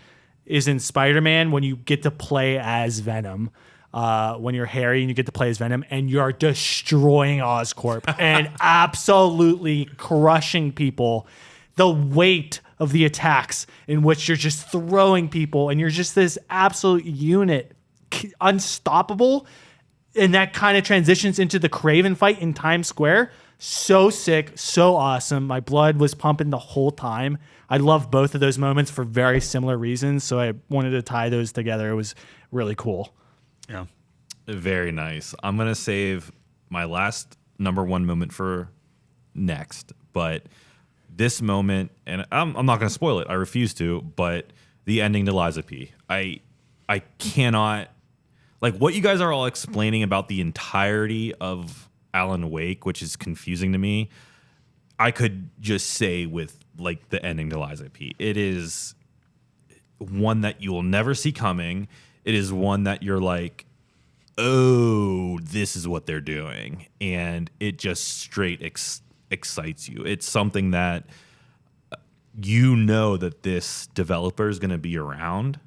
is in Spider-Man when you get to play as Venom. When you're Harry and you get to play as Venom and you're destroying Oscorp and absolutely crushing people. The weight of the attacks in which you're just throwing people and you're just this absolute unit, unstoppable. And that kind of transitions into the Kraven fight in Times Square. So sick, so awesome. My blood was pumping the whole time. I love both of those moments for very similar reasons. So I wanted to tie those together. It was really cool.
Yeah.
Very nice. I'm going to save my last number one moment for next, but this moment, and I'm not going to spoil it. I refuse to, but the ending to Liza P. I cannot, like what you guys are all explaining about the entirety of Alan Wake, which is confusing to me. I could just say with like the ending to Liza P. It is one that you will never see coming. It is one that you're like, oh, this is what they're doing. And it just straight excites you. It's something that you know that this developer is going to be around.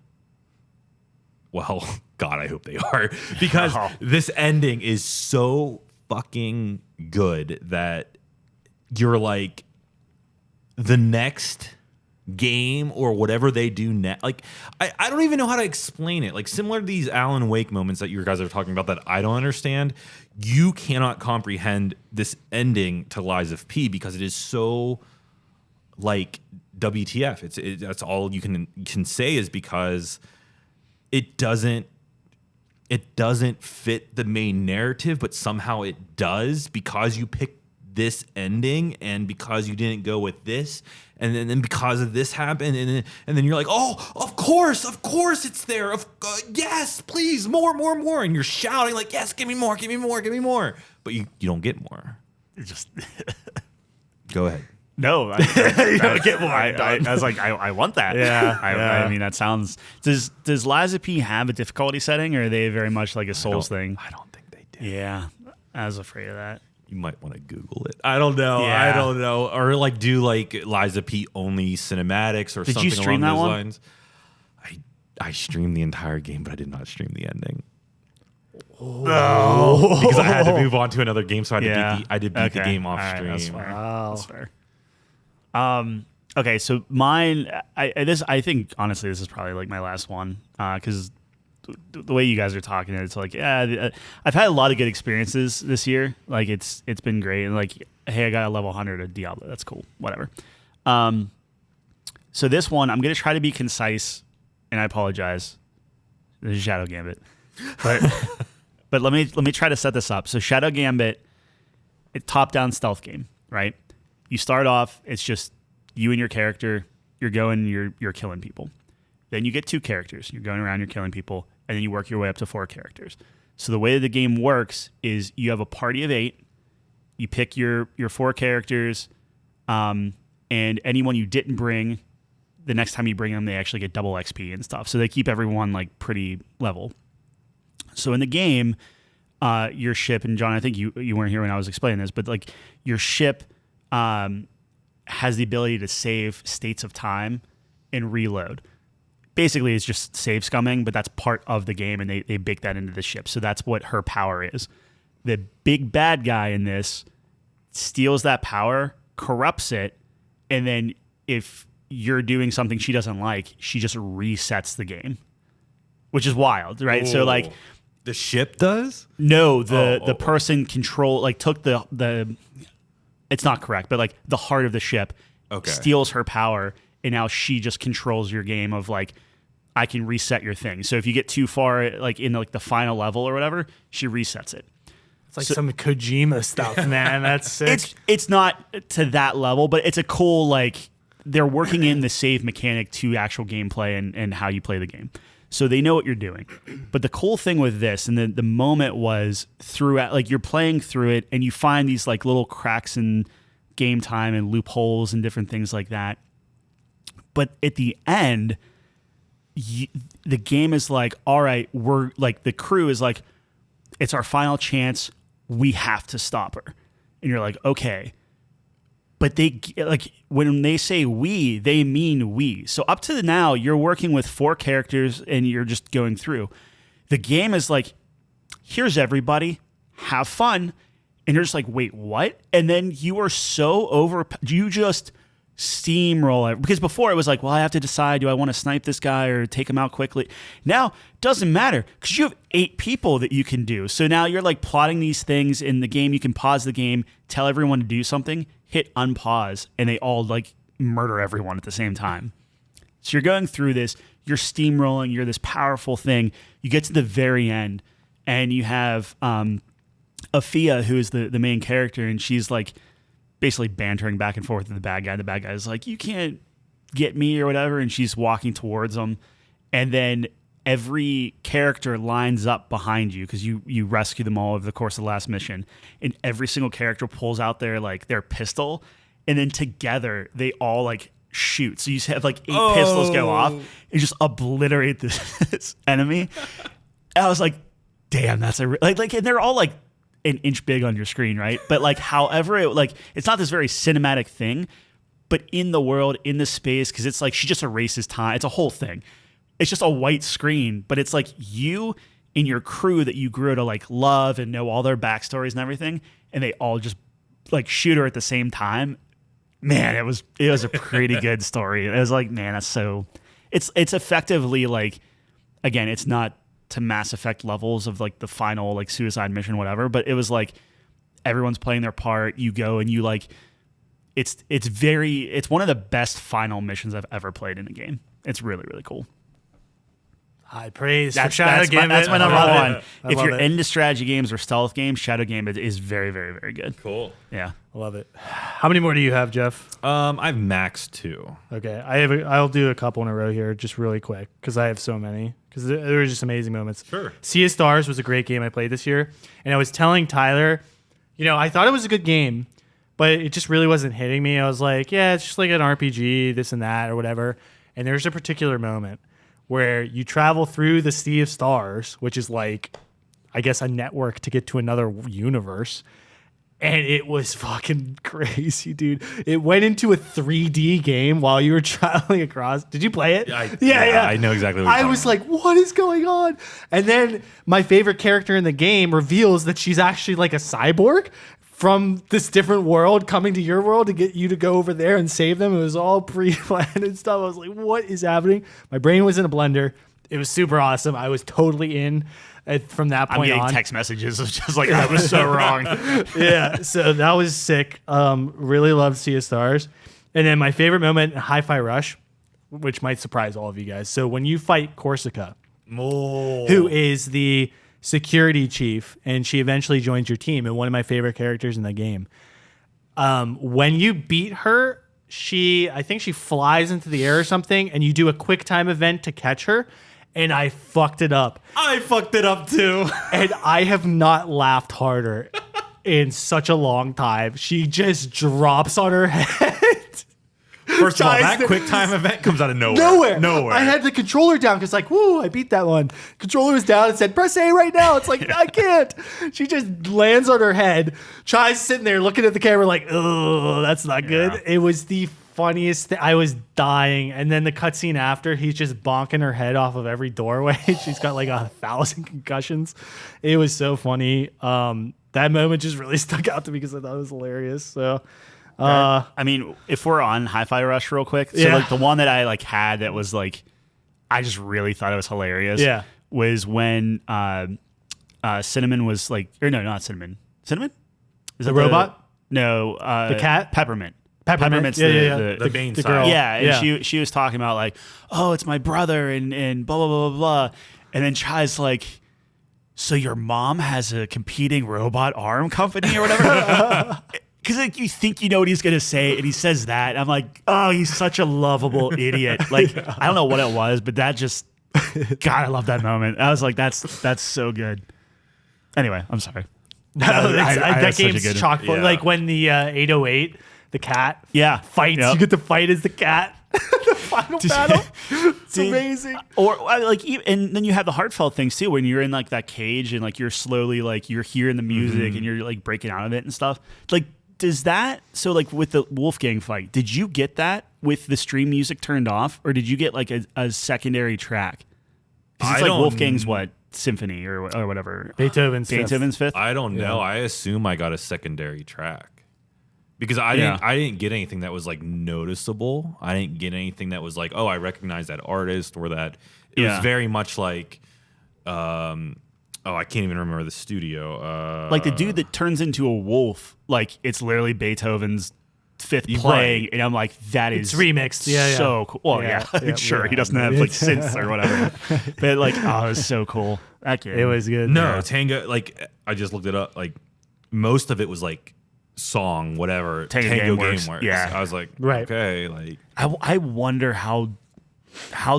Well, God, I hope they are. Because this ending is so fucking good that you're like, the next game or whatever they do next. Like, I don't even know how to explain it. Like, similar to these Alan Wake moments that you guys are talking about that I don't understand, you cannot comprehend this ending to Lies of P because it is so, like, WTF. That's all you can say is because it doesn't fit the main narrative, but somehow it does because you picked this ending and because you didn't go with this, and then because of this happened, and then you're like, oh, of course it's there. Yes, please, more, and you're shouting like, yes, give me more, but you don't get more.
It just
Go ahead.
no, I don't get more. I was like, I want that.
Yeah,
I mean, that sounds. Does Lies of P have a difficulty setting, or are they very much like a Souls thing?
I don't think they did.
Yeah, I was afraid of that.
You might want to Google it. I don't know.
Yeah.
I don't know. Or like do like Liza P only cinematics or
Did
something
you stream
along
that
those
one?
lines. I streamed the entire game, but I did not stream the ending.
Oh,
Because I had to move on to another game, so I did beat the
Okay.
game off
All right,
stream.
that's fair.
Wow.
That's fair. Okay, so mine. I think honestly, this is probably like my last one because the way you guys are talking, it's like, yeah, I've had a lot of good experiences this year. Like it's been great, and like, hey, I got a level 100 of Diablo. That's cool. Whatever. So this one, I'm gonna try to be concise, and I apologize. This is Shadow Gambit, but let me try to set this up. So Shadow Gambit, a top-down stealth game, right? You start off, it's just you and your character. You're going, you're killing people. Then you get 2 characters. You're going around, you're killing people, and then you work your way up to 4 characters. So the way the game works is you have a party of 8. You pick your 4 characters, and anyone you didn't bring, the next time you bring them, they actually get double XP and stuff. So they keep everyone like pretty level. So in the game, your ship, and John, I think you weren't here when I was explaining this, but like your ship has the ability to save states of time and reload. Basically, it's just save scumming, but that's part of the game, and they bake that into the ship. So that's what her power is. The big bad guy in this steals that power, corrupts it, and then if you're doing something she doesn't like, she just resets the game, which is wild, right? So like,
the ship does?
no, the person took the it's not correct, but like the heart of the ship, steals her power, and now she just controls your game of like, I can reset your thing. So if you get too far, like in like the final level or whatever, she resets it.
It's like some Kojima stuff, man. That's sick.
It's not to that level, but it's a cool, like, they're working in the save mechanic to actual gameplay and how you play the game. So they know what you're doing. But the cool thing with this, and the moment was throughout, like you're playing through it and you find these like little cracks in game time and loopholes and different things like that. But at the end, the game is like, all right, we're like, the crew is like, it's our final chance. We have to stop her. And you're like, okay. But they, like, when they say we, they mean we. So up to now, you're working with 4 characters and you're just going through. The game is like, here's everybody, have fun. And you're just like, wait, what? And then you are so you just steamroll it. Because before it was like, well, I have to decide, do I want to snipe this guy or take him out quickly? Now, it doesn't matter because you have 8 people that you can do. So now you're like plotting these things in the game. You can pause the game, tell everyone to do something, hit unpause, and they all like murder everyone at the same time. So you're going through this, you're steamrolling, you're this powerful thing. You get to the very end and you have Afia, who is the main character, and she's like basically bantering back and forth with the bad guy. The bad guy is like, you can't get me or whatever, and she's walking towards him. And then every character lines up behind you because you rescue them all over the course of the last mission. And every single character pulls out their pistol, and then together they all like shoot. So you have like 8 pistols go off and just obliterate this enemy. And I was like, damn, that's like, and they're all like an inch big on your screen, right? But like, however, it's not this very cinematic thing, but in the world, in the space, because it's like she just erases time. It's a whole thing. It's just a white screen, but it's like you and your crew that you grew to like love and know all their backstories and everything, and they all just like shoot her at the same time. man, it was a pretty good story. It was like, man, that's so. It's effectively like, again, it's not to Mass Effect levels of like the final like suicide mission, whatever. But it was like everyone's playing their part. You go and you like. It's one of the best final missions I've ever played in a game. It's really, really cool.
High praise.
That's
for Shadow Gambit.
that's my number one. If
love
you're
it.
into strategy games or stealth games, Shadow Gambit is very, very, very good.
Cool.
Yeah.
I love it. How many more do you have, Jeff?
I've maxed 2.
Okay, I'll do a couple in a row here, just really quick, because I have so many. Because there were just amazing moments.
Sure.
Sea of Stars was a great game I played this year, and I was telling Tyler, I thought it was a good game, but it just really wasn't hitting me. I was like, yeah, it's just like an RPG, this and that, or whatever. And there's a particular moment where you travel through the Sea of Stars, which is like, I guess, a network to get to another universe. And it was fucking crazy, dude. It went into a 3D game while you were traveling across. Did you play it?
Yeah, I know exactly what you're
I
talking
was
about.
like, what is going on? And then my favorite character in the game reveals that she's actually like a cyborg from this different world coming to your world to get you to go over there and save them. It was all pre-planned and stuff. I was like, what is happening? My brain was in a blender. It was super awesome. I was totally in from that
I'm
point
getting
on.
text messages of just like, I was so wrong.
Yeah, so that was sick. Really loved Sea of Stars. And then my favorite moment, Hi-Fi Rush, which might surprise all of you guys. So when you fight Corsica, who is the security chief, and she eventually joins your team, and one of my favorite characters in the game. When you beat her, I think she flies into the air or something, and you do a quick time event to catch her, and I fucked it up.
I fucked it up too.
And I have not laughed harder in such a long time. She just drops on her head.
First of all,
Guys,
that quick time event comes out of nowhere.
Nowhere. I had the controller down because, like, woo, I beat that one. Controller was down and said, press A right now. It's like, I can't. She just lands on her head. Chai's sitting there looking at the camera like, oh, that's not good.
Yeah.
It was the funniest thing. I was dying. And then the cutscene after, he's just bonking her head off of every doorway. She's got like 1,000 concussions. It was so funny. That moment just really stuck out to me because I thought it was hilarious. So...
I mean, if we're on Hi-Fi Rush real quick, so
Yeah.
like the one that I like had that was like, I just really thought it was hilarious.
Yeah.
Was when Cinnamon was like, or no, not Cinnamon. Cinnamon? Is
The
that
robot?
No,
The cat?
Peppermint.
Peppermint?
Peppermint's
Yeah.
The main
the
side.
girl.
Yeah, and
Yeah.
she was talking about like, oh, it's my brother and blah blah blah blah blah, and then Chai's like, so your mom has a competing robot arm company or whatever. Because like you think you know what he's gonna say, and he says that. I'm like, oh, he's such a lovable idiot. Like I don't know what it was, but that just, God, I love that moment. I was like, that's so good. Anyway, I'm sorry.
That game's chock full.
Yeah.
Like when the 808, the cat, fights.
Yep.
You get to fight as the cat. The final battle. It's amazing.
Or like, and then you have the heartfelt things too, when you're in like that cage and like you're slowly like you're hearing the music and you're like breaking out of it and stuff. Like, does that, so like with the Wolfgang fight, did you get that with the stream music turned off, or did you get like a secondary track? Because it's
I
like
don't-
Wolfgang's symphony or whatever.
Beethoven's
fifth.
I don't know. I assume I got a secondary track because I didn't get anything that was like noticeable. I didn't get anything that was like, oh, I recognize that artist or that. It was very much like, I can't even remember the studio.
Like the dude that turns into a wolf, like it's literally Beethoven's fifth
Right.
playing, and I'm like, that is
It's remixed. Yeah,
so cool. Well, yeah, sure, he doesn't have like synths or whatever, but like, oh, it was so cool. That game.
It was good.
No,
Yeah.
Tango. Like I just looked it up. Like most of it was like song, whatever.
Tango
Game
Gameworks.
Works.
Yeah.
I was like,
Right.
okay, like
I wonder how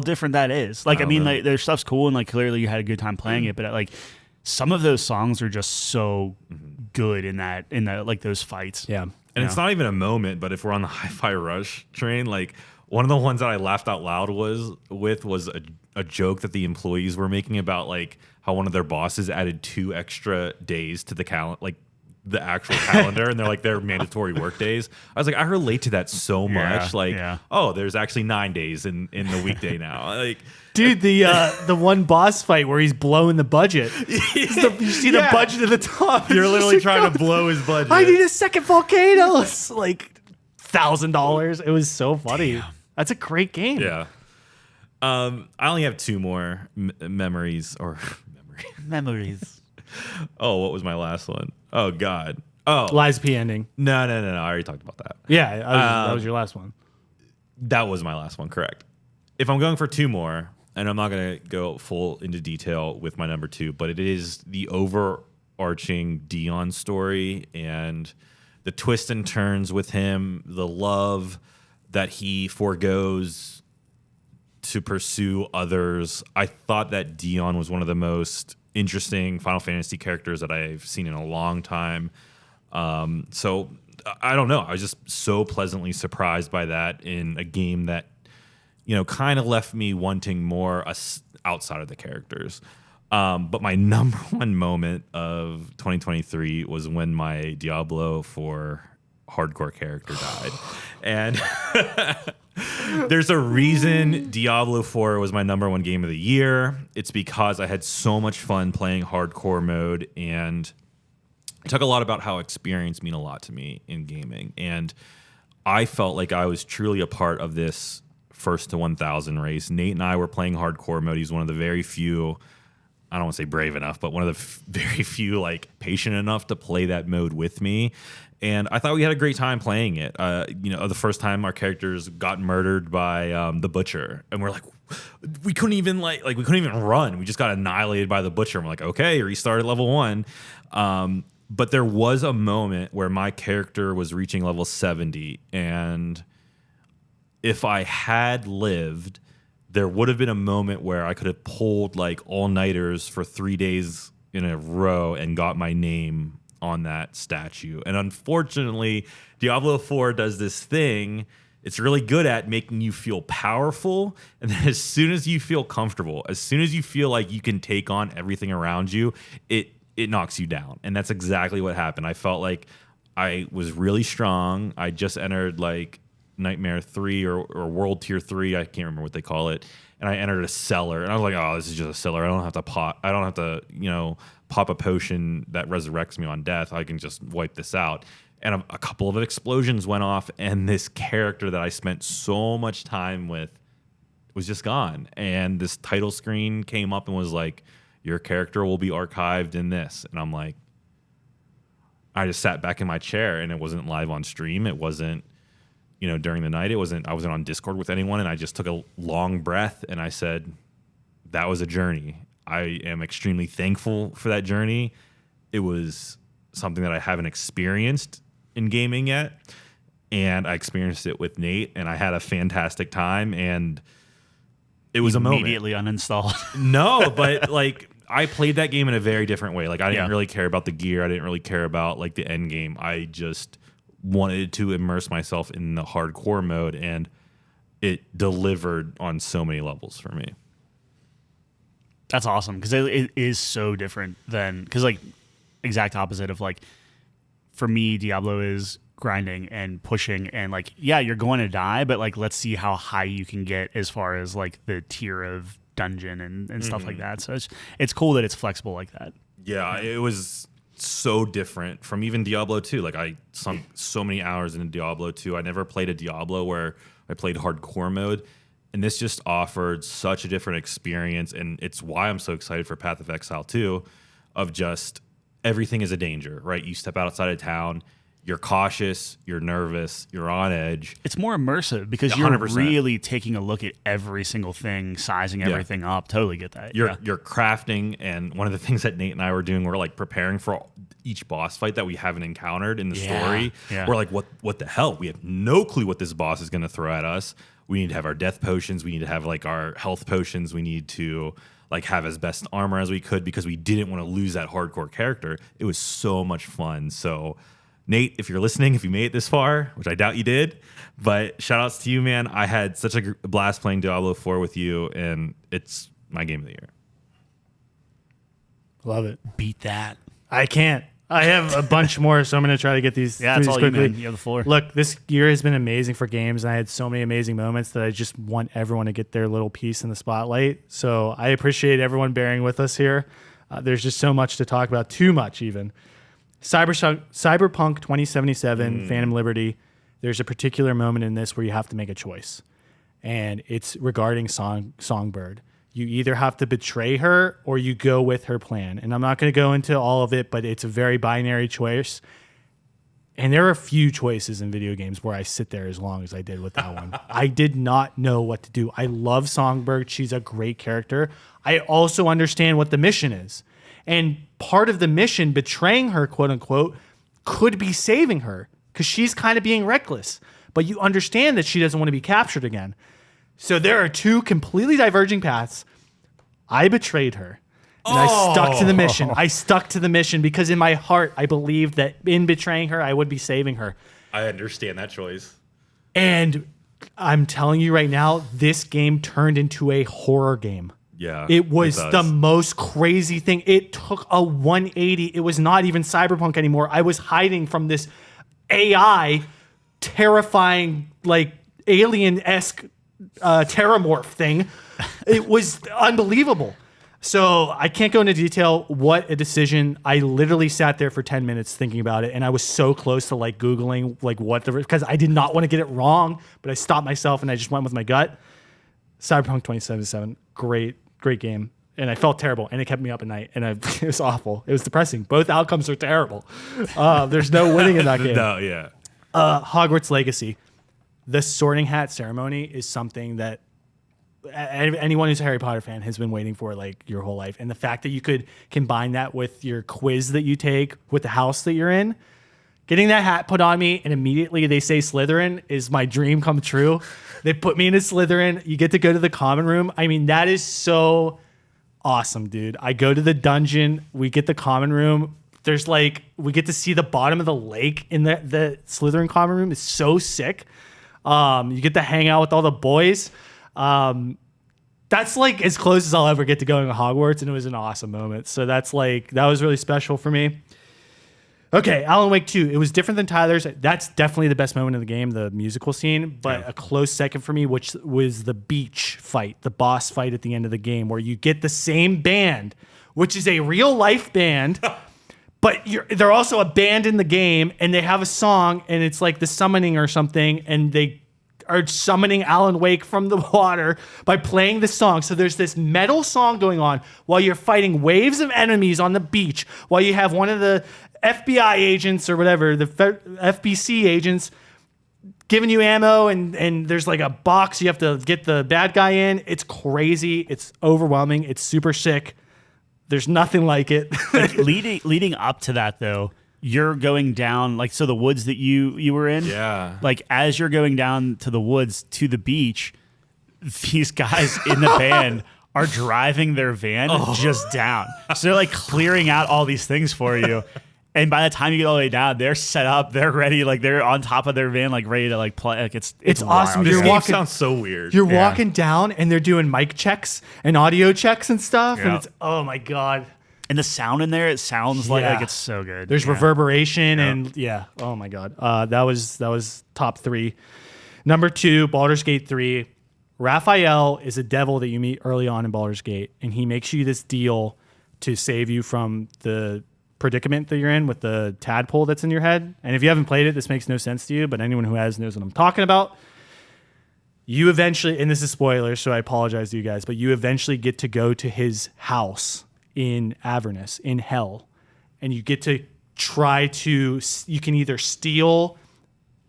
different that is. Like, I mean, like, their stuff's cool, and like clearly you had a good time playing it, but like some of those songs are just so good in the like those fights.
Yeah.
And it's not even a moment, but if we're on the Hi-Fi Rush train, like one of the ones that I laughed out loud was a joke that the employees were making about like how one of their bosses added 2 extra days to the calendar, like the actual calendar, and they're like their mandatory work days. I was like, I relate to that so much. Like, oh, there's actually 9 days in the weekday now. Like,
Dude, the one boss fight where he's blowing the budget. You see the budget at the top.
you're literally trying to blow his budget.
I need a second volcano. It's like $1,000. It was so funny. Damn. That's a great game.
Yeah. I only have two more memories or
Memories.
Oh, what was my last one? Oh God. Oh,
Lies P ending.
no. I already talked about that.
Yeah, that was your last one.
That was my last one, correct. If I'm going for two more, and I'm not going to go full into detail with my number two, but it is the overarching Dion story and the twists and turns with him, the love that he forgoes to pursue others. I thought that Dion was one of the most interesting Final Fantasy characters that I've seen in a long time. So I don't know. I was just so pleasantly surprised by that in a game that, kind of left me wanting more outside of the characters. But my number one moment of 2023 was when my Diablo 4 hardcore character died. And there's a reason Diablo 4 was my number one game of the year. It's because I had so much fun playing hardcore mode, and I talk a lot about how experience mean a lot to me in gaming. And I felt like I was truly a part of this first to 1,000 race. Nate and I were playing hardcore mode. He's one of the very few, I don't want to say brave enough, but one of the very few patient enough to play that mode with me. And I thought we had a great time playing it. The first time our characters got murdered by the Butcher, and we're like, we couldn't even we couldn't even run. We just got annihilated by the Butcher. And we're like, okay, restart at level 1. But there was a moment where my character was reaching level 70, and if I had lived, there would have been a moment where I could have pulled all-nighters for 3 days in a row and got my name on that statue. And unfortunately, Diablo 4 does this thing. It's really good at making you feel powerful. And then as soon as you feel comfortable, as soon as you feel like you can take on everything around you, it knocks you down. And that's exactly what happened. I felt like I was really strong. I just entered Nightmare 3 or World Tier 3. I can't remember what they call it. And I entered a cellar. And I was like, oh, this is just a cellar. I don't have to pop a potion that resurrects me on death. I can just wipe this out. And a couple of explosions went off, and this character that I spent so much time with was just gone. And this title screen came up and was like, your character will be archived in this. And I'm like, I just sat back in my chair, and it wasn't live on stream. It wasn't, during the night. I wasn't on Discord with anyone. And I just took a long breath, and I said, that was a journey. I am extremely thankful for that journey. It was something that I haven't experienced in gaming yet, and I experienced it with Nate, and I had a fantastic time, and it was a moment.
Immediately uninstalled.
No, but I played that game in a very different way. I didn't really care about the gear. I didn't really care about the end game. I just wanted to immerse myself in the hardcore mode, and it delivered on so many levels for me.
That's awesome, because it is so different than, because exact opposite of for me, Diablo is grinding and pushing, and you're going to die, but let's see how high you can get as far as the tier of dungeon and stuff like that. So it's cool that it's flexible like that.
Yeah, it was so different from even Diablo 2. I sunk so many hours into Diablo 2. I never played a Diablo where I played hardcore mode. And this just offered such a different experience, and it's why I'm so excited for Path of Exile 2, of just everything is a danger, right? You step outside of town, you're cautious, you're nervous, you're on edge.
It's more immersive because
100%.
You're really taking a look at every single thing, sizing everything up. Totally get that.
You're crafting, and one of the things that Nate and I were doing, we're preparing for each boss fight that we haven't encountered in the story.
Yeah.
We're what the hell? We have no clue what this boss is going to throw at us. We need to have our death potions. We need to have our health potions. We need to have as best armor as we could, because we didn't want to lose that hardcore character. It was so much fun. So Nate, if you're listening, if you made it this far, which I doubt you did, but shout outs to you, man. I had such a blast playing Diablo 4 with you, and it's my game of the year.
Love it.
Beat that.
I can't. I have a bunch more, so I'm going to try to get these.
Yeah, it's all
quickly.
you, man. You have the floor.
Look, this year has been amazing for games, and I had so many amazing moments that I just want everyone to get their little piece in the spotlight. So I appreciate everyone bearing with us here. There's just so much to talk about, too much even. Cyberpunk 2077, Phantom Liberty, there's a particular moment in this where you have to make a choice, and it's regarding Songbird. You either have to betray her or you go with her plan. And I'm not going to go into all of it, but it's a very binary choice. And there are a few choices in video games where I sit there as long as I did with that one. I did not know what to do. I love Songbird. She's a great character. I also understand what the mission is. And part of the mission, betraying her, quote unquote, could be saving her because she's kind of being reckless. But you understand that she doesn't want to be captured again. So there are two completely diverging paths. I betrayed her. And I stuck to the mission. I stuck to the mission because in my heart, I believed that in betraying her, I would be saving her.
I understand that choice.
And I'm telling you right now, this game turned into a horror game.
Yeah.
It was
does.
the most crazy thing. It took a 180. It was not even cyberpunk anymore. I was hiding from this AI, terrifying, like alien-esque terramorph thing. It was unbelievable. So I can't go into detail what a decision. I literally sat there for 10 minutes thinking about it, and I was so close to like Googling like what the, because I did not want to get it wrong, but I stopped myself and I just went with my gut. Cyberpunk 2077, great game. And I felt terrible, and it kept me up at night, and it was awful. It was depressing. Both outcomes are terrible. There's no winning in that game.
No, yeah.
Hogwarts Legacy. The Sorting Hat ceremony is something that anyone who's a Harry Potter fan has been waiting for like your whole life. And the fact that you could combine that with your quiz that you take with the house that you're in, getting that hat put on me and immediately they say Slytherin is my dream come true. They put me in a Slytherin. You get to go to the common room. I mean, that is so awesome, dude. I go to the dungeon. We get the common room. There's like, we get to see the bottom of the lake in the Slytherin common room. It's so sick. You get to hang out with all the boys. That's like as close as I'll ever get to going to Hogwarts, and it was an awesome moment. So that's like, that was really special for me. Okay, Alan Wake 2. It was different than Tyler's. That's definitely the best moment of the game, the musical scene. But a close second for me, which was the beach fight, the boss fight at the end of the game, where you get the same band, which is a real life band, but they're also a band in the game, and they have a song, and it's like the summoning or something, and they are summoning Alan Wake from the water by playing the song. So there's this metal song going on while you're fighting waves of enemies on the beach, while you have one of the FBI agents or whatever, the FBC agents giving you ammo, and there's like a box you have to get the bad guy in. It's crazy. It's overwhelming. It's super sick. There's nothing like it.
Like leading up to that, though, you're going down, like, so the woods that you were in,
Yeah.
like, as you're going down to the woods to the beach, these guys in the band are driving their van just down. So they're like clearing out all these things for you. And by the time you get all the way down, they're set up, they're ready, like they're on top of their van, like ready to like play. Like it's
awesome.
wild.
This
You're
game
walking-
sounds so weird.
You're walking down, and they're doing mic checks and audio checks and stuff, and
Yeah.
it's, oh my God.
And the sound in there, it sounds like
Yeah.
it's so good.
There's
Yeah.
reverberation and oh my God. That was top 3. Number 2, Baldur's Gate 3. Raphael is a devil that you meet early on in Baldur's Gate, and he makes you this deal to save you from the predicament that you're in with the tadpole that's in your head. And if you haven't played it, this makes no sense to you, but anyone who has knows what I'm talking about. You eventually, and this is spoilers, so I apologize to you guys, but you eventually get to go to his house in Avernus, in hell, and you get to try to, you can either steal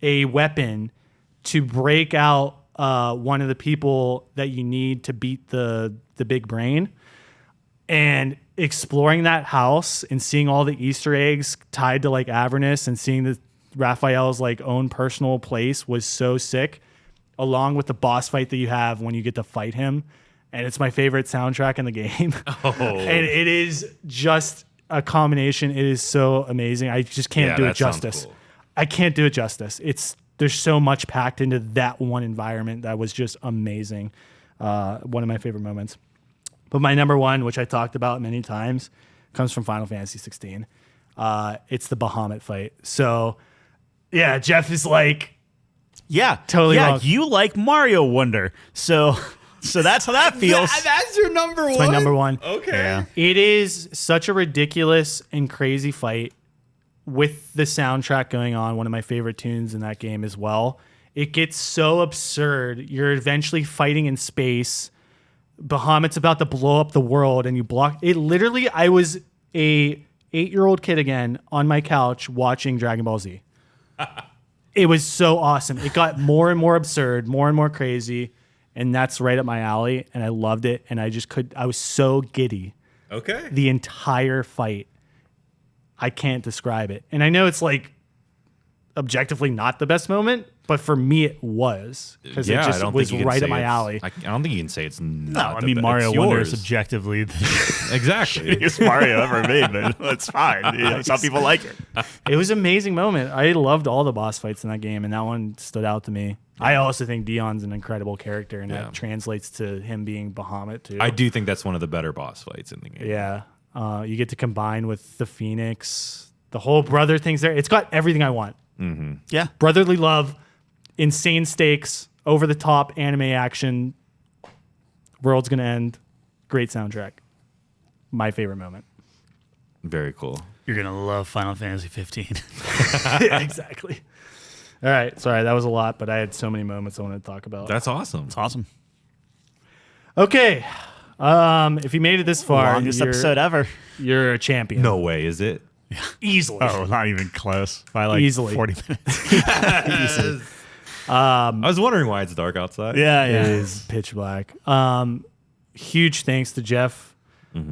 a weapon to break out one of the people that you need to beat the big brain, and exploring that house and seeing all the Easter eggs tied to like Avernus and seeing the Raphael's like own personal place was so sick, along with the boss fight that you have when you get to fight him. And it's my favorite soundtrack in the game. And it is just a combination. It is so amazing. I just can't do it
that sounds
justice.
cool.
I can't do it justice. There's so much packed into that one environment that was just amazing. One of my favorite moments. But my number 1, which I talked about many times, comes from Final Fantasy 16. It's the Bahamut fight. So, yeah, Jeff is like,
Yeah,
Totally
Yeah,
wrong.
you like Mario Wonder, so that's how that feels.
That's your number
it's my number 1.
Okay.
Yeah.
It is such a ridiculous and crazy fight. with the soundtrack going on, one of my favorite tunes in that game as well. It gets so absurd. You're eventually fighting in space. Bahamut's about to blow up the world, and you block it. Literally, I was a 8-year-old kid again on my couch watching Dragon Ball Z. It was so awesome. It got more and more absurd, more and more crazy, and that's right up my alley. And I loved it. And I was so giddy.
Okay.
The entire fight. I can't describe it. And I know it's like objectively not the best moment, but for me it was, because it just was right up my alley.
I don't think you can say it's not.
No, I mean, Mario Wonder is objectively
exactly
biggest Mario ever made, but it's fine. You know, some people like it.
It was an amazing moment. I loved all the boss fights in that game, and that one stood out to me. I also think Dion's an incredible character, and that translates to him being Bahamut too.
I do think that's one of the better boss fights in the game.
Yeah. You get to combine with the Phoenix. The whole brother thing's there. It's got everything I want.
Mm-hmm.
Yeah.
Brotherly love, insane stakes, over the top anime action. World's gonna end. Great soundtrack. My favorite moment.
Very cool.
You're going to love Final Fantasy 15.
Yeah, exactly. All right. Sorry, that was a lot, but I had so many moments I wanted to talk about.
That's awesome.
It's awesome.
Okay. If you made it this far,
Longest episode ever.
You're a champion.
No way, is it?
Easily.
Oh, not even close. By like
Easily.
40 minutes.
I was wondering why it's dark outside.
Yeah,
It
yeah.
is pitch black. Huge thanks to Jeff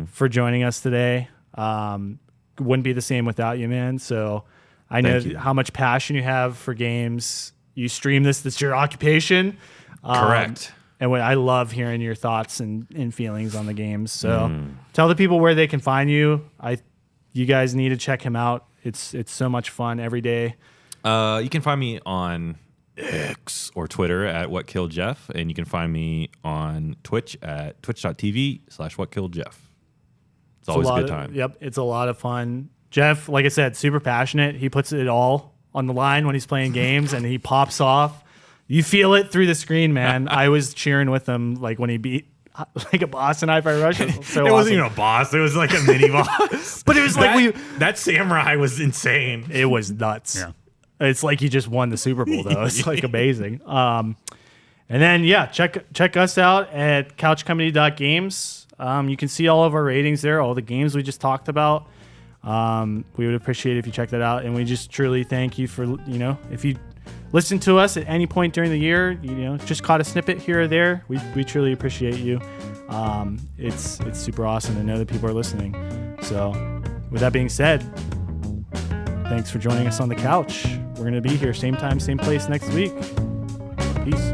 for joining us today. Wouldn't be the same without you, man. So I know
Thank you.
how much passion you have for games. You stream this. That's your occupation.
Correct.
And I love hearing your thoughts and feelings on the games. So tell the people where they can find you. You guys need to check him out. It's so much fun every day.
You can find me on X or Twitter at WhatKilledJeff, and you can find me on Twitch at twitch.tv/WhatKilledJeff. It's always a good time.
Yep, it's a lot of fun. Jeff, like I said, super passionate. He puts it all on the line when he's playing games, and he pops off. You feel it through the screen, man. I was cheering with him like when he beat like a boss in Hi-Fi Rush. It was so
It wasn't
awesome.
even a boss. It was like a mini boss.
But it was like
that samurai was insane.
it was nuts.
Yeah.
It's like you just won the Super Bowl, though. It's like amazing. And then, check us out at couchcomedy.games. You can see all of our ratings there, all the games we just talked about. We would appreciate it if you check that out. And we just truly thank you for, if you listen to us at any point during the year, just caught a snippet here or there, we truly appreciate you. It's super awesome to know that people are listening. So with that being said, thanks for joining us on the couch. We're going to be here same time, same place next week. Peace.